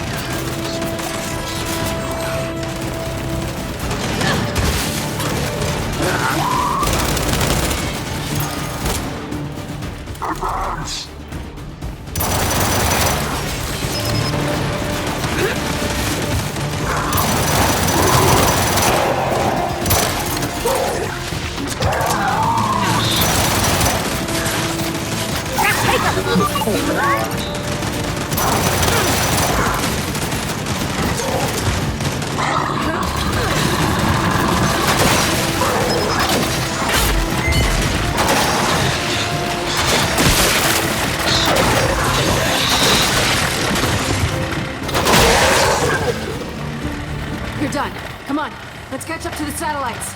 S4: You're done. Come on, let's catch up to the satellites.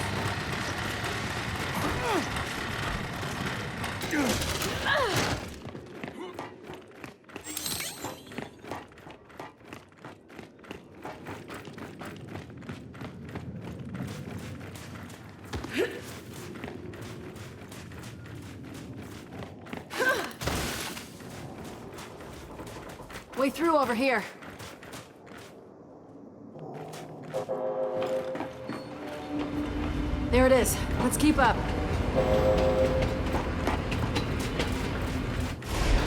S4: Way through over here. There it is. Let's keep up.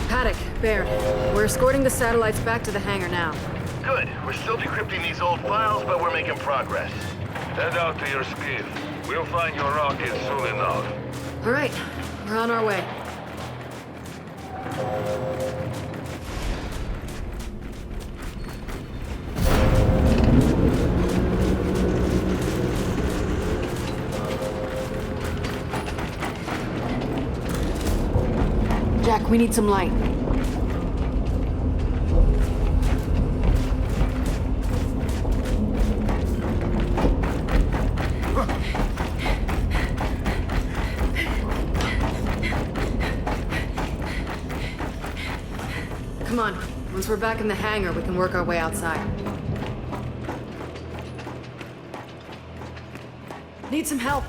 S4: Paddock, Baird, we're escorting the satellites back to the hangar now.
S2: Good. We're still decrypting these old files, but we're making progress.
S1: Head out to your skiff. We'll find your rocket soon enough.
S4: All right, we're on our way. Jack, we need some light. Come on. Once we're back in the hangar, we can work our way outside. Need some help.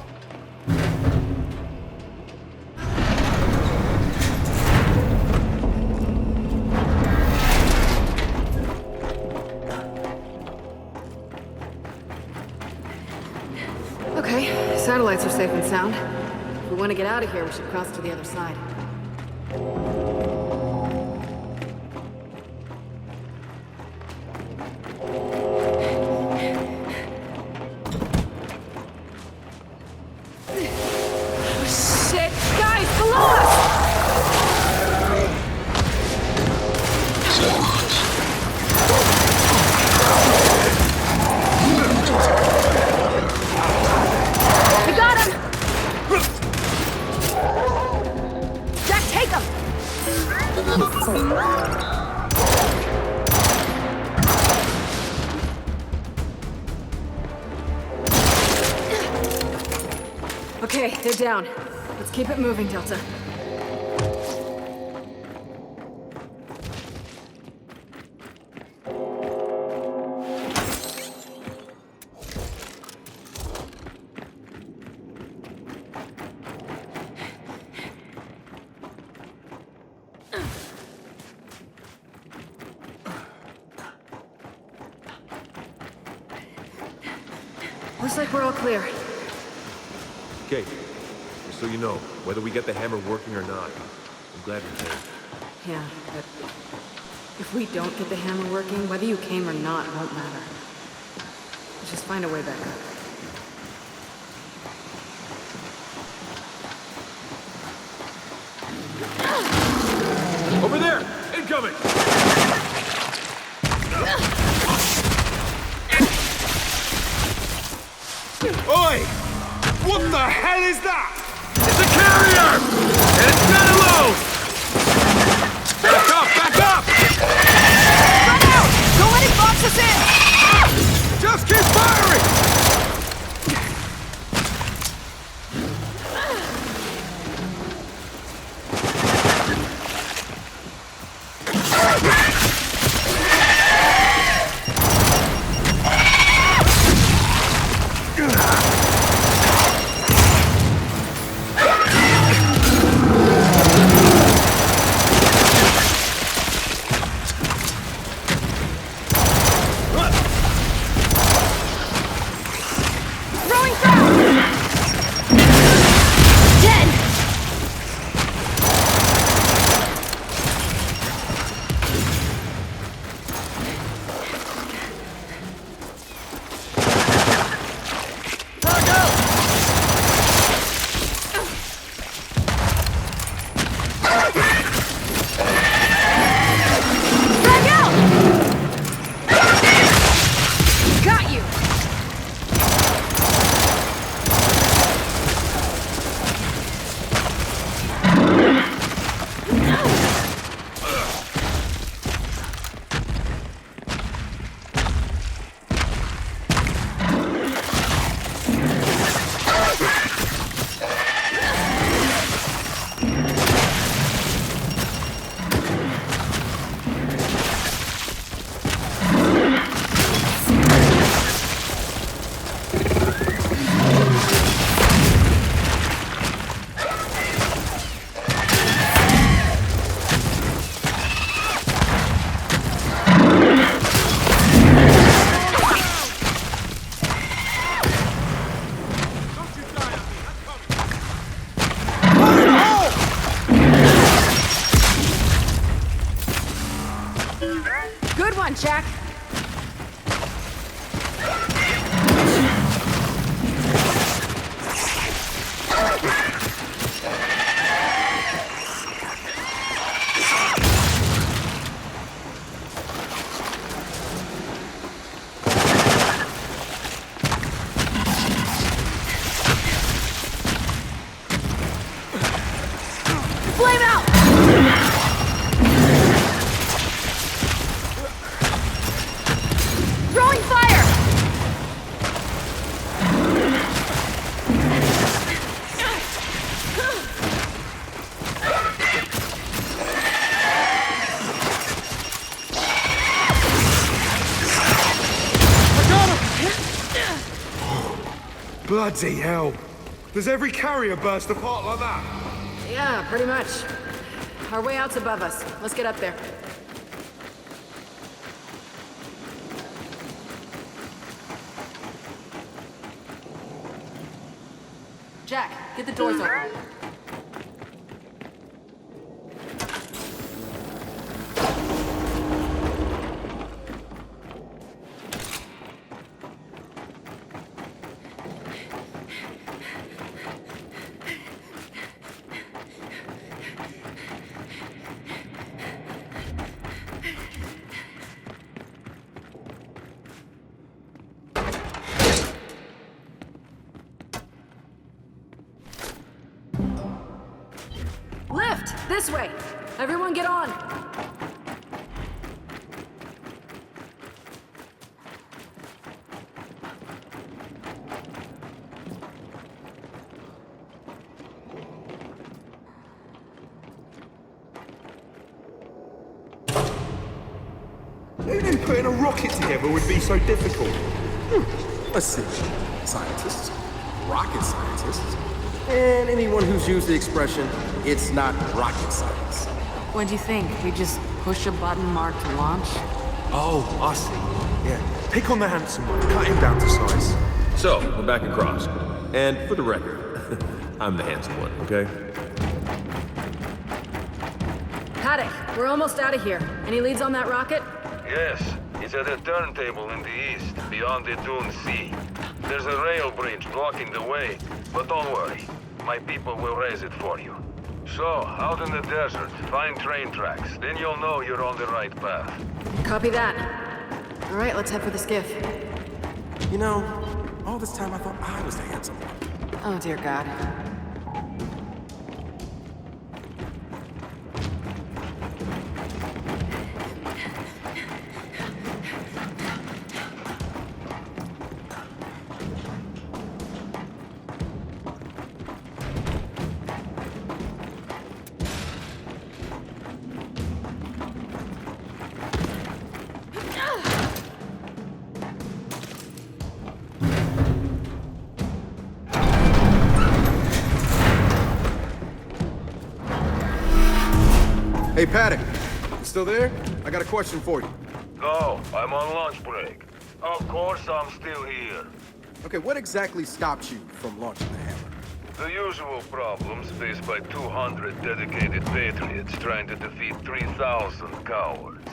S4: Okay, satellites are safe and sound. If we want to get out of here, we should cross to the other side. Shit! Guys, below us! We got him! Jack, take him! Okay, they're down. Let's keep it moving, Delta. Looks like we're all clear.
S17: Okay, just so you know, whether we get the hammer working or not, I'm glad we came.
S4: Yeah, but if we don't get the hammer working, whether you came or not won't matter. Let's just find a way back up.
S17: Over there! Incoming!
S5: Oi! What the hell is that?
S17: It's a carrier! And it's not alone! Back up! Back up!
S5: Run out! Don't let it box us in!
S17: Just keep firing!
S4: Good one, Jack.
S20: Bloody hell. Does every carrier burst apart like that?
S4: Yeah, pretty much. Our way out's above us. Let's get up there. Jack, get the doors open. Lift! This way! Everyone get on!
S20: Who knew putting a rocket together would be so difficult?
S12: Let's see. Scientists, rocket scientists, and anyone who's used the expression, it's not rocket science.
S4: What'd you think? We just push a button marked launch?
S20: Oh, I see. Yeah. Pick on the handsome one, cut him down to size.
S17: So, we're back across. And for the record, I'm the handsome one, okay?
S4: Paddock, we're almost out of here. Any leads on that rocket?
S1: Yes, it's at a turntable in the east, beyond the Dune Sea. There's a rail bridge blocking the way, but don't worry. My people will raise it for you. So, out in the desert, find train tracks. Then you'll know you're on the right path.
S4: Copy that. All right, let's head for the skiff.
S12: You know, all this time I thought I was the handsome one.
S4: Oh, dear God.
S12: Hey, Paddock, you still there? I got a question for you.
S1: No, I'm on lunch break. Of course I'm still here.
S12: Okay, what exactly stopped you from launching the hammer?
S1: The usual problems faced by 200 dedicated patriots trying to defeat 3,000 cowards.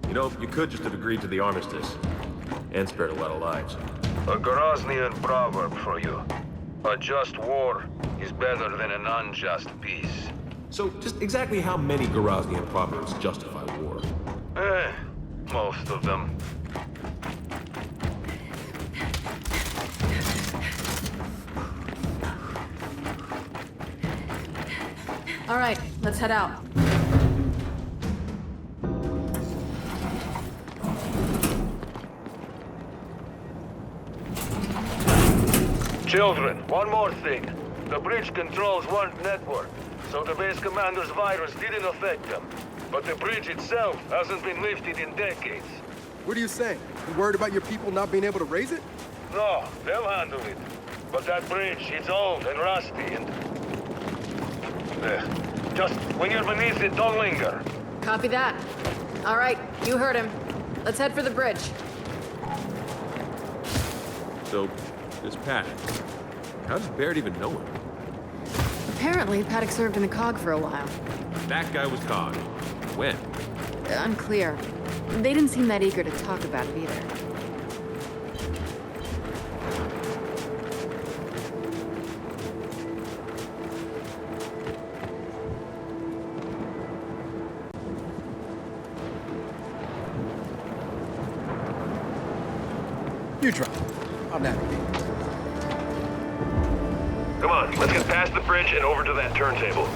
S17: You know, you could just have agreed to the armistice. And spared a lot of lives.
S1: A Groznian proverb for you. A just war is better than an unjust peace.
S17: So, just exactly how many Groznian proverbs justify war?
S1: Most of them.
S4: All right, let's head out.
S1: Children, one more thing. The bridge controls weren't networked, so the base commander's virus didn't affect them. But the bridge itself hasn't been lifted in decades.
S12: What are you saying? You worried about your people not being able to raise it?
S1: No, they'll handle it. But that bridge, it's old and rusty and... just when you're beneath it, don't linger.
S4: Copy that. All right, you heard him. Let's head for the bridge.
S17: So, this Paddock, how does Baird even know him?
S4: Apparently, Paddock served in the COG for a while.
S17: That guy was COG. When?
S4: Unclear. They didn't seem that eager to talk about it either.
S12: You try. I'll navigate.
S2: Come on, let's get past the bridge and over to that turntable.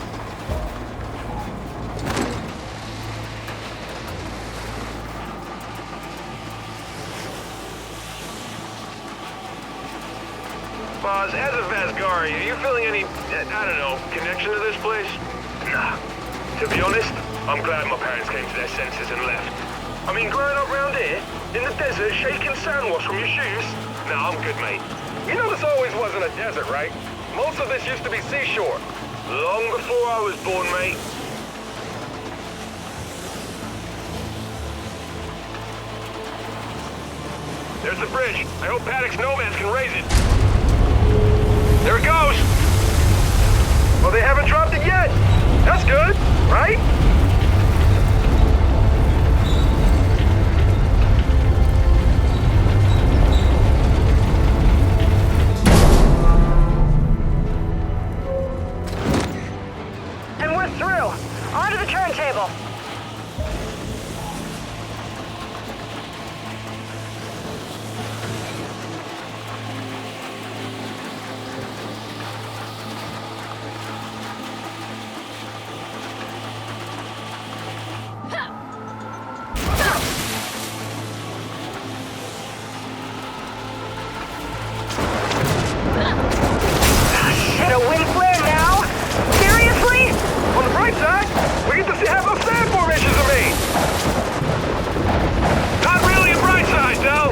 S2: Boz, as a Vasgari, are you feeling any, I don't know, connection to this place? Nah. To be honest, I'm glad my parents came to their senses and left. I mean, growing up round here, in the desert, shaking sand wash from your shoes, No, I'm good, mate.
S1: You know this always wasn't a desert, right? Most of this used to be seashore.
S2: Long before I was born, mate.
S1: There's the bridge. I hope Paddock's nomads can raise it. There it goes. Well, they haven't dropped it yet. That's good, right?
S9: And we're through. Onto the turntable. Shit, a wind flare now? Seriously?
S1: On the bright side, we get to see how those sand formations are made. Not really a bright side, though.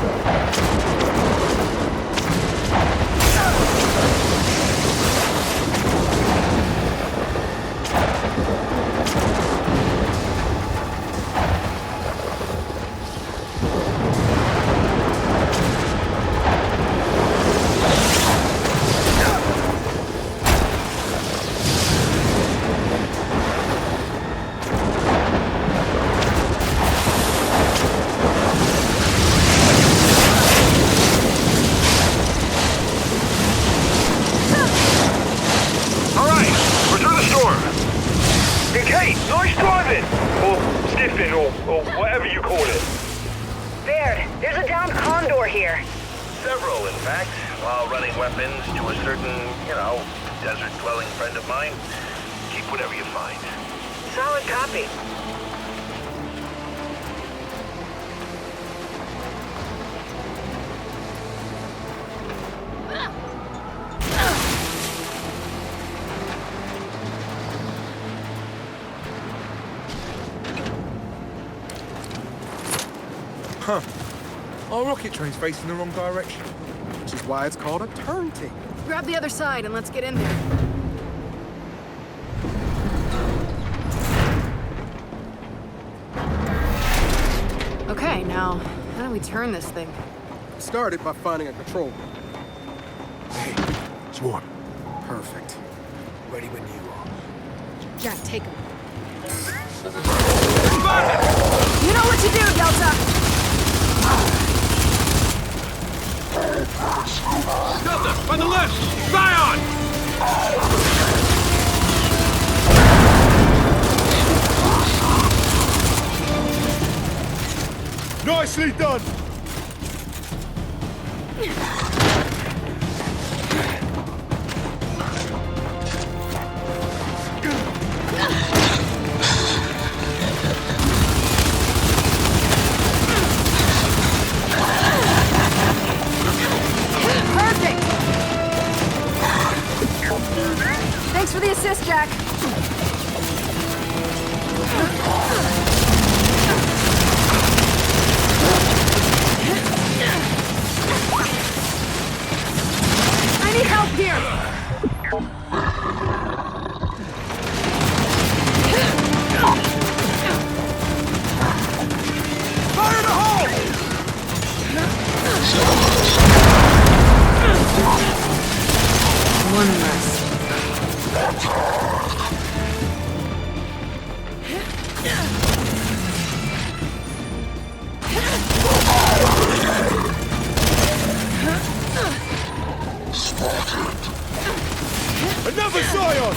S1: All right, we're through the storm. And Kate, nice driving. Or skiffing, or whatever you call it.
S9: Baird, there's a downed condor here.
S1: Several, in fact, while running weapons to a certain, desert-dwelling friend of mine. Keep whatever you find.
S9: Solid copy.
S20: Huh. Our rocket train's facing the wrong direction.
S12: Which is why it's called a turntable.
S4: Grab the other side and let's get in there. Okay, now, how do we turn this thing?
S12: Started by finding a control room.
S20: Hey, Swarm.
S12: Perfect.
S20: Ready when you are.
S4: Jack, take him. You know what to do, Delta!
S6: Delta, by the left! Zion!
S20: Nicely done!
S4: Perfect! Thanks for the assist, Jack. I need help here!
S20: Fire in the hole!
S4: One less.
S20: Another Zion!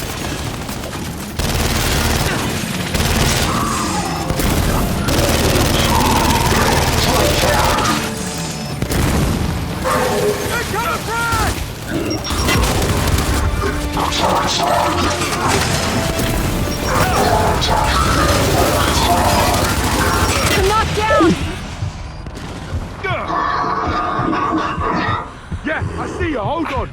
S4: I'm knocked down!
S20: Yeah, I see you. Hold on.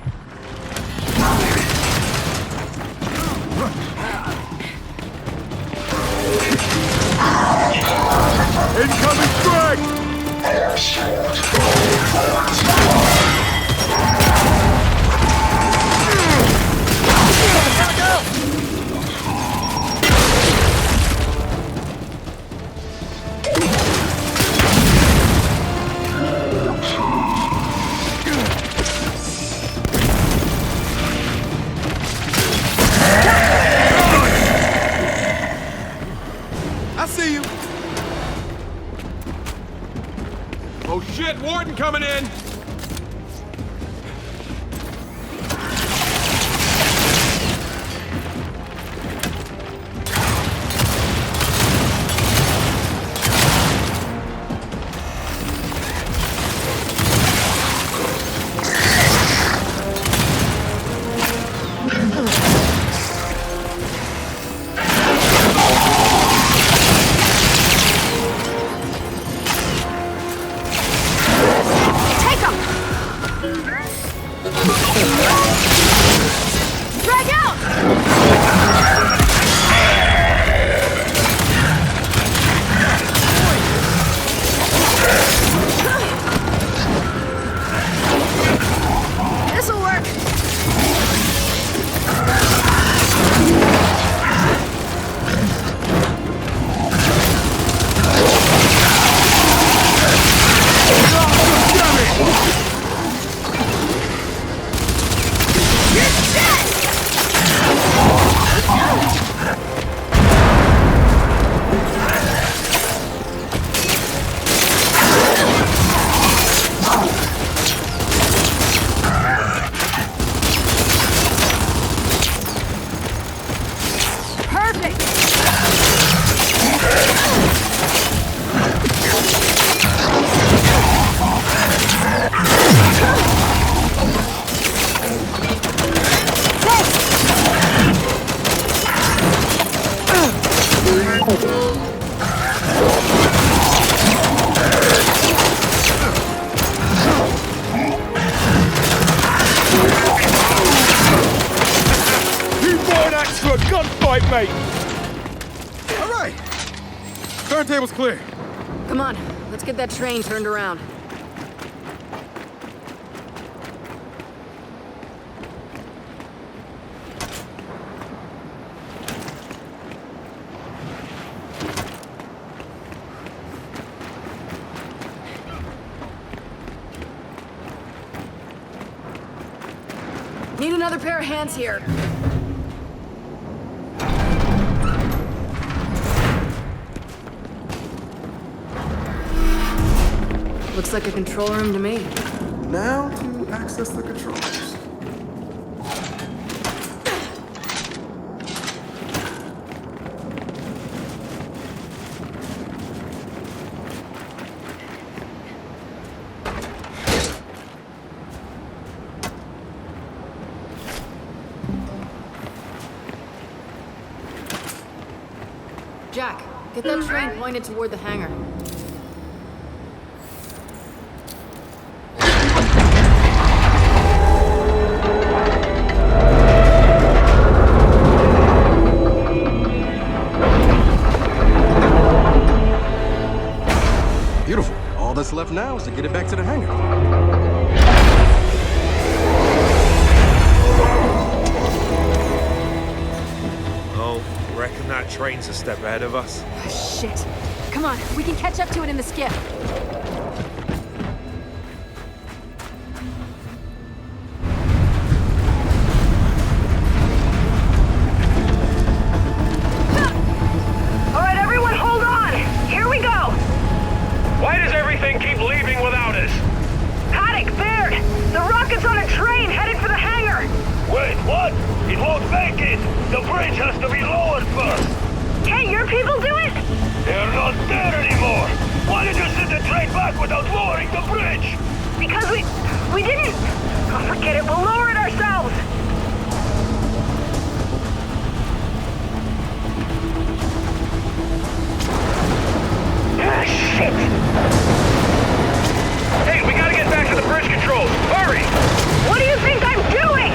S20: Incoming strike!
S17: I see you. Oh shit, Warden coming in.
S6: Gunfight, mate! All right. Turntable's clear.
S4: Come on, let's get that train turned around. Need another pair of hands here. Looks like a control room to me.
S12: Now to access the controls.
S4: Jack, get that train pointed toward the hangar.
S12: Beautiful. All that's left now is to get it back to the hangar.
S20: Oh, reckon that train's a step ahead of us.
S4: Shit. Come on, we can catch up to it in the skiff.
S9: All right, everyone, hold on. Here we go.
S2: Why does everything keep leaving without us?
S9: Paddock, Baird, the rocket's on a train headed for the hangar.
S2: Wait, what? It won't make it! The bridge has to be lowered first!
S9: Can't your people do it?
S2: They're not there anymore! Why did you send the train back without lowering the bridge?
S9: Because we didn't... Oh, forget it, we'll lower it ourselves.
S2: Ah, shit! Hey, we gotta get back to the bridge controls! Hurry!
S9: What do you think I'm doing?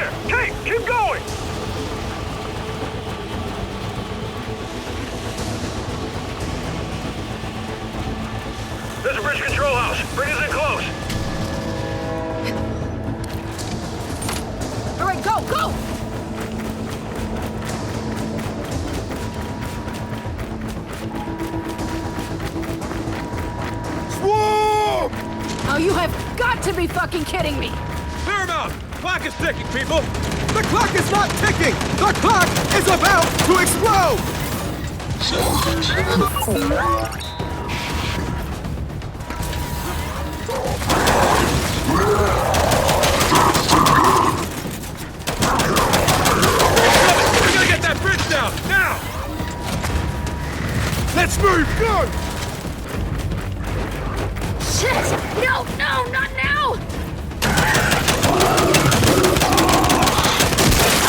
S2: there! Kate, keep going! There's a bridge control house. Bring us in close.
S3: All right, go, go!
S17: Swarm!
S3: Oh, you have got to be fucking kidding me!
S17: Paramount! Clock is ticking, people! The clock is not ticking! The clock is about to explode! We gotta get that bridge down, now! Let's move, go!
S3: Shit! No, no, not now!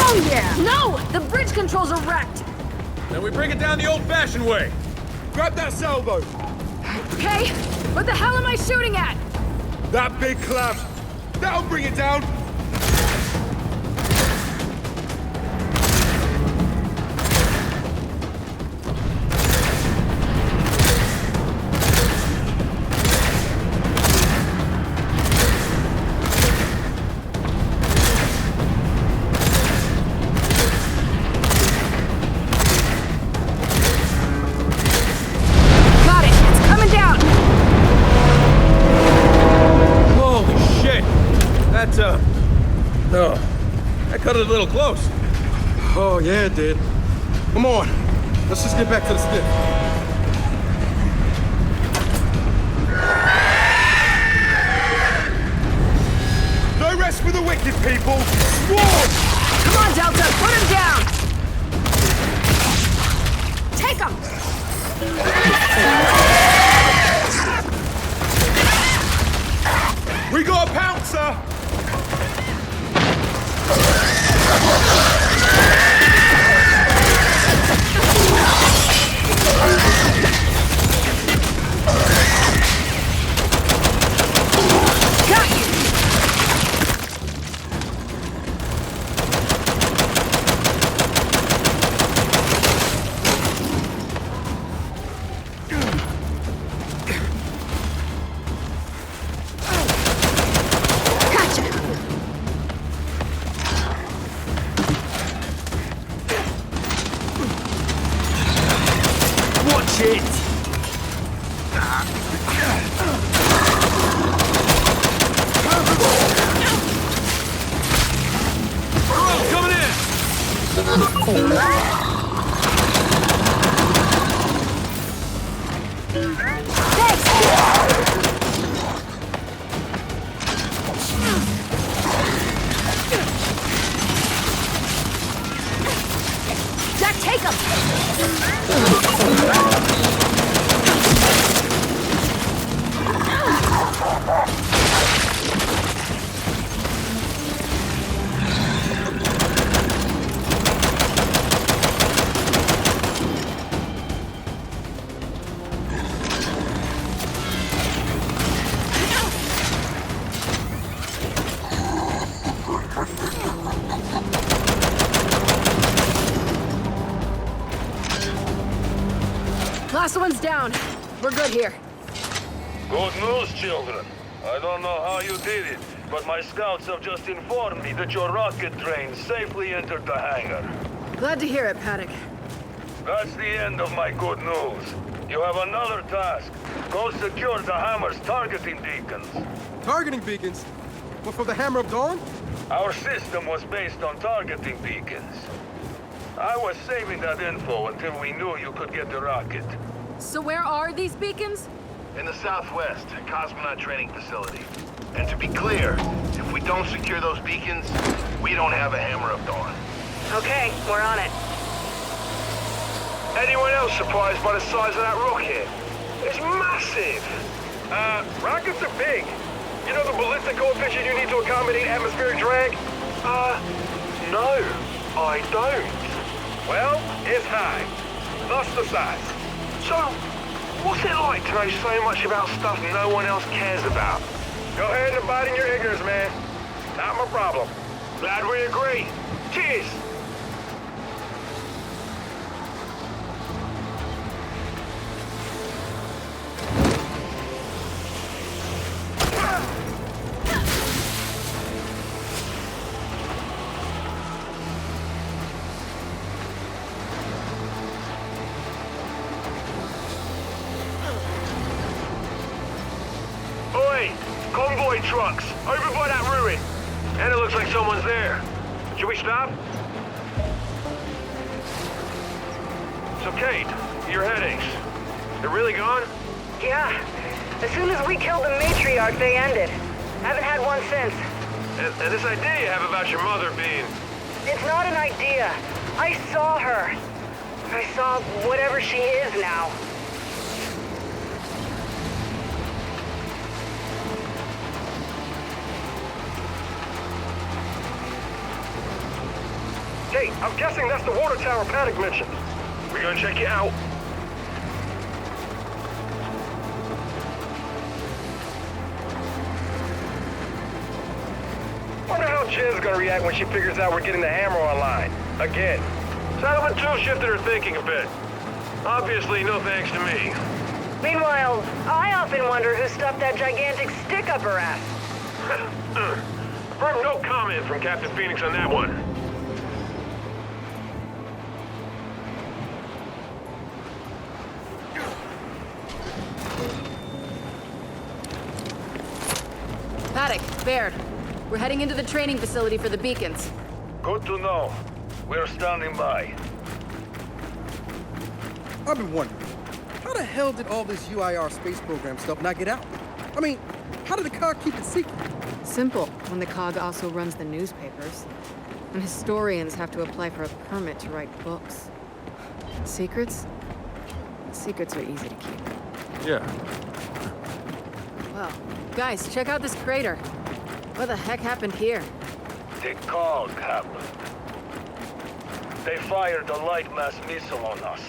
S3: Oh yeah! No! The bridge controls are wrecked!
S17: Then we bring it down the old-fashioned way. Grab that sailboat.
S3: Okay, what the hell am I shooting at?
S17: That big clam. That'll bring it down.
S3: Got it! It's coming down!
S17: Holy shit! That cut it a little close.
S12: Oh, yeah, it did. Come on. Let's just get back to the stick.
S17: No rest for the wicked, people! Swarm!
S3: Come on, Delta, put him down! Take him!
S17: We got a pouncer!
S3: Got you!
S17: Watch it! Coming in!
S3: Jack, take him! Last one's down. We're good here.
S1: Good news, children. I don't know how you did it, but my scouts have just informed me that your rocket train safely entered the hangar.
S3: Glad to hear it, Paddock.
S1: That's the end of my good news. You have another task. Go secure the Hammer's targeting beacons.
S12: Targeting beacons? What, for the Hammer of Dawn?
S1: Our system was based on targeting beacons. I was saving that info until we knew you could get the rocket.
S3: So where are these beacons?
S2: In the southwest, cosmonaut training facility. And to be clear, if we don't secure those beacons, we don't have a Hammer of Dawn.
S9: Okay, we're on it.
S2: Anyone else surprised by the size of that rocket? It's massive! Rockets are big. You know the ballistic coefficient you need to accommodate atmospheric drag? No, I don't. Well, it's high. Thus the size. So, what's it like to know so much about stuff no one else cares about? Go ahead and abide in your ignorance, man. Not my problem. Glad we agree. Cheers! Convoy trucks, over by that ruin. And it looks like someone's there. Should we stop? So, Kate, your headaches, they're really gone?
S9: Yeah. As soon as we killed the matriarch, they ended. Haven't had one since.
S2: And this idea you have about your mother being...
S9: It's not an idea. I saw her. I saw whatever she is now.
S2: Hey, I'm guessing that's the water tower Paddock mentioned. We're gonna check it out. Wonder how Jen's gonna react when she figures out we're getting the hammer online. Again. Settlement 2 shifted her thinking a bit. Obviously, no thanks to me.
S9: Meanwhile, I often wonder who stuffed that gigantic stick up her ass.
S2: Firm no comment from Captain Phoenix on that one.
S4: Paddock, Baird. We're heading into the training facility for the beacons.
S1: Good to know. We're standing by.
S12: I've been wondering, how the hell did all this UIR space program stuff not get out? I mean, how did the COG keep it secret?
S4: Simple, when the COG also runs the newspapers. And historians have to apply for a permit to write books. Secrets? Secrets are easy to keep.
S17: Yeah.
S4: Well, guys, check out this crater. What the heck happened here?
S1: The COG happened. They fired a light mass missile on us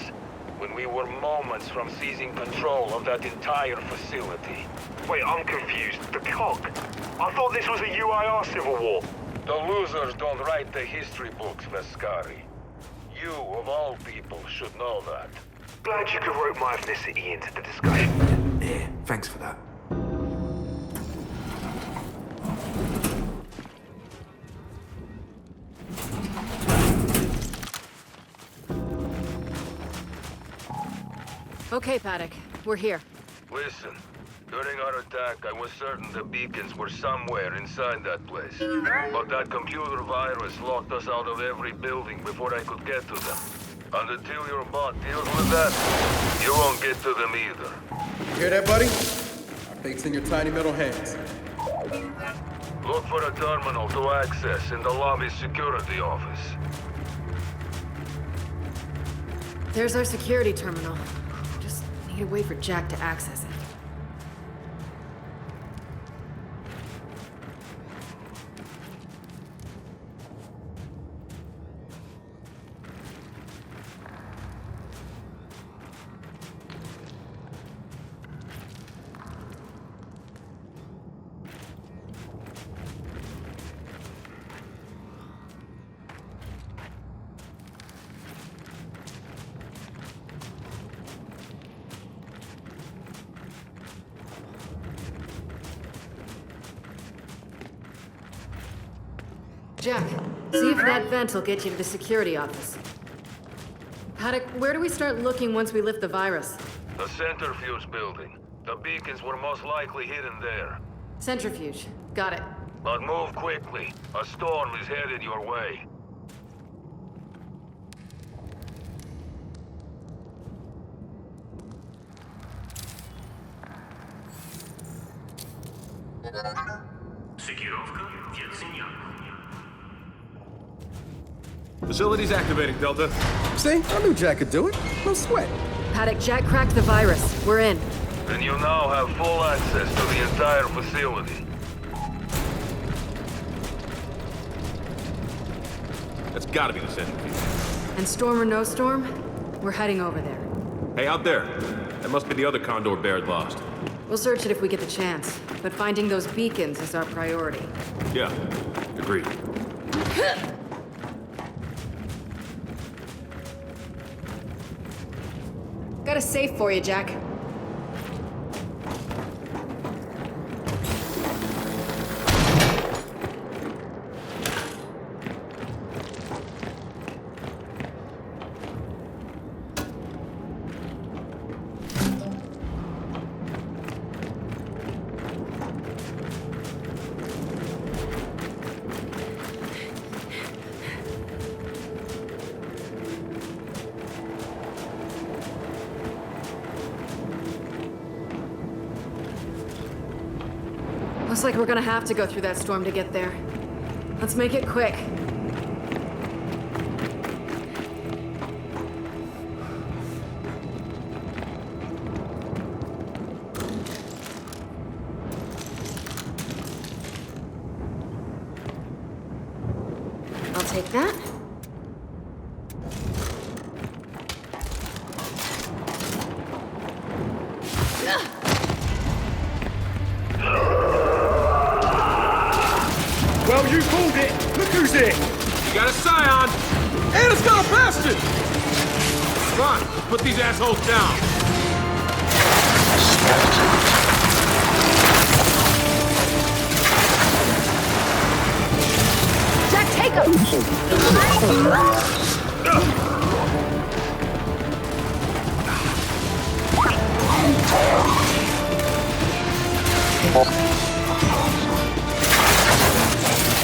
S1: when we were moments from seizing control of that entire facility.
S2: Wait, I'm confused. The COG? I thought this was a UIR civil war.
S1: The losers don't write the history books, Vescari. You, of all people, should know that.
S2: Glad you could rope my ethnicity into the discussion.
S20: Yeah, thanks for that.
S4: Okay, Paddock. We're here.
S1: Listen, during our attack, I was certain the beacons were somewhere inside that place. But that computer virus locked us out of every building before I could get to them. And until your bot deals with that, you won't get to them either.
S12: You hear that, buddy? Our fate's in your tiny metal hands.
S1: Look for a terminal to access in the lobby's security office.
S4: There's our security terminal. Just need a way for Jack to access it. Jack, see if that vent will get you to the security office. Paddock, where do we start looking once we lift the virus?
S1: The centrifuge building. The beacons were most likely hidden there.
S4: Centrifuge. Got it.
S1: But move quickly. A storm is headed your way.
S17: Facility's activating, Delta.
S12: See? I knew Jack could do it. No sweat.
S4: Paddock, Jack cracked the virus. We're in.
S1: Then you now have full access to the entire facility.
S17: That's gotta be the centrifuge.
S4: And storm or no storm, we're heading over there.
S17: Hey, out there. That must be the other Condor Baird lost.
S4: We'll search it if we get the chance, but finding those beacons is our priority.
S17: Yeah, agreed.
S4: Got a safe for you, Jack. Looks like we're gonna have to go through that storm to get there. Let's make it quick. I'll take that.
S6: Well, you called it! Look who's here!
S17: You got a scion!
S6: And it's got a bastard!
S17: Come on, put these assholes down.
S3: Jack, take him!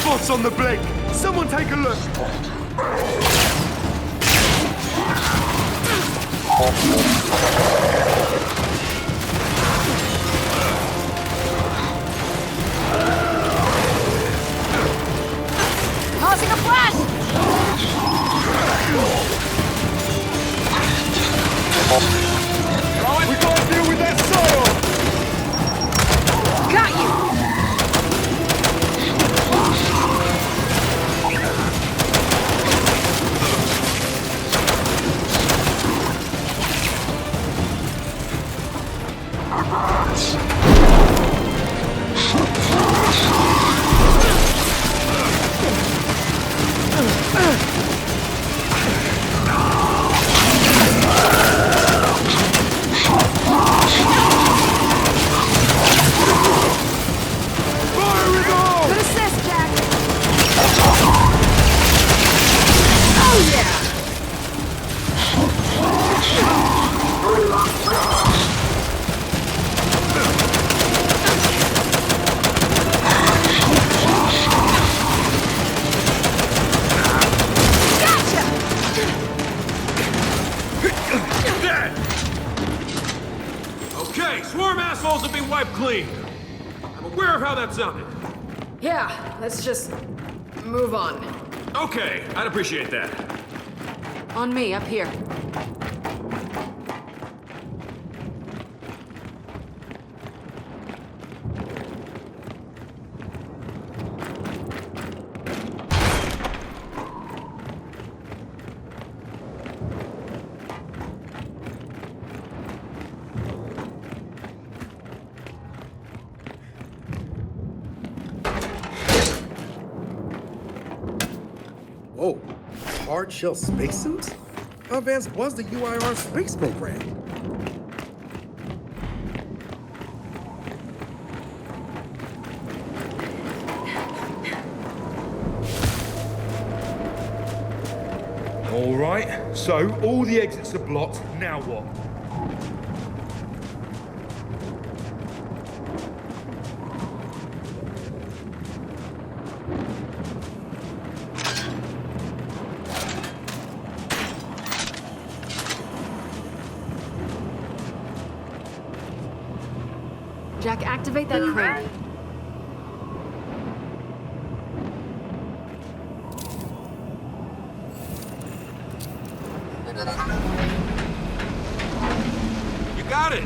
S6: Spots on the blink! Someone take a look!
S3: Causing a flash!
S6: We gotta deal with that scion!
S3: Got you!
S17: Okay, swarm assholes have been wiped clean. I'm aware of how that sounded.
S4: Yeah, let's just move on.
S17: Okay, I'd appreciate that.
S4: On me, up here.
S12: Whoa, hard shell spacesuits? How advanced was the UIR space program?
S6: All right, so all the exits are blocked. Now what?
S4: Jack, activate that crane.
S17: You got it!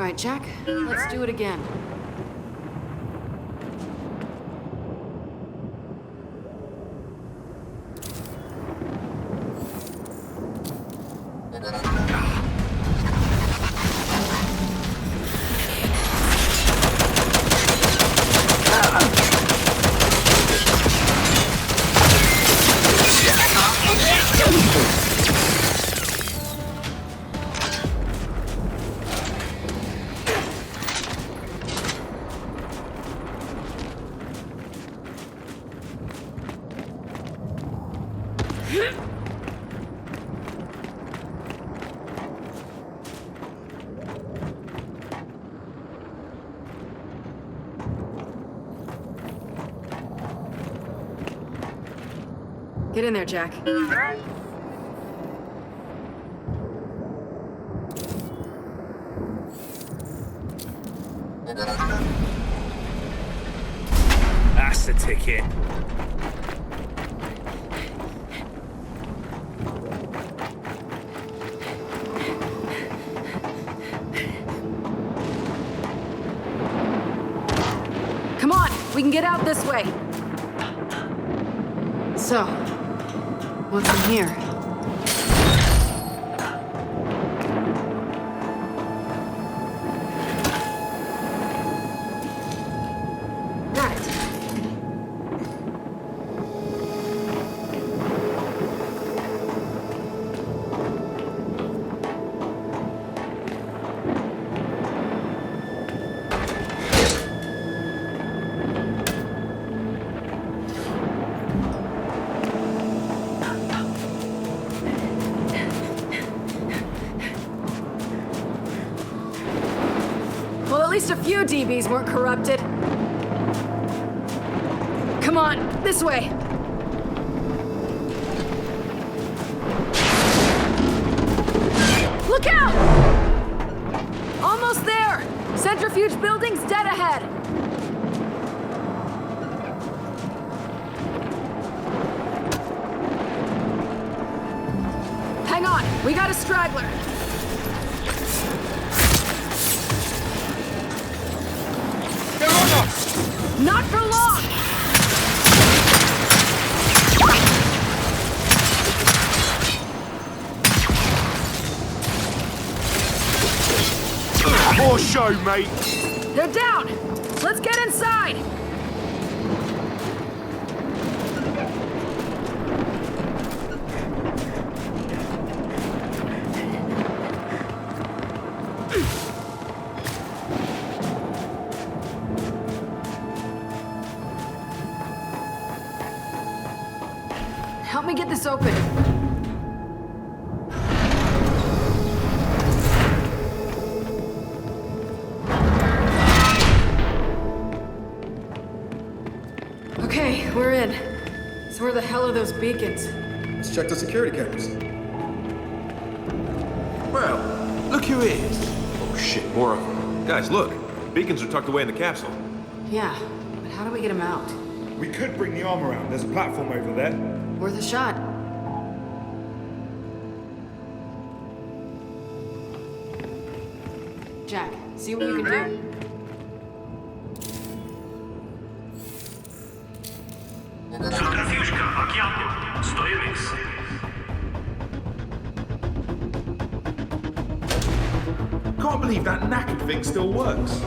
S4: All right, Jack, let's do it again. Get in there, Jack.
S20: That's the ticket.
S4: Come on, we can get out this way. So, what's in here? Got it. Well, at least a few DBs weren't corrupted. Come on, this way. Look out! Almost there! Centrifuge building's dead ahead. Hang on, we got a straggler. Not for long!
S2: More show, mate!
S4: They're down! Let's get inside! Help me get this open. Okay, we're in. So where the hell are those beacons?
S12: Let's check the security cameras.
S17: Well, look who is. Oh shit, more of them. Guys, look. Beacons are tucked away in the capsule.
S4: Yeah, but how do we get them out?
S20: We could bring the arm around. There's a platform over there.
S4: Worth a shot. Jack, see what you can do.
S2: Centrifużka, okieniem. Stoimy.
S20: Can't believe that knackered thing still works.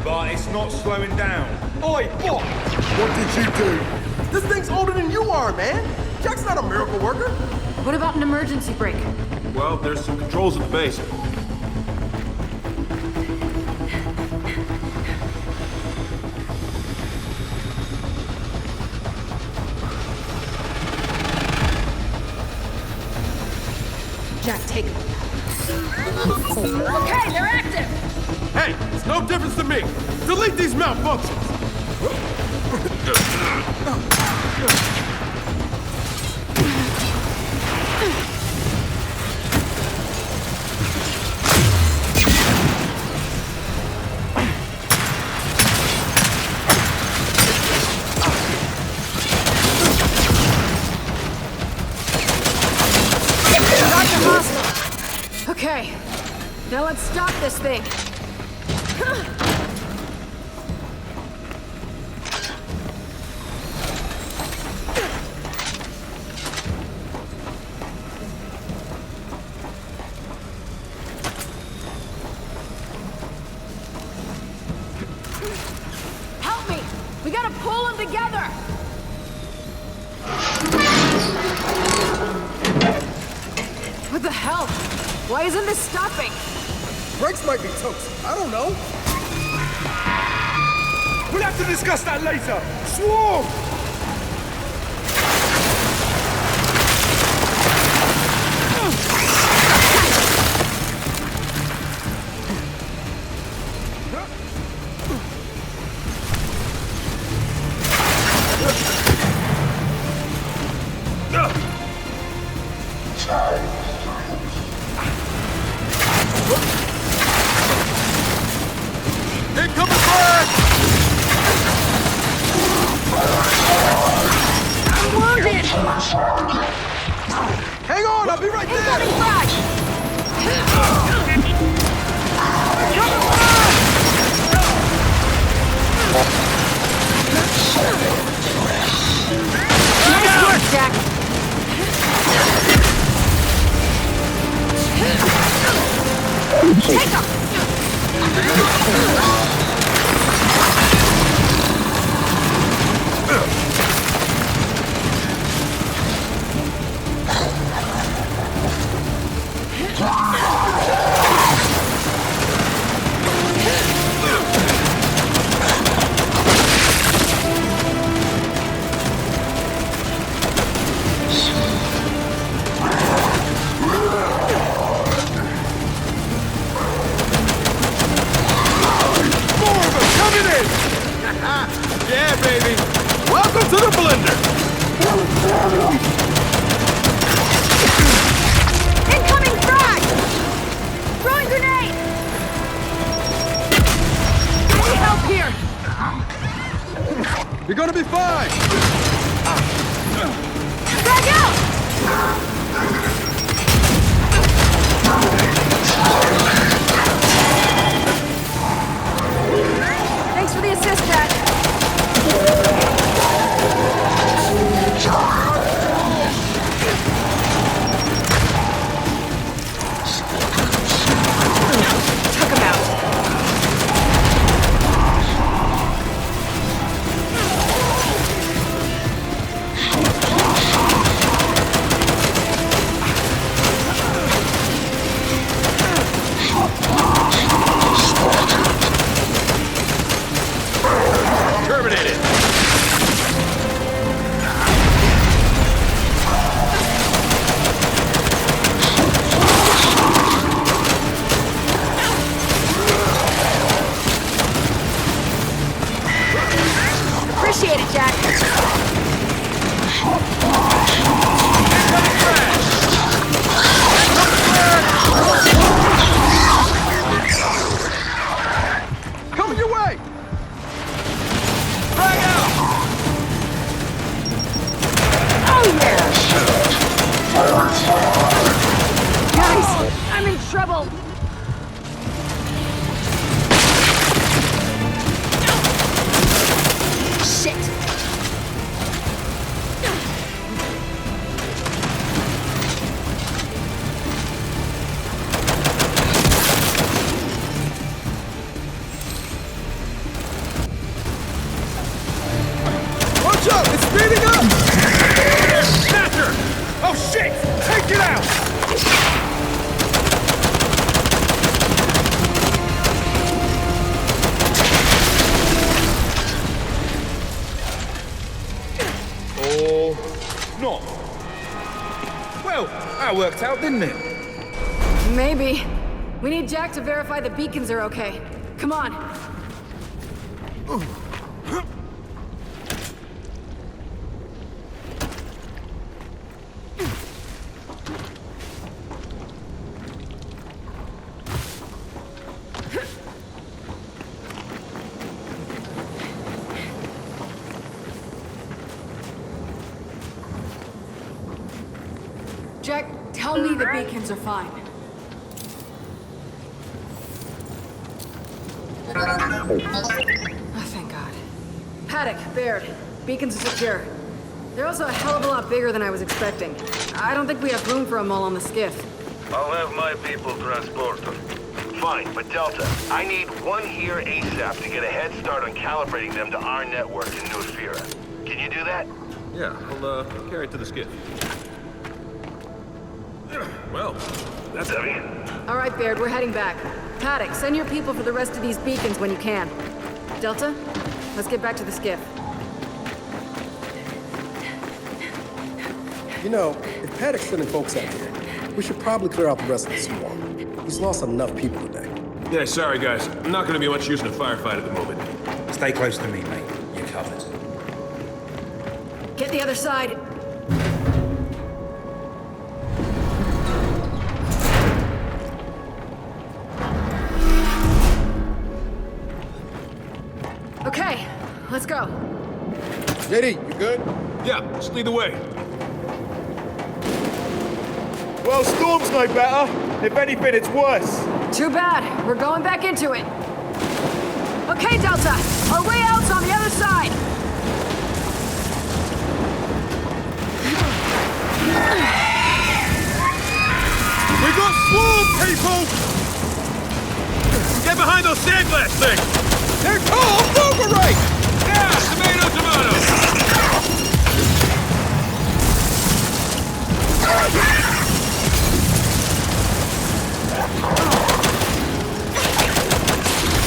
S20: But it's not slowing down.
S12: Oi, boy! What did you do? This thing's older than you are, man! Jack's not a miracle worker!
S4: What about an emergency brake?
S17: Well, there's some controls at the base.
S4: Jack, take them. Okay, they're active!
S12: Hey, it's no difference to me! Delete these malfunctions!
S3: Okay, now let's stop this thing. Help me! We gotta pull them together! What the hell? Why isn't this stopping?
S12: Brakes might be toast. I don't know.
S6: We'll have to discuss that later. Swarm! Hang on, I'll be right there!
S3: Nice work, Jack! Take him!
S6: Yeah, baby. Welcome to the blender.
S3: Incoming frag! Throwing grenade! I need help here!
S6: You're gonna be fine.
S3: Frag out! Thanks for the assist, Jack.
S18: Took him out.
S6: Terminated.
S3: Appreciate it, Jack.
S6: Coming your way. Frag out.
S3: Oh, yeah! Guys, I'm in trouble. Shit!
S6: Watch out! It's speeding up! Snatcher! Oh shit! Take it out! Oh, no. Well, that worked out, didn't it?
S3: Maybe. We need Jack to verify the beacons are okay. Come on. Jack, tell me the beacons are fine.
S4: Oh, thank God. Paddock, Baird, beacons are secure. They're also a hell of a lot bigger than I was expecting. I don't think we have room for them all on the skiff.
S1: I'll have my people transport them.
S2: Fine, but Delta, I need one here ASAP to get a head start on calibrating them to our network in New Ephyra. Can you do that?
S17: Yeah, I'll carry it to the skiff. Well, that's heavy.
S4: All right, Baird, we're heading back. Paddock, send your people for the rest of these beacons when you can. Delta, let's get back to the skiff.
S12: You know, if Paddock's sending folks out here, we should probably clear out the rest of the swarm. He's lost enough people today.
S17: Yeah, sorry guys. I'm not gonna be much use in a firefight at the moment.
S20: Stay close to me, mate. You're covered.
S4: Get the other side. Okay, let's go.
S12: JD, you good?
S17: Yeah, just lead the way.
S6: Well, Storm's no better. If anything, it's worse.
S4: Too bad. We're going back into it. Okay, Delta. Our way out's on the other side.
S6: We got swarm, people!
S17: Get behind those sandglass things!
S6: They're called overrate!
S17: Yeah, tomato, tomato!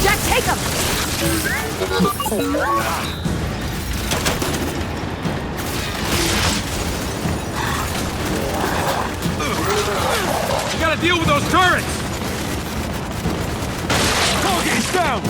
S4: Jack, take him!
S17: You gotta deal with those turrets!
S6: Target is down!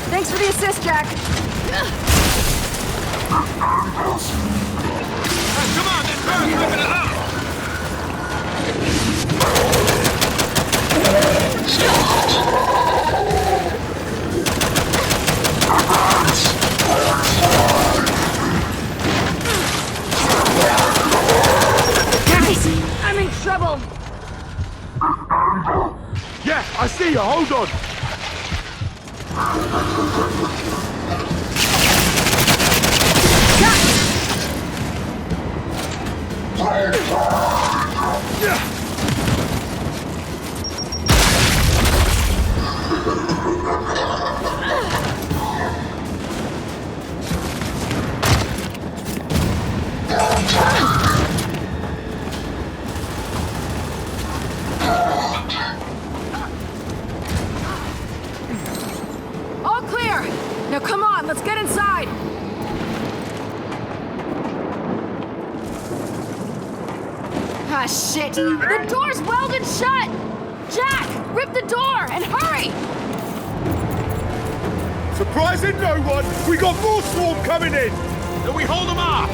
S4: Thanks for the assist, Jack.
S17: Come on, that turret's ripping it up!
S4: Guys, I'm in trouble.
S6: Yeah, I see you. Hold on.
S4: All clear. Now come on, let's get inside. Ah, shit. The door's welded shut. Jack, rip the door and hurry.
S6: Surprising no one. We got more swarm coming in.
S17: Then we hold them off!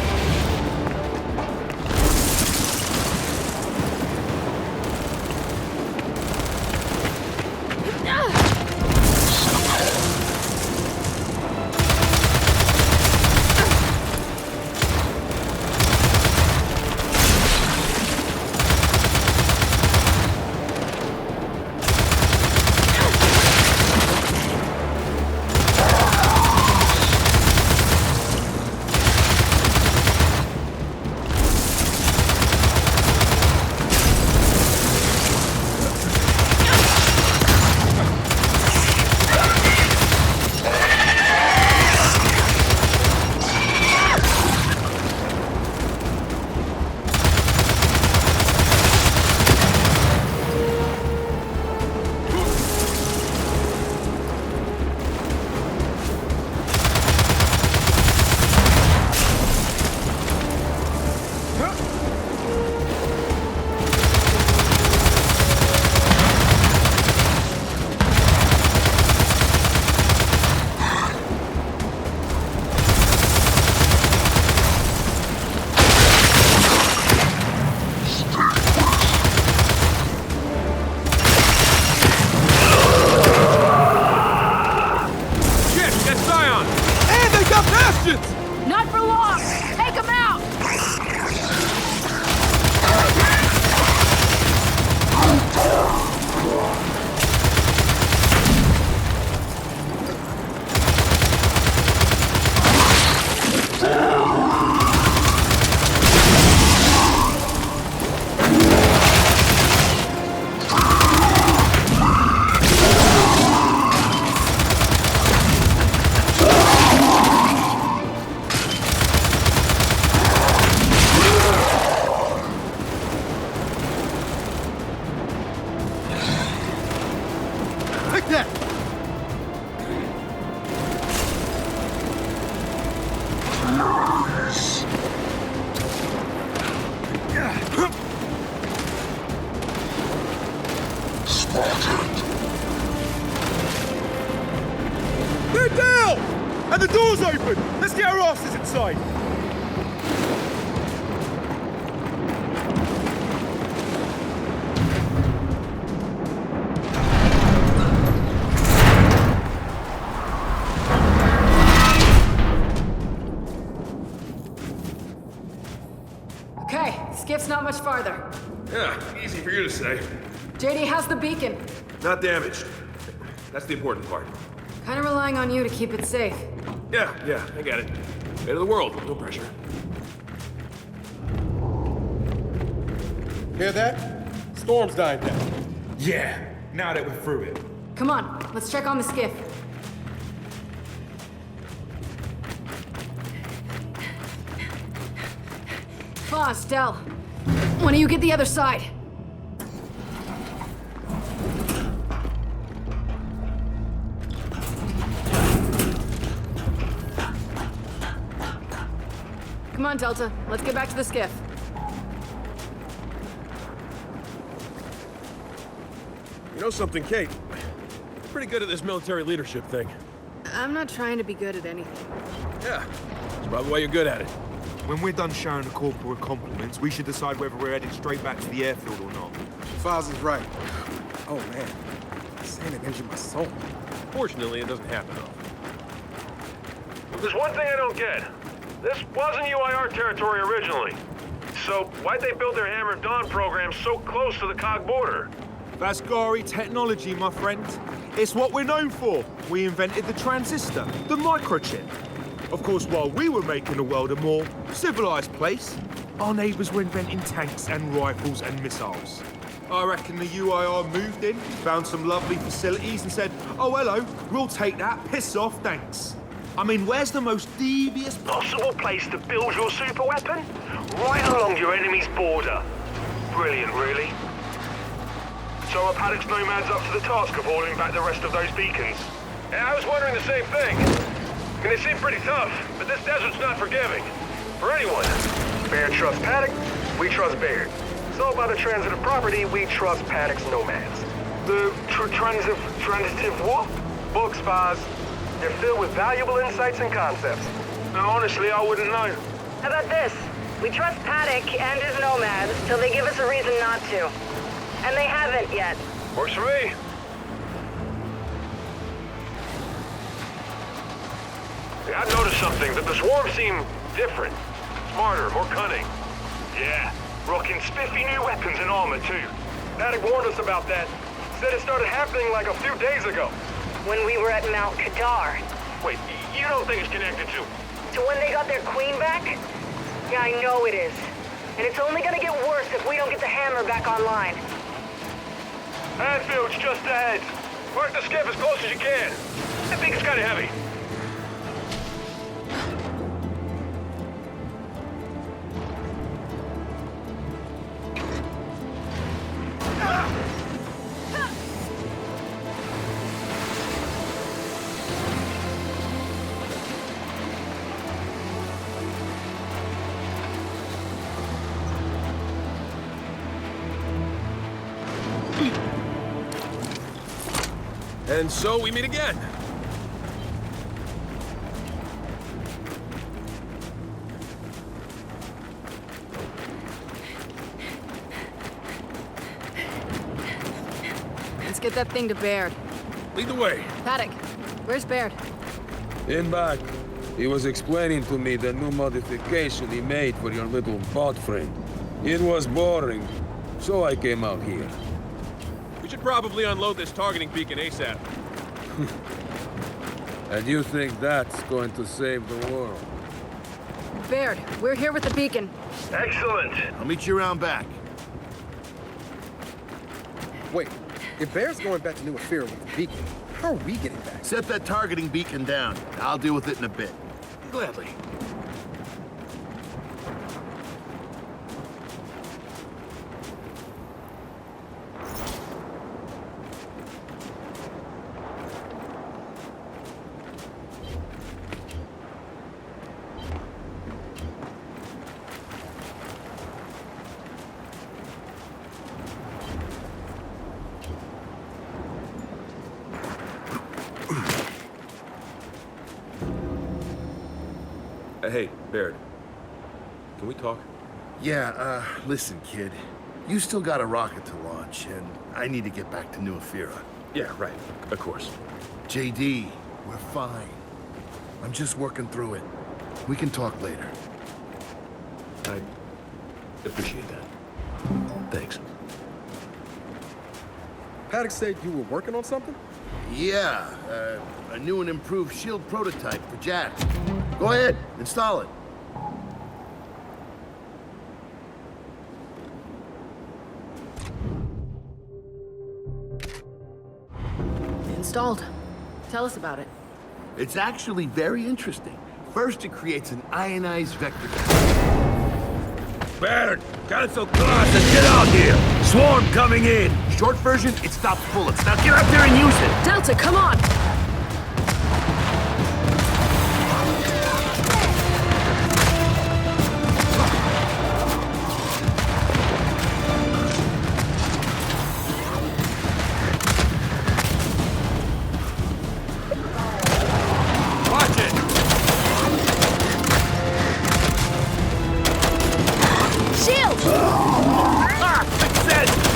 S6: forward! Let's get our asses inside!
S4: Okay, skiff's not much farther.
S17: Yeah, easy for you to say.
S4: JD, how's the beacon?
S17: Not damaged. That's the important part.
S4: Kind of relying on you to keep it safe.
S17: Yeah, I get it. Fate of the world, no pressure.
S12: Hear that? Storm's dying down.
S20: Yeah, now that we're through it.
S4: Come on, let's check on the skiff. Come on, Stell. When do you get the other side? Come on, Delta. Let's get back to the skiff.
S17: You know something, Kate? You're pretty good at this military leadership thing.
S4: I'm not trying to be good at anything.
S17: Yeah, that's probably why you're good at it.
S20: When we're done showing the corporal compliments, we should decide whether we're heading straight back to the airfield or not.
S12: Foz is right. Oh, man. Saying it injured my soul.
S17: Fortunately, it doesn't happen often.
S2: There's one thing I don't get. This wasn't UIR territory originally. So why'd they build their Hammer of Dawn program so close to the COG border?
S20: Vasgari technology, my friend. It's what we're known for. We invented the transistor, the microchip. Of course, while we were making the world a more civilized place, our neighbors were inventing tanks and rifles and missiles. I reckon the UIR moved in, found some lovely facilities and said, oh, hello, we'll take that, piss off, thanks. I mean, where's the most devious
S2: Possible place to build your super weapon? Right along your enemy's border. Brilliant, really. So are Paddock's nomads up to the task of hauling back the rest of those beacons? Yeah, I was wondering the same thing. I mean, they seem pretty tough, but this desert's not forgiving. For anyone. Baird trusts Paddock, we trust Baird. So by the transitive property, we trust Paddock's nomads. The transitive what? Books, Foz. They're filled with valuable insights and concepts. Now, honestly, I wouldn't know.
S9: How about this? We trust Paddock and his nomads till they give us a reason not to. And they haven't yet.
S2: Works for me. Yeah, I noticed something, that the swarm seem different. Smarter, more cunning. Yeah, rocking spiffy new weapons and armor, too. Paddock warned us about that. Said it started happening like a few days ago.
S9: When we were at Mount Kadar.
S2: Wait, you don't think it's connected to?
S9: To when they got their queen back? Yeah, I know it is. And it's only gonna get worse if we don't get the hammer back online.
S2: Anfield's just ahead. Park the skiff as close as you can. I think it's kind of heavy.
S17: And so we meet again.
S4: Let's get that thing to Baird.
S17: Lead the way.
S4: Paddock, where's Baird?
S7: In back. He was explaining to me the new modification he made for your little bot friend. It was boring, so I came out here.
S17: We should probably unload this targeting beacon ASAP.
S7: And you think that's going to save the world?
S4: Baird, we're here with the beacon.
S2: Excellent.
S11: I'll meet you around back.
S12: Wait, if Baird's going back to New Ephyra with the beacon, how are we getting back?
S11: Set that targeting beacon down. I'll deal with it in a bit.
S17: Gladly. Hey, Baird. Can we talk?
S11: Yeah, listen, kid. You still got a rocket to launch, and I need to get back to New Ephira.
S17: Yeah, right. Of course.
S11: JD, we're fine. I'm just working through it. We can talk later.
S17: I appreciate that. Thanks.
S12: Paddock said you were working on something?
S11: Yeah, a new and improved shield prototype for Jack. Go ahead, install it.
S4: Installed. Tell us about it.
S11: It's actually very interesting. First, it creates an ionized vector.
S2: Baird, cancel class and get out here! Swarm coming in! Short version, it stops bullets. Now get out there and use it!
S4: Delta, come on!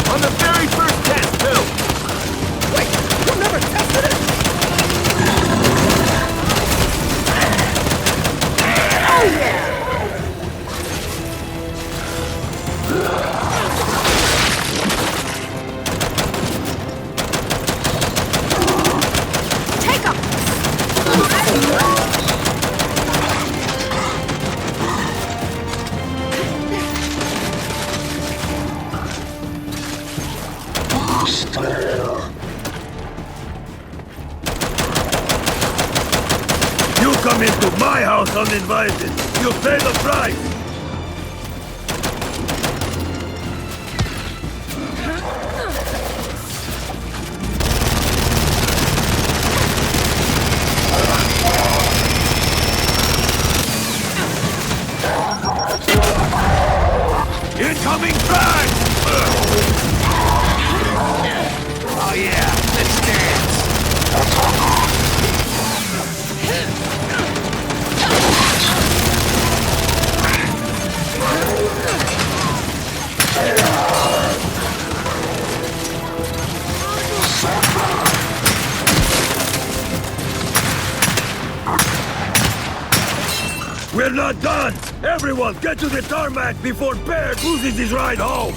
S2: On the very first test, too!
S6: Wait, you never tested it?
S2: Oh, yeah!
S4: Take 'em!
S2: You come into my house uninvited. You pay the price. Incoming frag! Oh yeah, let's dance! We're not done! Everyone, get to the tarmac before Baird loses his ride home!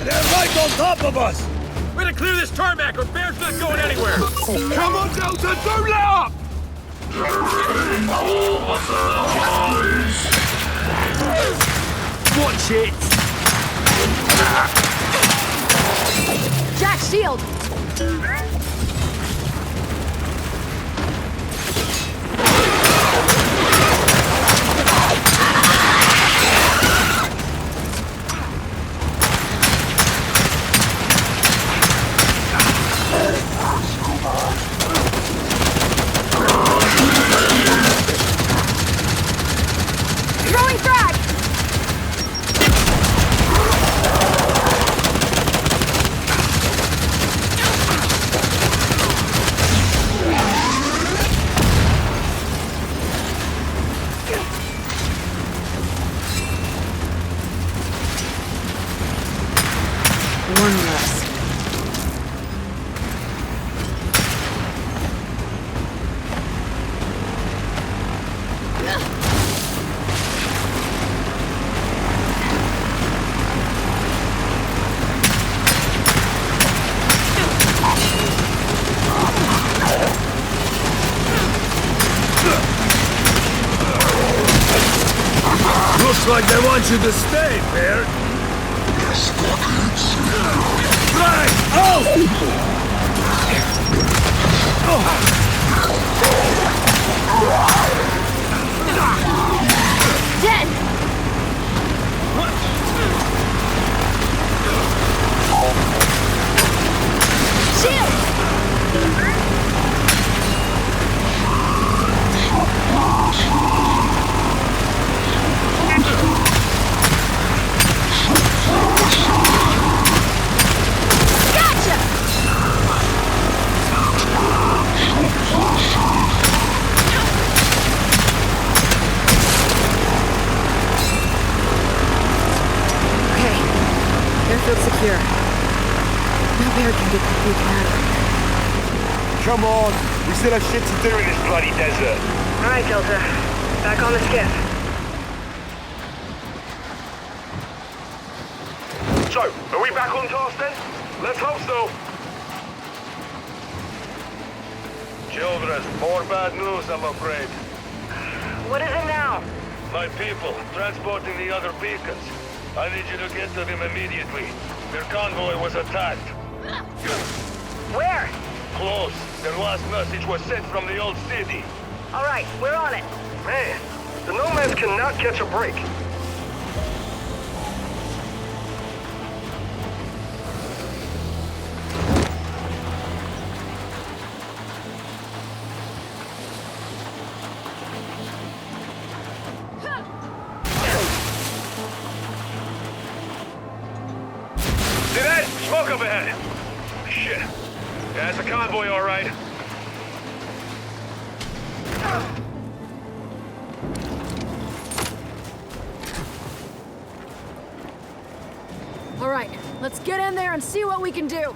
S2: They're right on top of us!
S20: We're gonna clear this tarmac or Baird's not going anywhere!
S2: Come on, Delta, don't let up! Watch it!
S4: Jack, shield! Throwing frag! One less.
S2: Looks like they want you to stay, Baird. Right! Oh!
S4: Dead! Shield! secure. No bear can get complete mad.
S2: Come on, we still have shit to do in this bloody desert.
S9: All right, Delta. Back on the skiff.
S2: So, are we back on task then? Let's hope so.
S1: Children, more bad news, I'm afraid.
S9: What is it now?
S1: My people, transporting the other beacons. I need you to get to them immediately. Their convoy was attacked.
S9: Where?
S1: Close. Their last message was sent from the old city.
S9: All right, we're on it.
S12: Man, the nomads cannot catch a break.
S2: See that? Smoke up ahead. Shit. Yeah, it's a convoy, all right.
S3: All right, let's get in there and see what we can do.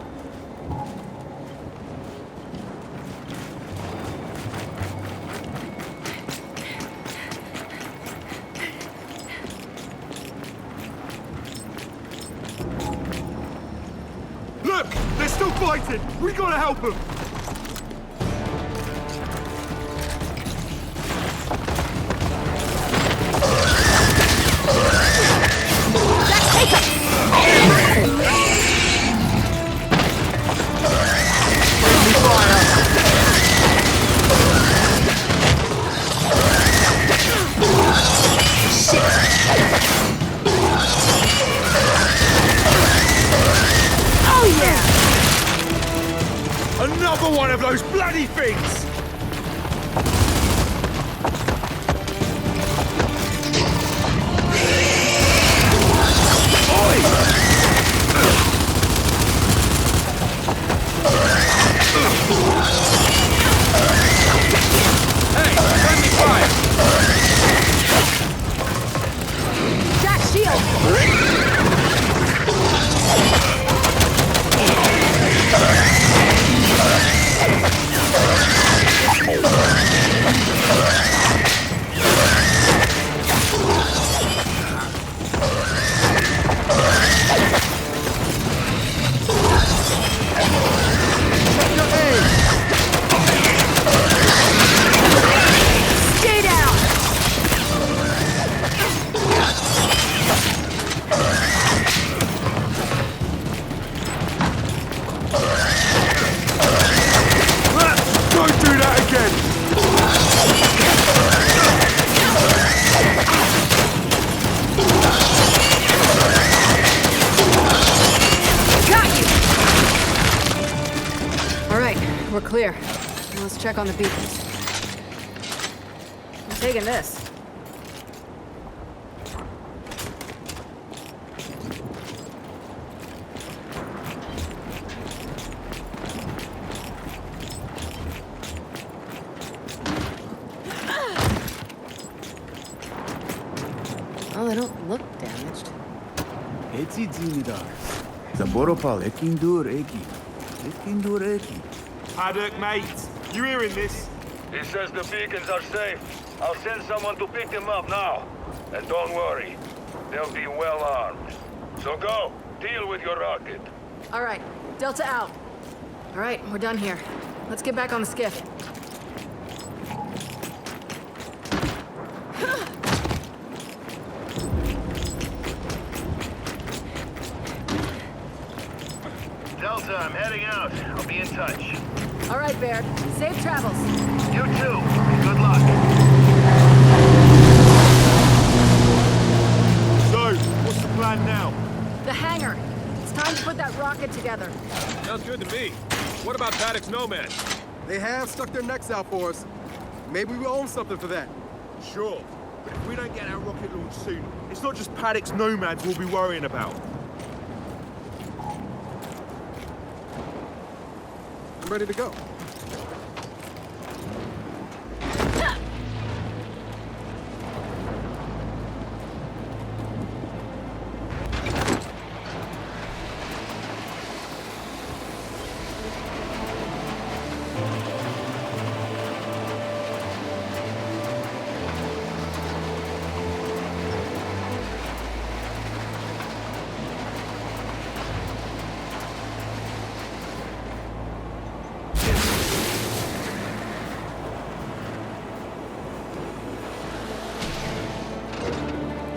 S20: Look! They're still fighting! We gotta help them! Another one of those bloody things! Hey, friendly fire!
S3: Jack, shield! Stay down!
S20: Don't do that again!
S3: Got you!
S4: All right, we're clear. Now let's check on the beacons. I'm taking this. Oh, they don't look damaged.
S20: Haddock, mate, you hearing this?
S1: He says the beacons are safe. I'll send someone to pick them up now. And don't worry, they'll be well armed. So go, deal with your rocket.
S4: All right, Delta out. All right, we're done here. Let's get back on the skiff.
S2: Delta, I'm heading out. I'll be in touch.
S3: All right, Baird. Safe travels.
S2: You too. Good luck.
S20: So, what's the plan now?
S3: The hangar. It's time to put that rocket together.
S6: Sounds good to me. What about Paddock's nomads?
S12: They have stuck their necks out for us. Maybe we own something for that.
S20: Sure, but if we don't get our rocket launched soon, it's not just Paddock's nomads we'll be worrying about.
S12: I'm ready to go.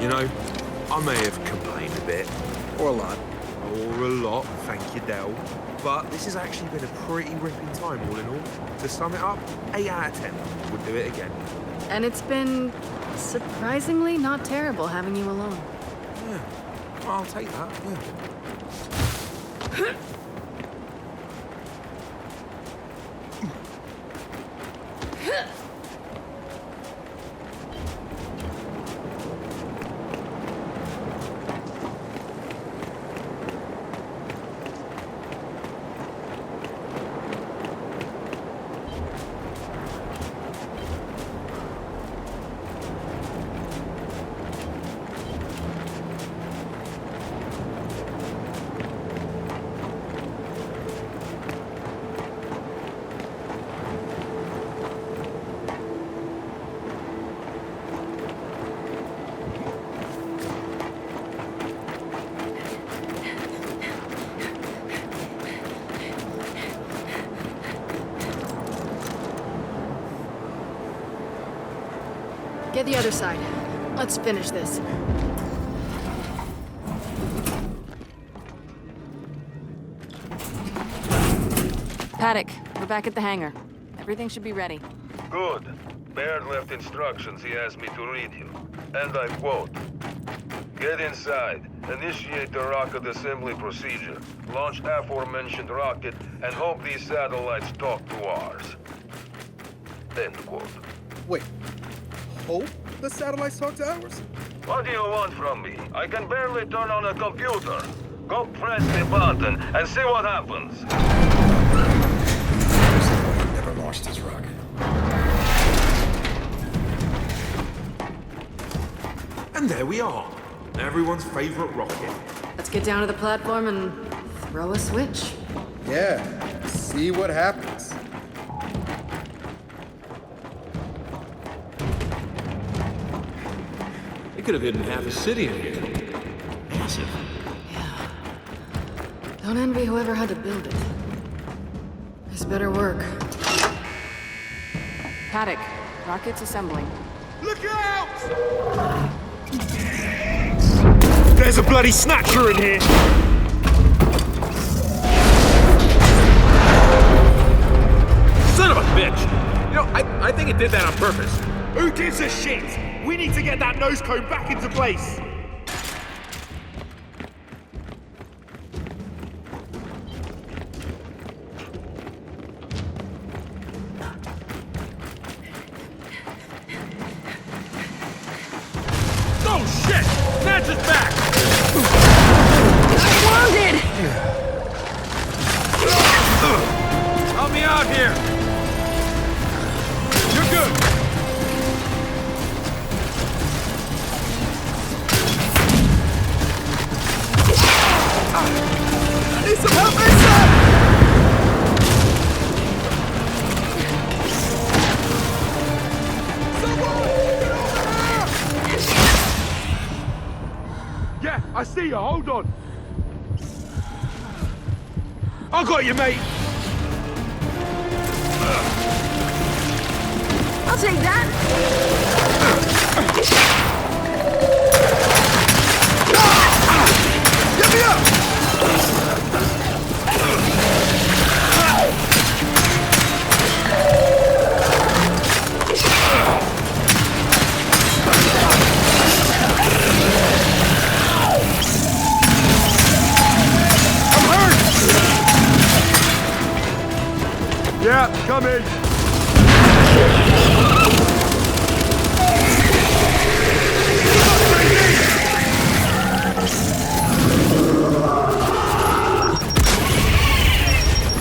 S20: You know, I may have complained a bit.
S12: Or a lot.
S20: Or a lot, thank you, Del. But this has actually been a pretty ripping time, all in all. To sum it up, 8 out of 10. Would do it again.
S4: And it's been surprisingly not terrible having you alone.
S20: Yeah, well, I'll take that, yeah.
S4: Get the other side. Let's finish this. Paddock, we're back at the hangar. Everything should be ready.
S1: Good. Baird left instructions he asked me to read you. And I quote, "Get inside, initiate the rocket assembly procedure, launch aforementioned rocket, and hope these satellites talk to ours." End quote.
S12: Wait. Hope the satellites talk to ours?
S1: What do you want from me? I can barely turn on a computer. Go press the button and see what happens.
S12: Never launched his rocket.
S20: And there we are. Everyone's favorite rocket.
S4: Let's get down to the platform and throw a switch.
S12: Yeah, see what happens.
S17: They could have hidden half a city in here. Massive.
S4: Yeah. Don't envy whoever had to build it. This better work. Paddock, rocket's assembling.
S20: Look out! There's a bloody snatcher in here!
S17: Son of a bitch! You know, I think it did that on purpose.
S20: Who gives a shit? We need to get that nose cone back into place!
S17: Oh shit! Natch is back!
S3: I'm wounded!
S17: Help me out here! You're good!
S6: I need some help ASAP!
S20: Yeah, I see you, hold on! I got you, mate!
S3: I'll take that!
S6: Get me up!
S20: I'm hurt! Yeah, coming!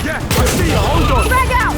S20: Yeah, I see you, hold on!
S3: Back out!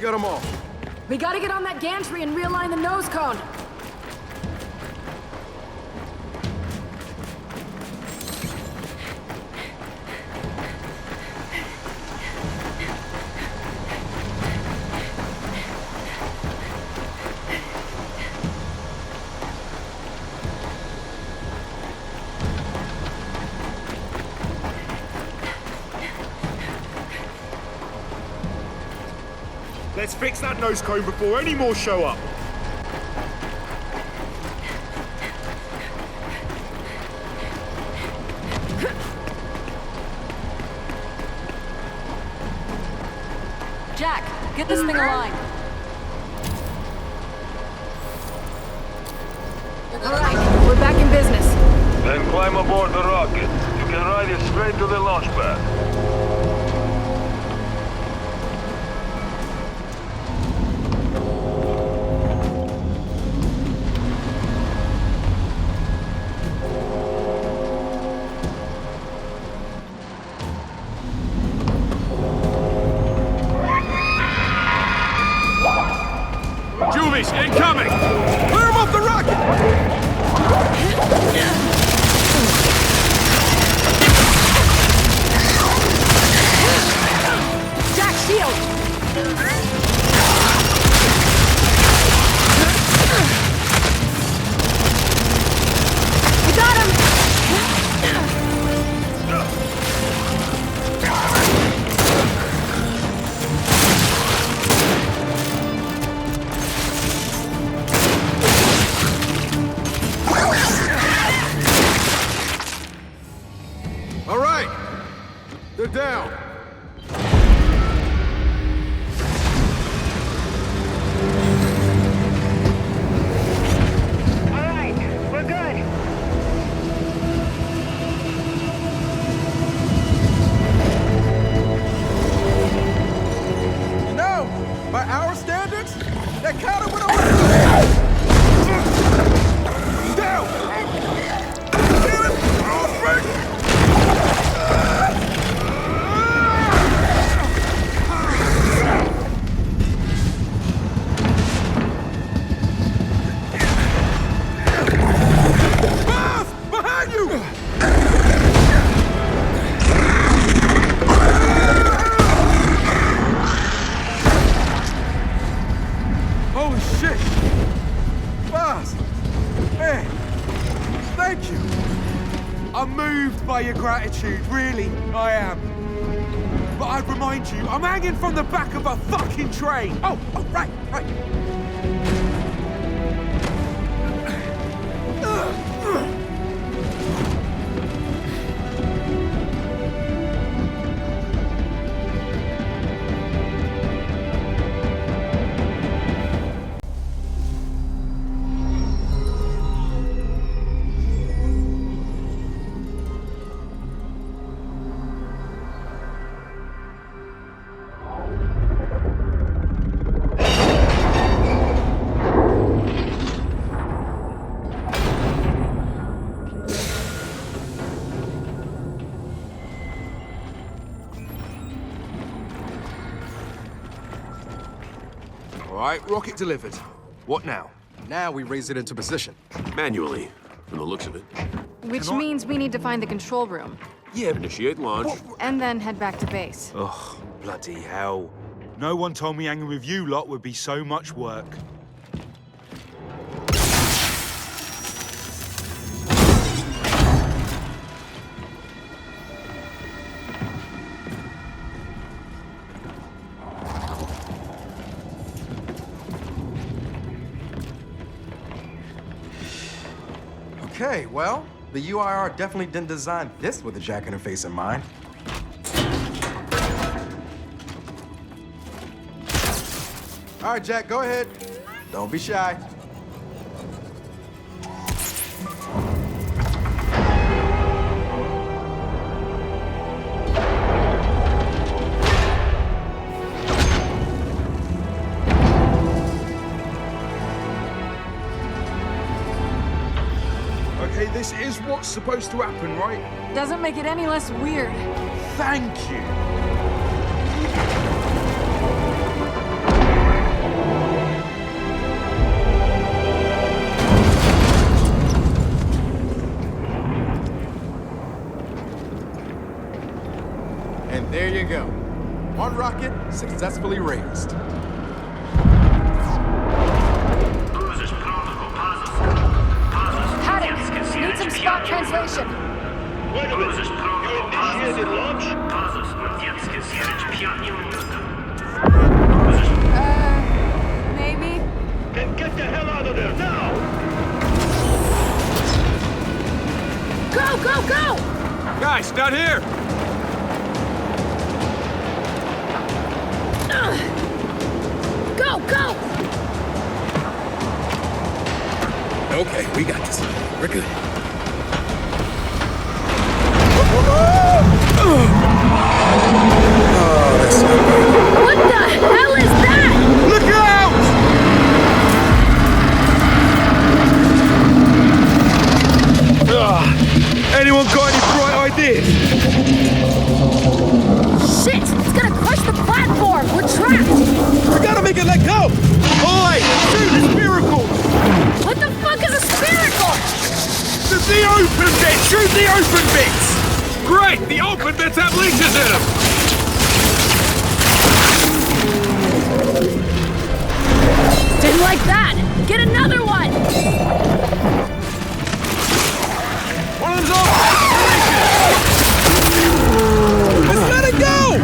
S12: Got them all.
S3: We gotta get on that gantry and realign the nose cone.
S20: Let's fix that nose cone before any more show up.
S3: Jack, get this thing aligned. All right, we're back in business.
S1: Then climb aboard the rocket. You can ride it straight to the launch pad.
S20: Incoming! Clear him off the rocket!
S3: Jack, shield! We got him!
S12: They're down.
S9: All right, we're good.
S6: You know, by our standards, that kind of went over his head. Down! Get him! Oh, Frank! Holy shit! Boss! Man! Thank you!
S20: I'm moved by your gratitude, really, I am. But I'd remind you, I'm hanging from the back of a fucking train!
S6: Oh, right.
S20: All right, rocket delivered. What now?
S12: Now we raise it into position.
S17: Manually, from the looks of it.
S4: Which means we need to find the control room.
S17: Yeah, initiate launch.
S4: And then head back to base.
S20: Ugh, bloody hell. No one told me hanging with you lot would be so much work.
S12: Okay, well, the UIR definitely didn't design this with a jack interface in mind. All right, Jack, go ahead. Don't be shy.
S20: Okay, this is what's supposed to happen, right?
S4: Doesn't make it any less weird.
S20: Thank you.
S6: And there you go. One rocket successfully raised.
S3: Haddock, need some spot translation.
S2: Wait a minute. You initiated launch?
S4: Maybe?
S2: Then get the hell out of there now!
S3: Go, go, go!
S20: Guys, down here!
S3: Go, go!
S6: Okay, we got this. We're good. Oh, that's not good.
S3: What the hell is that?
S20: Look out! Anyone got any bright ideas?
S3: Shit! It's gonna crush the platform! We're trapped!
S6: We gotta make it let go!
S20: Oi! Shoot the spiracle!
S3: What the fuck is a spherical?
S20: The open bits! Shoot the open bits! Great! The open bits have leeches in them!
S3: Didn't like that! Get another one!
S20: One of them's off!
S6: Let's let it go!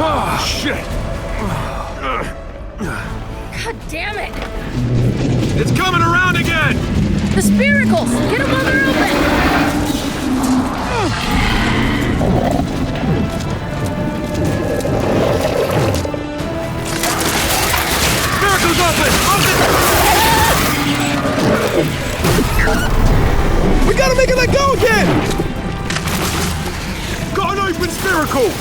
S20: Oh, shit!
S3: God damn it!
S20: It's coming around again!
S3: The spiracles! Get them while they're open!
S20: Spiracles open!
S6: We gotta make it let go again!
S20: Got an open spiracle!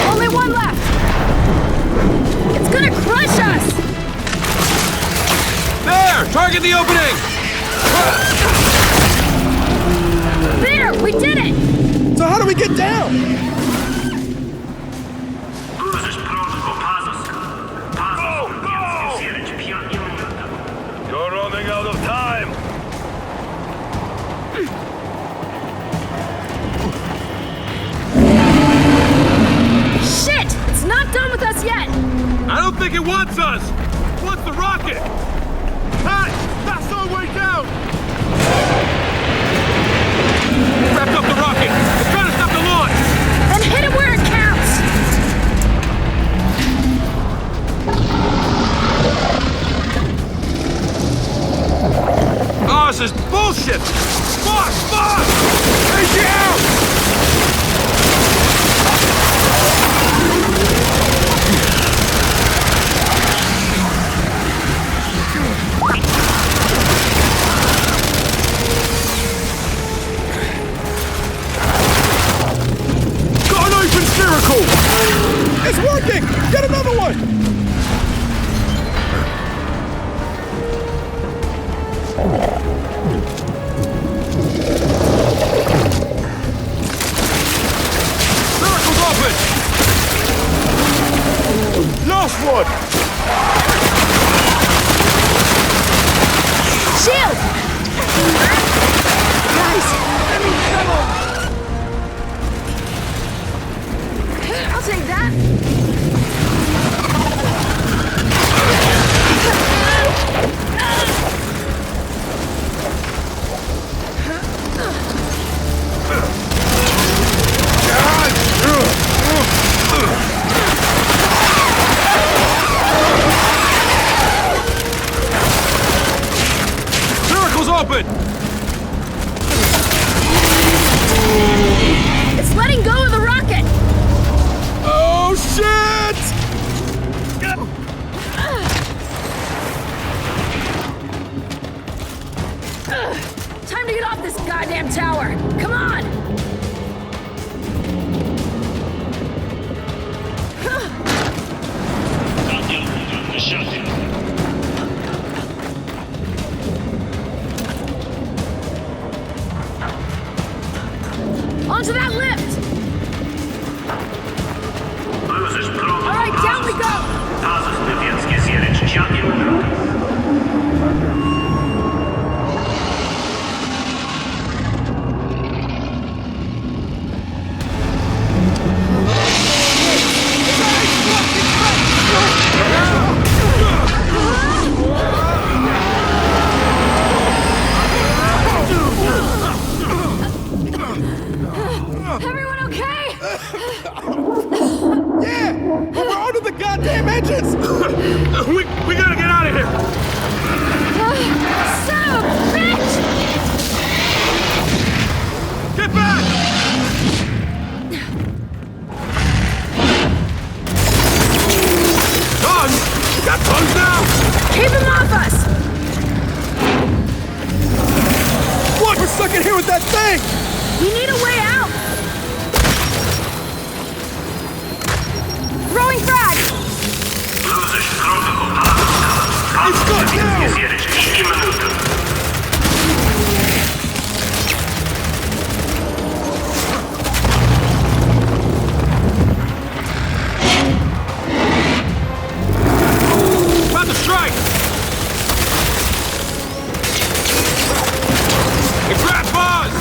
S3: Only one left! It's gonna crush us!
S20: There! Target the opening!
S3: There! We did it!
S6: So how do we get down?
S2: You're running out of time!
S3: Shit! It's not done with us yet!
S20: I don't think it wants us! It wants the rocket! Hey! That's our way down! Wrapped up the rocket! It's trying to stop the launch!
S3: Then hit it where it counts!
S20: Oh, this is bullshit! Boss! Boss! Take you out! Got an open spherical!
S6: It's working! Get another one!
S20: Circle's open! Last one!
S3: Shield! Guys, I'm in trouble! I'll take that!
S20: Circle's open!
S3: It's letting go of the rocket!
S20: Oh shit!
S3: this goddamn tower! Come on! Onto that lift! Alright, down we go! Everyone okay?
S6: Yeah! We're onto the goddamn engines!
S2: we gotta get out of here!
S3: Son of a bitch!
S2: Get back!
S6: Guns! Got guns now!
S3: Keep him off us!
S6: What? We're stuck in here with that thing!
S3: We need a way out! Throwing frag!
S6: It's good now!
S20: About to strike! It's rat bars!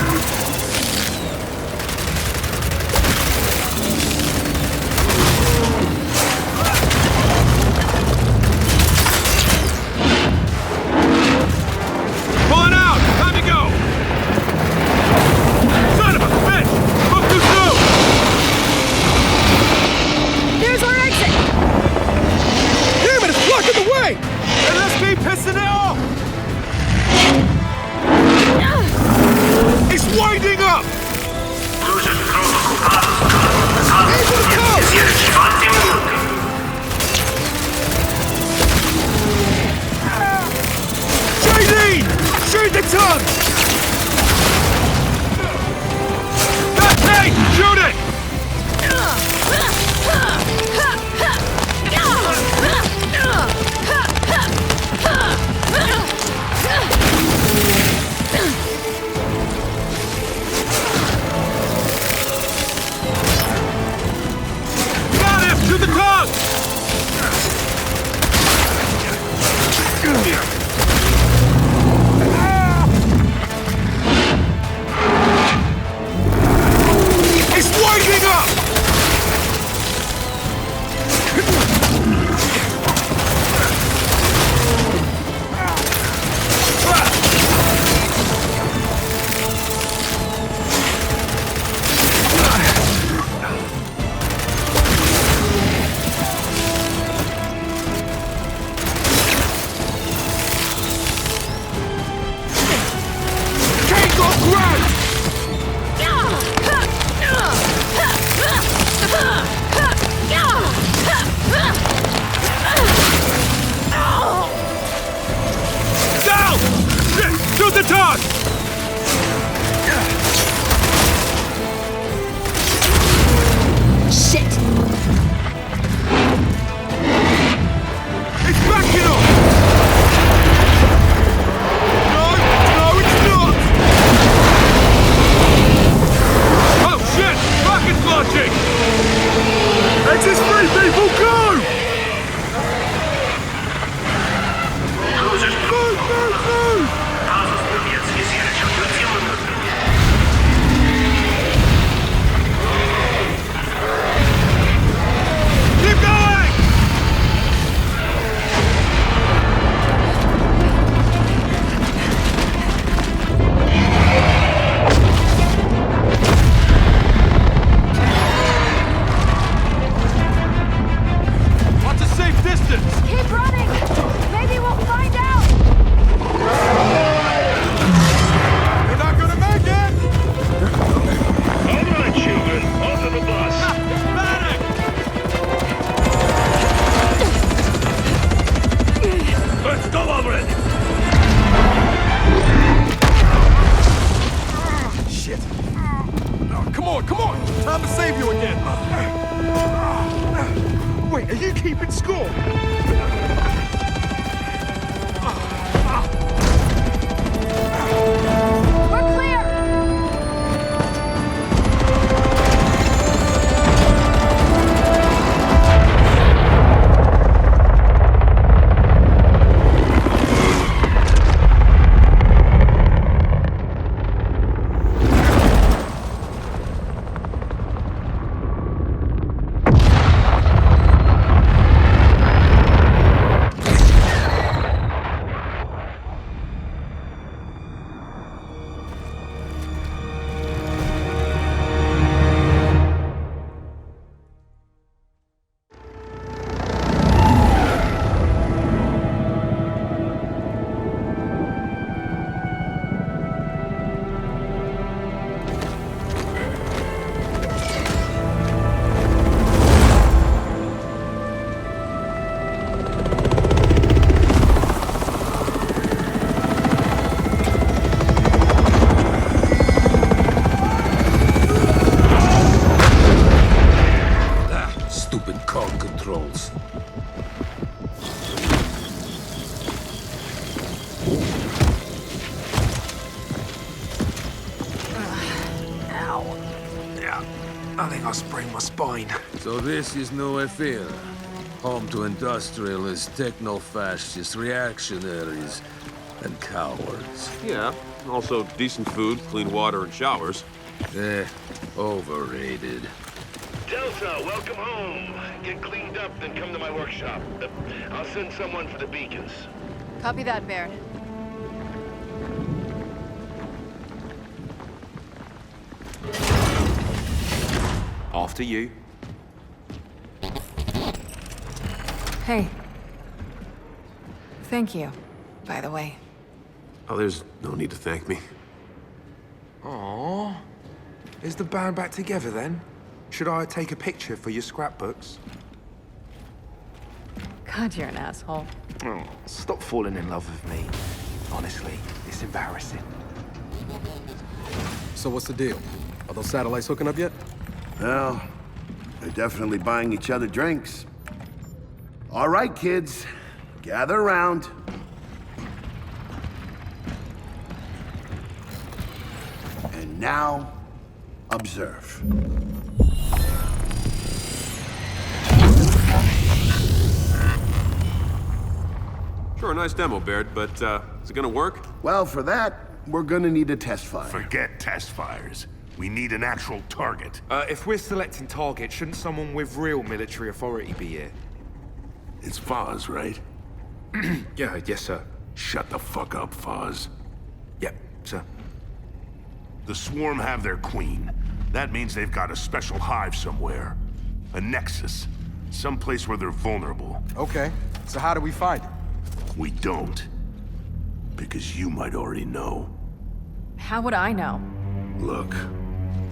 S20: spine.
S7: So this is New Ephyra, home to industrialists, techno-fascists, reactionaries, and cowards.
S17: Yeah, also decent food, clean water, and showers.
S7: Overrated.
S2: Delta, welcome home. Get cleaned up, then come to my workshop. I'll send someone for the beacons.
S4: Copy that, Baird.
S20: After you.
S4: Hey. Thank you, by the way.
S17: Oh, there's no need to thank me.
S20: Aww. Is the band back together then? Should I take a picture for your scrapbooks?
S4: God, you're an asshole.
S20: Oh, stop falling in love with me. Honestly, it's embarrassing.
S12: So what's the deal? Are those satellites hooking up yet?
S11: Well, they're definitely buying each other drinks. All right, kids. Gather around. And now, observe.
S17: Sure, a nice demo, Baird, but is it gonna work?
S11: Well, for that, we're gonna need a test fire.
S2: Forget test fires. We need an actual target.
S20: If we're selecting targets, shouldn't someone with real military authority be here?
S2: It's Foz, right?
S20: Yeah, yes, sir.
S2: Shut the fuck up, Foz.
S20: Yep, sir.
S2: The Swarm have their queen. That means they've got a special hive somewhere. A nexus. Someplace where they're vulnerable.
S12: Okay, so how do we find it?
S2: We don't. Because you might already know.
S4: How would I know?
S2: Look,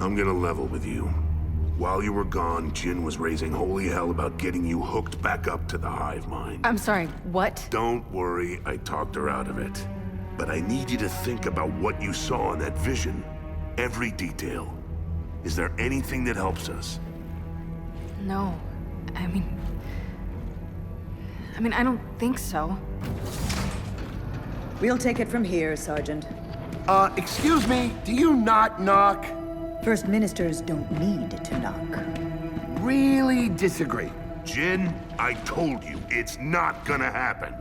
S2: I'm gonna level with you. While you were gone, Jin was raising holy hell about getting you hooked back up to the hive mind.
S4: I'm sorry, what?
S2: Don't worry, I talked her out of it. But I need you to think about what you saw in that vision. Every detail. Is there anything that helps us?
S4: No. I mean, I don't think so.
S16: We'll take it from here, Sergeant.
S11: Excuse me, do you not knock?
S16: First Ministers don't need to knock.
S11: Really disagree.
S2: Jin, I told you, it's not gonna happen.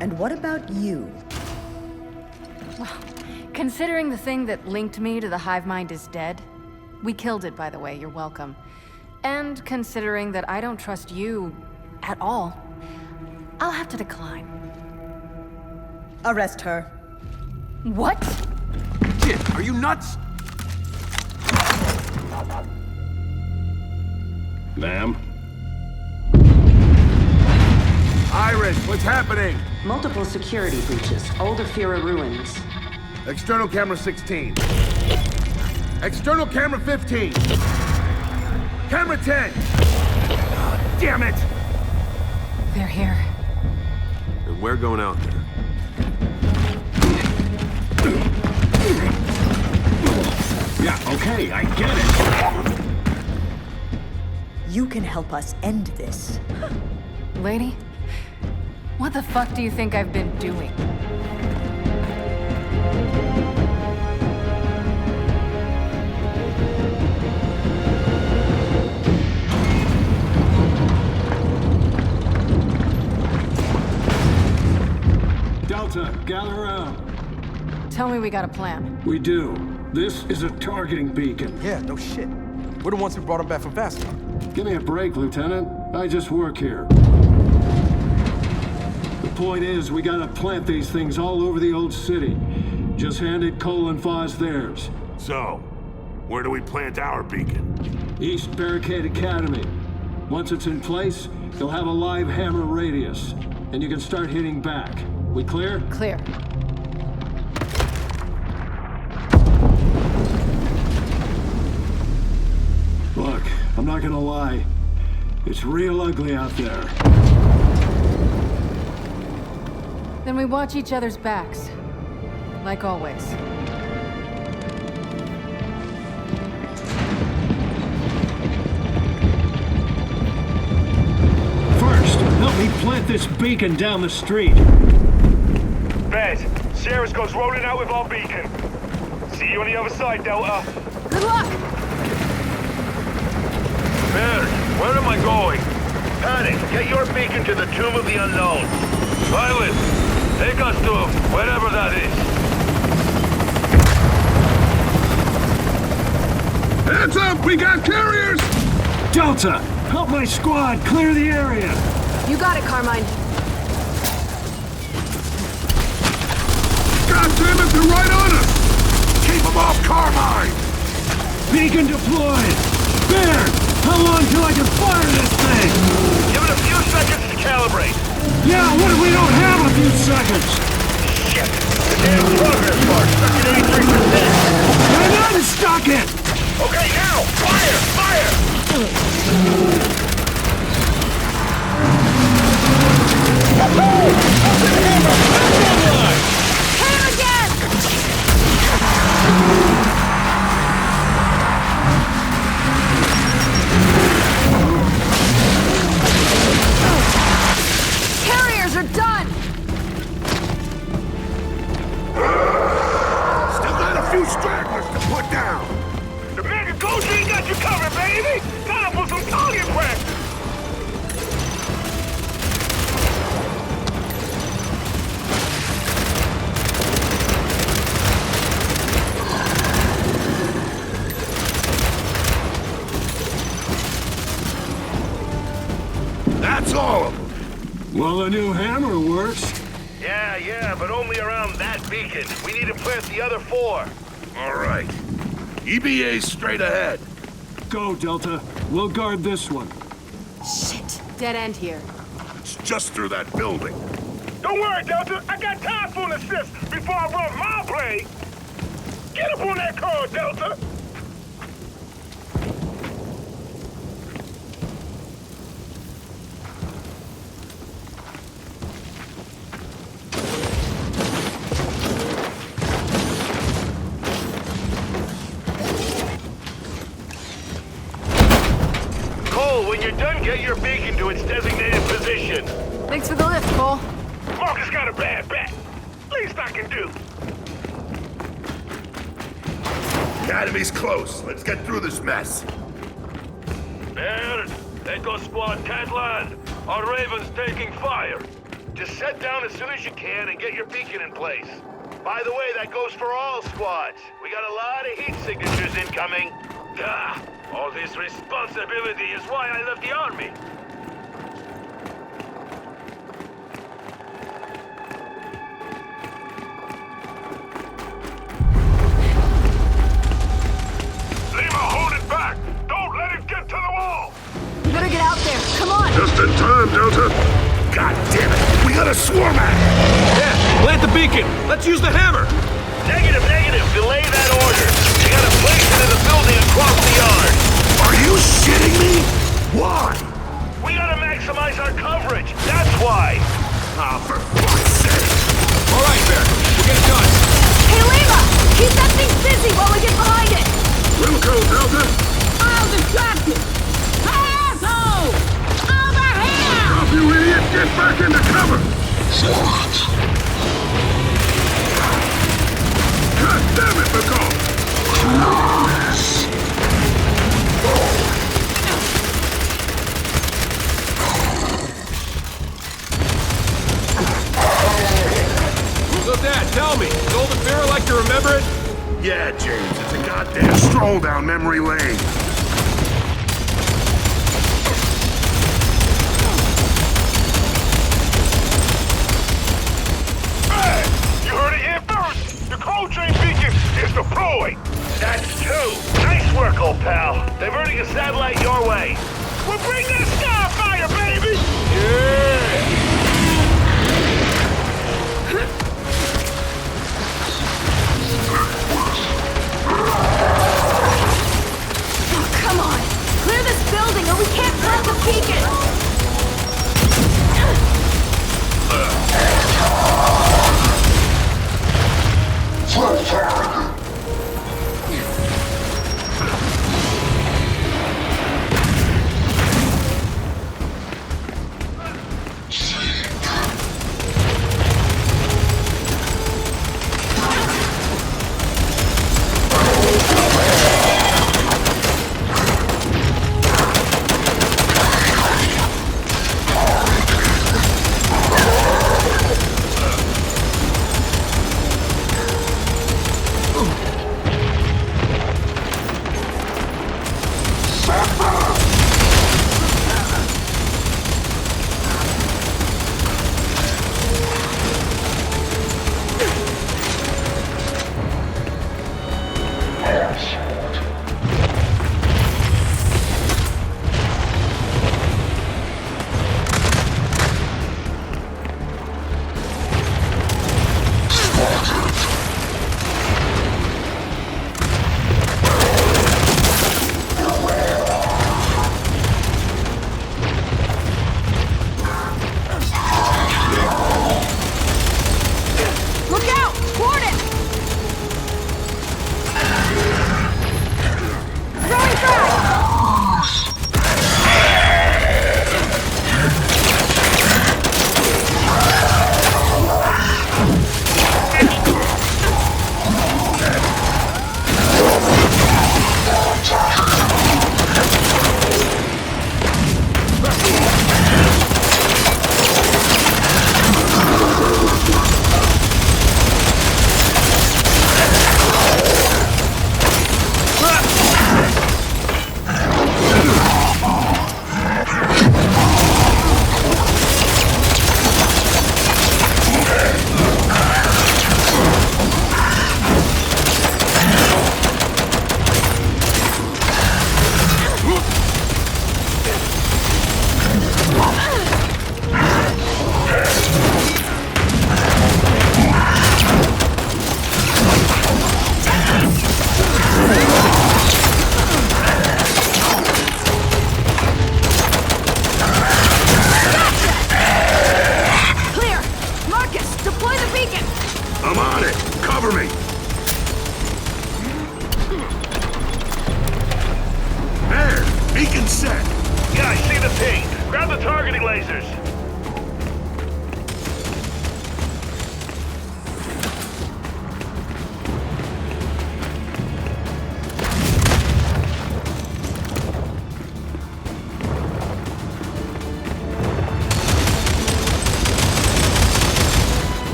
S16: And what about you?
S4: Well, considering the thing that linked me to the hive mind is dead, we killed it, by the way, you're welcome. And considering that I don't trust you at all, I'll have to decline.
S16: Arrest her.
S4: What?
S20: Jin, are you nuts?
S2: Ma'am?
S11: Iris, what's happening?
S13: Multiple security breaches. Old Ephyra ruins.
S11: External camera 16. External camera 15. Camera 10. Oh, damn it!
S4: They're here.
S17: And we're going out there.
S5: Yeah, okay, I get it.
S16: You can help us end this.
S4: Lady, what the fuck do you think I've been doing?
S5: Delta, gather around.
S4: Tell me we got a plan.
S5: We do. This is a targeting beacon.
S12: Yeah, no shit. We're the ones who brought him back from Vasco.
S5: Give me a break, Lieutenant. I just work here. The point is, we gotta plant these things all over the old city. Just handed Cole and Foz theirs.
S2: So, where do we plant our beacon?
S5: East Barricade Academy. Once it's in place, you'll have a live hammer radius, and you can start hitting back. We clear?
S4: Clear.
S5: Look, I'm not gonna lie. It's real ugly out there.
S4: Then we watch each other's backs. Like always.
S5: First, help me plant this beacon down the street.
S2: Bed, Sierra's goes rolling out with our beacon. See you on the other side, Delta.
S4: Good luck!
S1: Bear, where am I going?
S2: Panic, get your beacon to the Tomb of the Unknown.
S1: Violet, take us to wherever that is.
S6: Hands up! We got carriers!
S5: Delta, help my squad clear the area!
S4: You got it, Carmine.
S6: God damn it, they're right on us! Keep them off, Carmine!
S5: Beacon deployed! Bear, how long till I can fire this thing?
S2: Give it a few seconds to calibrate.
S5: Yeah, what if we don't have a few seconds?
S2: Shit! The damn progress bar stuck at 83%.
S5: And unstuck it!
S2: Okay, now! Fire! Fire!
S3: Carriers are done!
S6: Still got a few stragglers to put down!
S2: The mega coach ain't got you covered, baby! Time for some target practice!
S6: That's all of them!
S5: Well, the new hammer works.
S2: Yeah, but only around that beacon. We need to plant the other 4.
S6: All right. EBA's straight ahead.
S5: Go, Delta. We'll guard this one.
S4: Shit. Dead end here.
S6: It's just through that building.
S2: Don't worry, Delta. I got time for an assist before I run my play. Get up on that car, Delta. When you're done, get your beacon to its designated position.
S4: Thanks for the lift, Cole.
S2: Marcus got a bad back. Least I can do.
S6: Academy's close. Let's get through this mess.
S1: Bear, Echo Squad can't land. Our Raven's taking fire.
S2: Just set down as soon as you can and get your beacon in place. By the way, that goes for all squads. We got a lot of heat signatures incoming.
S1: Gah! All this responsibility is why I left the army.
S2: Lima, hold it back! Don't let it get to the wall!
S3: You better get out there. Come on!
S6: Just in time, Delta. God damn it! We got a swarm at it!
S20: Yeah, plant the beacon. Let's use the hammer.
S2: Negative. Delay that order. You gotta place it in the building across the yard.
S6: Are you shitting me? Why?
S2: We gotta maximize our coverage. That's why.
S6: Ah, for fuck's sake!
S20: All right, Bear. We'll get it done.
S3: Hey, Lima! Keep that thing busy while we get behind it!
S6: Wilco, Delta!
S8: I'll distract you! Asshole! Over here!
S6: Drop, you idiot! Get back into cover! God damn it, McCall!
S20: So, Dad, tell me, does old Vera like to remember it?
S6: Yeah, James, it's a goddamn stroll down memory lane.
S2: Hey! You heard it here first! The cold train beacon is deployed! That's 2. Nice work, old pal. Diverting a satellite your way. We'll bring that starfire, baby! Yeah!
S3: Come on! Clear this building or we can't plant the beacon!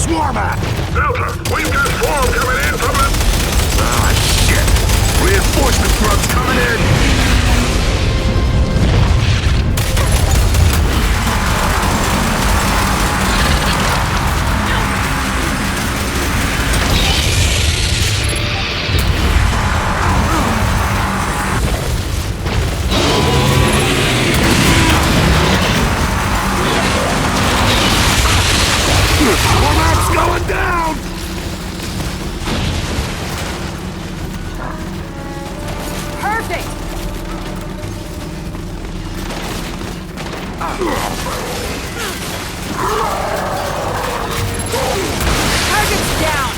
S2: swarm at? Delta, we've got swarm coming in from the... Ah, shit. Reinforcement grubs coming in. Cormac's going down!
S4: Perfect! Target's down!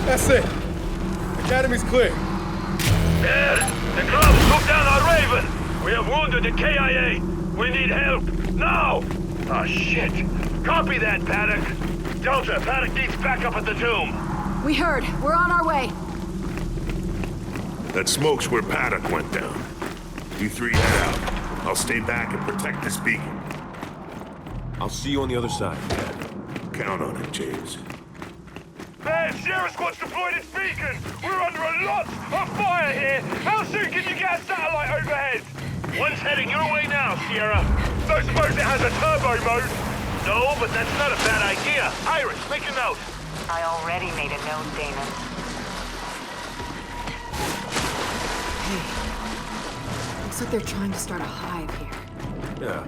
S6: That's it. Academy's clear.
S2: There! The clubs took down our Raven! We have wounded the KIA! We need help! Now! Oh, shit! Copy that, Paddock! Delta, Paddock needs backup at the tomb!
S3: We heard. We're on our way.
S2: That smoke's where Paddock went down. You three head out. I'll stay back and protect this beacon.
S17: I'll see you on the other side.
S2: Count on it, James. Man, Sierra Squad's deployed its beacon! We're under a lot of fire here! How soon can you get a satellite overhead? One's heading your way now, Sierra. Don't suppose it has a turbo mode? No, but that's not a bad idea. Iris, make a note.
S13: I already made a note, Damon.
S4: Hey, looks like they're trying to start a hive here.
S17: Yeah.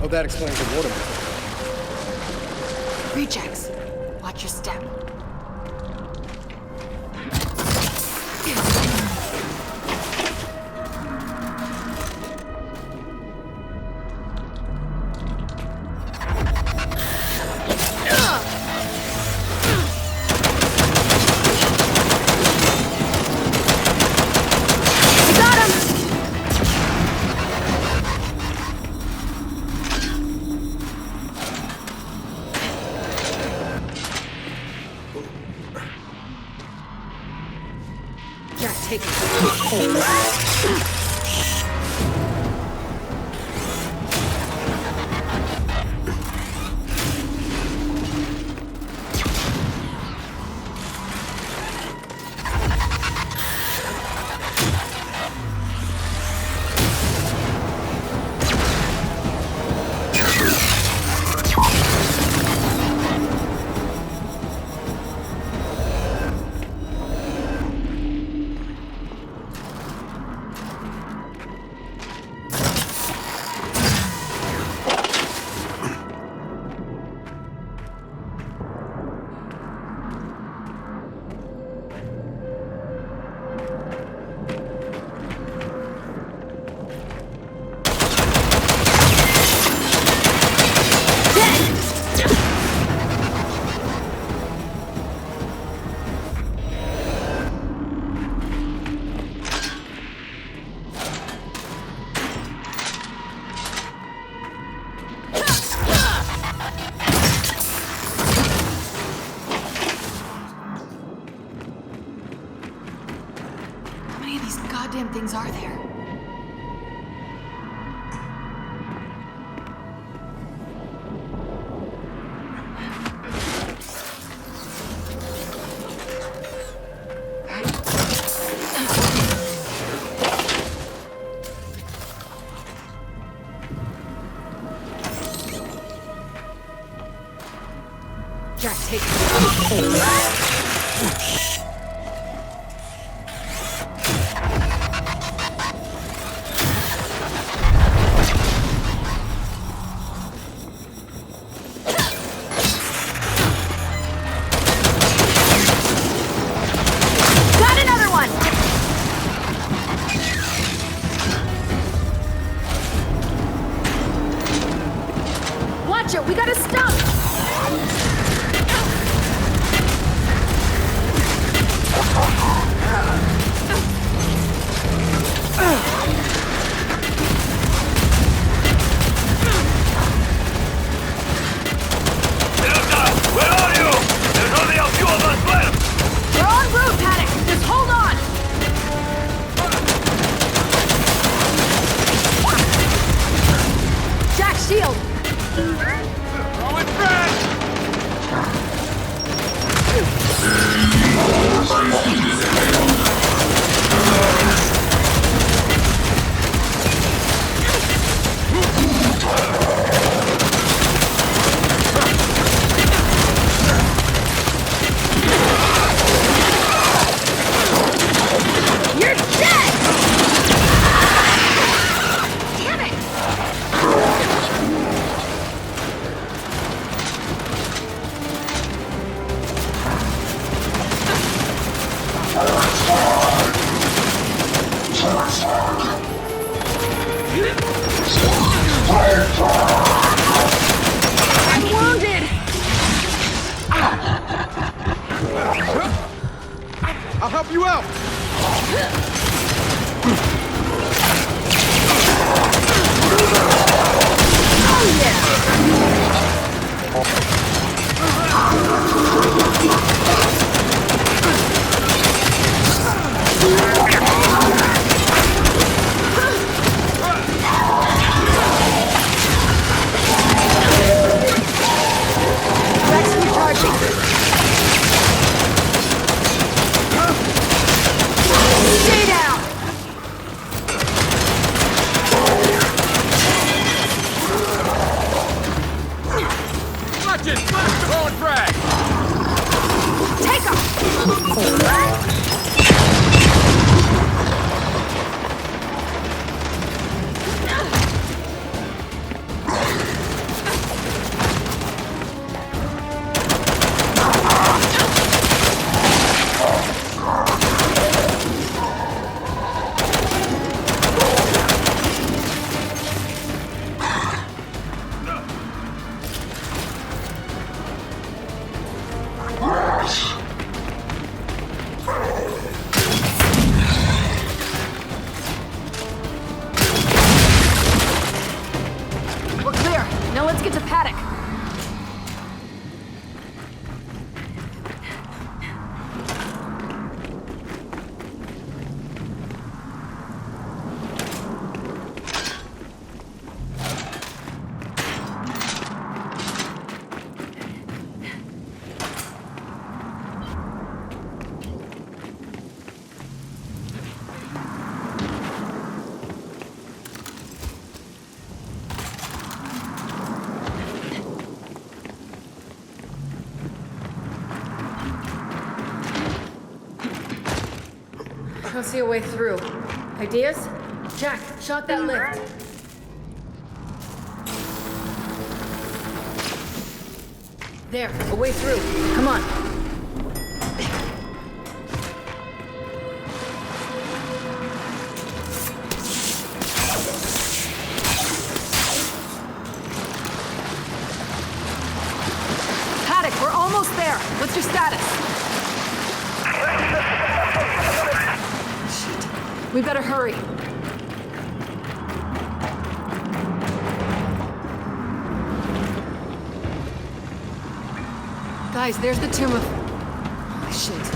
S12: Oh, that explains the water.
S4: Rejects. Watch your step. Take it. Goddamn things are there? Jack, take it.
S3: I'm wounded!
S6: I'll help you out!
S3: Oh yeah! Stay down!
S6: Watch it! Flash the ball and frag!
S3: Take him! We're clear. Now let's get to Paddock.
S4: I don't see a way through. Ideas? Jack, shot that lift. There, a way through. Come on.
S3: Paddock, we're almost there. What's your status? Shit. We better hurry. Guys, there's the tomb of... Holy shit.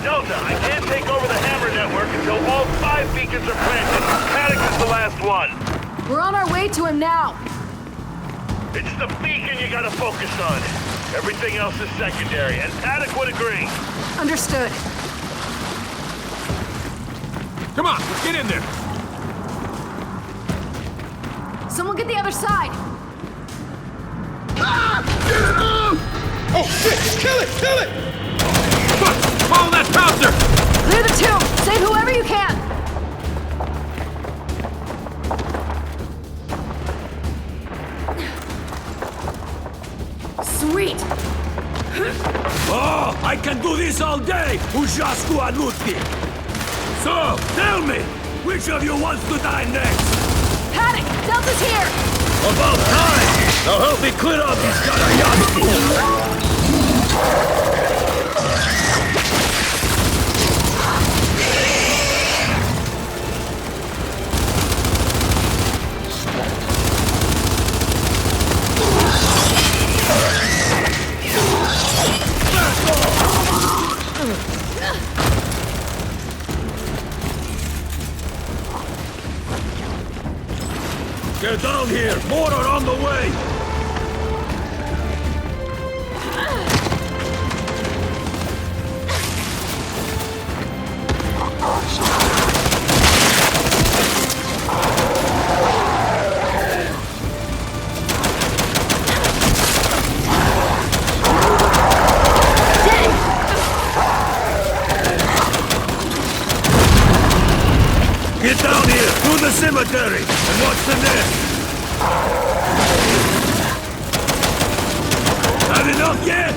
S2: Delta, I can't take over the hammer network until all 5 beacons are planted. Paddock is the last one.
S3: We're on our way to him now.
S2: It's the beacon you gotta focus on. Everything else is secondary, and Paddock would agree.
S3: Understood.
S6: Come on, let's get in there!
S3: Someone get the other side.
S6: Oh shit! Kill it! Kill it! Fuck! Follow that bouncer!
S3: Clear the tomb. Save whoever you can. Sweet.
S5: Oh, I can do this all day, Ujasku Anuti! So, tell me, which of you wants to die next?
S3: Paddock, Delta's here.
S5: About time! Now help me clear out these Garayanski! Get down here! More are on the way! Get down here, through the cemetery, and watch the nest! Had enough yet?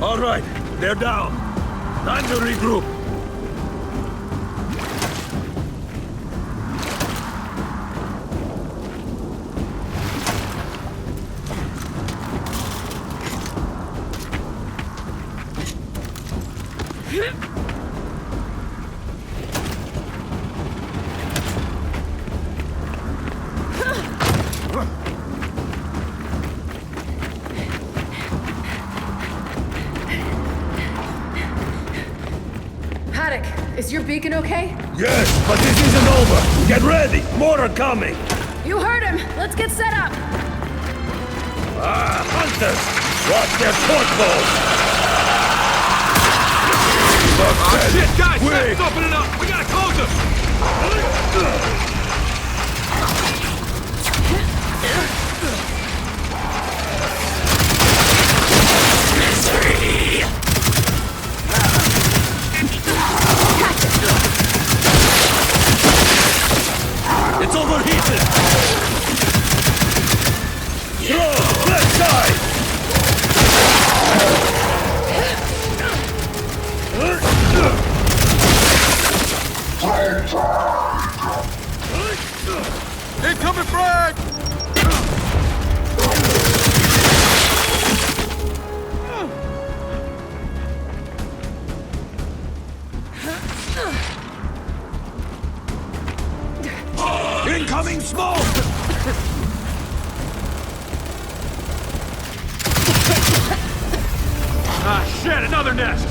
S2: All right, they're down. Time to regroup.
S4: Is your beacon okay?
S2: Yes, but this isn't over. Get ready. More are coming.
S4: You heard him. Let's get set up.
S2: Hunters! Watch their portholes!
S20: Shit, guys! Let's open it up! We gotta close them!
S2: It's overheated! Throw! Left side!
S20: Incoming frag!
S2: Incoming smoke!
S20: Shit, another nest!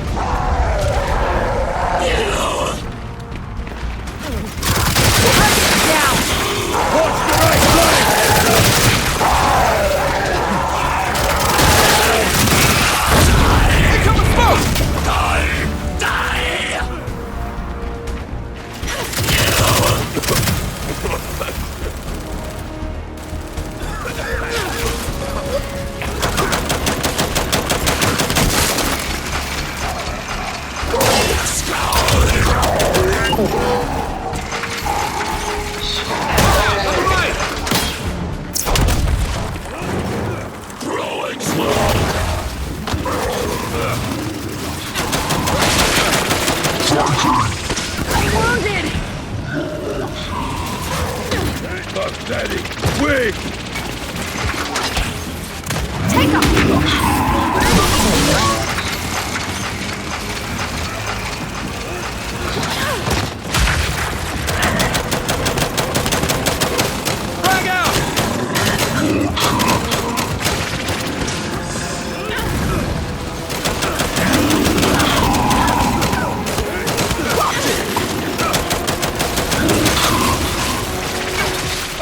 S2: Down! Watch the right flank!
S20: Incoming smoke!
S2: Steady! Wait!
S4: Take him!
S20: Frag out!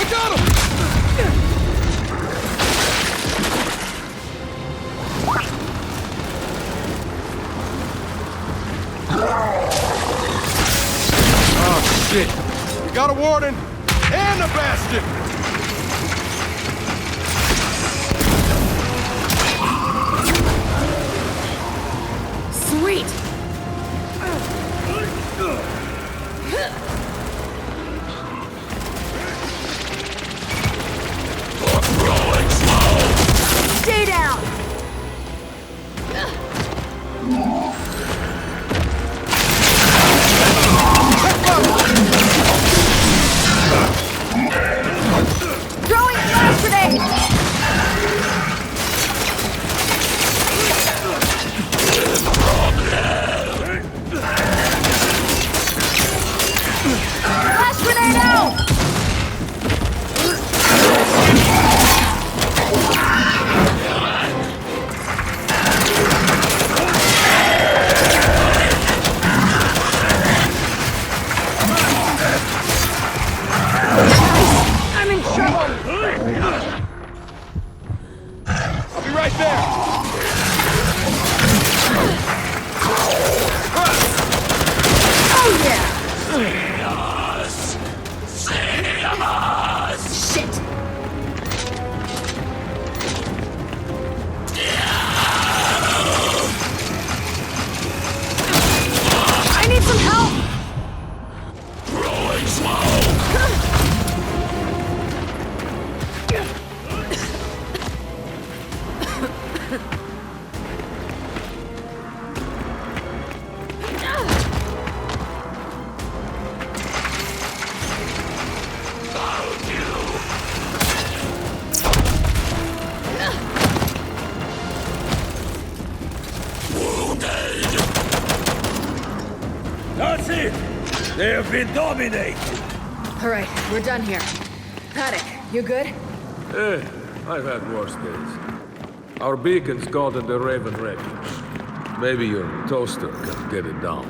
S6: I got him!
S20: Oh, shit. We got a warden and a bastion!
S4: Sweet! Stay down! Throwing flash grenade! Flash grenade out! I'm in trouble!
S20: I'll be right there!
S4: Oh yeah! Shit! I need some help!
S7: They have been dominated!
S4: All right, we're done here. Paddock, you good?
S7: I've had worse days. Our beacon's caught in the Raven wreckage. Maybe your toaster can get it down.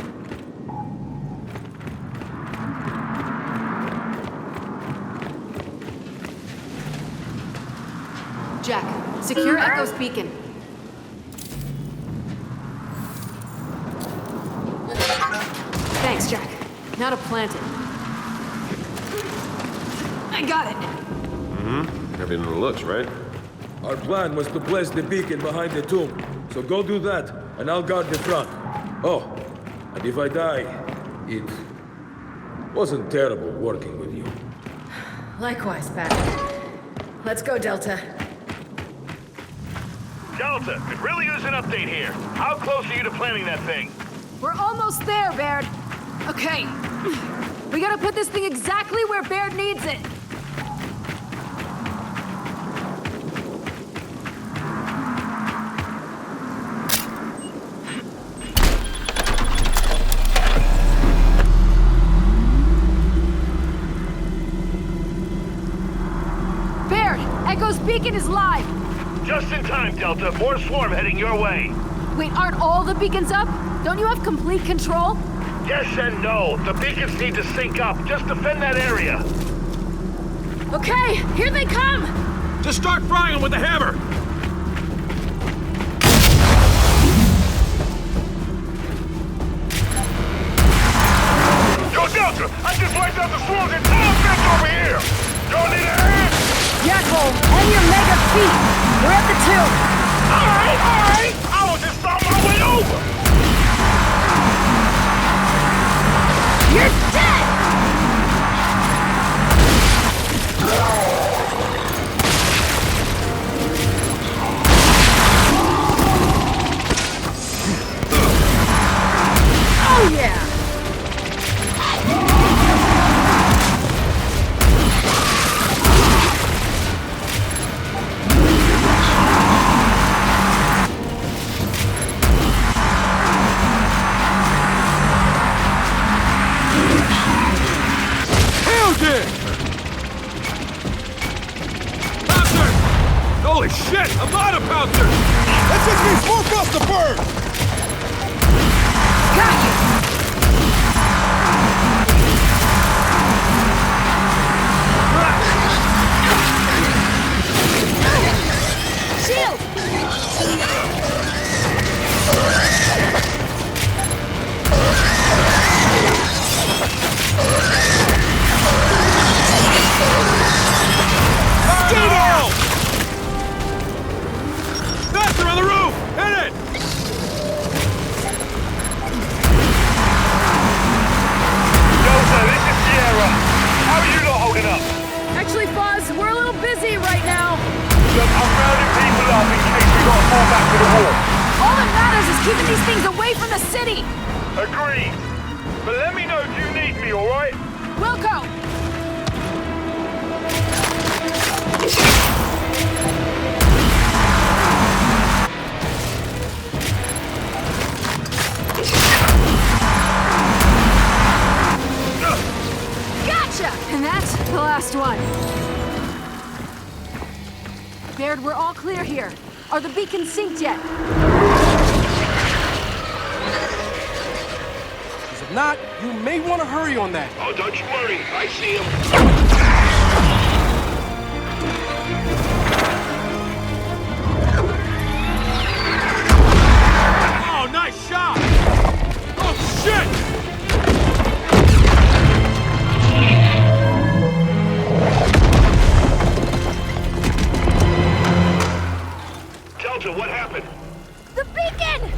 S4: Jack, secure Echo's beacon. Thanks, Jack. Now to plant it. I got it.
S17: Everything looks, right?
S7: Our plan was to place the beacon behind the tomb. So go do that, and I'll guard the front. Oh, and if I die, it wasn't terrible working with you.
S4: Likewise, Paddock. Let's go, Delta.
S2: Delta, could really use an update here. How close are you to planting that thing?
S3: We're almost there, Baird. Okay. We gotta put this thing exactly where Baird needs it. Baird, Echo's beacon is live.
S2: Just in time, Delta. More swarm heading your way.
S3: Wait, aren't all the beacons up? Don't you have complete control?
S2: Yes and no. The beacons need to sync up. Just defend that area.
S3: Okay, here they come!
S20: Just start frying them with the hammer!
S2: Yo, Delta! I just wiped out the swarms and all fish over here! Y'all need a hand?
S3: Jackal, and your mega feet! We're at the tomb!
S2: Alright! I was just on my way over!
S3: You're dead! Oh yeah!
S20: Holy shit! A lot of pouncers!
S6: That just means more gusts to burn!
S3: Got you! Shield!
S20: Skid-all! Faster on the roof! Hit it!
S2: Delta, this is Sierra. How are you lot holding up?
S3: Actually, Foz, we're a little busy right now.
S2: Look, I'm rounding people up in case we gotta fall back to the wall.
S3: All that matters is keeping these things away from the city.
S2: Agreed. But let me know if you need me, alright?
S3: Wilco! Gotcha! And that's the last one. Baird, we're all clear here. Are the beacons synced yet?
S6: If not, you may want to hurry on that.
S2: Oh, don't you worry. I see him.
S20: Oh, nice shot! Oh, shit!
S2: Delta, what happened?
S3: The beacon!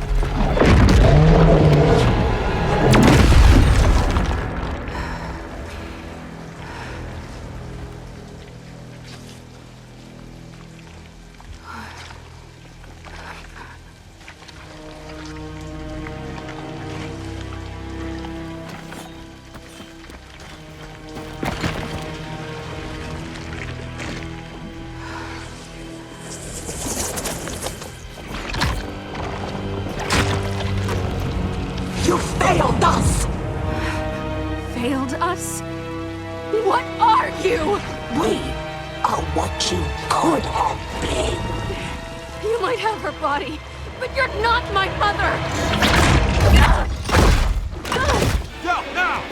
S3: us? What are you?
S5: We are what you could have been.
S3: You might have her body, but you're not my mother!
S20: Go, now!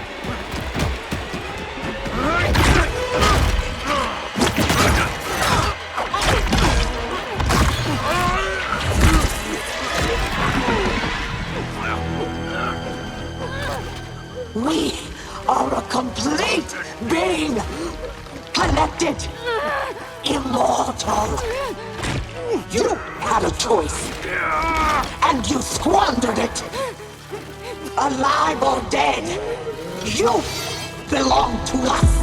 S5: We are a complete being, connected, immortal. You had a choice, and you squandered it. Alive or dead, you belong to us.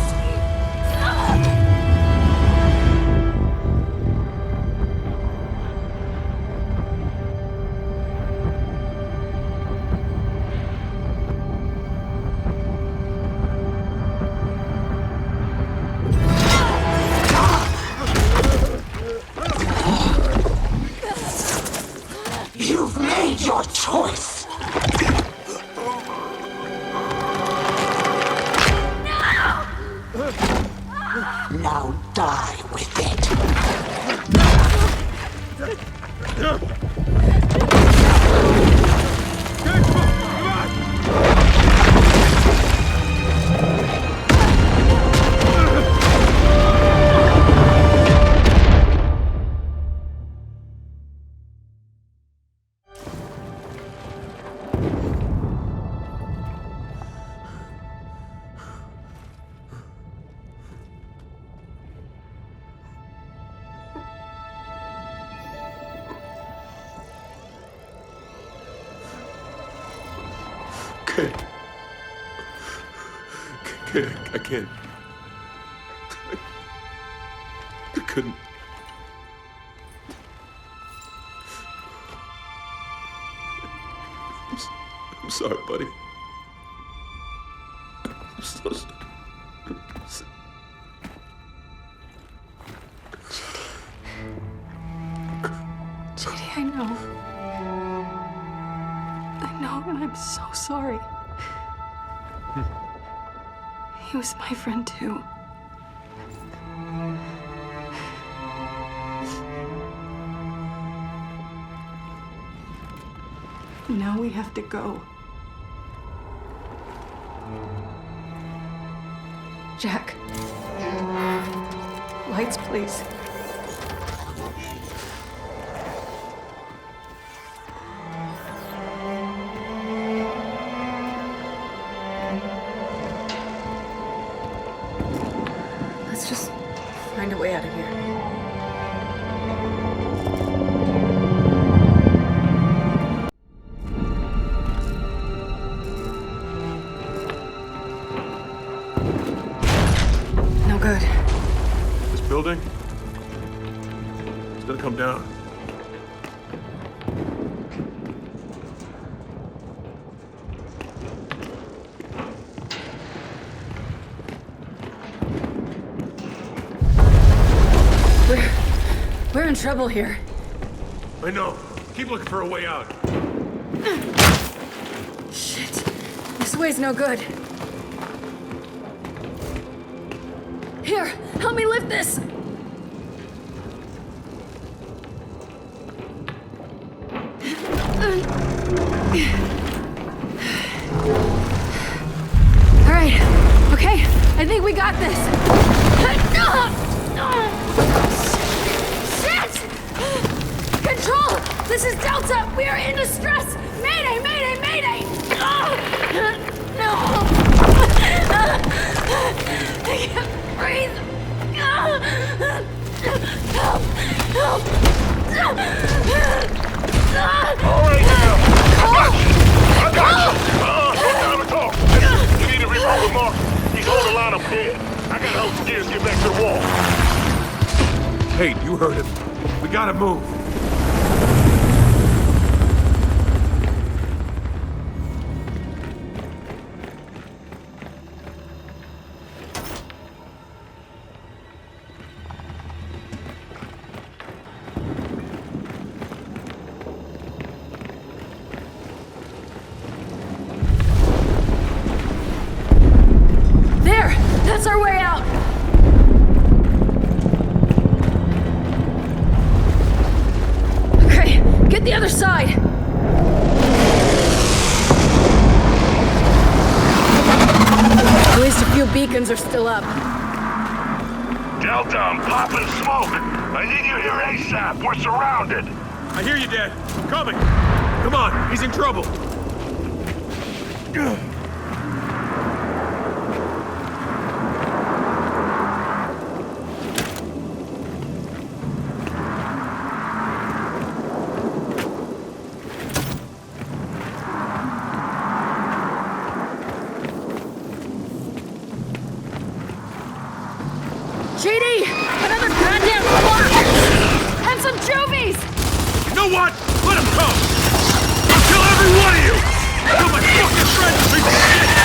S5: You've made your choice. Now die with it.
S17: I can't. I couldn't. I'm sorry, buddy. I'm so sorry.
S3: JD, I know. I know, and I'm so sorry. He was my friend, too. Now we have to go. Jack. Lights, please. Let's just find a way out of here. No good.
S17: This building? It's gonna come down.
S3: We're in trouble here.
S17: I know. Keep looking for a way out.
S3: Shit. This way's no good. Here, help me lift this! All right, okay, I think we got this. Shit! Control! This is Delta! We are in distress! Mayday, mayday, mayday! No! I can't breathe! Help! Help!
S2: All right, now. I got you. No time to talk. You need to report with Mark. He's holding the line up there. I gotta help the gears get back to the wall.
S17: Hey, you heard him. We gotta move.
S3: side! At least a few beacons are still up.
S2: Delta, I'm popping smoke. I need you here ASAP. We're surrounded.
S20: I hear you, Dad. Coming. Come on, he's in trouble.
S3: JD! Another goddamn clock! And some juvies!
S20: You know what? Let him come! I'll kill every one of you! Kill my fucking friends, piece of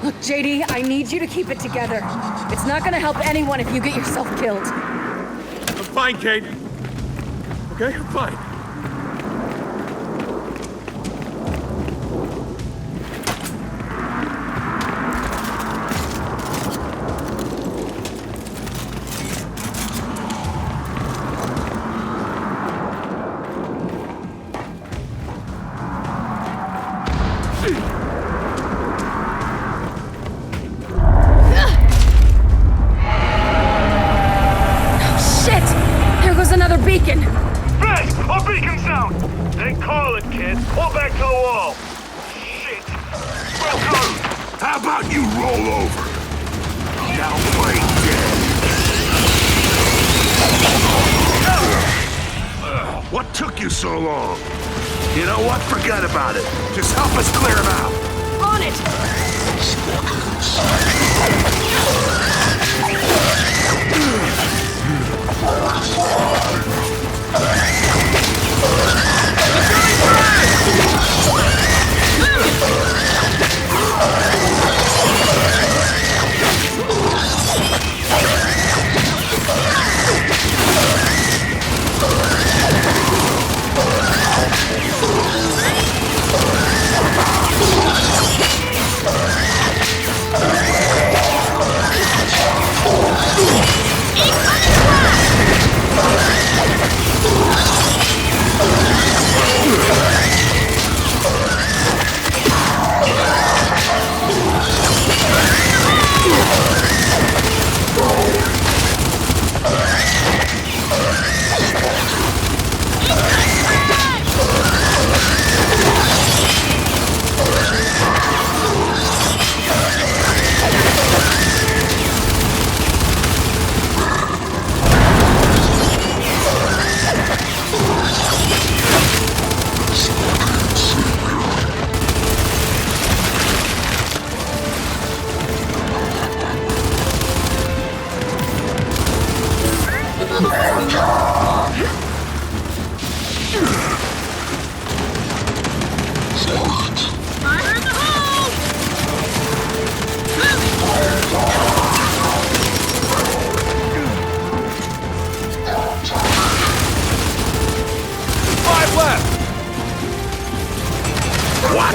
S3: Look, JD, I need you to keep it together. It's not gonna help anyone if you get yourself killed.
S20: I'm fine, Kate. Okay, I'm fine.
S2: So long. You know what? Forget about it. Just help us clear him out.
S3: On it!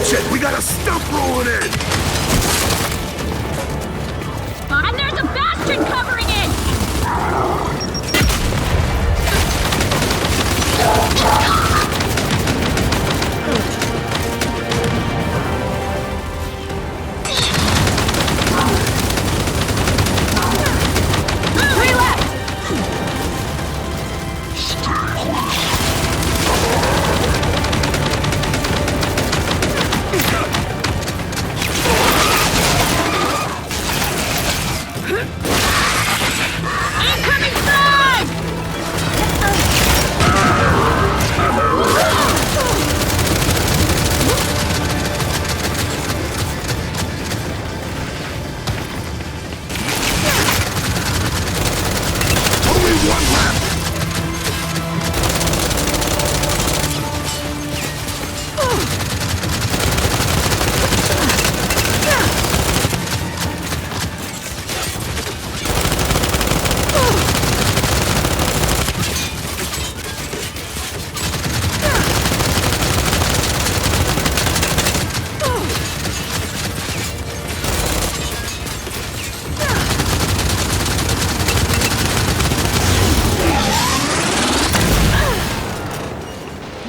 S2: Watch it! We got a stump rolling in!
S15: And there's a bastion covering it!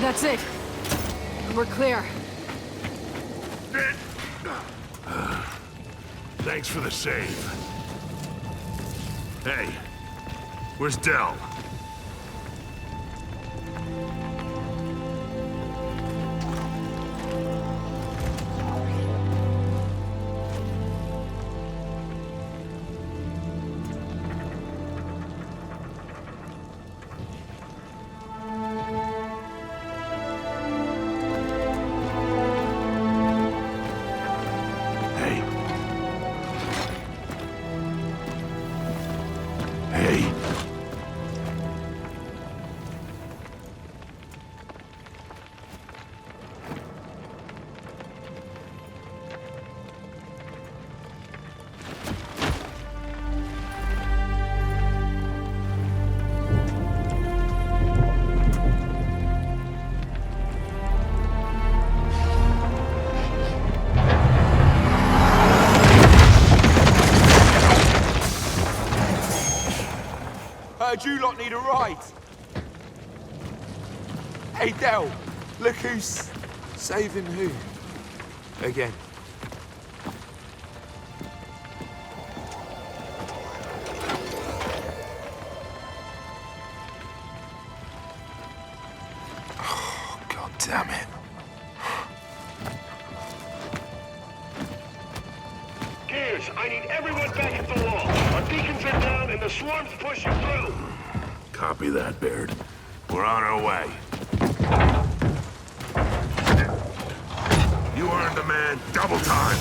S3: That's it. We're clear.
S2: Thanks for the save. Hey, where's Del?
S20: Heard you lot need a ride. Hey, Del, look who's saving who. Again.
S2: Oh, God damn it.
S19: Gears, I need everyone back at the wall. Our beacons are down and the swarm's pushing through.
S2: Copy that, Baird. We're on our way. You earned the man. Double time.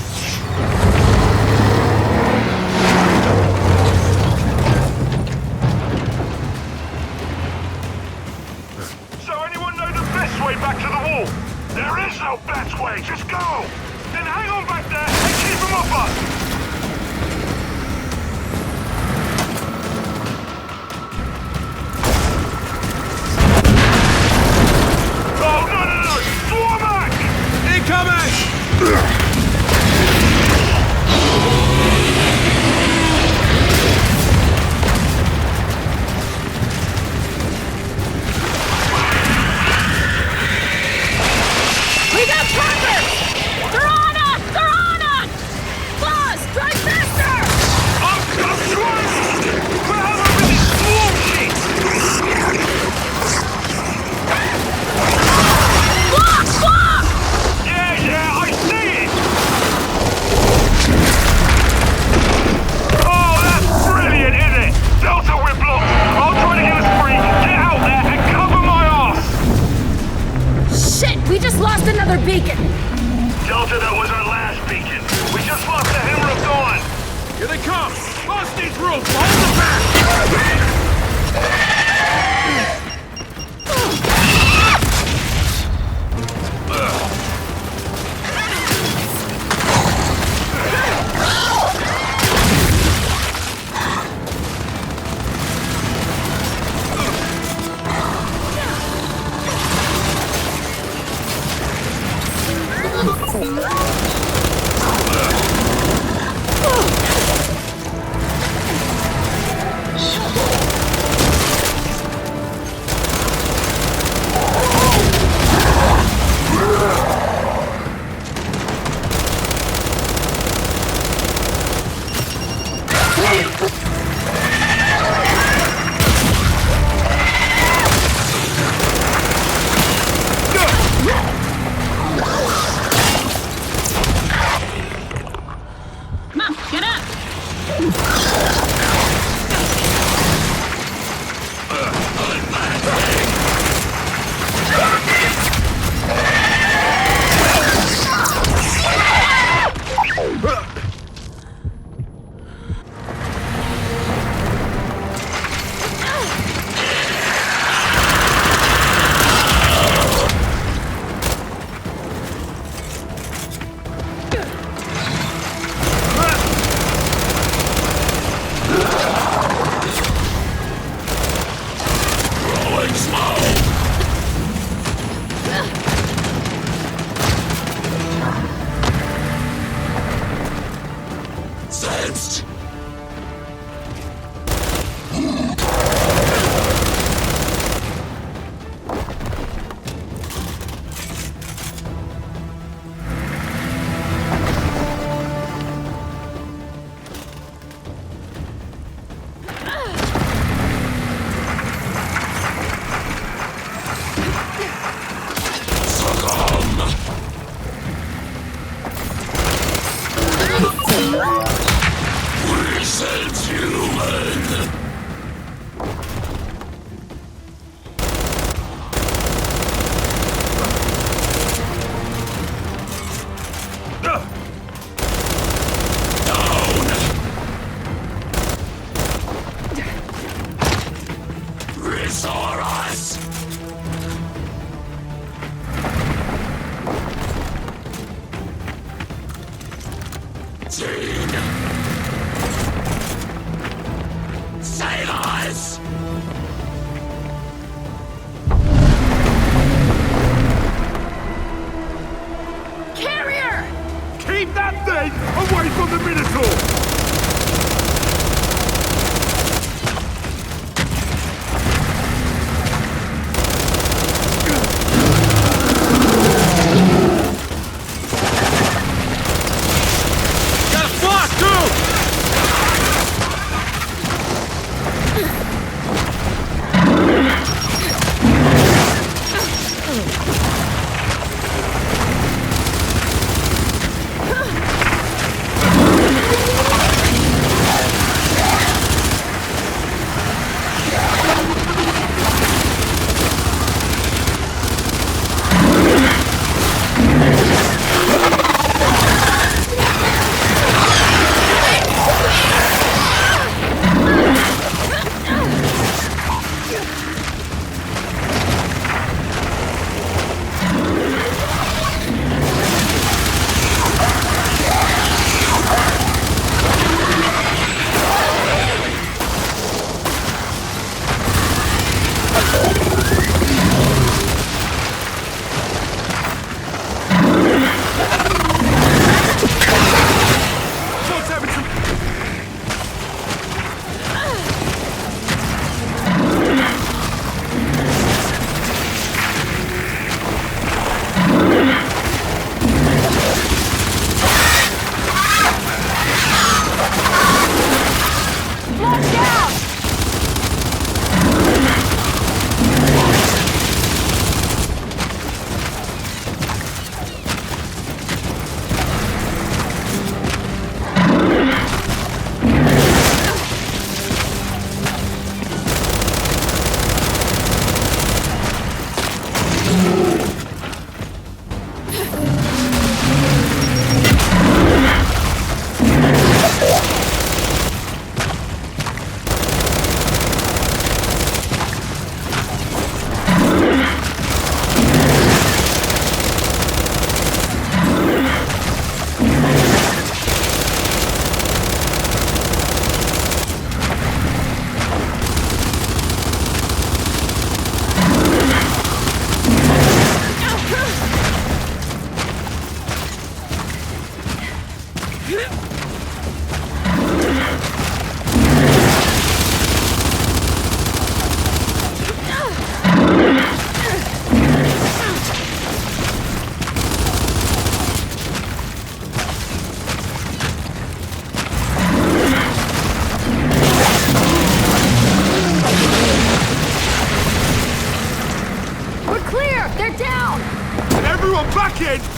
S19: So anyone know the best way back to the wall? There is no best way. Just go. Then hang on back there and keep them off us.
S15: Beacon!
S19: Delta, that was our last beacon. We just lost the Hammer of Dawn.
S20: Here they come! Lost these roofs! Hold them back!
S5: saw us! Team! Save us!
S3: Carrier!
S19: Keep that thing away from the Minotaur!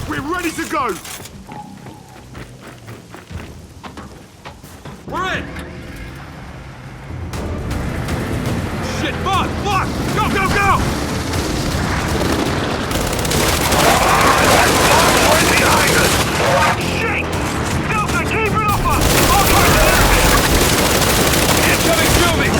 S19: We're ready to go!
S20: We're in! Shit, fuck! Go, go, go!
S19: Right behind us! Shit! Delta, keep it up!
S20: Incoming shooting!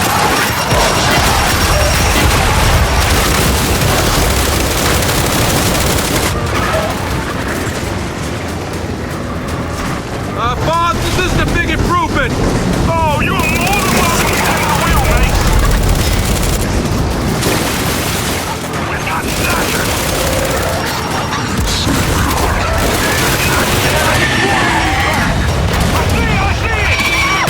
S20: Boss, this is a big improvement!
S19: Oh, you're more than welcome to take the wheel, mate! We've got Snatcher! I see it!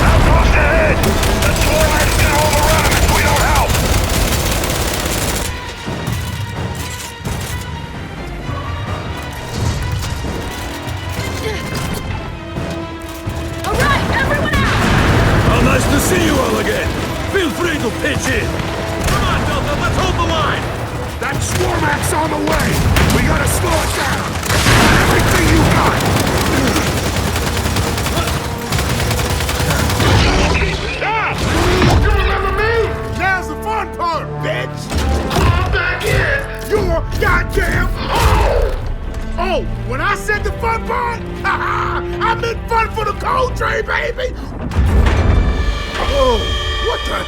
S19: Outpost ahead! The swarm is gonna overrun him if we don't help!
S5: Nice to see you all again! Feel free to pitch in!
S20: Come on, Delta, let's hold the line!
S19: That Swarmack's on the way! We gotta slow it down! Everything you got! You remember me? Now's the fun part, bitch! I'm back in! You're goddamn home! Oh, when I said the fun part, I meant fun for the cold train, baby! Oh, what the?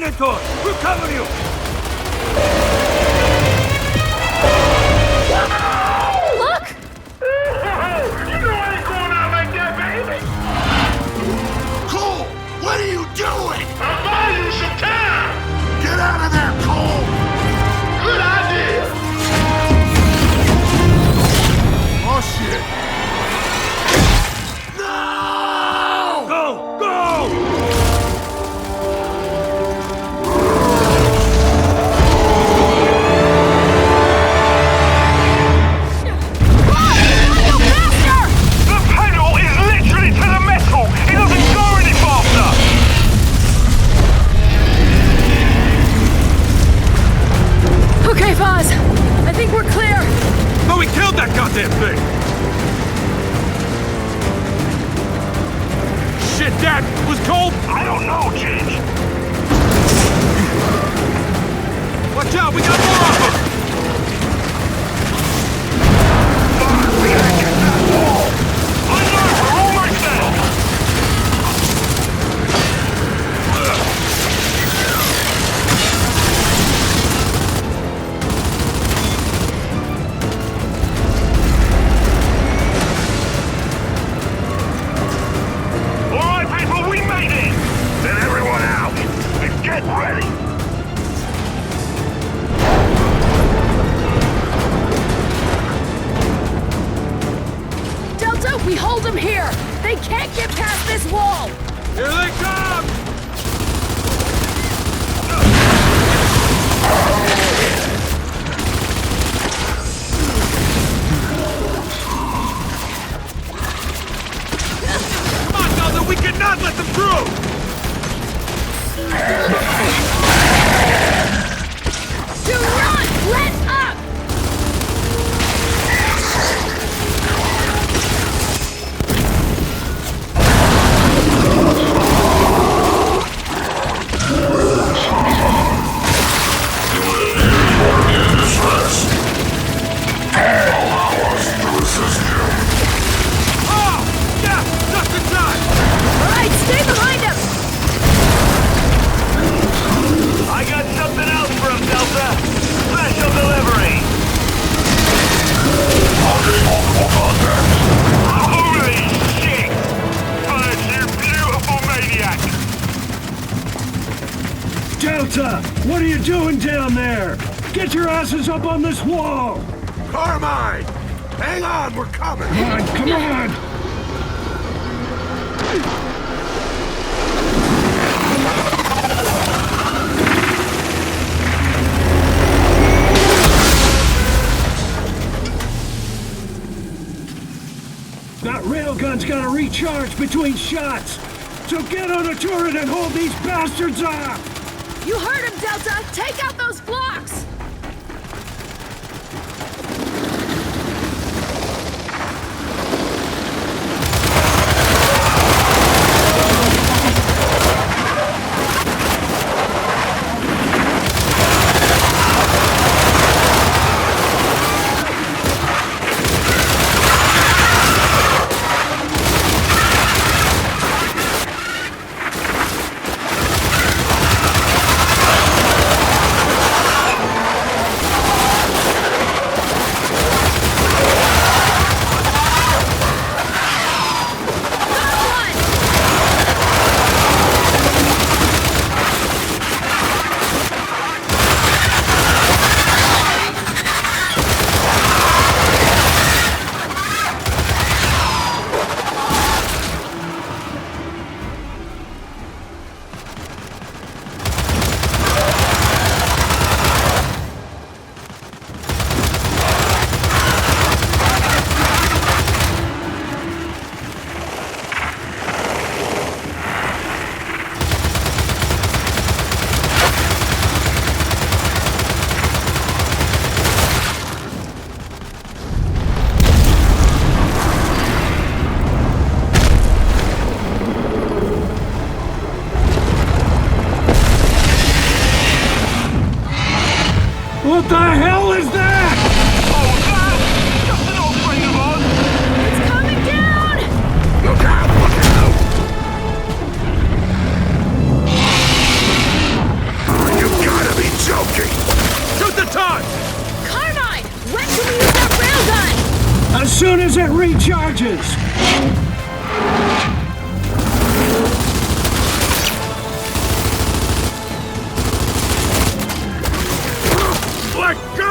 S6: Minotaur! We'll cover you!
S3: Look!
S19: You know I ain't going out like that, baby! Cole! What are you doing? I'm buying you some time! Get out of there, Cole! Good idea! Oh, shit! No!
S6: Go! Go!
S3: Okay, Foz. I think we're clear.
S20: Oh, we killed that goddamn thing! Shit, that was Cole?
S2: I don't know, Ginge.
S20: Watch out, we got more of them!
S2: Fuck, we gotta get that wall! Unknown, we're almost there! Get ready!
S3: Delta, we hold them here. They can't get past this wall.
S20: Here they come! Come on, Delta, we cannot let them through!
S3: Do not let up!
S20: Oh! Yeah! Just in time!
S3: All right, stay behind him!
S2: I got something else for him, Delta. Special delivery. Holy shit! Fudge, you beautiful maniac!
S6: Delta! What are you doing down there? Get your asses up on this wall!
S19: Carmine! Hang on, we're coming!
S6: Come on, come on! That railgun's gotta recharge between shots! So get on a turret and hold these bastards off!
S3: You heard him, Delta! Take out those blocks!
S6: What the hell is that?
S2: Oh, that! Just an old friend of ours!
S3: It's coming down!
S19: Look out, look out!
S6: soon as it recharges!
S19: Let go!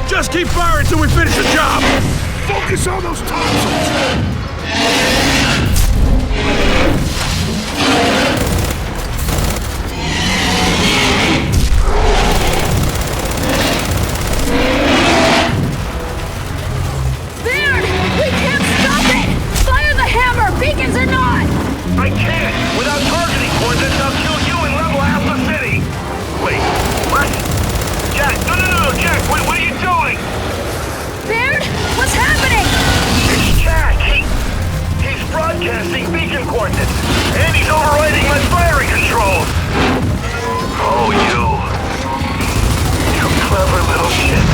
S20: Just keep firing till we finish the job!
S19: Focus on those tonsils!
S3: Baird! We can't stop it! Fire the hammer, beacons or not!
S2: I can't! Without targeting coordinates, I'll kill you and level half the city! Wait, what? Jack, no, Jack, what are you doing?
S3: Baird, what's happening?
S2: It's Jack! He's broadcasting beacon coordinates, and he's overriding my firing controls! Oh, you clever little shit.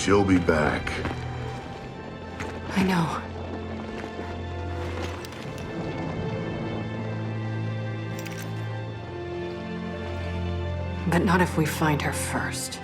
S5: She'll be back.
S4: I know. But not if we find her first.